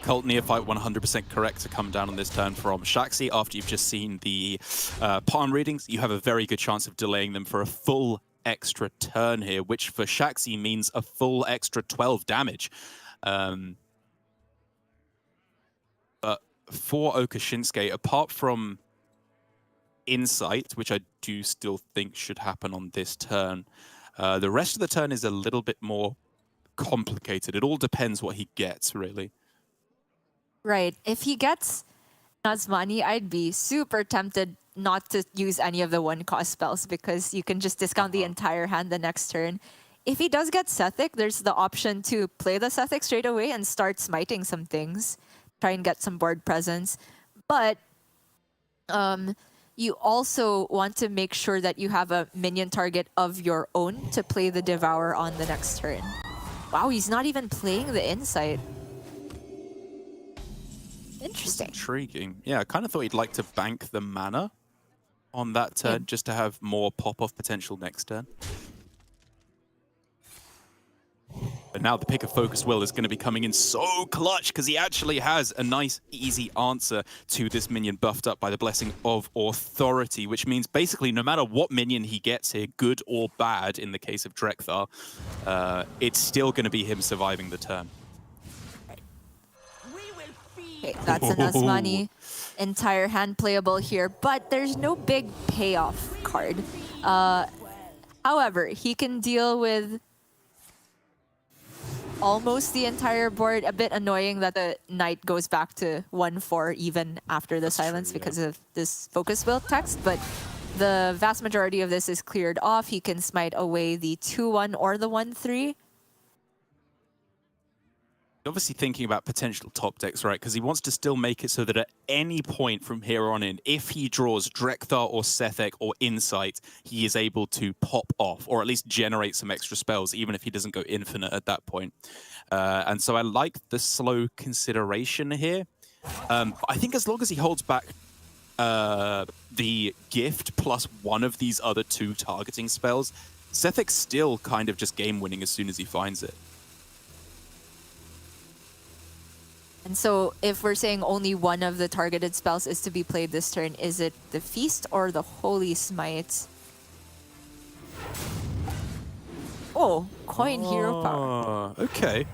Cult Neophyte 100% correct to come down on this turn from Shaxi. After you've just seen the palm readings, you have a very good chance of delaying them for a full extra turn here, which for Shaxi means a full extra 12 damage. But for Okashinsuke, apart from Insight, which I do still think should happen on this turn, the rest of the turn is a little bit more complicated. It all depends what he gets, really. Right. If he gets Nazmani, I'd be super tempted not to use any of the 1-cost spells because you can just discount the entire hand the next turn. If he does get Sethic, there's the option to play the Sethic straight away and start smiting some things. Try and get some board presence. But you also want to make sure that you have a minion target of your own to play the Devour on the next turn. Wow, he's not even playing the Insight. Interesting. Intriguing. Yeah, I kind of thought he'd like to bank the mana on that turn just to have more pop-off potential next turn. But now the pick of Focus Will is going to be coming in so clutch because he actually has a nice, easy answer to this minion buffed up by the Blessing of Authority, which means basically no matter what minion he gets here, good or bad in the case of Drekthar, it's still going to be him surviving the turn. Okay, that's a Nazmani. entire hand playable here, but there's no big payoff card. However, he can deal with almost the entire board. A bit annoying that the knight goes back to 1-4 even after the silence because of this focus will text, but the vast majority of this is cleared off. He can smite away the 2-1 or the 1-3. Obviously thinking about potential top decks, right? Because he wants to still make it so that at any point from here on in, if he draws Drekthar or Sethek or Insight, he is able to pop off, or at least generate some extra spells, even if he doesn't go infinite at that point. And so I like the slow consideration here. I think as long as he holds back the gift plus one of these other two targeting spells, Sethek's still kind of just game winning as soon as he finds it. And so if we're saying only one of the targeted spells is to be played this turn, is it the Feast or the Holy Smite? Oh, coin hero power. Okay.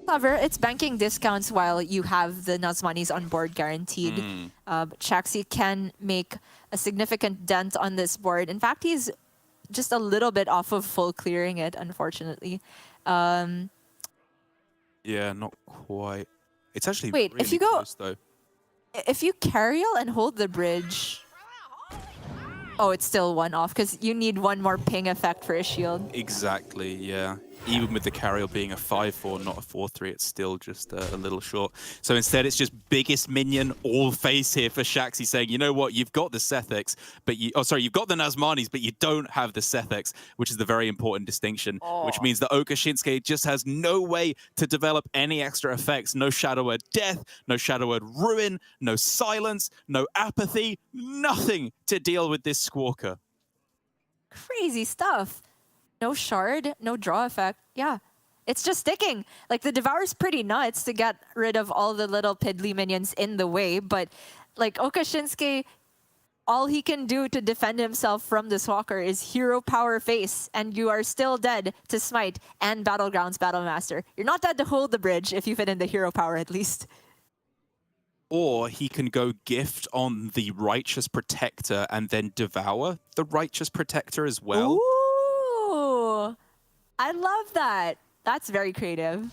Clever. It's banking discounts while you have the Nazmanis on board guaranteed. Shaxi can make a significant dent on this board. In fact, he's just a little bit off of full clearing it, unfortunately. Yeah, not quite. It's actually Wait, really if you go, close, though. if you carriel and hold the bridge, oh, it's still one off because you need one more ping effect for a shield. Exactly, yeah. Even with the carriel being a 5-4, not a 4-3, it's still just a little short. So instead, it's just biggest minion, all face here for Shaxi, saying, you know what, you've got the Setheks, but you've got the Nazmanis, but you don't have the Setheks, which is the very important distinction, which means that Oka Shinsuke just has no way to develop any extra effects. No Shadow Word Death, no Shadow Word Ruin, no Silence, no Apathy, nothing to deal with this Squawker. Crazy stuff. No shard, no draw effect. Yeah, it's just sticking. Like, the Devour's pretty nuts to get rid of all the little piddly minions in the way, but like Oka Shinsuke, all he can do to defend himself from this walker is hero power face, and you are still dead to smite and Battlegrounds Battlemaster. You're not dead to hold the bridge if you fit in the hero power at least. Or he can go gift on the Righteous Protector and then devour the Righteous Protector as well. Ooh, I love that. That's very creative.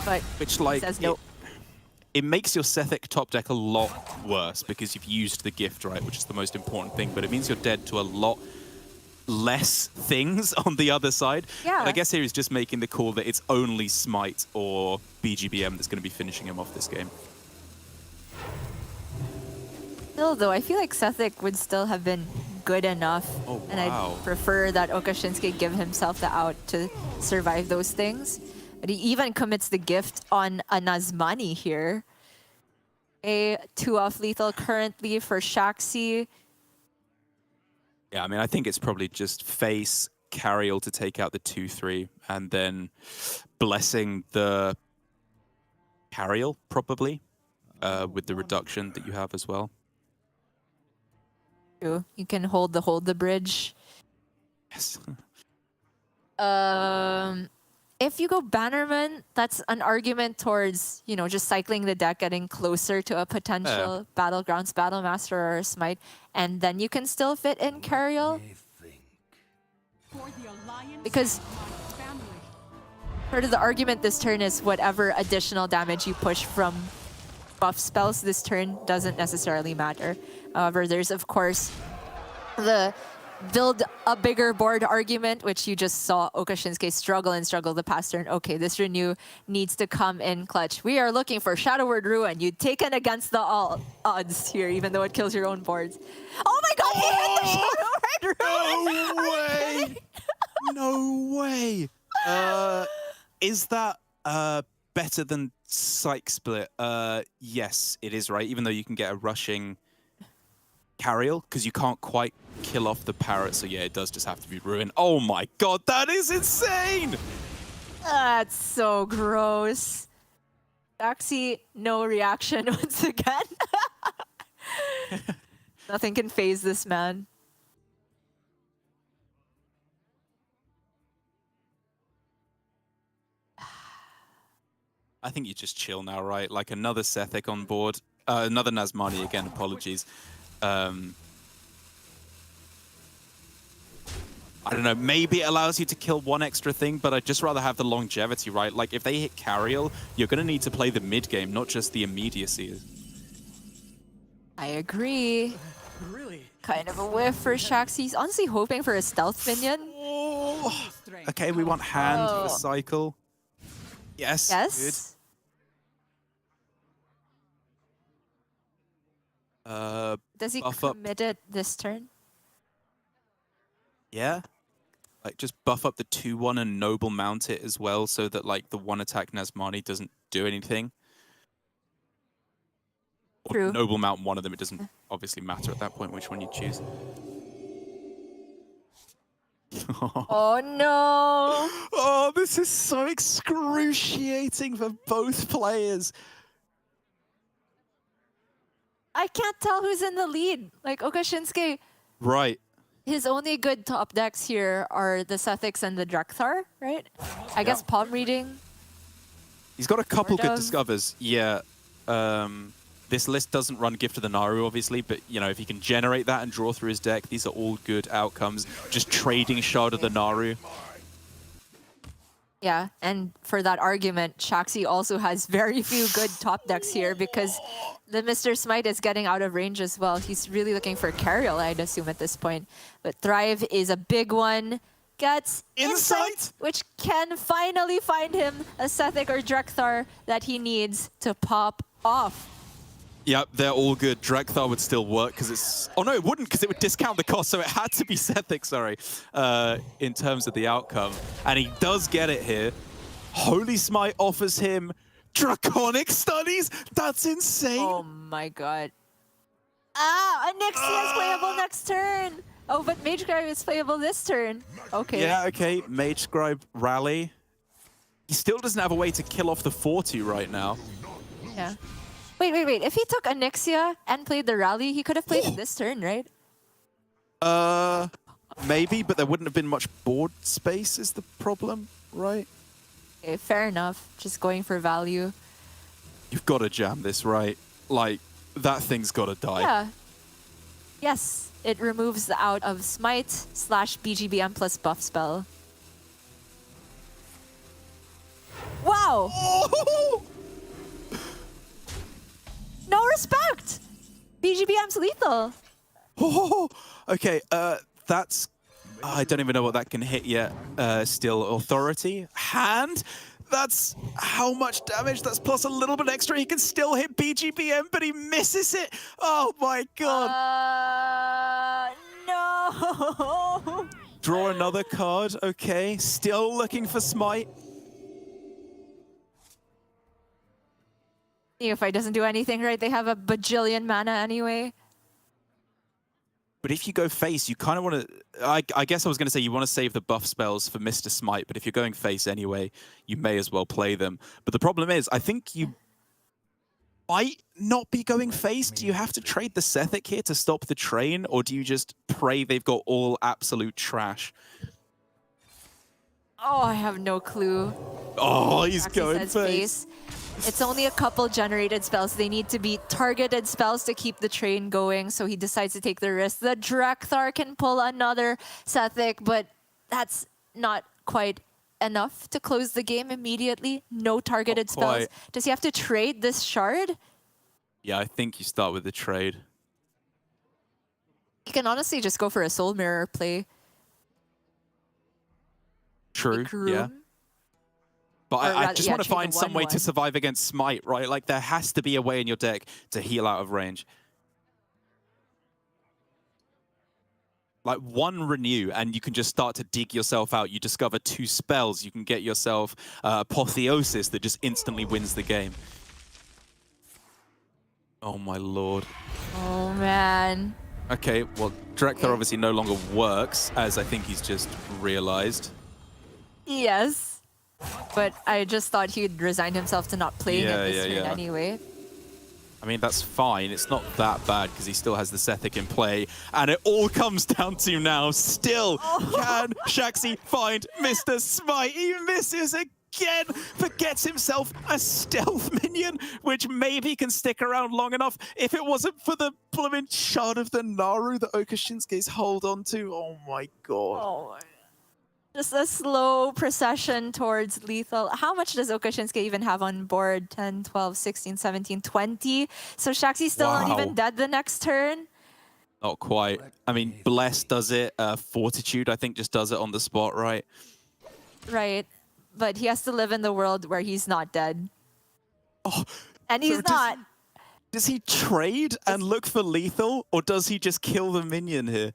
But Which, like, says nope. It makes your Sethek top deck a lot worse because you've used the gift, right, which is the most important thing, but it means you're dead to a lot less things on the other side. Yeah. But I guess here he's just making the call that it's only Smite or BGBM that's going to be finishing him off this game. Still, though, I feel like Sethek would still have been good enough. Oh, and wow. I'd prefer that Oka Shinsuke give himself the out to survive those things. But he even commits the gift on a Nazmani here. A 2-off lethal currently for Shaxi. Yeah, I mean, I think it's probably just face, Carriel to take out the 2-3, and then blessing the Carriel, probably, with the reduction that you have as well. True. You can hold the bridge. Yes. If you go Bannerman, that's an argument towards, you know, just cycling the deck, getting closer to a potential Battlegrounds Battlemaster or a Smite, and then you can still fit in Carriel. Because part of the argument this turn is whatever additional damage you push from buff spells this turn doesn't necessarily matter. However, there's of course the build a bigger board argument, which you just saw Oka Shinsuke struggle the past turn. Okay, this renew needs to come in clutch. We are looking for Shadow Word Ruin. You taken against the all odds here, even though it kills your own boards. Oh my god, he hit the Shadow Word Ruin! No way! No way! Is that better than Psych Split? Yes, it is, right? Even though you can get a rushing Carriel, because you can't quite kill off the parrot, so yeah, it does just have to be Ruin. Oh my god, that is insane! That's so gross. Shaxi, no reaction once again. Nothing can phase this man. I think you just chill now, right? Like another Sethic on board. Another Nazmani again, apologies. I don't know, maybe it allows you to kill one extra thing, but I'd just rather have the longevity, right? Like, if they hit Cariel, you're going to need to play the mid-game, not just the immediacy. I agree. Really? Kind of a whiff for Shaxi. He's honestly hoping for a stealth minion. Oh. Okay, we want hand for cycle. Yes, Yes? good. Does he buff up. commit it this turn? Yeah. Like, just buff up the 2-1 and Noble mount it as well, so that, like, the one-attack Nazmani doesn't do anything. Or True. Noble mount one of them, it doesn't obviously matter at that point which one you choose. Oh no! Oh, this is so excruciating for both players. I can't tell who's in the lead. Like, Okashinsuke, Right. his only good top decks here are the Sethics and the Drekthar, right? I guess palm reading. He's got a couple Sort good of. discovers. Yeah. This list doesn't run Gift of the Naru, obviously, but, you know, if he can generate that and draw through his deck, these are all good outcomes. Just trading Shard of the Naru. Yeah, and for that argument, Shaxi also has very few good top decks here because the Mr. Smite is getting out of range as well. He's really looking for Cariel, I'd assume, at this point. But Thrive is a big one. Gets Insight, which can finally find him a Sethic or Drekthar that he needs to pop off. Yep, they're all good. Drekthar would still work because it's... Oh, no, it wouldn't because it would discount the cost, so it had to be Sethic, sorry, in terms of the outcome. And he does get it here. Holy Smite offers him Draconic Studies? That's insane! Oh my god. Ah, Onyxia is playable next turn! Oh, but Mage Scribe is playable this turn. Okay. Yeah, okay, Mage Scribe Rally. He still doesn't have a way to kill off the 40 right now. Yeah. Wait. If he took Onyxia and played the rally, he could have played it this turn, right? Maybe, but there wouldn't have been much board space is the problem, right? Okay, fair enough. Just going for value. You've got to jam this, right? Like, that thing's got to die. Yeah. Yes, it removes the out of Smite / BGBM plus buff spell. Wow! Oh! No respect! BGBM's lethal. Oh! Okay, that's... I don't even know what that can hit yet. Still, Authority. Hand? That's how much damage? That's plus a little bit extra. He can still hit BGBM, but he misses it. Oh my god. No! Draw another card. Okay, still looking for Smite. If I doesn't do anything right, they have a bajillion mana anyway. But if you go face, you kind of want to... I guess I was going to say you want to save the buff spells for Mr. Smite, but if you're going face anyway, you may as well play them. But the problem is, I think you might not be going face. Do you have to trade the Sethic here to stop the train, or do you just pray they've got all absolute trash? Oh, I have no clue. Oh, he's Maxi going says face. It's only a couple generated spells. They need to be targeted spells to keep the train going, so he decides to take the risk. The Drekthar can pull another Sethic, but that's not quite enough to close the game immediately. No targeted Not spells. quite. Does he have to trade this shard? Yeah, I think you start with the trade. He can honestly just go for a Soul Mirror play. True, Make room. yeah. But Or I rather, just yeah, want to trade the find some way to 1/1. survive against Smite, right? Like, there has to be a way in your deck to heal out of range. Like, one renew, and you can just start to dig yourself out. You discover 2 spells. You can get yourself Apotheosis that just instantly wins the game. Oh, my lord. Oh, man. Okay, well, Drekthar obviously no longer works, as I think he's just realized. Yes. But I just thought he'd resign himself to not playing it this turn anyway. I mean, that's fine. It's not that bad because he still has the Sethic in play. And it all comes down to now. Still, can Shaxi find Mr. Smite? He misses again, but gets himself a stealth minion, which maybe can stick around long enough. If it wasn't for the blooming shard of the Naru that Okashinsuke's hold on to, oh my god. Oh, just a slow procession towards lethal. How much does Okashinsuke even have on board? 10, 12, 16, 17, 20. So Shaxi's still not even dead the next turn. Not quite. I mean, Bless does it. Fortitude, I think, just does it on the spot, right? Right. But he has to live in the world where he's not dead. Oh, And he's not. Does he trade and look for lethal, or does he just kill the minion here?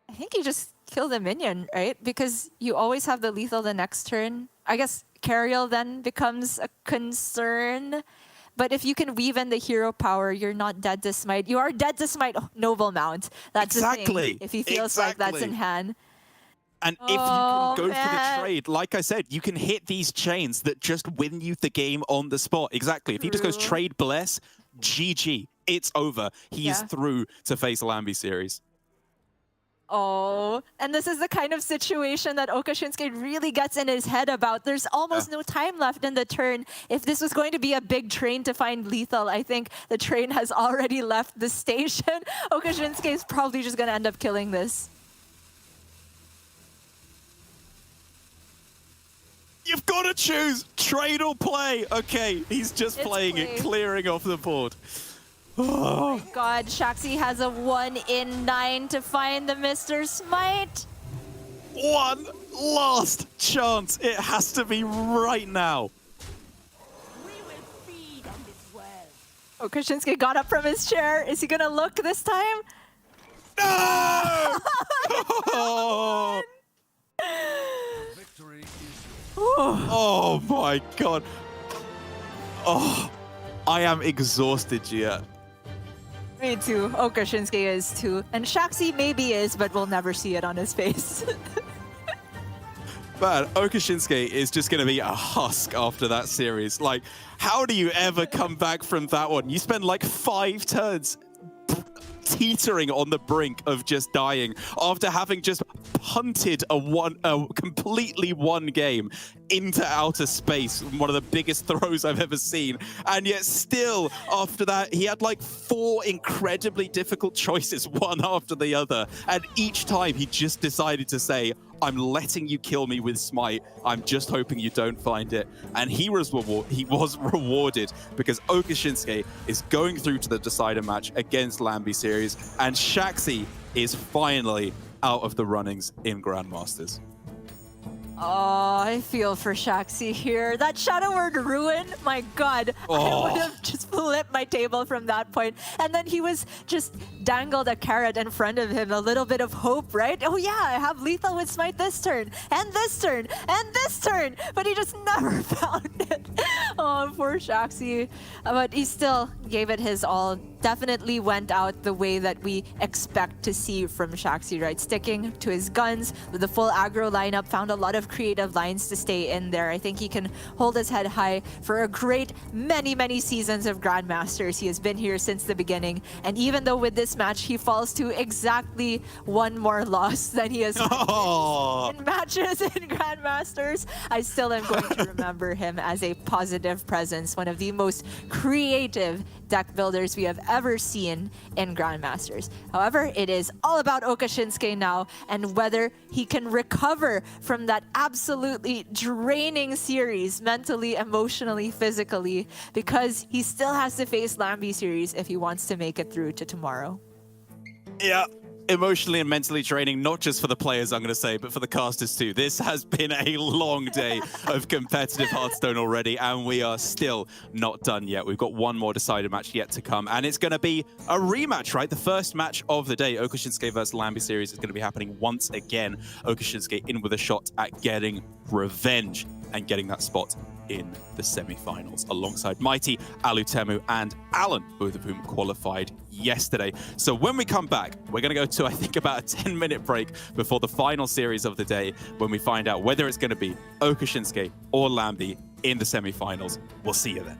I think you just kill the minion, right? Because you always have the lethal the next turn. I guess Cariel then becomes a concern. But if you can weave in the hero power, you're not dead to smite. You are dead to smite Noble Mount. That's the thing. If he feels like that's in hand. And if you can go for the trade, like I said, you can hit these chains that just win you the game on the spot. Exactly. If he just goes trade Bless, GG. It's over. He is through to face Lambi series. Oh, and this is the kind of situation that Okashinsuke really gets in his head about. There's almost no time left in the turn. If this was going to be a big train to find lethal, I think the train has already left the station. Okashinsuke is probably just going to end up killing this. You've got to choose trade or play. Okay, he's just playing it, clearing off the board. Oh my god, Shaxi has a 1 in 9 to find the Mr. Smite. One last chance. It has to be right now. We will feed on this well. Okashinsuke got up from his chair. Is he gonna look this time? No! Oh. Oh my god. Oh, I am exhausted, Gia. Me too. Okashinsuke is too. And Shaxi maybe is, but we'll never see it on his face. Man, Okashinsuke is just going to be a husk after that series. Like, how do you ever come back from that one? You spend like 5 turns teetering on the brink of just dying after having just punted a completely won game into outer space, one of the biggest throws I've ever seen. And yet still, after that, he had like 4 incredibly difficult choices, one after the other. And each time he just decided to say, I'm letting you kill me with Smite. I'm just hoping you don't find it. And he was rewarded because Okashinsuke is going through to the decider match against Lambi series, and Shaxi is finally out of the runnings in Grandmasters. Oh, I feel for Shaxi here. That Shadow Word Ruin, my god. I would have just flipped my table from that point. And then he was just dangled a carrot in front of him, a little bit of hope, right? Oh yeah, I have lethal with Smite this turn, and this turn, and this turn. But he just never found it. Oh, poor Shaxi. But he still gave it his all. Definitely went out the way that we expect to see from Shaxi, right? Sticking to his guns with the full aggro lineup, found a lot of creative lines to stay in there. I think he can hold his head high for a great many seasons of Grandmasters. He has been here since the beginning, and even though with this match he falls to exactly 1 more loss than he has in matches in Grandmasters, I still am going to remember him as a positive presence, one of the most creative deck builders we have ever seen in Grandmasters. However, it is all about Okashinsuke now and whether he can recover from that absolutely draining series mentally, emotionally, physically, because he still has to face Lambi series if he wants to make it through to tomorrow. Yeah. Emotionally and mentally draining, not just for the players, I'm going to say, but for the casters too. This has been a long day of competitive Hearthstone already, and we are still not done yet. We've got 1 more decider match yet to come, and it's going to be a rematch, right? The first match of the day, Okashinsuke versus Lambi series, is going to be happening once again. Okashinsuke in with a shot at getting revenge and getting that spot in the semi-finals alongside Mighty, Alutemu, and Alan, both of whom qualified yesterday. So when we come back, we're going to go to, I think, about a 10-minute break before the final series of the day, when we find out whether it's going to be Okashinsuke or Lambi in the semi-finals. We'll see you then.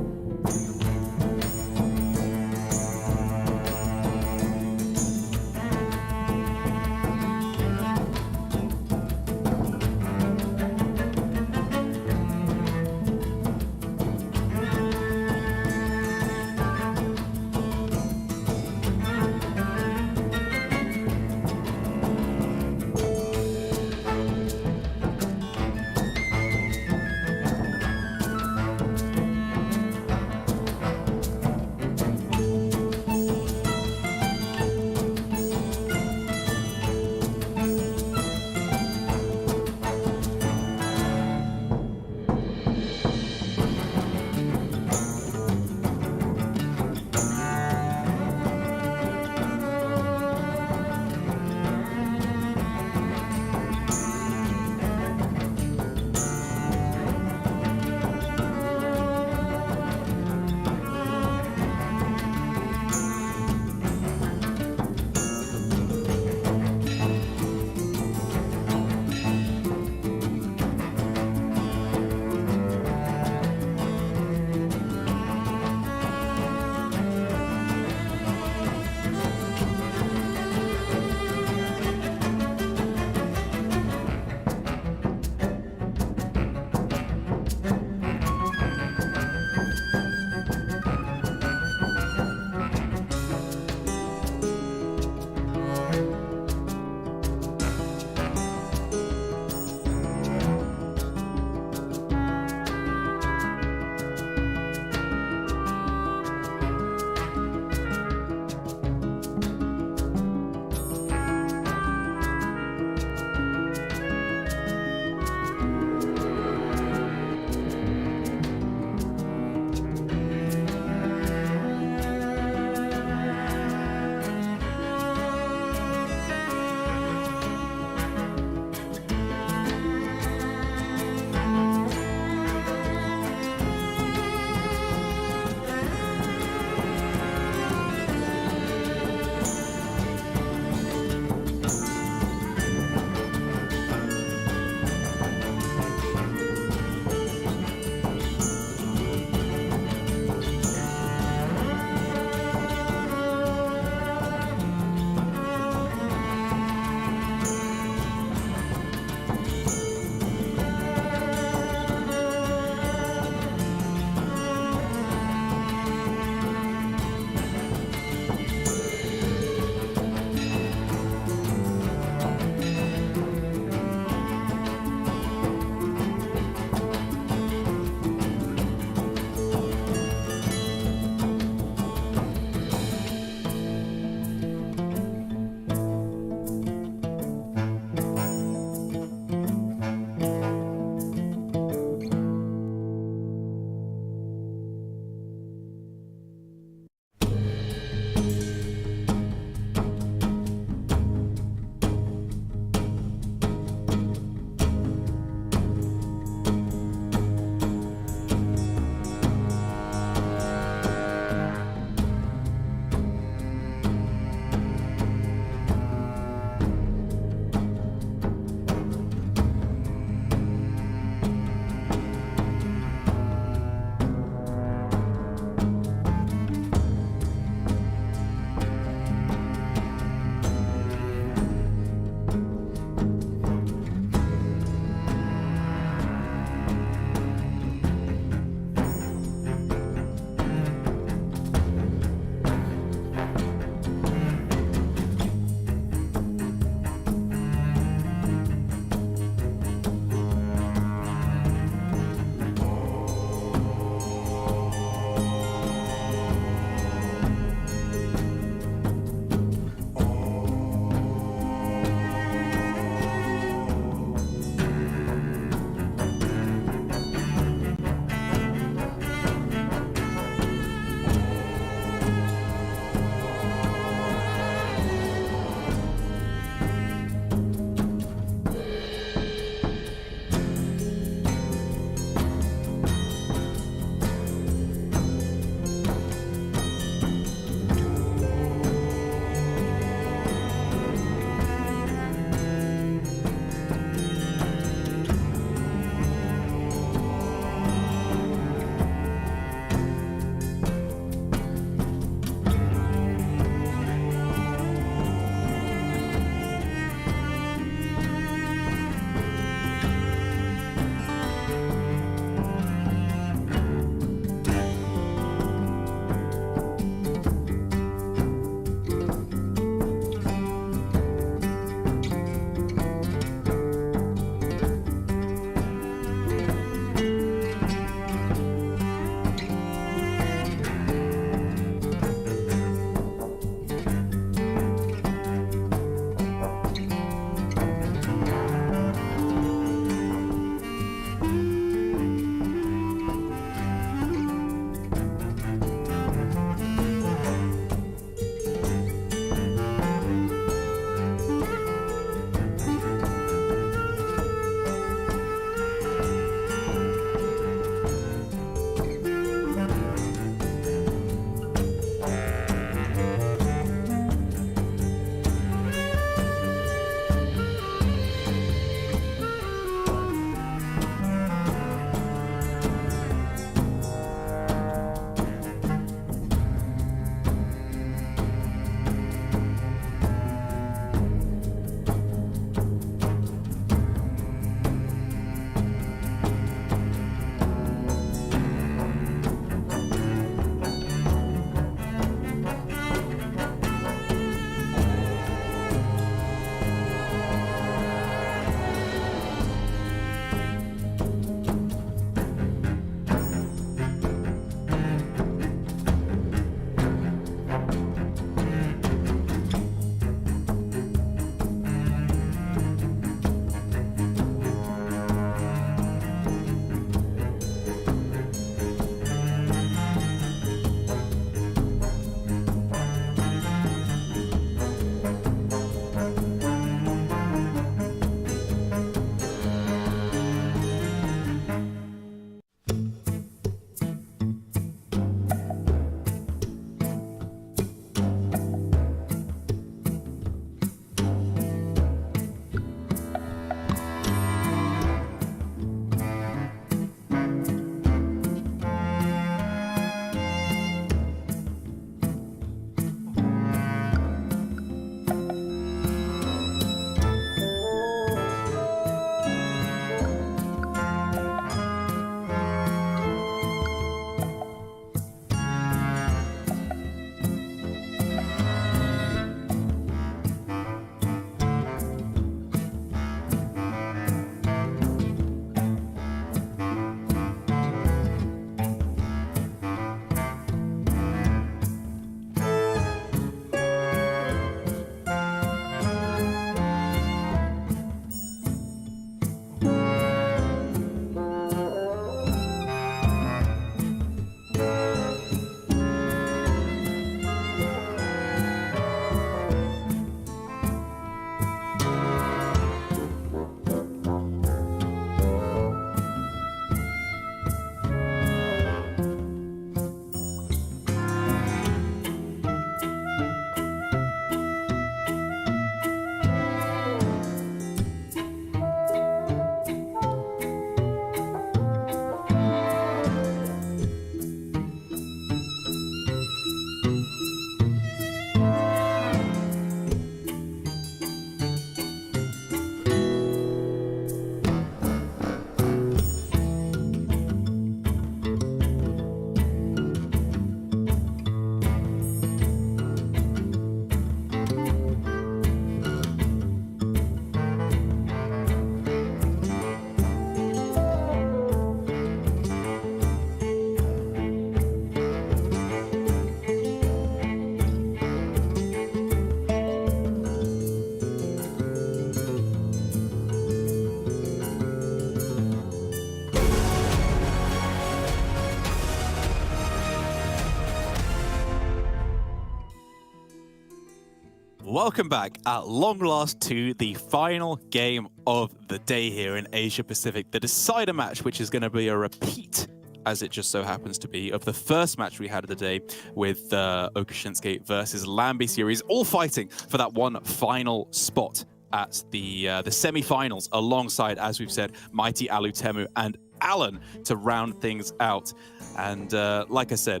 Welcome back at long last to the final game of the day here in Asia Pacific, the decider match, which is going to be a repeat, as it just so happens to be, of the first match we had of the day with Okashinsuke versus Lambi series, all fighting for that one final spot at the semi-finals, alongside, as we've said, Mighty, Alutemu, and Alan to round things out. And like I said,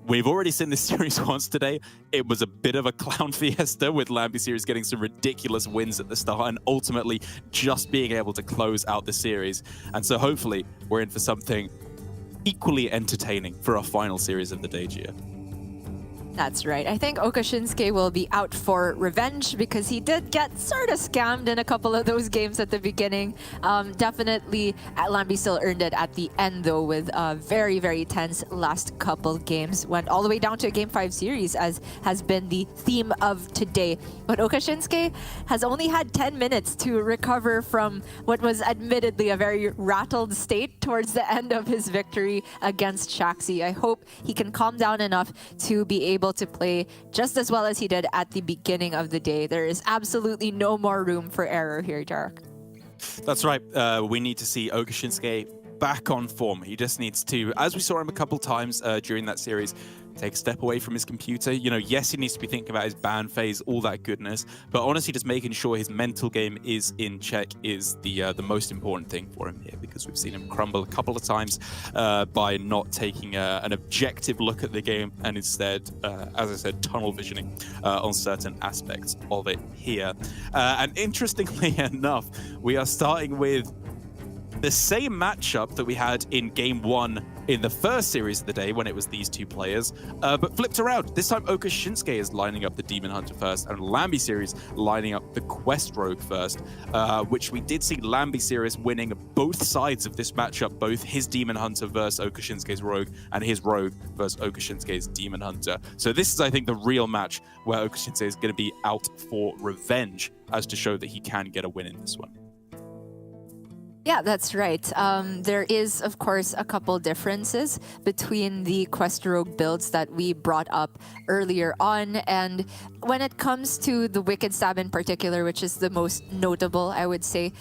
we've already seen this series once today. It was a bit of a clown fiesta with Lambi series getting some ridiculous wins at the start and ultimately just being able to close out the series. And so hopefully we're in for something equally entertaining for our final series of the day, Gia. That's right. I think Okashinsuke will be out for revenge because he did get sort of scammed in a couple of those games at the beginning. Definitely, Lambi still earned it at the end, though, with a very, very tense last couple games. Went all the way down to a Game 5 series, as has been the theme of today. But Okashinsuke has only had 10 minutes to recover from what was admittedly a very rattled state towards the end of his victory against Shaxi. I hope he can calm down enough to be able to play just as well as he did at the beginning of the day. There is absolutely no more room for error here, Jarek. That's right. We need to see Okashinsuke back on form. He just needs to, as we saw him a couple times during that series, take a step away from his computer. You know, yes, he needs to be thinking about his ban phase, all that goodness, but honestly, just making sure his mental game is in check is the most important thing for him here, because we've seen him crumble a couple of times by not taking an objective look at the game and instead, as I said, tunnel visioning on certain aspects of it here. And interestingly enough, we are starting with the same matchup that we had in Game 1 in the first series of the day when it was these two players, but flipped around. This time Okashinsuke is lining up the Demon Hunter first and Lambi series lining up the Quest Rogue first, which we did see Lambi series winning both sides of this matchup, both his Demon Hunter versus Okashinsuke's Rogue and his Rogue versus Okashinsuke's Demon Hunter. So this is, I think, the real match where Okashinsuke is going to be out for revenge, as to show that he can get a win in this one. Yeah, that's right. There is, of course, a couple differences between the Quest Rogue builds that we brought up earlier on. And when it comes to the Wicked Stab in particular, which is the most notable, I would say,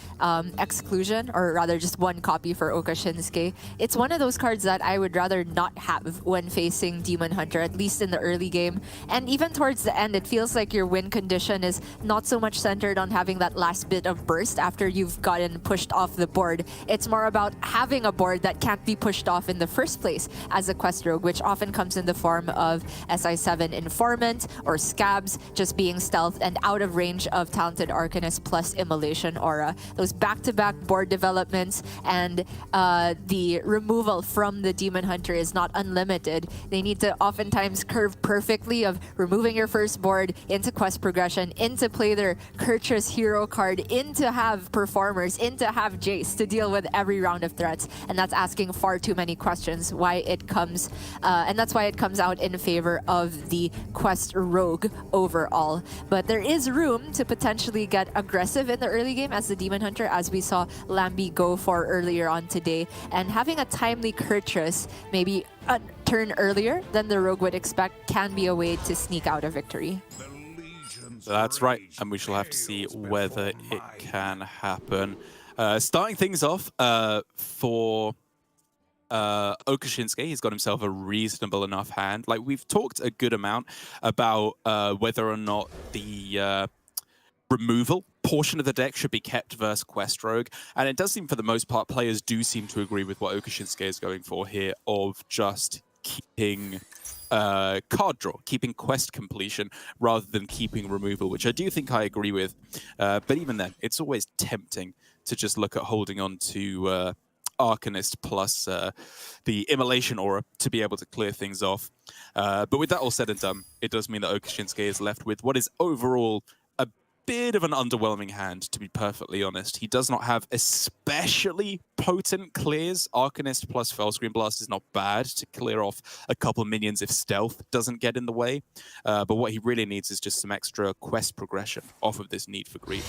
exclusion, or rather just one copy for Okashinsuke, it's one of those cards that I would rather not have when facing Demon Hunter, at least in the early game. And even towards the end, it feels like your win condition is not so much centered on having that last bit of burst after you've gotten pushed off the board. It's more about having a board that can't be pushed off in the first place as a Quest Rogue, which often comes in the form of SI7 Informant or Scabs, just being stealthed and out of range of Talented Arcanist plus Immolation Aura. Those back-to-back board developments and the removal from the Demon Hunter is not unlimited. They need to oftentimes curve perfectly of removing your first board into quest progression, into play their Kurtrus hero card, into have performers, into have Jace to deal with every round of threats, and that's asking far too many questions. Why it comes, and that's why it comes out in favor of the Quest Rogue overall. But there is room to potentially get aggressive in the early game as the Demon Hunter, as we saw Lambi go for earlier on today, and having a timely Kurtrus, maybe a turn earlier than the Rogue would expect, can be a way to sneak out a victory. That's right, and we shall have to see whether it can happen. Starting things off for Okashinsuke, he's got himself a reasonable enough hand. Like, we've talked a good amount about whether or not the removal portion of the deck should be kept versus Quest Rogue, and it does seem, for the most part, players do seem to agree with what Okashinsuke is going for here, of just keeping card draw, keeping quest completion rather than keeping removal, which I do think I agree with. But even then, it's always tempting to just look at holding on to Arcanist plus the Immolation Aura to be able to clear things off. But with that all said and done, it does mean that Okashinsuke is left with what is overall a bit of an underwhelming hand, to be perfectly honest. He does not have especially potent clears. Arcanist plus Fellscreen Blast is not bad to clear off a couple minions if stealth doesn't get in the way. But what he really needs is just some extra quest progression off of this Need for Greed.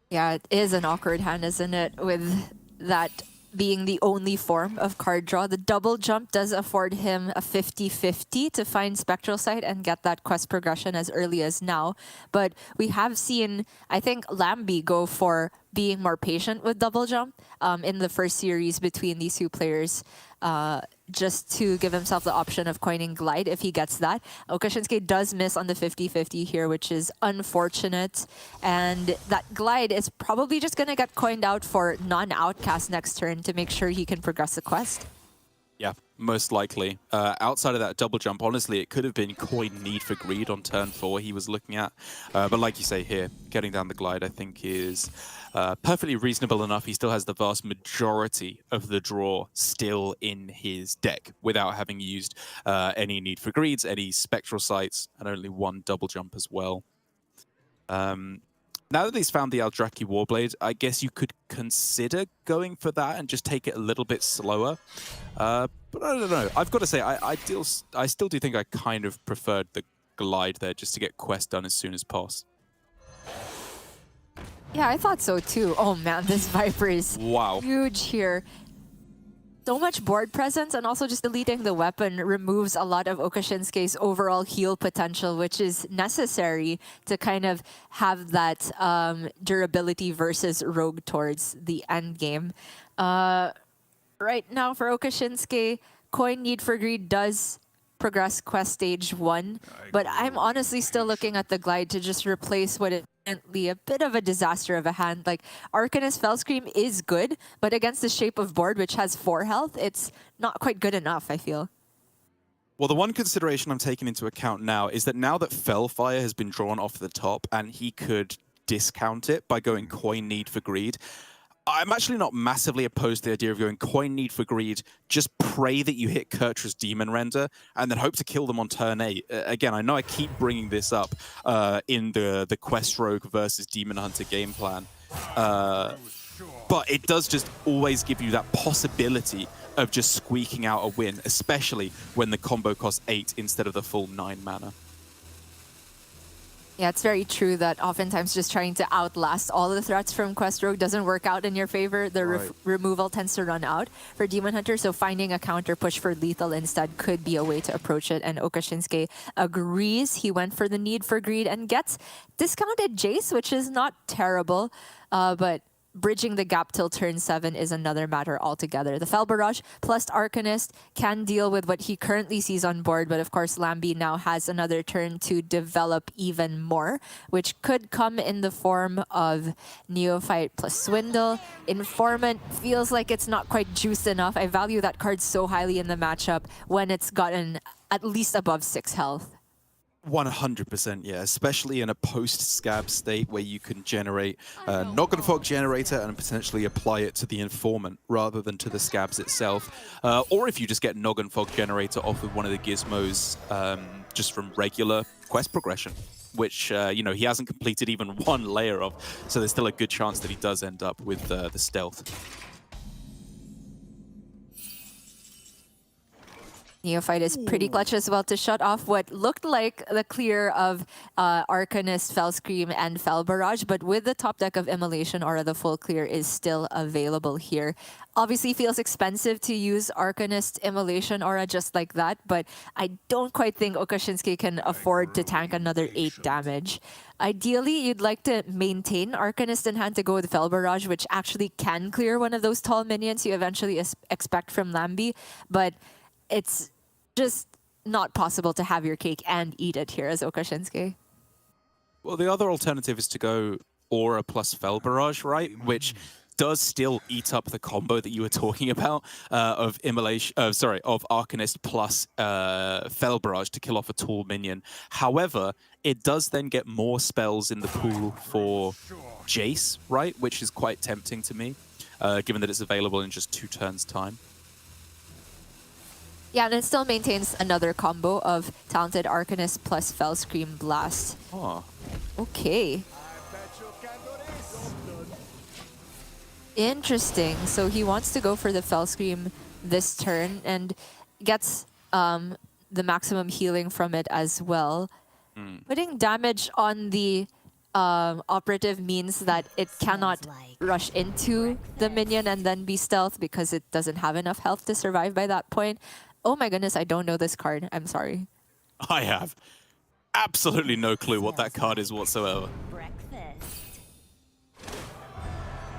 Yeah, it is an awkward hand, isn't it? With that being the only form of card draw. The double jump does afford him a 50-50 to find Spectral Sight and get that quest progression as early as now. But we have seen, I think, Lambie go for being more patient with double jump in the first series between these two players, just to give himself the option of coining Glide if he gets that. Okashinsuke does miss on the 50-50 here, which is unfortunate. And that Glide is probably just going to get coined out for non-outcast next turn to make sure he can progress the quest. Yeah, most likely. Outside of that double jump, honestly, it could have been coin Need for Greed on turn 4 he was looking at. But like you say here, getting down the Glide, I think, is perfectly reasonable enough. He still has the vast majority of the draw still in his deck without having used any Need for Greeds, any Spectral Sights, and only one double jump as well. Now that he's found the Eldraki Warblade, I guess you could consider going for that and just take it a little bit slower. But I don't know. I've got to say, I still do think I kind of preferred the Glide there just to get quest done as soon as possible. Yeah, I thought so too. Oh man, this Viper is Wow. huge here. So much board presence, and also just deleting the weapon removes a lot of Okashinsuke's overall heal potential, which is necessary to kind of have that durability versus Rogue towards the end game. Right now for Okashinsuke, coin Need for Greed does progress quest stage 1, but I'm honestly still looking at the Glide to just replace what is a bit of a disaster of a hand. Like, Arcanist Fellscream is good, but against the Shape of Board, which has 4 health, it's not quite good enough, I feel. Well, the one consideration I'm taking into account now is that now that Fellfire has been drawn off the top and he could discount it by going coin Need for Greed, I'm actually not massively opposed to the idea of going coin Need for Greed, just pray that you hit Kurtra's Demon Render, and then hope to kill them on turn 8. Again, I know I keep bringing this up in the Quest Rogue versus Demon Hunter game plan, but it does just always give you that possibility of just squeaking out a win, especially when the combo costs 8 instead of the full 9 mana. Yeah, it's very true that oftentimes just trying to outlast all the threats from Quest Rogue doesn't work out in your favor. The removal tends to run out for Demon Hunter, so finding a counter push for lethal instead could be a way to approach it, and Okashinsuke agrees. He went for the Need for Greed and gets discounted Jace, which is not terrible, but bridging the gap till turn 7 is another matter altogether. The Fel Barrage plus Arcanist can deal with what he currently sees on board, but of course Lambie now has another turn to develop even more, which could come in the form of Neophyte plus Swindle. Informant feels like it's not quite juiced enough. I value that card so highly in the matchup when it's gotten at least above 6 health. 100%, yeah, especially in a post-scab state where you can generate a Noggenfog generator and potentially apply it to the informant rather than to the scabs itself. Or if you just get Noggenfog generator off of one of the gizmos just from regular quest progression, which, you know, he hasn't completed even 1 layer of, so there's still a good chance that he does end up with the stealth. Neophyte is pretty clutch as well to shut off what looked like the clear of Arcanist, Fellscream, and Fel Barrage, but with the top deck of Immolation Aura, the full clear is still available here. Obviously feels expensive to use Arcanist Immolation Aura just like that, but I don't quite think Okashinsuke can afford to tank another 8 damage. Ideally, you'd like to maintain Arcanist in hand to go with Fel Barrage, which actually can clear one of those tall minions you eventually expect from Lambie, but it's just not possible to have your cake and eat it here as Okashinsuke. Well, the other alternative is to go Aura plus Fel Barrage, right? Which does still eat up the combo that you were talking about of Immolation, of Arcanist plus Fel Barrage to kill off a tall minion. However, it does then get more spells in the pool for Jace, right? Which is quite tempting to me, given that it's available in just 2 turns' time. Yeah, and it still maintains another combo of Talented Arcanist plus Fellscream Blast. Oh. Okay. Interesting. So he wants to go for the Fellscream this turn and gets the maximum healing from it as well. Putting damage on the operative means that it cannot rush into the minion and then be stealth because it doesn't have enough health to survive by that point. Oh my goodness, I don't know this card. I'm sorry. I have absolutely no clue what that card is whatsoever. Breakfast.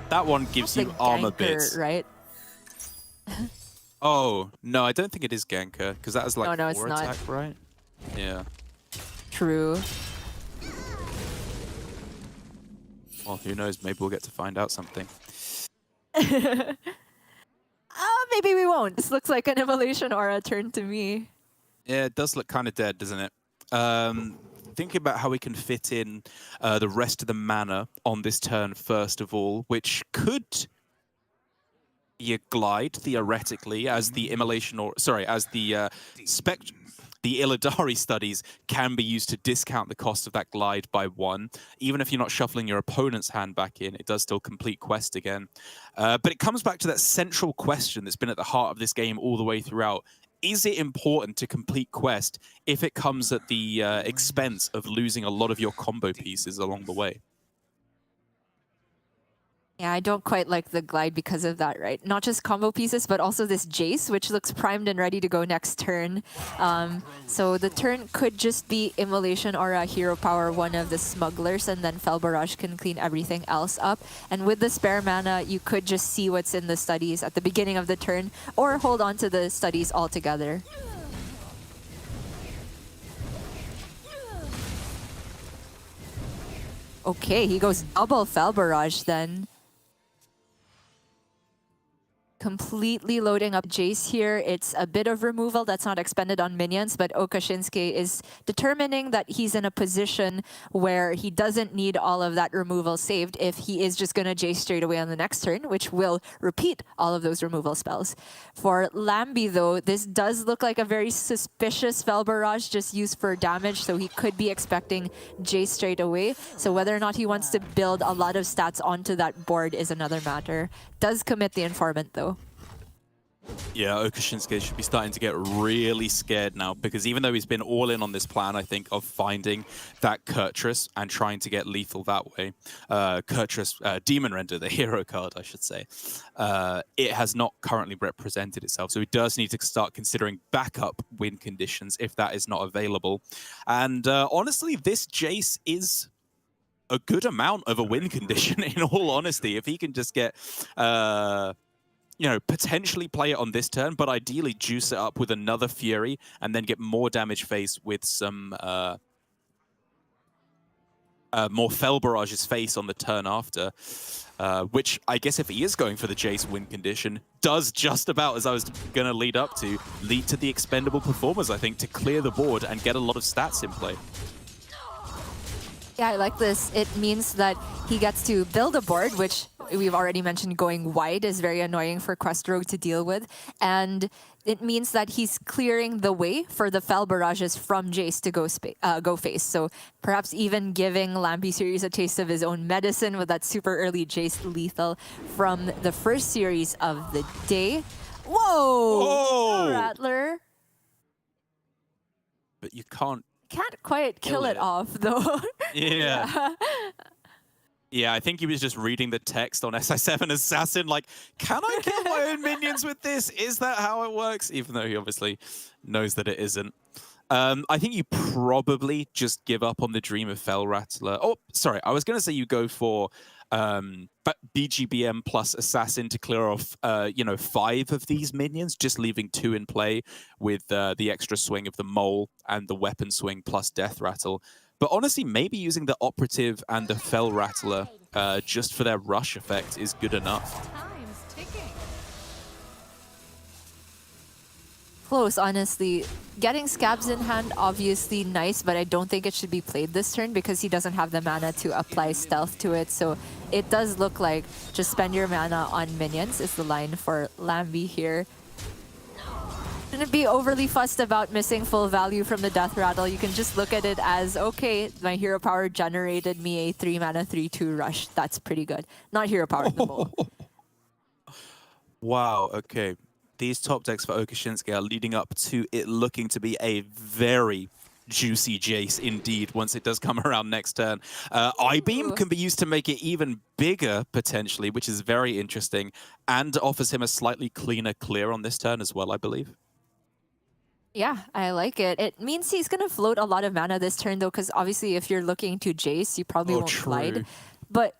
That one gives you armor Ganker, bits. right? Oh, no, I don't think it is Genka, because that is like No, it's 4 not. attack, right? Yeah. True. Well, who knows? Maybe we'll get to find out something. Maybe we won't. This looks like an Immolation Aura turn to me. Yeah, it does look kind of dead, doesn't it? Thinking about how we can fit in the rest of the mana on this turn, first of all, which could be a glide, theoretically, as the Immolation, or sorry, as the the Illidari studies can be used to discount the cost of that glide by 1. Even if you're not shuffling your opponent's hand back in, it does still complete quest again. But it comes back to that central question that's been at the heart of this game all the way throughout. Is it important to complete quest if it comes at the expense of losing a lot of your combo pieces along the way? Yeah, I don't quite like the glide because of that, right? Not just combo pieces, but also this Jace, which looks primed and ready to go next turn. So the turn could just be Immolation or a Hero Power, one of the smugglers, and then Fel Barrage can clean everything else up. And with the spare mana, you could just see what's in the studies at the beginning of the turn, or hold on to the studies altogether. Okay, he goes double Fel Barrage then. Completely loading up Jace here. It's a bit of removal that's not expended on minions, but Okashinsuke is determining that he's in a position where he doesn't need all of that removal saved if he is just going to Jace straight away on the next turn, which will repeat all of those removal spells. For Lambi, though, this does look like a very suspicious Fel Barrage just used for damage, so he could be expecting Jace straight away. So whether or not he wants to build a lot of stats onto that board is another matter. Does commit the Informant, though. Yeah, Okashinsuke should be starting to get really scared now, because even though he's been all in on this plan, I think, of finding that Kurtrus and trying to get lethal that way, Kurtrus, Demon Render, the hero card, I should say, it has not currently represented itself. So he does need to start considering backup win conditions if that is not available. And honestly, this Jace is a good amount of a win condition, in all honesty. If he can just get... you know, potentially play it on this turn, but ideally juice it up with another Fury and then get more damage face with some more Fel Barrage's face on the turn after, which I guess if he is going for the Jace win condition, does just about, as I was going to lead up to, lead to the expendable performers, I think, to clear the board and get a lot of stats in play. Yeah, I like this. It means that he gets to build a board, which we've already mentioned going wide is very annoying for Quest Rogue to deal with. And it means that he's clearing the way for the Fel Barrages from Jace to go face. So perhaps even giving Lambi series a taste of his own medicine with that super early Jace lethal from the first series of the day. Whoa! Oh! Rattler. But you can't quite kill it off, though. Yeah. Yeah, I think he was just reading the text on SI7 Assassin, like, can I kill my own minions with this? Is that how it works? Even though he obviously knows that it isn't. I think you probably just give up on the dream of Fel Rattler. Oh, sorry, I was going to say you go for BGBM plus Assassin to clear off, you know, 5 of these minions, just leaving 2 in play with the extra swing of the Mole and the weapon swing plus Death Rattle. But honestly, maybe using the Operative and the Fel Rattler just for their rush effect is good enough. Time's ticking. Close, honestly. Getting Scabs in hand, obviously nice, but I don't think it should be played this turn because he doesn't have the mana to apply stealth to it. So it does look like just spend your mana on minions is the line for Lambi here. Shouldn't be overly fussed about missing full value from the Death Rattle. You can just look at it as, okay, my hero power generated me a 3-mana 3/2 rush. That's pretty good. Not hero power in the bowl. Wow, okay. These top decks for Okashinsuke are leading up to it looking to be a very, juicy Jace indeed once it does come around next turn. I-Beam can be used to make it even bigger potentially, which is very interesting, and offers him a slightly cleaner clear on this turn as well, I believe. Yeah, I like it. It means he's going to float a lot of mana this turn, though, because obviously if you're looking to Jace, you probably won't glide. But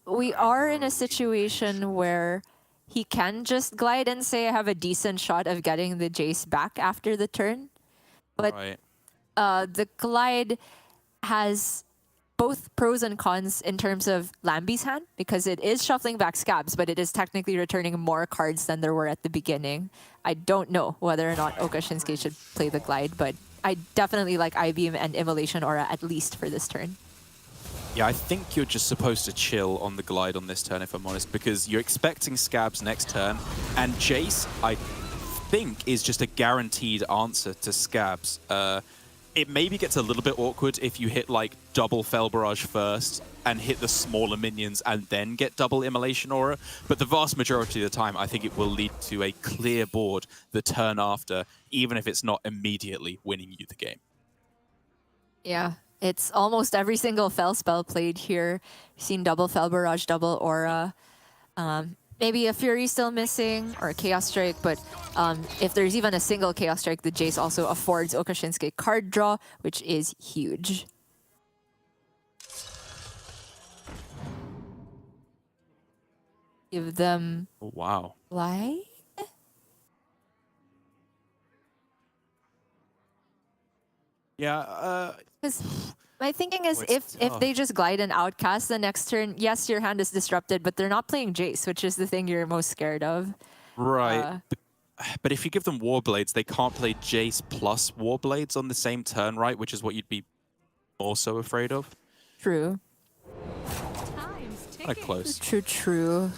we are in a situation where he can just glide and say, I have a decent shot of getting the Jace back after the turn. But the glide has both pros and cons in terms of Lambi's hand, because it is shuffling back scabs, but it is technically returning more cards than there were at the beginning. I don't know whether or not Oka Shinsuke should play the glide, but I definitely like I-Beam and Immolation Aura at least for this turn. Yeah, I think you're just supposed to chill on the glide on this turn, if I'm honest, because you're expecting scabs next turn, and Jace, I think, is just a guaranteed answer to scabs. It maybe gets a little bit awkward if you hit like double Fel Barrage first and hit the smaller minions and then get double Immolation Aura, but the vast majority of the time I think it will lead to a clear board the turn after, even if it's not immediately winning you the game. Yeah, it's almost every single Fel spell played here. You've seen double Fel Barrage, double Aura. Maybe a Fury still missing, or a Chaos Strike, but if there's even a single Chaos Strike, the Jace also affords Oka Shinsuke card draw, which is huge. Give them... Oh, wow. Glide? Yeah, Because my thinking is if they just glide and outcast the next turn, yes, your hand is disrupted, but they're not playing Jace, which is the thing you're most scared of. Right. But if you give them Warblades, they can't play Jace plus Warblades on the same turn, right? Which is what you'd be also afraid of. True. Kind of close. True.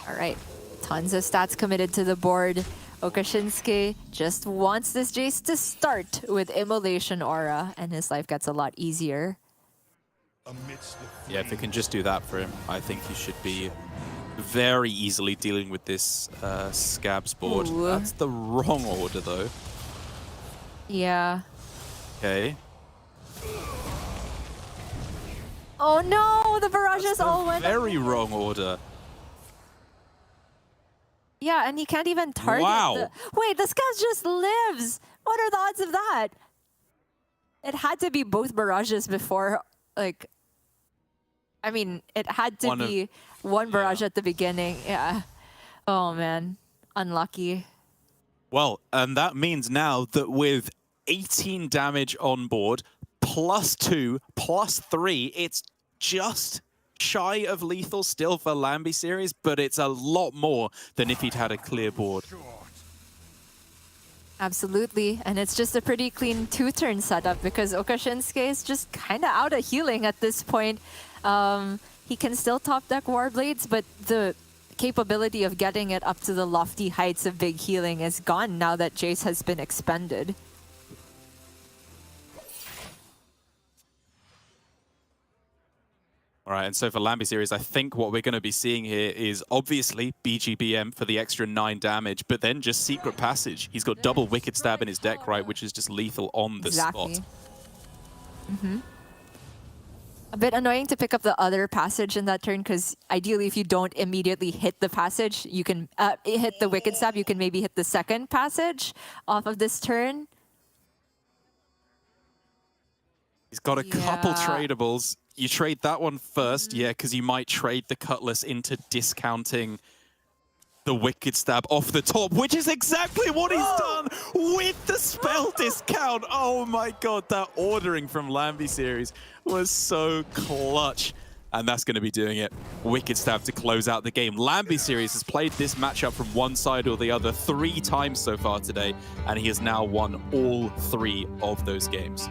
All right. Tons of stats committed to the board. Oka Shinsuke just wants this Jace to start with Immolation Aura, and his life gets a lot easier. Yeah, if it can just do that for him, I think he should be very easily dealing with this Scabs board. Ooh. That's the wrong order, though. Yeah. Okay. Oh no, the barrages all went. Very wrong order. Yeah, and he can't even target. Wow. Wait, the Scabs just lives. What are the odds of that? It had to be both barrages before, like. I mean, it had to be one barrage at the beginning. Yeah. Oh man, unlucky. Well, and that means now that with 18 damage on board, +2, +3, it's just shy of lethal still for Lambi series, but it's a lot more than if he'd had a clear board. Absolutely, and it's just a pretty clean two-turn setup because Oka Shinsuke is just kind of out of healing at this point. He can still top deck Warblades, but the capability of getting it up to the lofty heights of big healing is gone now that Jace has been expended. All right, and so for Lambi series, I think what we're going to be seeing here is obviously BGBM for the extra 9 damage, but then just Secret Passage. He's got double Wicked Stab in his deck, right, which is just lethal on the spot. A bit annoying to pick up the other passage in that turn, because ideally if you don't immediately hit the passage, you can hit the Wicked Stab, you can maybe hit the second passage off of this turn. He's got a couple tradables. You trade that one first, yeah, because you might trade the Cutlass into discounting the Wicked Stab off the top, which is exactly what he's done with the spell discount. Oh my god, that ordering from Lambi series was so clutch. And that's going to be doing it. Wicked Stab to close out the game. Lambi series has played this matchup from one side or the other 3 times so far today, and he has now won all 3 of those games.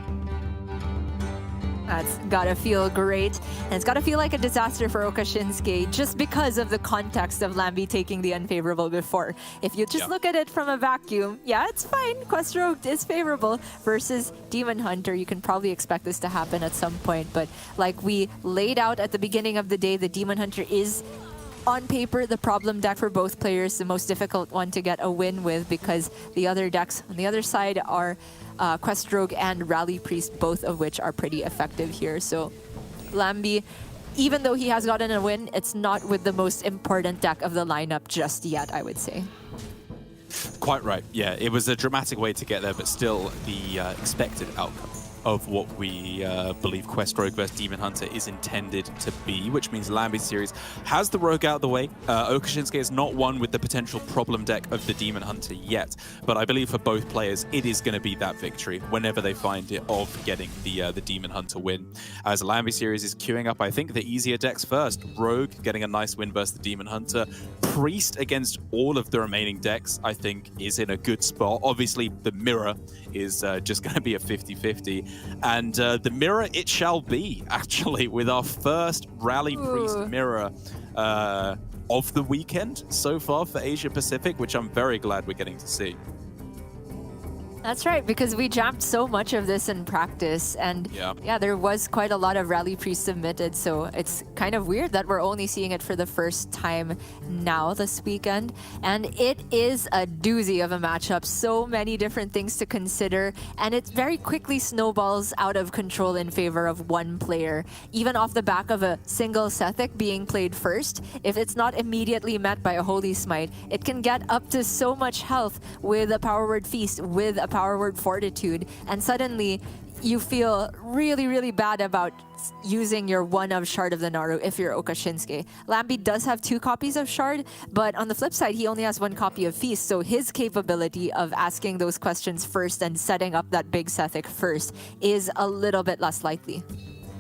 That's gotta feel great. And it's gotta feel like a disaster for Oka Shinsuke just because of the context of Lambi taking the unfavorable before. If you just look at it from a vacuum, yeah, it's fine. Quest Rogue is favorable versus Demon Hunter. You can probably expect this to happen at some point. But like we laid out at the beginning of the day, the Demon Hunter is on paper, the problem deck for both players, the most difficult one to get a win with, because the other decks on the other side are Quest Rogue and Rally Priest, both of which are pretty effective here. So Lambi, even though he has gotten a win, it's not with the most important deck of the lineup just yet, I would say. Quite right. Yeah, it was a dramatic way to get there, but still the expected outcome of what we believe Quest Rogue vs Demon Hunter is intended to be, which means Lambi series has the Rogue out of the way. Okashinsuke is not one with the potential problem deck of the Demon Hunter yet, but I believe for both players it is going to be that victory whenever they find it of getting the Demon Hunter win. As Lambi series is queuing up, I think, the easier decks first. Rogue getting a nice win versus the Demon Hunter. Priest against all of the remaining decks, I think, is in a good spot. Obviously, the mirror is just going to be a 50-50. And the mirror it shall be, actually, with our first Rally Priest mirror of the weekend so far for Asia Pacific, which I'm very glad we're getting to see. That's right, because we jammed so much of this in practice, and yeah, there was quite a lot of Rally Priest submitted, so it's kind of weird that we're only seeing it for the first time now this weekend. And it is a doozy of a matchup, so many different things to consider, and it very quickly snowballs out of control in favor of one player. Even off the back of a single Sethic being played first, if it's not immediately met by a Holy Smite, it can get up to so much health with a Power Word Feast, with a Power Word Fortitude, and suddenly you feel really, really bad about using your one of Shard of the Naru if you're Okashinsuke. Lambi does have 2 copies of Shard, but on the flip side, he only has 1 copy of Feast, so his capability of asking those questions first and setting up that big Sethic first is a little bit less likely.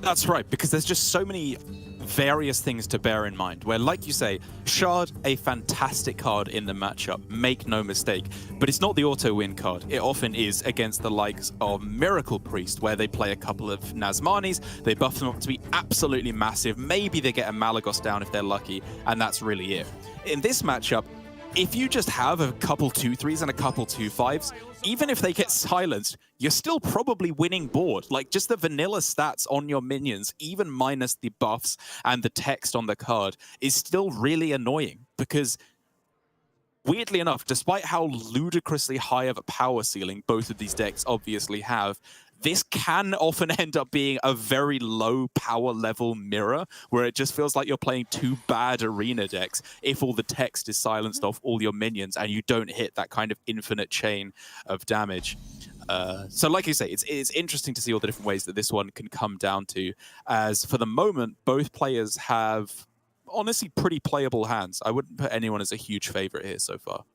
That's right, because there's just so many various things to bear in mind, where, like you say, Shard, a fantastic card in the matchup, make no mistake, but it's not the auto-win card. It often is against the likes of Miracle Priest, where they play a couple of Nazmanis, they buff them up to be absolutely massive, maybe they get a Malagos down if they're lucky, and that's really it. In this matchup, if you just have a couple 2-3s and a couple 2-5s, even if they get silenced, you're still probably winning board. Like, just the vanilla stats on your minions, even minus the buffs and the text on the card, is still really annoying, because weirdly enough, despite how ludicrously high of a power ceiling both of these decks obviously have, this can often end up being a very low power level mirror, where it just feels like you're playing 2 bad arena decks if all the text is silenced off all your minions and you don't hit that kind of infinite chain of damage. So like you say, it's interesting to see all the different ways that this one can come down to, as for the moment, both players have honestly pretty playable hands. I wouldn't put anyone as a huge favorite here so far.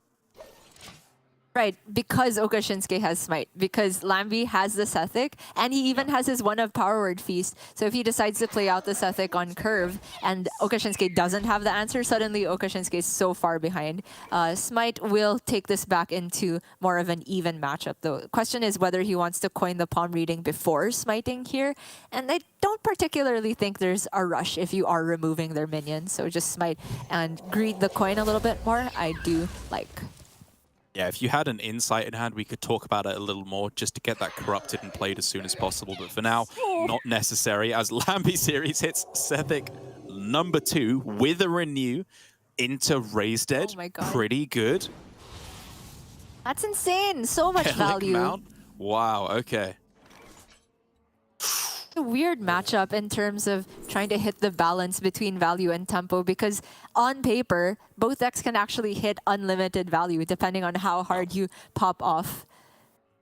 Right, because Okashinsuke has Smite, because Lambi has the Sethic, and he even has his one of Power Word Feast. So if he decides to play out the Sethic on curve, and Okashinsuke doesn't have the answer, suddenly Okashinsuke is so far behind. Smite will take this back into more of an even matchup, though. The question is whether he wants to coin the palm reading before smiting here, and I don't particularly think there's a rush if you are removing their minions, so just smite and greed the coin a little bit more, I do like. Yeah, if you had an insight in hand, we could talk about it a little more, just to get that corrupted and played as soon as possible. But for now, not necessary, as Lambi series hits Sethic number 2 with a renew into Raised Dead. Oh my God. Pretty good. That's insane. So much value. Mount. Wow, okay. A weird matchup in terms of trying to hit the balance between value and tempo, because on paper, both decks can actually hit unlimited value depending on how hard you pop off.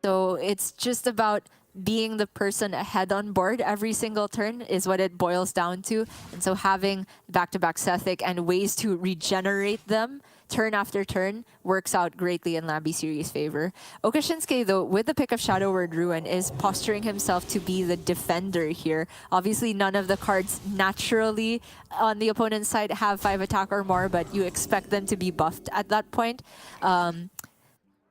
So it's just about being the person ahead on board every single turn is what it boils down to. And so having back-to-back Sethic and ways to regenerate them turn after turn works out greatly in Lambi series' favor. Okashinsuke, though, with the pick of Shadow Word Ruin, is posturing himself to be the defender here. Obviously, none of the cards naturally on the opponent's side have 5 attack or more, but you expect them to be buffed at that point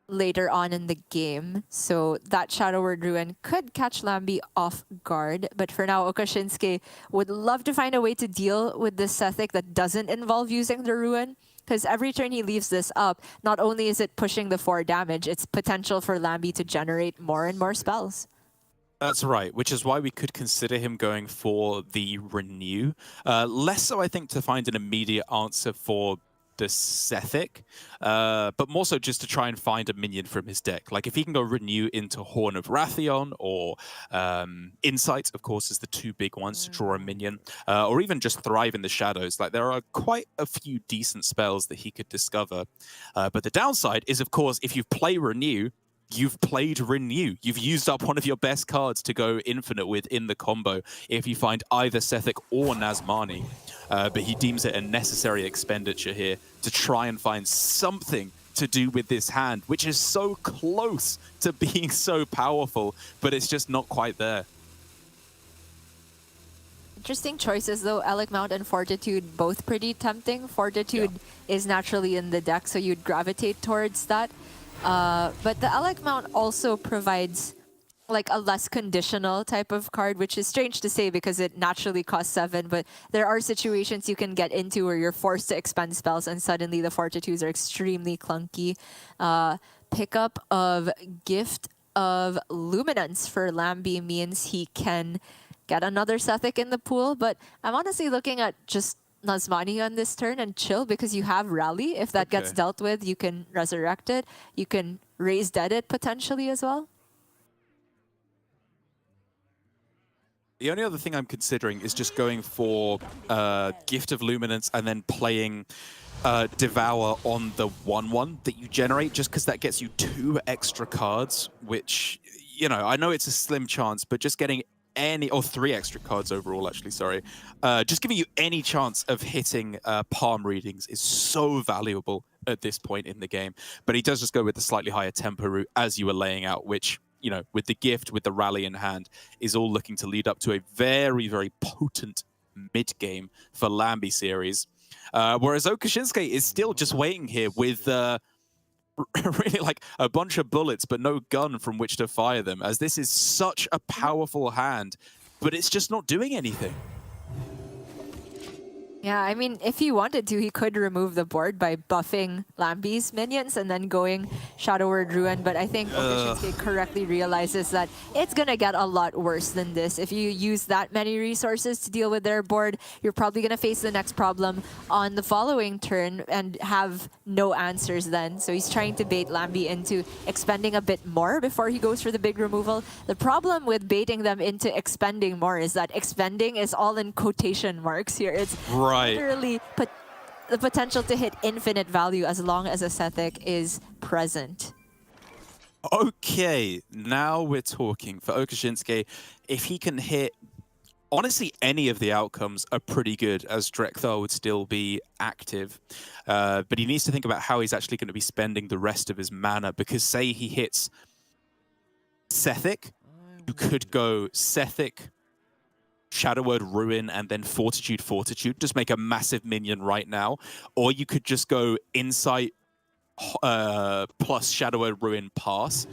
later on in the game. So that Shadow Word Ruin could catch Lambi off guard. But for now, Okashinsuke would love to find a way to deal with this Sethic that doesn't involve using the Ruin. Because every turn he leaves this up, not only is it pushing the 4 damage, it's potential for Lambi to generate more and more spells. That's right, which is why we could consider him going for the Renew. Less so, I think, to find an immediate answer for the Sethic, but more so just to try and find a minion from his deck. Like, if he can go Renew into Horn of Wrathion, or Insight, of course, is the two big ones to draw a minion, or even just Thrive in the Shadows. Like, there are quite a few decent spells that he could discover. But the downside is, of course, if you play Renew, you've played Renew. You've used up one of your best cards to go infinite with in the combo if you find either Sethic or Nazmani. But he deems it a necessary expenditure here to try and find something to do with this hand, which is so close to being so powerful, but it's just not quite there. Interesting choices though. Alec Mount and Fortitude, both pretty tempting. Fortitude is naturally in the deck, so you'd gravitate towards that. But the Alec Mount also provides like a less conditional type of card, which is strange to say because it naturally costs 7, but there are situations you can get into where you're forced to expend spells and suddenly the Fortitudes are extremely clunky. Pickup of Gift of Luminance for Lambie means he can get another Sethic in the pool, but I'm honestly looking at just Nazmani on this turn and chill because you have Rally. If that gets dealt with, you can resurrect it. You can raise dead it potentially as well. The only other thing I'm considering is just going for Gift of Luminance and then playing Devour on the 1/1 that you generate, just because that gets you 2 extra cards, which, you know, I know it's a slim chance, but just getting any, or 3 extra cards overall, actually, sorry. Just giving you any chance of hitting palm readings is so valuable at this point in the game. But he does just go with the slightly higher tempo route, as you were laying out, which, you know, with the gift, with the rally in hand, is all looking to lead up to a very, very potent mid-game for Lambie series. Whereas Okashinsuke is still just waiting here with really like a bunch of bullets, but no gun from which to fire them, as this is such a powerful hand, but it's just not doing anything. Yeah, I mean, if he wanted to, he could remove the board by buffing Lambie's minions and then going Shadow Word Ruin, but I think Okashinsuke correctly realizes that it's gonna get a lot worse than this. If you use that many resources to deal with their board, you're probably gonna face the next problem on the following turn and have no answers then. So he's trying to bait Lambie into expending a bit more before he goes for the big removal. The problem with baiting them into expending more is that expending is all in quotation marks here. It's literally the potential to hit infinite value as long as a Sethic is present. Okay, now we're talking. For Okashinsuke, if he can hit, honestly, any of the outcomes are pretty good, as Drekthar would still be active. But he needs to think about how he's actually going to be spending the rest of his mana, because say he hits Sethic, you could go Sethic, Shadow Word Ruin, and then Fortitude, just make a massive minion right now. Or you could just go Insight plus Shadow Word Ruin pass.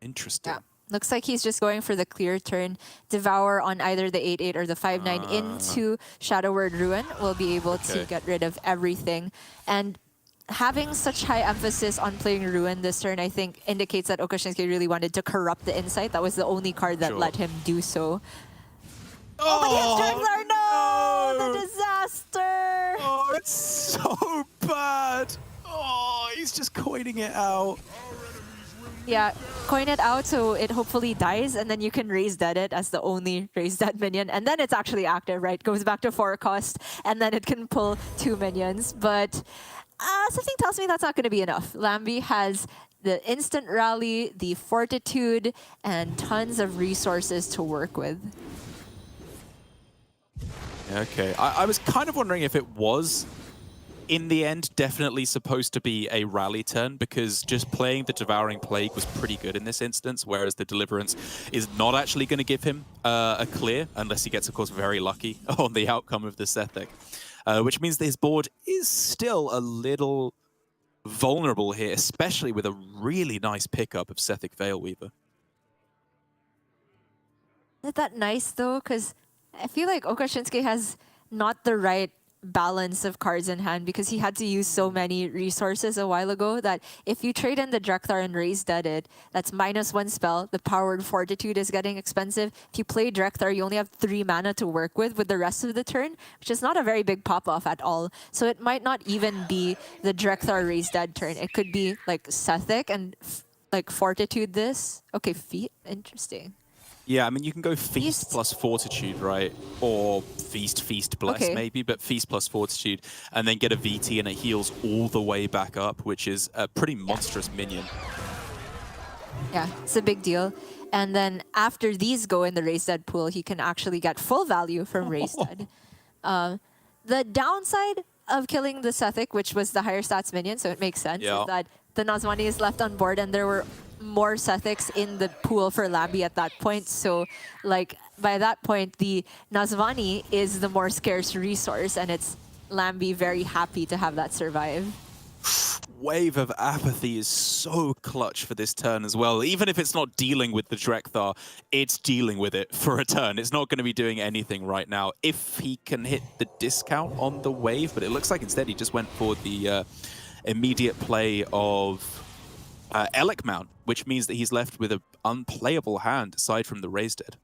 Interesting. Yeah. Looks like he's just going for the clear turn. Devour on either the 8/8 or the 5/9 into Shadow Word Ruin will be able to get rid of everything. And having such high emphasis on playing Ruin this turn, I think, indicates that Okashinsuke really wanted to corrupt the Insight. That was the only card that let him do so. Oh, but his Drekthar, no! The disaster! Oh, it's so bad! Oh, he's just coining it out. Yeah, coin it out so it hopefully dies, and then you can raise dead it as the only raise dead minion, and then it's actually active, right? Goes back to 4 cost, and then it can pull 2 minions, but something tells me that's not going to be enough. Lambie has the instant rally, the fortitude, and tons of resources to work with. Okay, I was kind of wondering if it was, in the end, definitely supposed to be a rally turn, because just playing the Devouring Plague was pretty good in this instance, whereas the Deliverance is not actually going to give him a clear, unless he gets, of course, very lucky on the outcome of the Sethic. Which means that his board is still a little vulnerable here, especially with a really nice pickup of Sethic Veilweaver. Isn't that nice, though? Because I feel like Okashinsuke has not the right balance of cards in hand because he had to use so many resources a while ago that if you trade in the Drekthar and raise dead it, that's -1 spell. The powered fortitude is getting expensive. If you play Drekthar, you only have 3 mana to work with the rest of the turn, which is not a very big pop-off at all. So it might not even be the Drekthar raise dead turn. It could be like Sethic and like fortitude this. Okay, feet. Interesting. Yeah, I mean, you can go feast Feast. plus fortitude, right? Or feast bless, Okay. maybe, but feast plus fortitude, and then get a VT and it heals all the way back up, which is a pretty monstrous minion. Yeah, it's a big deal. And then after these go in the raise dead pool, he can actually get full value from raise dead. The downside of killing the Sethic, which was the higher stats minion, so it makes sense, Yeah. is that the Nazmani is left on board and there were more Sethics in the pool for Lambi at that point. So like by that point, the Nazmani is the more scarce resource and it's Lambi very happy to have that survive. Wave of Apathy is so clutch for this turn as well. Even if it's not dealing with the Drekthar, it's dealing with it for a turn. It's not going to be doing anything right now. If he can hit the discount on the wave, but it looks like instead he just went for the immediate play of Elec Mount, which means that he's left with an unplayable hand aside from the raised dead.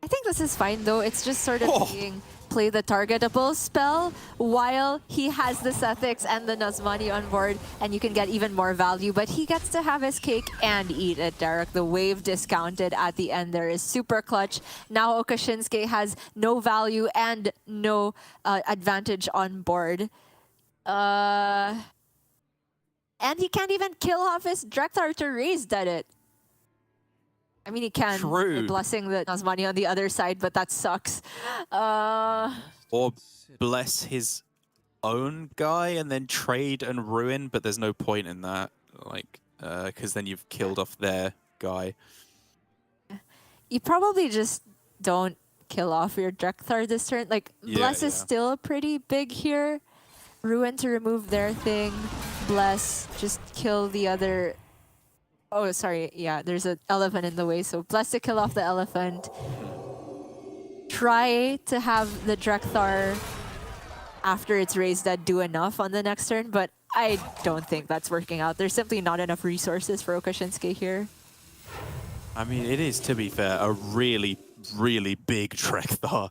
I think this is fine though. It's just sort of being play the targetable spell while he has the Sethics and the Nazmani on board, and you can get even more value. But he gets to have his cake and eat it, Derek. The wave discounted at the end there is super clutch. Now Okashinsuke has no value and no advantage on board. And he can't even kill off his Drekthar to raise dead it. I mean, he can, True. blessing the Nazmani on the other side, but that sucks. Or bless his own guy and then trade and ruin, but there's no point in that, like, because then you've killed off their guy. You probably just don't kill off your Drekthar this turn. Like, bless is still pretty big here. Ruin to remove their thing. Bless, just kill the other... Oh, sorry. Yeah, there's an elephant in the way. So bless to kill off the elephant. Try to have the Drekthar after it's raised dead do enough on the next turn, but I don't think that's working out. There's simply not enough resources for Okashinsuke here. I mean, it is, to be fair, a really, really big Drekthar,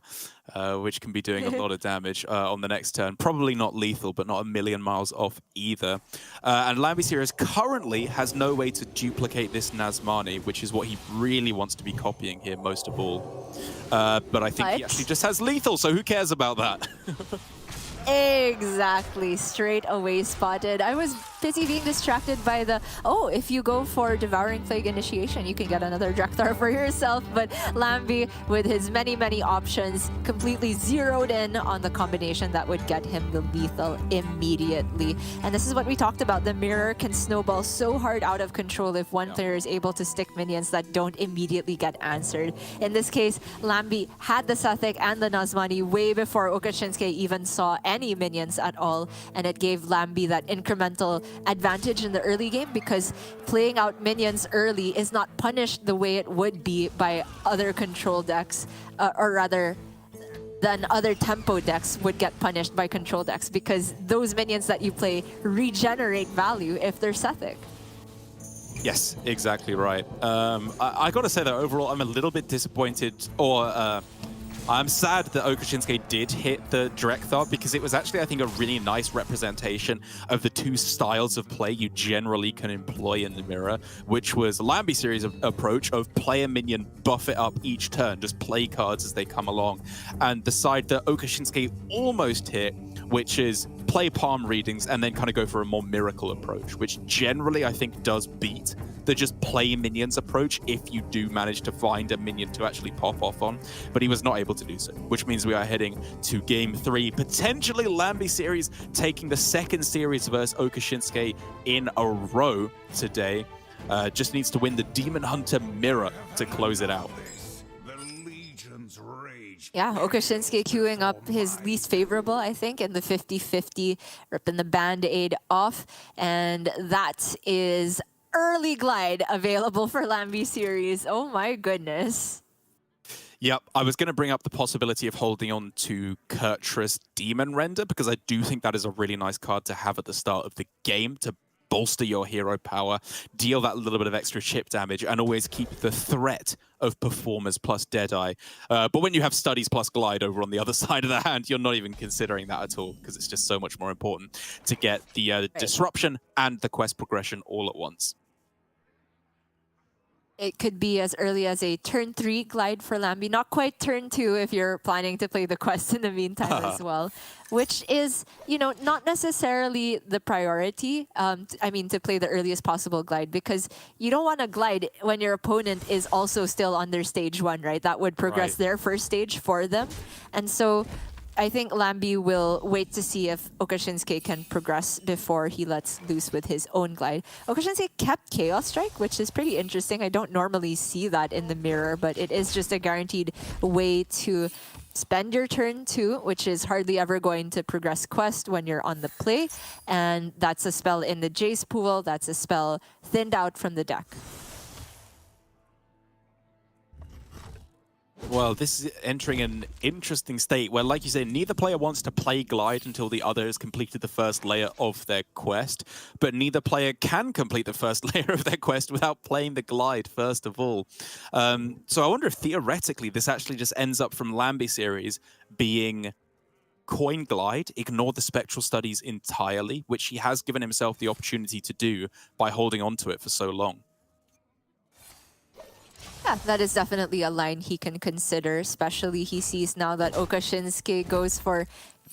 which can be doing a lot of damage on the next turn. Probably not lethal, but not a million miles off either. And Lambi Series currently has no way to duplicate this Nazmani, which is what he really wants to be copying here most of all. But I think he actually just has lethal, so who cares about that? Exactly, straight away spotted. I was busy being distracted by the, oh, if you go for Devouring Plague Initiation, you can get another Drekthar for yourself. But Lambi, with his many, many options, completely zeroed in on the combination that would get him the lethal immediately. And this is what we talked about. The mirror can snowball so hard out of control if one player is able to stick minions that don't immediately get answered. In this case, Lambi had the Sethic and the Nazmani way before Okashinsuke even saw any minions at all, and it gave Lambi that incremental advantage in the early game because playing out minions early is not punished the way it would be by other control decks, or rather than other tempo decks would get punished by control decks, because those minions that you play regenerate value if they're Sethic. Yes, exactly right. I got to say that overall, I'm a little bit disappointed, or I'm sad that Okashinsuke did hit the Drekthar because it was actually, I think, a really nice representation of the two styles of play you generally can employ in the mirror, which was Lambi series approach of play a minion, buff it up each turn, just play cards as they come along, and the side that Okashinsuke almost hit, which is play palm readings and then kind of go for a more miracle approach, which generally I think does beat the just play minions approach if you do manage to find a minion to actually pop off on. But he was not able to do so, which means we are heading to game 3, potentially Lambi series taking the second series versus Okashinsuke in a row today. Just needs to win the Demon Hunter mirror to close it out. Yeah, Okashinsuke queuing up his least favorable, I think, in the 50-50, ripping the Band-Aid off. And that is early glide available for Lambi series. Oh my goodness. Yep, I was going to bring up the possibility of holding on to Kurtrus Demon Render, because I do think that is a really nice card to have at the start of the game to bolster your hero power, deal that little bit of extra chip damage, and always keep the threat of Performers plus Deadeye. But when you have Studies plus Glide over on the other side of the hand, you're not even considering that at all, because it's just so much more important to get the disruption and the quest progression all at once. It could be as early as a turn 3 glide for Lambi. Not quite turn 2 if you're planning to play the quest in the meantime as well. Which is, you know, not necessarily the priority. I mean, to play the earliest possible glide, because you don't want to glide when your opponent is also still on their stage 1, right? That would progress their first stage for them. And so I think Lambi will wait to see if Okashinsuke can progress before he lets loose with his own glide. Okashinsuke kept Chaos Strike, which is pretty interesting. I don't normally see that in the mirror, but it is just a guaranteed way to spend your turn 2, which is hardly ever going to progress quest when you're on the play. And that's a spell in the Jace pool. That's a spell thinned out from the deck. Well, this is entering an interesting state where, like you say, neither player wants to play Glide until the other has completed the first layer of their quest, but neither player can complete the first layer of their quest without playing the Glide first of all. So I wonder if theoretically this actually just ends up from Lambi series being coin Glide, ignore the Spectral Studies entirely, which he has given himself the opportunity to do by holding on to it for so long. Yeah, that is definitely a line he can consider, especially he sees now that Okashinsuke goes for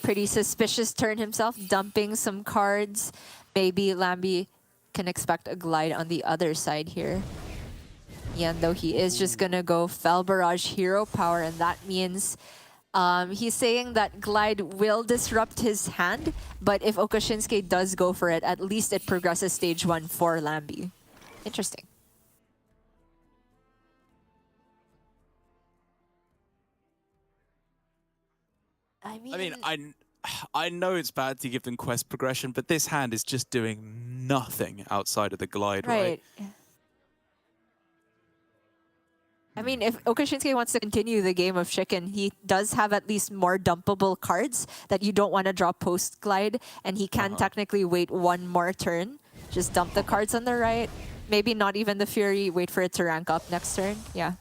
pretty suspicious turn himself, dumping some cards. Maybe Lambi can expect a glide on the other side here. Even though he is just going to go Fel Barrage Hero Power, and that means he's saying that glide will disrupt his hand, but if Okashinsuke does go for it, at least it progresses stage 1 for Lambi. Interesting. I know it's bad to give them quest progression, but this hand is just doing nothing outside of the glide, right? I mean, if Okashinsuke wants to continue the game of chicken, he does have at least more dumpable cards that you don't want to draw post-glide, and he can technically wait one more turn. Just dump the cards on the right. Maybe not even the Fury, wait for it to rank up next turn. Yeah.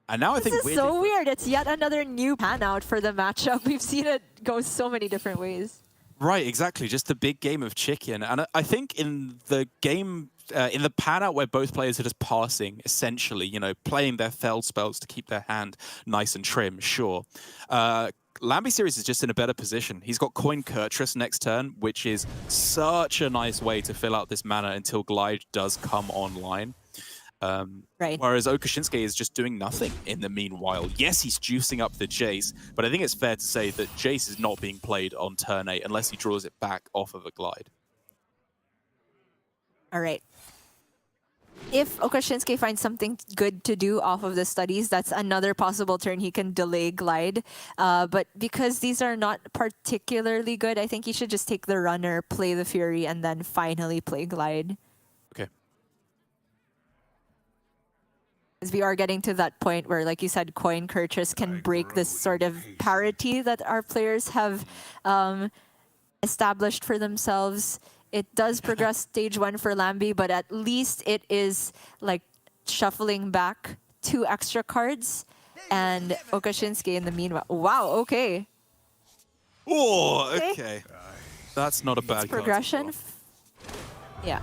And now I think this is so weird. It's yet another new pan out for the matchup. We've seen it go so many different ways. Right, exactly. Just a big game of chicken. And I think in the game, in the pan out where both players are just passing, essentially, you know, playing their Fel spells to keep their hand nice and trim, sure. Lambi series is just in a better position. He's got Coin Kurtrus next turn, which is such a nice way to fill out this mana until Glide does come online. Whereas Okashinsuke is just doing nothing in the meanwhile. Yes, he's juicing up the Jace, but I think it's fair to say that Jace is not being played on turn 8 unless he draws it back off of a glide. All right. If Okashinsuke finds something good to do off of the studies, that's another possible turn he can delay glide. But because these are not particularly good, I think he should just take the runner, play the Fury, and then finally play glide. Okay. We are getting to that point where, like you said, Coin Kurtrus can break this sort of parity that our players have established for themselves. It does progress stage 1 for Lambi, but at least it is like shuffling back 2 extra cards. And Okashinsuke in the meanwhile. Wow, okay. Oh, okay. That's not a bad progression. card. Yeah.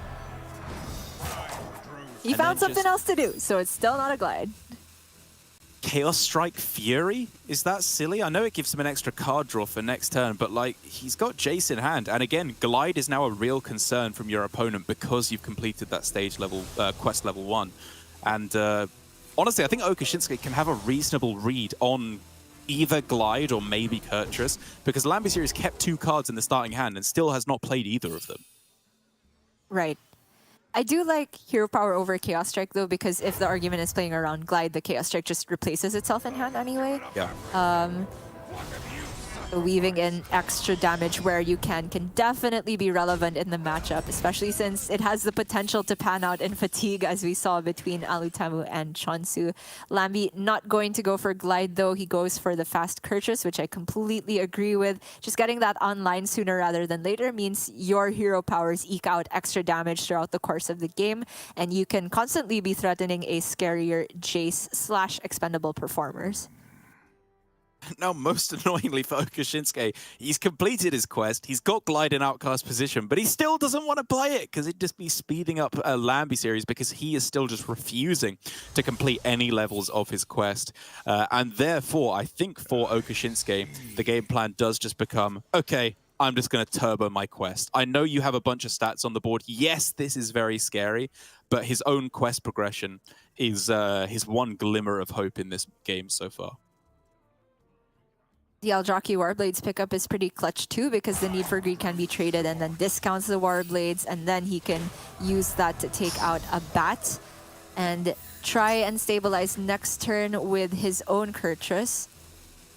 He found something else to do, so it's still not a glide. Chaos Strike Fury? Is that silly? I know it gives him an extra card draw for next turn, but like he's got Jace in hand. And again, glide is now a real concern from your opponent because you've completed that stage level, quest level 1. And honestly, I think Okashinsuke can have a reasonable read on either glide or maybe Kurtrus, because Lambi series kept 2 cards in the starting hand and still has not played either of them. Right. I do like Hero Power over Chaos Strike, though, because if the argument is playing around Glide, the Chaos Strike just replaces itself in hand anyway. Yeah. Weaving in extra damage where you can definitely be relevant in the matchup, especially since it has the potential to pan out in fatigue, as we saw between Alutamu and Chonsu. Lambi not going to go for Glide, though. He goes for the fast Purchase, which I completely agree with. Just getting that online sooner rather than later means your hero powers eke out extra damage throughout the course of the game, and you can constantly be threatening a scarier Jace / expendable performers. Now, most annoyingly for Okashinsuke, he's completed his quest, he's got Glide in outcast position, but he still doesn't want to play it because it'd just be speeding up a Lambi series because he is still just refusing to complete any levels of his quest. And therefore, I think for Okashinsuke, the game plan does just become, okay, I'm just going to turbo my quest. I know you have a bunch of stats on the board. Yes, this is very scary, but his own quest progression is his one glimmer of hope in this game so far. The Eldraki Warblades pickup is pretty clutch too, because the Need for Greed can be traded and then discounts the Warblades, and then he can use that to take out a Bat and try and stabilize next turn with his own Kurtrus.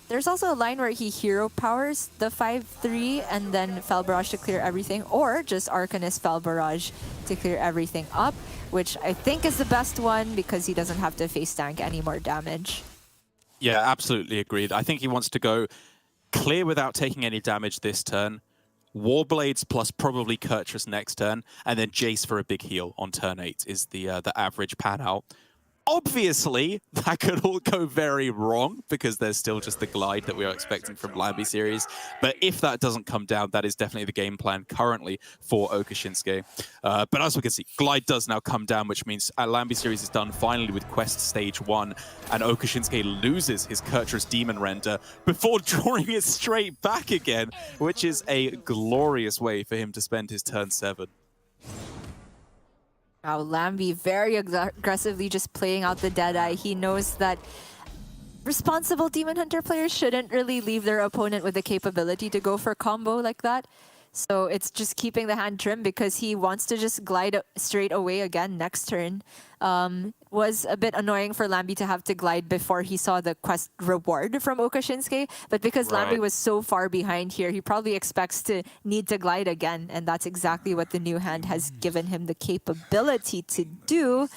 There's also a line where he hero powers the 5/3 and then Fel Barrage to clear everything, or just Arcanist Fel Barrage to clear everything up, which I think is the best one because he doesn't have to face tank any more damage. Yeah, absolutely agreed. I think he wants to go clear without taking any damage this turn, Warblades plus probably Kurtrus next turn, and then Jace for a big heal on turn 8 is the average pan out. Obviously, that could all go very wrong because there's still just the Glide that we are expecting from Lambi series. But if that doesn't come down, that is definitely the game plan currently for Okashinsuke. But as we can see, Glide does now come down, which means Lambi series is done finally with Quest Stage 1, and Okashinsuke loses his Kurtrus Demon Render before drawing it straight back again, which is a glorious way for him to spend his turn 7. Now Lambi very aggressively just playing out the Deadeye. He knows that responsible Demon Hunter players shouldn't really leave their opponent with the capability to go for combo like that. So it's just keeping the hand trim because he wants to just glide straight away again next turn. Was a bit annoying for Lambi to have to glide before he saw the quest reward from Okashinsuke. But because Lambi was so far behind here, he probably expects to need to glide again. And that's exactly what the new hand has given him the capability to do.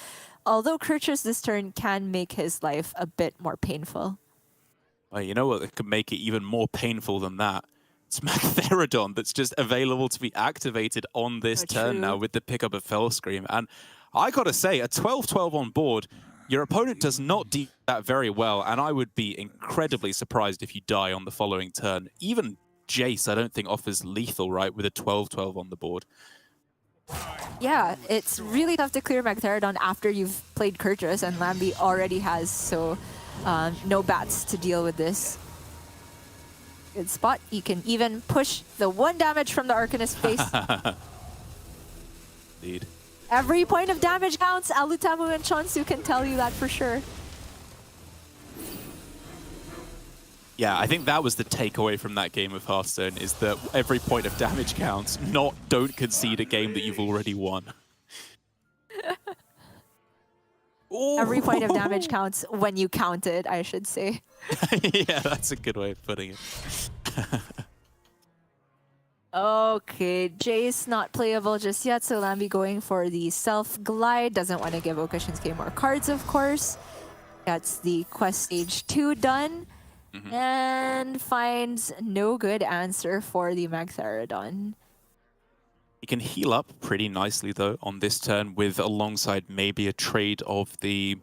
Although Kurtrus this turn can make his life a bit more painful. Well, you know what could make it even more painful than that? It's Magtheridon that's just available to be activated on this turn now with the pickup of Fellscream. And I gotta say, a 12-12 on board, your opponent does not deal that very well, and I would be incredibly surprised if you die on the following turn. Even Jace, I don't think offers lethal, right, with a 12-12 on the board. Yeah, it's really tough to clear Magtheridon after you've played Kurtrus, and Lambi already has, so no bats to deal with this. Good spot. You can even push the 1 damage from the Arcanist face. Indeed. Every point of damage counts. Alutamu and Chonsu can tell you that for sure. Yeah, I think that was the takeaway from that game of Hearthstone, is that every point of damage counts, not don't concede a game that you've already won. Every point of damage counts when you count it, I should say. Yeah, that's a good way of putting it. Okay, Jace not playable just yet, so Lambi going for the self-glide. Doesn't want to give Okashinsuke more cards, of course. Gets the quest stage 2 done. And finds no good answer for the Magtheridon. He can heal up pretty nicely, though, on this turn with alongside maybe a trade of the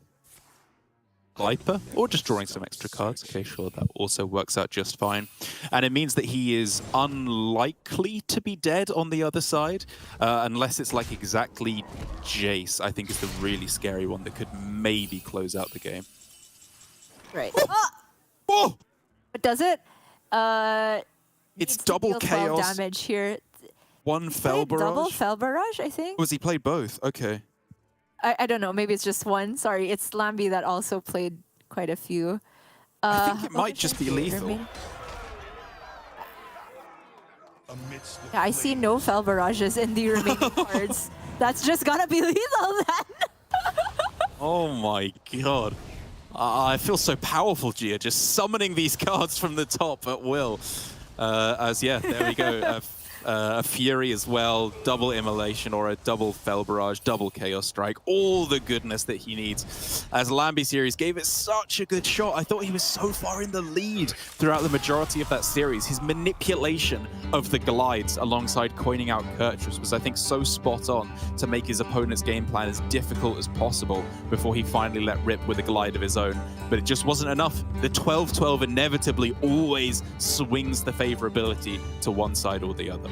Viper, or just drawing some extra cards. Okay, sure, that also works out just fine. And it means that he is unlikely to be dead on the other side, unless it's like exactly Jace, I think is the really scary one that could maybe close out the game. Right. Oh! But does it? It's double deal 12 chaos. damage here. One Fel Barrage? Double Fel Barrage, I think. Was he played both? Okay. I don't know. Maybe it's just one. Sorry, it's Lambi that also played quite a few. I think it might just be lethal. Yeah, I see no Fel Barrages in the remaining cards. That's just gotta be lethal then. Oh my god. I feel so powerful, Gia, just summoning these cards from the top at will. There we go. A Fury as well, double Immolation or a double Fell Barrage, double Chaos Strike, all the goodness that he needs. As Lambi series gave it such a good shot. I thought he was so far in the lead throughout the majority of that series. His manipulation of the glides alongside coining out Kurtrus was, I think, so spot on to make his opponent's game plan as difficult as possible before he finally let rip with a glide of his own. But it just wasn't enough. The 12-12 inevitably always swings the favorability to one side or the other.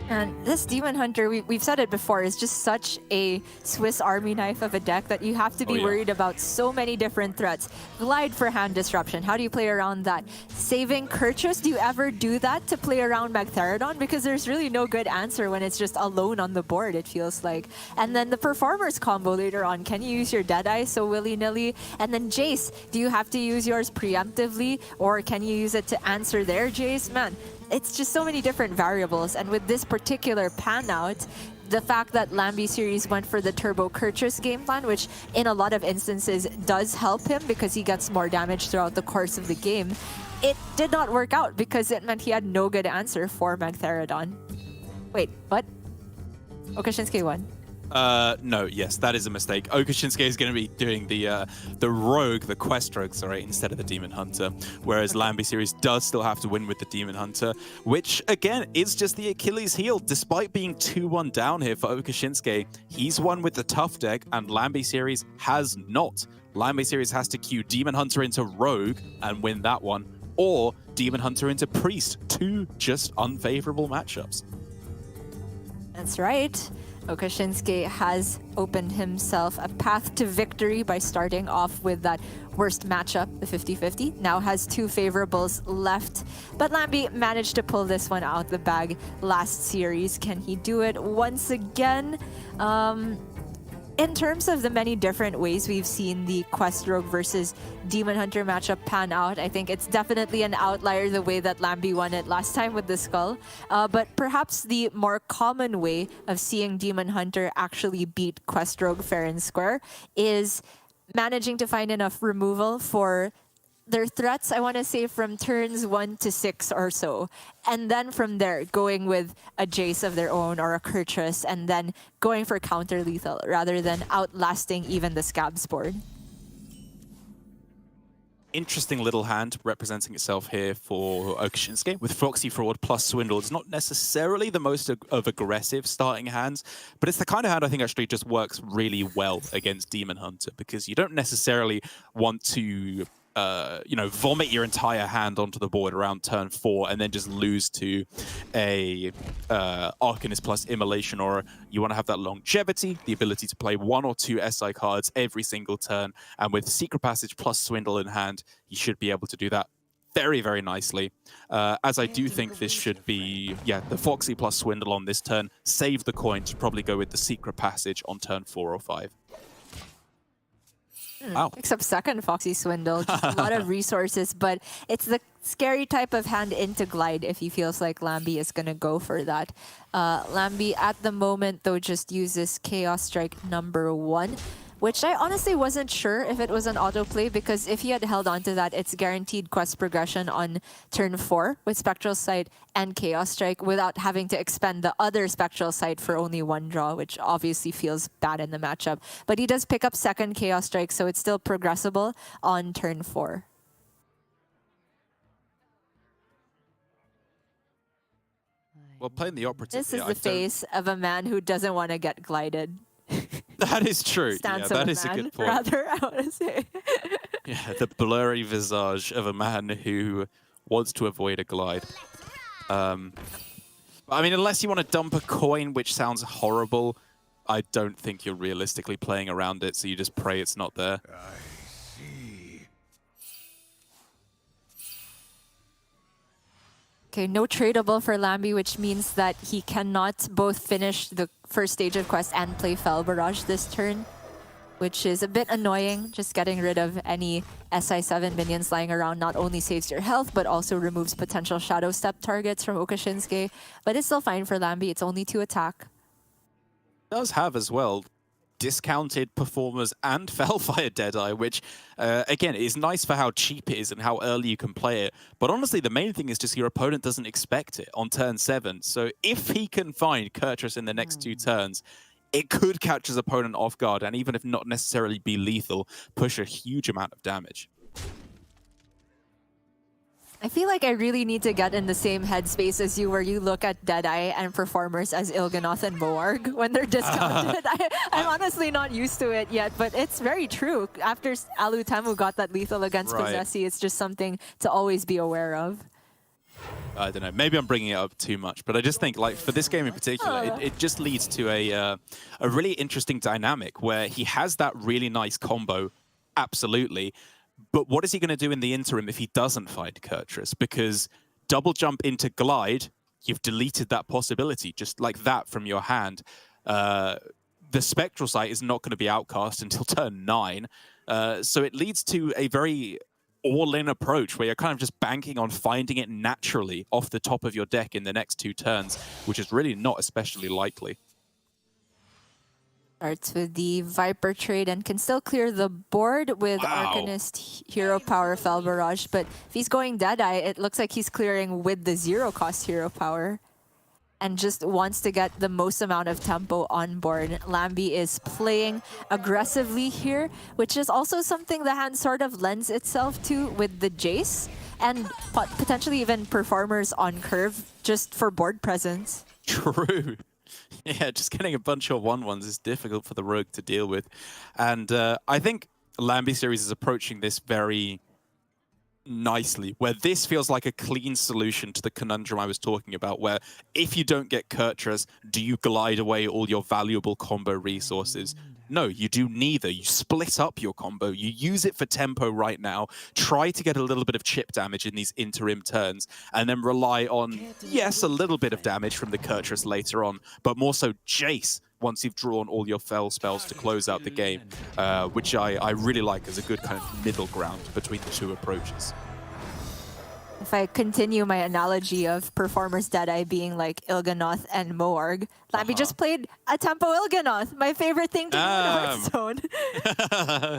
And this Demon Hunter, we've said it before, is just such a Swiss Army knife of a deck that you have to be worried about so many different threats. Glide for hand disruption. How do you play around that? Saving Kurtrus, do you ever do that to play around Magtheridon? Because there's really no good answer when it's just alone on the board, it feels like. And then the Performers combo later on. Can you use your Deadeye so willy-nilly? And then Jace, do you have to use yours preemptively? Or can you use it to answer their Jace? Man, it's just so many different variables, and with this particular pan out, the fact that Lambi series went for the Turbo Kurtrus game plan, which in a lot of instances does help him because he gets more damage throughout the course of the game, it did not work out because it meant he had no good answer for Magtheridon. Wait, what? Okashinsuke won. No, yes, that is a mistake. Okashinsuke is going to be doing the rogue, the quest rogue, sorry, instead of the Demon Hunter, whereas Lambi series does still have to win with the Demon Hunter, which, again, is just the Achilles heel. Despite being 2-1 down here for Okashinsuke, he's won with the tough deck, and Lambi series has not. Lambi series has to queue Demon Hunter into rogue and win that one, or Demon Hunter into priest, two just unfavorable matchups. That's right. Okashinsuke has opened himself a path to victory by starting off with that worst matchup, the 50-50. Now has two favorables left, but Lambi managed to pull this one out the bag last series. Can he do it once again? In terms of the many different ways we've seen the Quest Rogue versus Demon Hunter matchup pan out, I think it's definitely an outlier the way that Lambi won it last time with the Skull. But perhaps the more common way of seeing Demon Hunter actually beat Quest Rogue fair and square is managing to find enough removal for their threats, I want to say, from turns 1 to 6 or so. And then from there, going with a Jace of their own or a Kurtrus, and then going for counter-lethal rather than outlasting even the Scabs board. Interesting little hand representing itself here for Okashinsuke with Foxy Fraud plus Swindle. It's not necessarily the most of aggressive starting hands, but it's the kind of hand I think actually just works really well against Demon Hunter, because you don't necessarily want to vomit your entire hand onto the board around turn 4 and then just lose to a Arcanist plus Immolation, or you want to have that longevity, the ability to play 1 or 2 SI cards every single turn, and with Secret Passage plus Swindle in hand, you should be able to do that very, very nicely. As I do think this should be, the Foxy plus Swindle on this turn, save the coin to probably go with the Secret Passage on turn 4 or 5. Wow. Picks up second Foxy Swindle. Just a lot of resources, but it's the scary type of hand into glide if he feels like Lambi is going to go for that. Lambi at the moment, though, just uses Chaos Strike number 1, which I honestly wasn't sure if it was an autoplay, because if he had held on to that, it's guaranteed quest progression on turn 4 with Spectral Sight and Chaos Strike without having to expend the other Spectral Sight for only 1 draw, which obviously feels bad in the matchup. But he does pick up second Chaos Strike, so it's still progressible on turn 4. Well, playing the operative. This is the face of a man who doesn't want to get glided. That is true. Stance that of a is man, a good point. rather, I want to say. Yeah, the blurry visage of a man who wants to avoid a glide. I mean, unless you want to dump a coin, which sounds horrible, I don't think you're realistically playing around it, so you just pray it's not there. Okay, no tradable for Lambi, which means that he cannot both finish the first stage of quest and play Fell Barrage this turn, which is a bit annoying. Just getting rid of any SI7 minions lying around not only saves your health, but also removes potential Shadow Step targets from Okashinsuke. But it's still fine for Lambi. It's only 2 attack. Does have as well discounted performers and Felfire Deadeye, which, again, is nice for how cheap it is and how early you can play it. But honestly, the main thing is just your opponent doesn't expect it on turn 7. So if he can find Kurtrus in the next 2 turns, it could catch his opponent off guard, and even if not necessarily be lethal, push a huge amount of damage. I feel like I really need to get in the same headspace as you, where you look at Deadeye and performers as Il'gynoth and Moarg when they're discounted. I'm honestly not used to it yet, but it's very true. After Alutemu got that lethal against Possessi, it's just something to always be aware of. I don't know, maybe I'm bringing it up too much, but I just think, like, for this game in particular, it just leads to a really interesting dynamic where he has that really nice combo, absolutely. But what is he going to do in the interim if he doesn't find Kurtrus? Because double jump into glide, you've deleted that possibility just like that from your hand. The Spectral Sight is not going to be outcast until turn 9. So it leads to a very all-in approach where you're kind of just banking on finding it naturally off the top of your deck in the next 2 turns, which is really not especially likely. Starts with the Viper trade and can still clear the board with Arcanist, Hero Power, Fel Barrage. But if he's going Deadeye, it looks like he's clearing with the 0-cost Hero Power and just wants to get the most amount of tempo on board. Lambi is playing aggressively here, which is also something the hand sort of lends itself to with the Jace and potentially even performers on curve just for board presence. True. Yeah, just getting a bunch of 1/1s is difficult for the Rogue to deal with. And I think Lambi series is approaching this very nicely, where this feels like a clean solution to the conundrum I was talking about, where if you don't get Kurtrus, do you glide away all your valuable combo resources? No, you do neither. You split up your combo. You use it for tempo right now. Try to get a little bit of chip damage in these interim turns, and then rely on, yes, a little bit of damage from the Kurtrus later on, but more so Jace once you've drawn all your Fel spells to close out the game, which I really like as a good kind of middle ground between the 2 approaches. If I continue my analogy of performers Deadeye being like Il'gynoth and Moarg, Lambi just played a tempo Il'gynoth, my favorite thing to do in Hearthstone.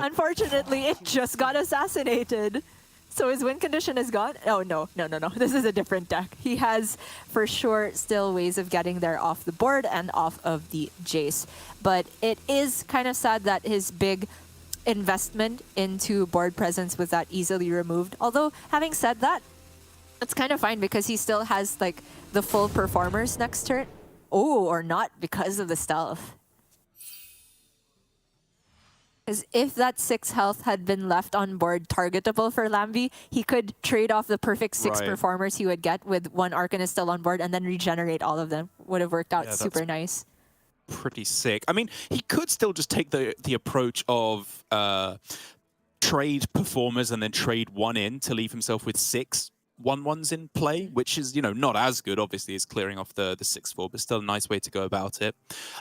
Unfortunately, it just got assassinated. So his win condition is gone? Oh, no. This is a different deck. He has, for sure, still ways of getting there off the board and off of the Jace. But it is kind of sad that his big investment into board presence was that easily removed. Although, having said that, it's kind of fine because he still has like the full performers next turn. Oh, or not because of the stealth. Because if that 6 health had been left on board targetable for Lambi, he could trade off the perfect 6 performers he would get with 1 Arcanist still on board and then regenerate all of them. Would have worked out super nice. Pretty sick. I mean, he could still just take the approach of trade performers and then trade 1 in to leave himself with 6 1/1s in play, which is, you know, not as good, obviously, as clearing off the 6/4, but still a nice way to go about it.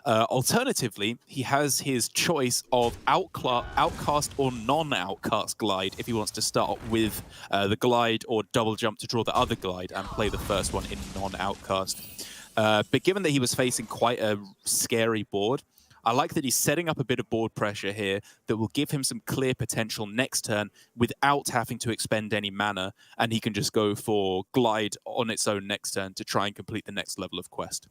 Alternatively, he has his choice of outcast or non-outcast glide if he wants to start with the glide or double jump to draw the other glide and play the first one in non-outcast. But given that he was facing quite a scary board, I like that he's setting up a bit of board pressure here that will give him some clear potential next turn without having to expend any mana, and he can just go for glide on its own next turn to try and complete the next level of quest.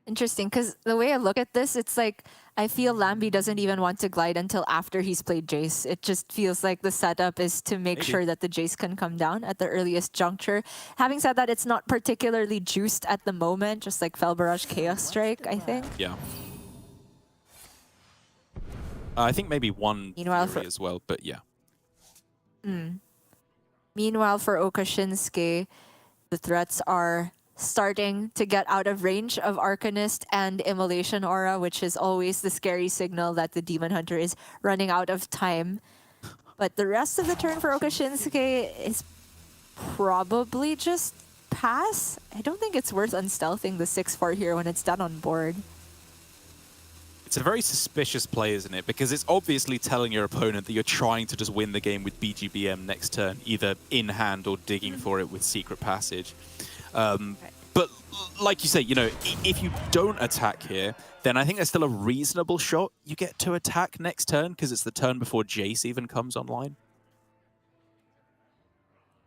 Interesting, because the way I look at this, it's like I feel Lambi doesn't even want to glide until after he's played Jace. It just feels like the setup is to make sure that the Jace can come down at the earliest juncture. Having said that, it's not particularly juiced at the moment, just like Fel Barrage Chaos Strike, I think. Yeah. I think maybe 1 Fury as well, but yeah. Meanwhile, for Okashinsuke, the threats are starting to get out of range of Arcanist and Immolation Aura, which is always the scary signal that the Demon Hunter is running out of time. But the rest of the turn for Okashinsuke is probably just pass. I don't think it's worth unstealthing the 6/4 here when it's done on board. It's a very suspicious play, isn't it? Because it's obviously telling your opponent that you're trying to just win the game with BGBM next turn, either in hand or digging for it with Secret Passage. But like you say, you know, if you don't attack here, then I think there's still a reasonable shot you get to attack next turn, because it's the turn before Jace even comes online.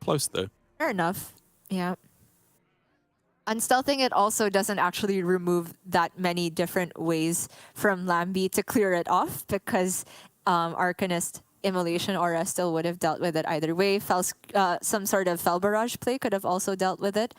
Close, though. Fair enough. Yeah. Unstealthing it also doesn't actually remove that many different ways from Lambi to clear it off, because Arcanist Immolation Aura still would have dealt with it either way. Some sort of Fel Barrage play could have also dealt with it.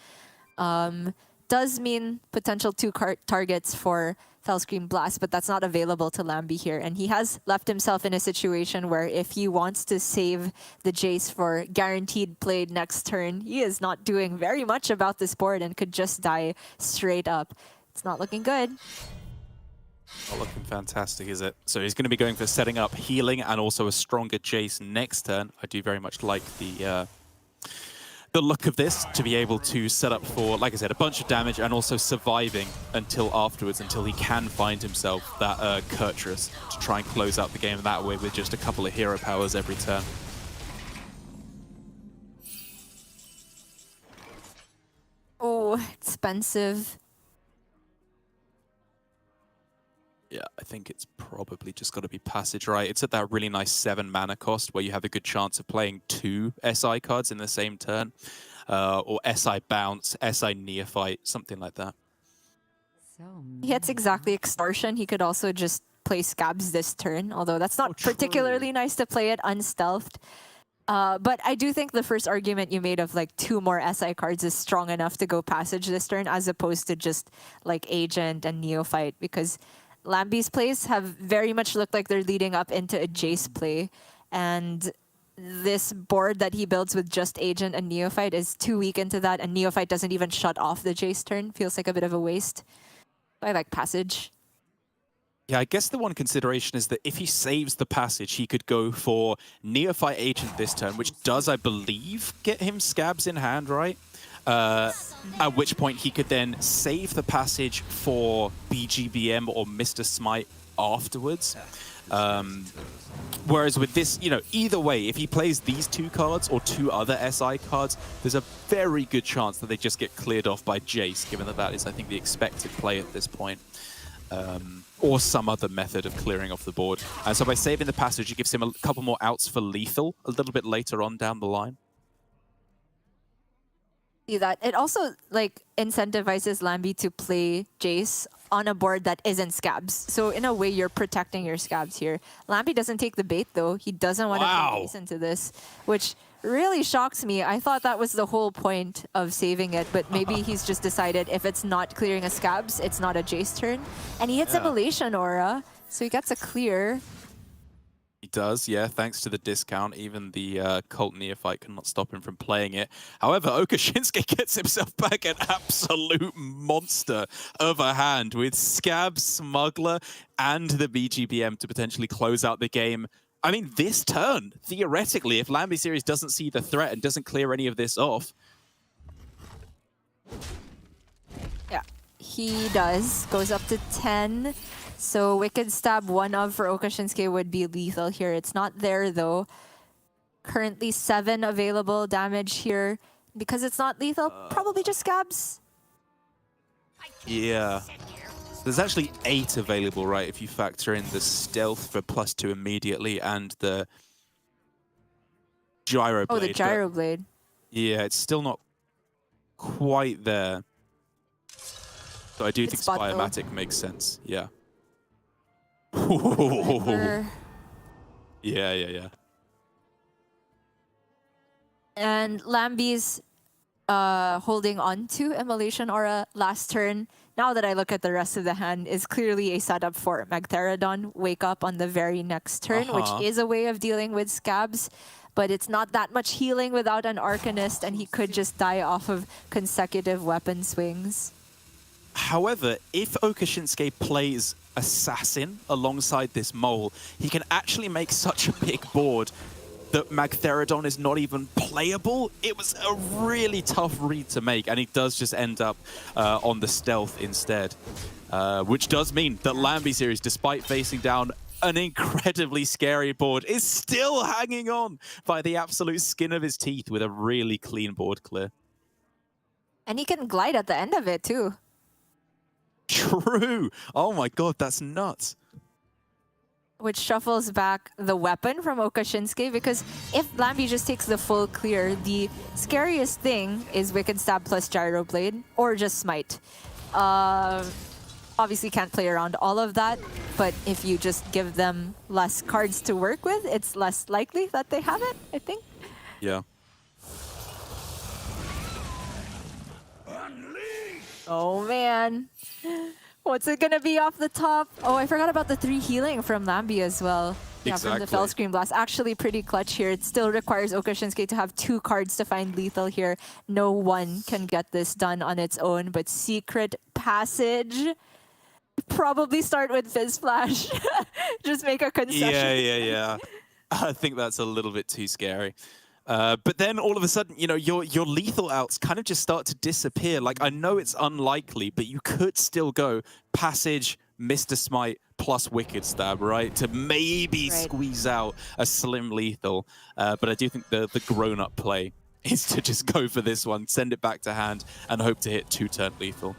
Does mean potential 2 targets for Fellscream Blast, but that's not available to Lambi here. And he has left himself in a situation where if he wants to save the Jace for guaranteed play next turn, he is not doing very much about this board and could just die straight up. It's not looking good. Not looking fantastic, is it? So he's going to be going for setting up healing and also a stronger Jace next turn. I do very much like the look of this, to be able to set up for, like I said, a bunch of damage and also surviving until afterwards, until he can find himself that Kurtrus to try and close out the game that way with just a couple of hero powers every turn. Oh, expensive. Yeah, I think it's probably just got to be Passage, right? It's at that really nice 7 mana cost where you have a good chance of playing 2 SI cards in the same turn. Or SI Bounce, SI Neophyte, something like that. He hits exactly Extortion. He could also just play Scabs this turn, although that's not particularly nice to play it unstealthed. But I do think the first argument you made of like 2 more SI cards is strong enough to go Passage this turn, as opposed to just like Agent and Neophyte, because Lambi's plays have very much looked like they're leading up into a Jace play, and this board that he builds with just Agent and Neophyte is too weak into that, and Neophyte doesn't even shut off the Jace turn. Feels like a bit of a waste. I like Passage. Yeah, I guess the one consideration is that if he saves the Passage, he could go for Neophyte Agent this turn, which does, I believe, get him Scabs in hand, right? At which point he could then save the Passage for BGBM or Mr. Smite afterwards. Whereas with this, you know, either way, if he plays these 2 cards or 2 other SI cards, there's a very good chance that they just get cleared off by Jace, given that that is, I think, the expected play at this point. Or some other method of clearing off the board. And so by saving the Passage, it gives him a couple more outs for lethal a little bit later on down the line. See that. It also like incentivizes Lambi to play Jace on a board that isn't Scabs. So in a way, you're protecting your Scabs here. Lambi doesn't take the bait, though. He doesn't want to play Jace into this, which really shocks me. I thought that was the whole point of saving it, but maybe he's just decided if it's not clearing a Scabs, it's not a Jace turn. And he hits Immolation Aura, so he gets a clear. He does, yeah, thanks to the discount. Even the Cult Neophyte cannot stop him from playing it. However, Okashinsuke gets himself back an absolute monster of a hand with Scab, Smuggler, and the BGBM to potentially close out the game. I mean, this turn, theoretically, if Lambi Series doesn't see the threat and doesn't clear any of this off. Yeah, he does. Goes up to 10. So Wicked Stab 1 of for Okashinsuke would be lethal here. It's not there, though. Currently 7 available damage here. Because it's not lethal, probably just Scabs. Yeah. There's actually 8 available, right, if you factor in the Stealth for +2 immediately and the Gyro Blade. Oh, the Gyro Blade. Yeah, it's still not quite there. So I do think Spiomatic makes sense, yeah. Yeah. And Lambi's holding on to Immolation Aura last turn. Now that I look at the rest of the hand, is clearly a setup for Magtheridon Wake Up on the very next turn, which is a way of dealing with Scabs. But it's not that much healing without an Arcanist, and he could just die off of consecutive weapon swings. However, if Okashinsuke plays Assassin alongside this Mole, he can actually make such a big board that Magtheridon is not even playable. It was a really tough read to make, and he does just end up on the Stealth instead. Which does mean that Lambi Series, despite facing down an incredibly scary board, is still hanging on by the absolute skin of his teeth with a really clean board clear. And he can glide at the end of it too. True. Oh my god, that's nuts. Which shuffles back the weapon from Okashinsuke, because if Lambi just takes the full clear, the scariest thing is Wicked Stab plus Gyro Blade, or just Smite. Obviously can't play around all of that, but if you just give them less cards to work with, it's less likely that they have it, I think. Yeah. Oh man. What's it gonna be off the top? Oh, I forgot about the 3 healing from Lambi as well. Yeah, from the Exactly. Fell Scream Blast. Actually pretty clutch here. It still requires Okashinsuke to have 2 cards to find lethal here. No one can get this done on its own, but Secret Passage. Probably start with Fizz Flash. Just make a concession. Yeah. I think that's a little bit too scary. But then all of a sudden, you know, your lethal outs kind of just start to disappear. Like, I know it's unlikely, but you could still go Passage, Mr. Smite, plus Wicked Stab, right? To maybe squeeze out a slim lethal. But I do think the grown-up play is to just go for this one, send it back to hand, and hope to hit 2-turn lethal.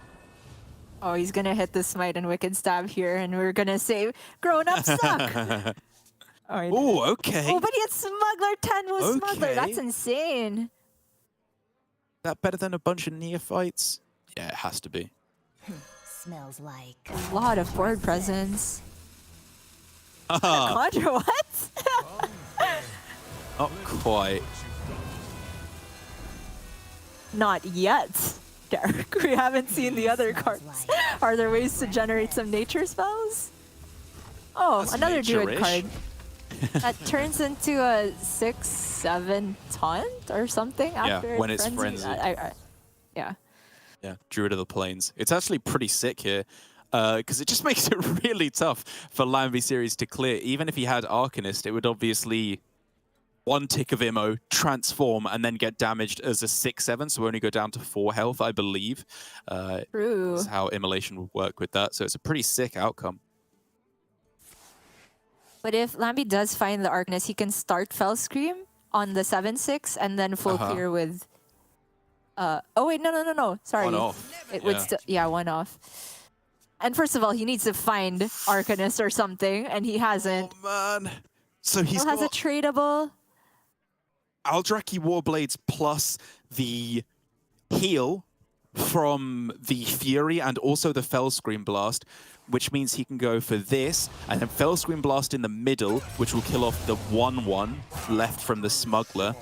Oh, he's gonna hit the Smite and Wicked Stab here, and we're gonna say, grown-up suck! Oh, okay. Oh, but he had Smuggler 10 with Smuggler. Okay. That's insane. That better than a bunch of neophytes? Yeah, it has to be. Smells like. A lot of board presence. Conjure, what? Not quite. Not yet, Derek. We haven't seen the other cards. Are there ways to generate some nature spells? Oh, That's another Druid nature-ish. card. That turns into a 6/7 taunt or something after when it's frenzied. Yeah. Yeah, Druid of the Plains. It's actually pretty sick here, because it just makes it really tough for Lambi series to clear. Even if he had Arcanist, it would obviously 1 tick of Immo, transform, and then get damaged as a 6/7, so we only go down to 4 health, I believe. True. That's how Immolation would work with that, so it's a pretty sick outcome. But if Lambi does find the Arcanist, he can start Fell Scream on the 7/6 and then full clear with. Oh wait, no. Sorry. One off. It would still, yeah, 1 off. And first of all, he needs to find Arcanist or something, and he hasn't. Oh man! So he's Still has a got tradable. Aldraki Warblades plus the heal from the Fury and also the Fell Scream Blast, which means he can go for this, and then Fell Scream Blast in the middle, which will kill off the 1/1 left from the Smuggler.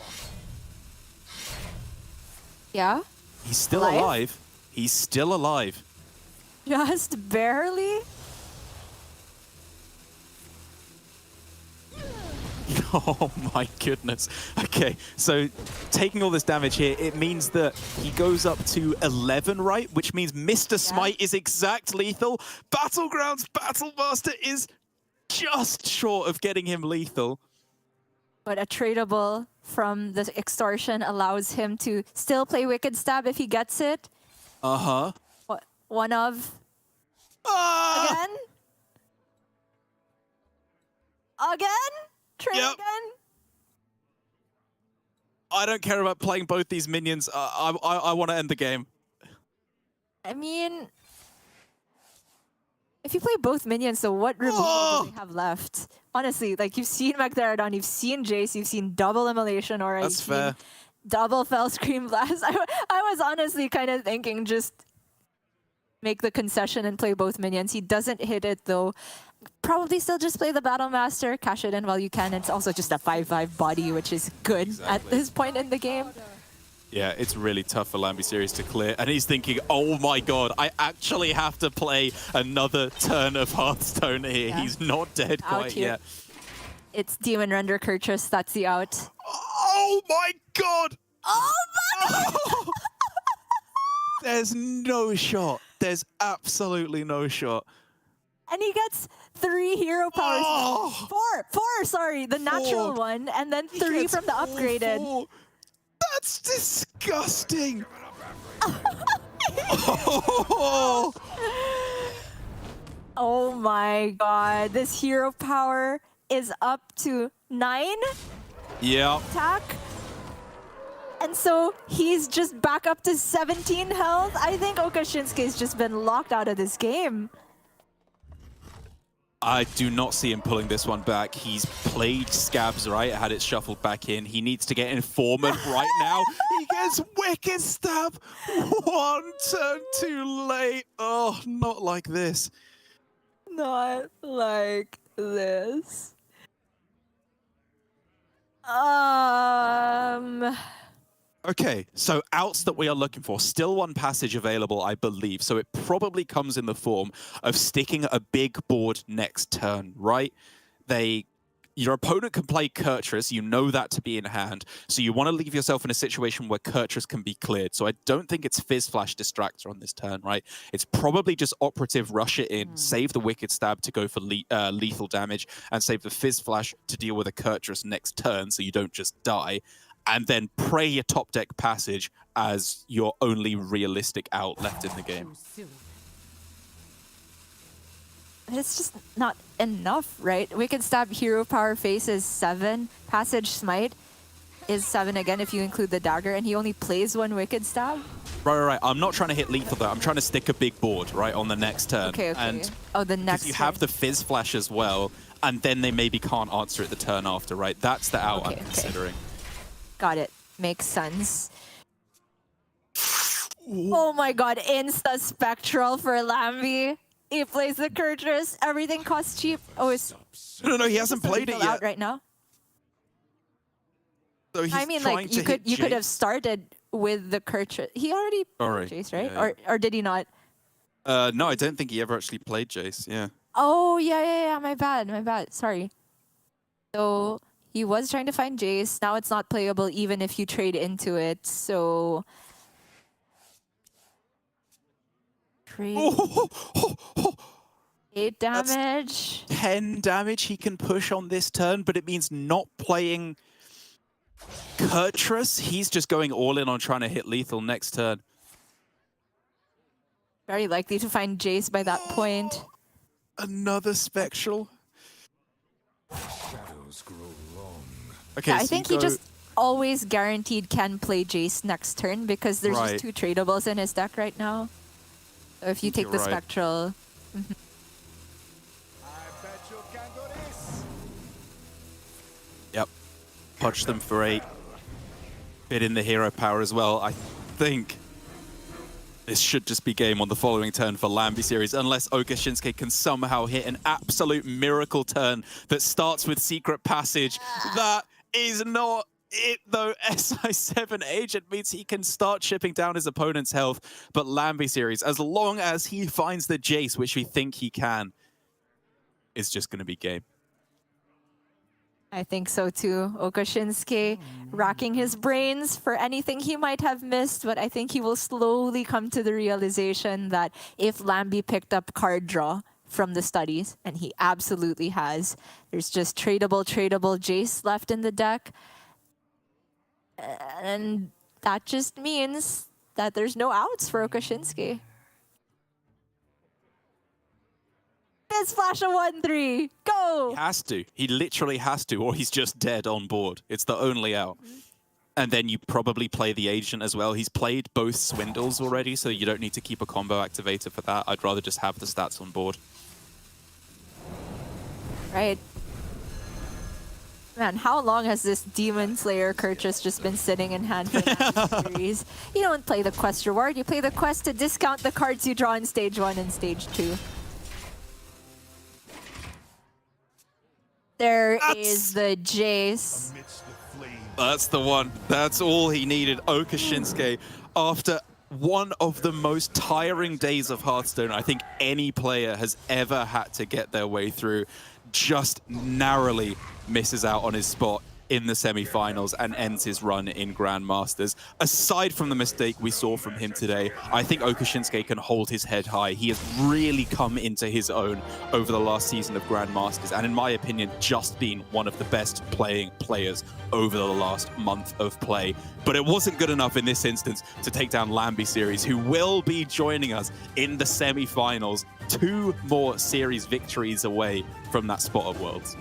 Yeah. He's still Alive? alive. He's still alive. Just barely. Oh my goodness. Okay, so taking all this damage here, it means that he goes up to 11, right? Which means Mr. Smite is exact lethal. Battlegrounds Battlemaster is just short of getting him lethal. But a tradable from the Extortion allows him to still play Wicked Stab if he gets it. Uh-huh. What? 1 of. Ah! Again? Again? Trade Yep. again? I don't care about playing both these minions. I want to end the game. I mean, if you play both minions, so what removal do they have left? Honestly, like, you've seen Magtheridon, you've seen Jace, you've seen double Immolation already. That's fair. Double Fell Scream Blast. I was honestly kind of thinking just make the concession and play both minions. He doesn't hit it though. Probably still just play the Battle Master, cash it in while you can. It's also just a 5/5 body, which is good at this point in the game. Yeah, it's really tough for Lambi series to clear. And he's thinking, oh my god, I actually have to play another turn of Hearthstone here. Yeah. He's not dead Out quite here. yet. It's Demon Render Kurtrus, that's the out. Oh my god! Oh my Oh! There's no shot. There's absolutely no shot. And he gets 3 hero powers. Oh! Four, sorry, the natural one, and then 3 Gets from the all upgraded. 4. That's disgusting. Oh! Oh my god, this hero power is up to 9 Yeah. attack. And so he's just back up to 17 health. I think Okashinsuke's just been locked out of this game. I do not see him pulling this one back. He's played Scabs right, had it shuffled back in. He needs to get Informant right now. He gets Wicked Stab. One turn too late. Oh, not like this. Not like this. Okay, so outs that we are looking for. Still one passage available, I believe. So it probably comes in the form of sticking a big board next turn, right? Your opponent can play Kurtrus, you know that to be in hand, so you want to leave yourself in a situation where Kurtrus can be cleared. So I don't think it's Fizz Flash Distractor on this turn, right? It's probably just Operative Rush it in, save the Wicked Stab to go for lethal damage, and save the Fizz Flash to deal with a Kurtrus next turn so you don't just die, and then pray your top deck passage as your only realistic out left in the game. It's just not enough, right? Wicked Stab Hero Power Face is 7. Passage Smite is 7 again if you include the dagger, and he only plays 1 Wicked Stab. Right. I'm not trying to hit lethal though. I'm trying to stick a big board, right, on the next turn. Okay. And the next you have the Fizz Flash as well, and then they maybe can't answer it the turn after, right? That's the out I'm considering. Got it. Makes sense. Oh my god, Insta Spectral for Lambi. He plays the Kurtrus. Everything costs cheap. Oh, it's... No, he hasn't played it yet. Out right now. So he's I mean, like, you could have started with the Kurtrus. He already played Jace, right? Yeah. Or did he not? No, I don't think he ever actually played Jace, yeah. Oh, yeah. My bad. Sorry. So he was trying to find Jace. Now it's not playable even if you trade into it. So... Trade... 8 damage. That's 10 damage he can push on this turn, but it means not playing Kurtrus. He's just going all in on trying to hit lethal next turn. Very likely to find Jace by that point. Another Spectral. Okay, yeah, I so think he just always guaranteed can play Jace next turn because there's just 2 tradables in his deck right now. So if you take the Spectral... Yep. Punch them for 8. Bit in the hero power as well. I think this should just be game on the following turn for Lambi series, unless Okashinsuke can somehow hit an absolute miracle turn that starts with Secret Passage. That is not it, though. SI7 Agent means he can start chipping down his opponent's health, but Lambi series, as long as he finds the Jace, which we think he can, is just going to be game. I think so too. Okashinsuke racking his brains for anything he might have missed, but I think he will slowly come to the realization that if Lambi picked up card draw from the studies, and he absolutely has, there's just tradable Jace left in the deck. And that just means that there's no outs for Okashinsuke. Fizz Flash a 1-3. Go! He has to. He literally has to, or he's just dead on board. It's the only out. And then you probably play the Agent as well. He's played both Swindles already, so you don't need to keep a combo activator for that. I'd rather just have the stats on board. Right. Man, how long has this Demon Slayer Kurtrus just been sitting in hand for the series? You don't play the quest reward. You play the quest to discount the cards you draw in Stage 1 and Stage 2. There is the Jace. That's the one. That's all he needed. Okashinsuke, after one of the most tiring days of Hearthstone I think any player has ever had to get their way through, just narrowly misses out on his spot in the semifinals and ends his run in Grandmasters. Aside from the mistake we saw from him today, I think Okashinsuke can hold his head high. He has really come into his own over the last season of Grandmasters, and in my opinion, just been one of the best playing players over the last month of play. But it wasn't good enough in this instance to take down Lambi series, who will be joining us in the semifinals. 2 more series victories away from that spot of Worlds.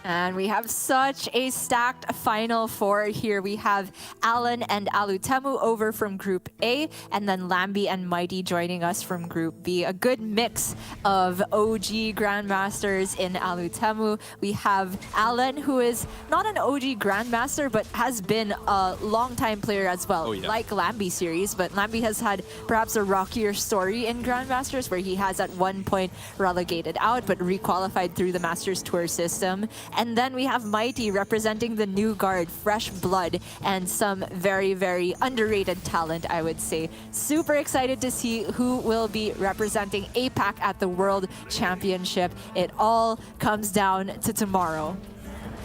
And we have such a stacked Final Four here. We have Alan and Alutemu over from Group A, and then Lambi and Mighty joining us from Group B. A good mix of OG Grandmasters in Alutemu. We have Alan, who is not an OG Grandmaster, but has been a long-time player as well, like Lambi series. But Lambi has had perhaps a rockier story in Grandmasters, where he has at one point relegated out, but requalified through the Masters Tour system. And then we have Mighty representing the new guard, fresh blood, and some very, very underrated talent, I would say. Super excited to see who will be representing APAC at the World Championship. It all comes down to tomorrow.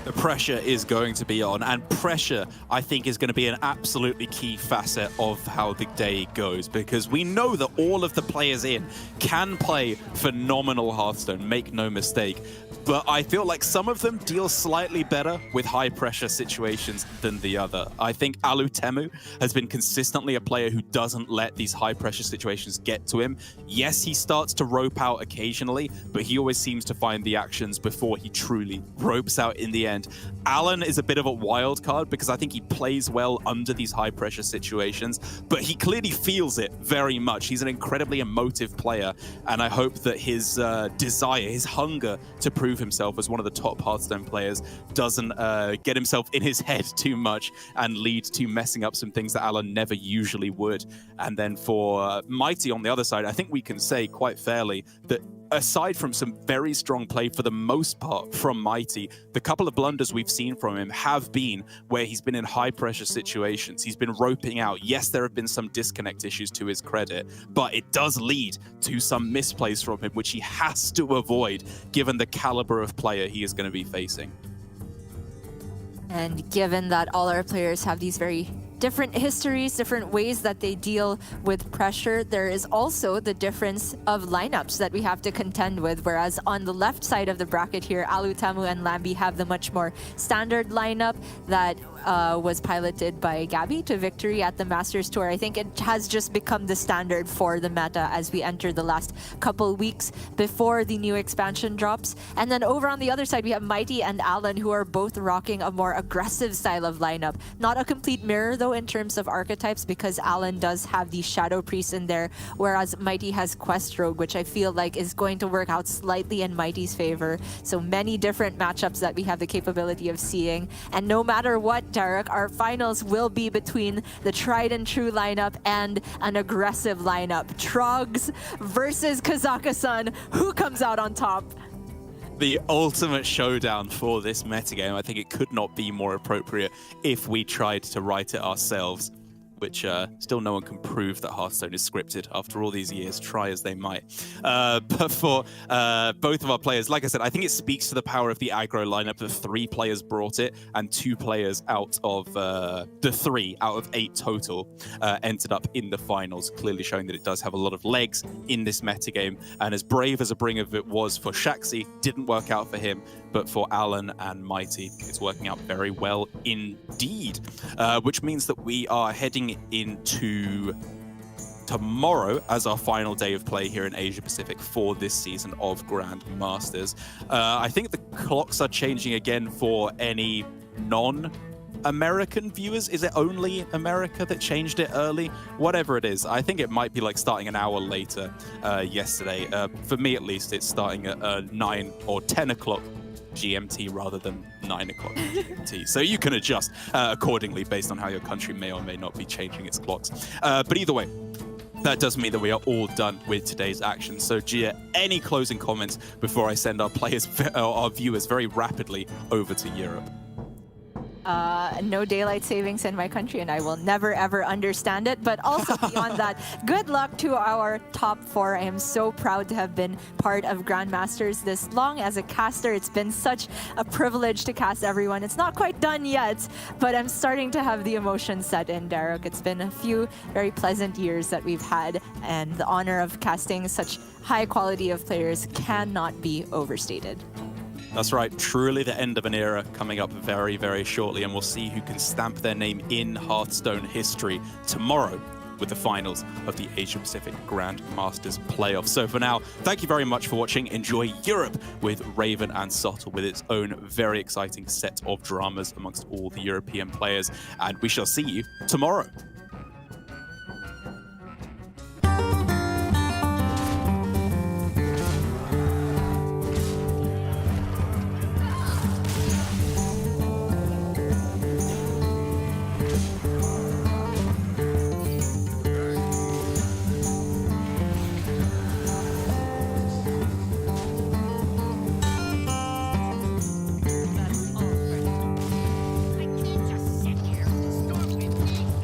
The pressure is going to be on, and pressure, I think, is going to be an absolutely key facet of how the day goes, because we know that all of the players in can play phenomenal Hearthstone, make no mistake. But I feel like some of them deal slightly better with high-pressure situations than the other. I think Alutemu has been consistently a player who doesn't let these high-pressure situations get to him. Yes, he starts to rope out occasionally, but he always seems to find the actions before he truly ropes out in the end. Alan is a bit of a wild card because I think he plays well under these high-pressure situations, but he clearly feels it very much. He's an incredibly emotive player, and I hope that his desire, his hunger to prove himself as one of the top Hearthstone players doesn't get himself in his head too much and lead to messing up some things that Alan never usually would. And then for Mighty on the other side, I think we can say quite fairly that aside from some very strong play for the most part from Mighty, the couple of blunders we've seen from him have been where he's been in high pressure situations. He's been roping out. Yes, there have been some disconnect issues to his credit, but it does lead to some misplays from him, which he has to avoid given the caliber of player he is going to be facing. And given that all our players have these very different histories, different ways that they deal with pressure, there is also the difference of lineups that we have to contend with. Whereas on the left side of the bracket here, Alutemu and Lambi have the much more standard lineup that was piloted by Gabby to victory at the Masters Tour. I think it has just become the standard for the meta as we enter the last couple weeks before the new expansion drops. And then over on the other side, we have Mighty and Alan, who are both rocking a more aggressive style of lineup. Not a complete mirror, though, in terms of archetypes, because Alan does have the Shadow Priest in there, whereas Mighty has Quest Rogue, which I feel like is going to work out slightly in Mighty's favor. So many different matchups that we have the capability of seeing. And no matter what, Derek, our finals will be between the tried and true lineup and an aggressive lineup. Trogs versus Kazaka-san. Who comes out on top? The ultimate showdown for this metagame. I think it could not be more appropriate if we tried to write it ourselves, which still no one can prove that Hearthstone is scripted after all these years, try as they might. But for both of our players, like I said, I think it speaks to the power of the aggro lineup that 3 players brought it, and 2 players out of the 3 out of 8 total ended up in the finals, clearly showing that it does have a lot of legs in this metagame. And as brave as a bring of it was for Shaxi, didn't work out for him, but for Alan and Mighty, it's working out very well indeed, which means that we are heading into tomorrow as our final day of play here in Asia Pacific for this season of Grandmasters. I think the clocks are changing again for any non-American viewers. Is it only America that changed it early? Whatever it is, I think it might be like starting an hour later yesterday. For me at least, it's starting at 9 or 10 o'clock GMT rather than 9 o'clock GMT. So you can adjust accordingly based on how your country may or may not be changing its clocks. But either way, that does mean that we are all done with today's action. So Gia, any closing comments before I send our players, our viewers very rapidly over to Europe? No daylight savings in my country, and I will never ever understand it. But also beyond that, good luck to our top 4. I am so proud to have been part of Grandmasters this long as a caster. It's been such a privilege to cast everyone. It's not quite done yet, but I'm starting to have the emotions set in, Derek. It's been a few very pleasant years that we've had, and the honor of casting such high quality of players cannot be overstated. That's right, truly the end of an era coming up very, very shortly, and we'll see who can stamp their name in Hearthstone history tomorrow with the finals of the Asia Pacific Grandmasters playoffs. So for now, thank you very much for watching. Enjoy Europe with Raven and Sottle with its own very exciting set of dramas amongst all the European players. And we shall see you tomorrow. I can't just sit here. Storm with me.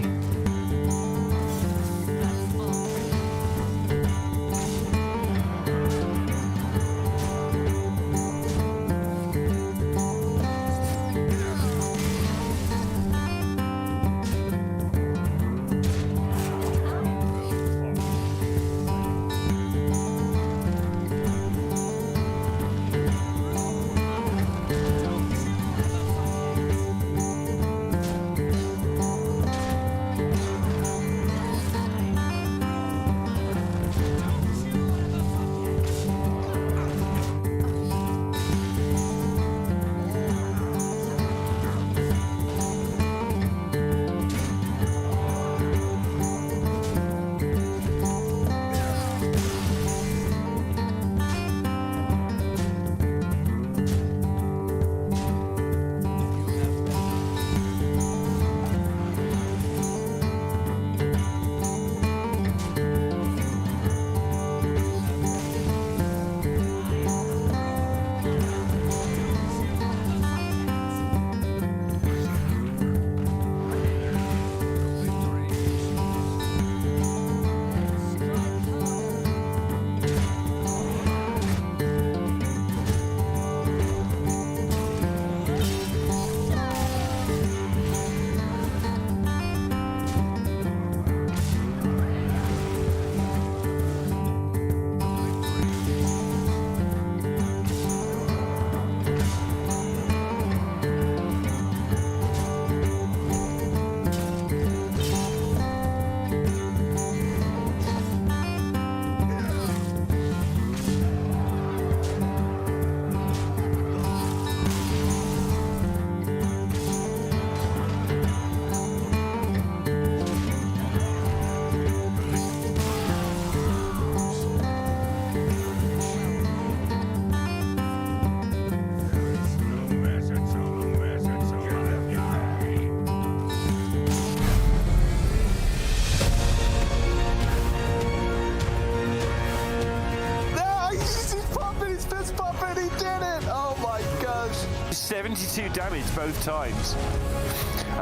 fist bump and he did it! Oh my gosh. 72 damage both times.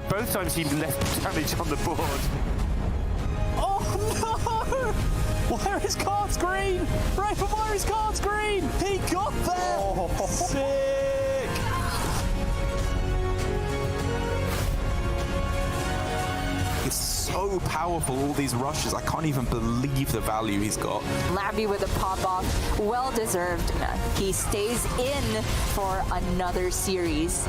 Both times he left damage on the board. Oh no! Where is cards green? Right for Myri's cards green! He got there! Oh. Sick! It's so powerful, all these rushes. I can't even believe the value he's got. Labby with a pop-off, well-deserved. He stays in for another series.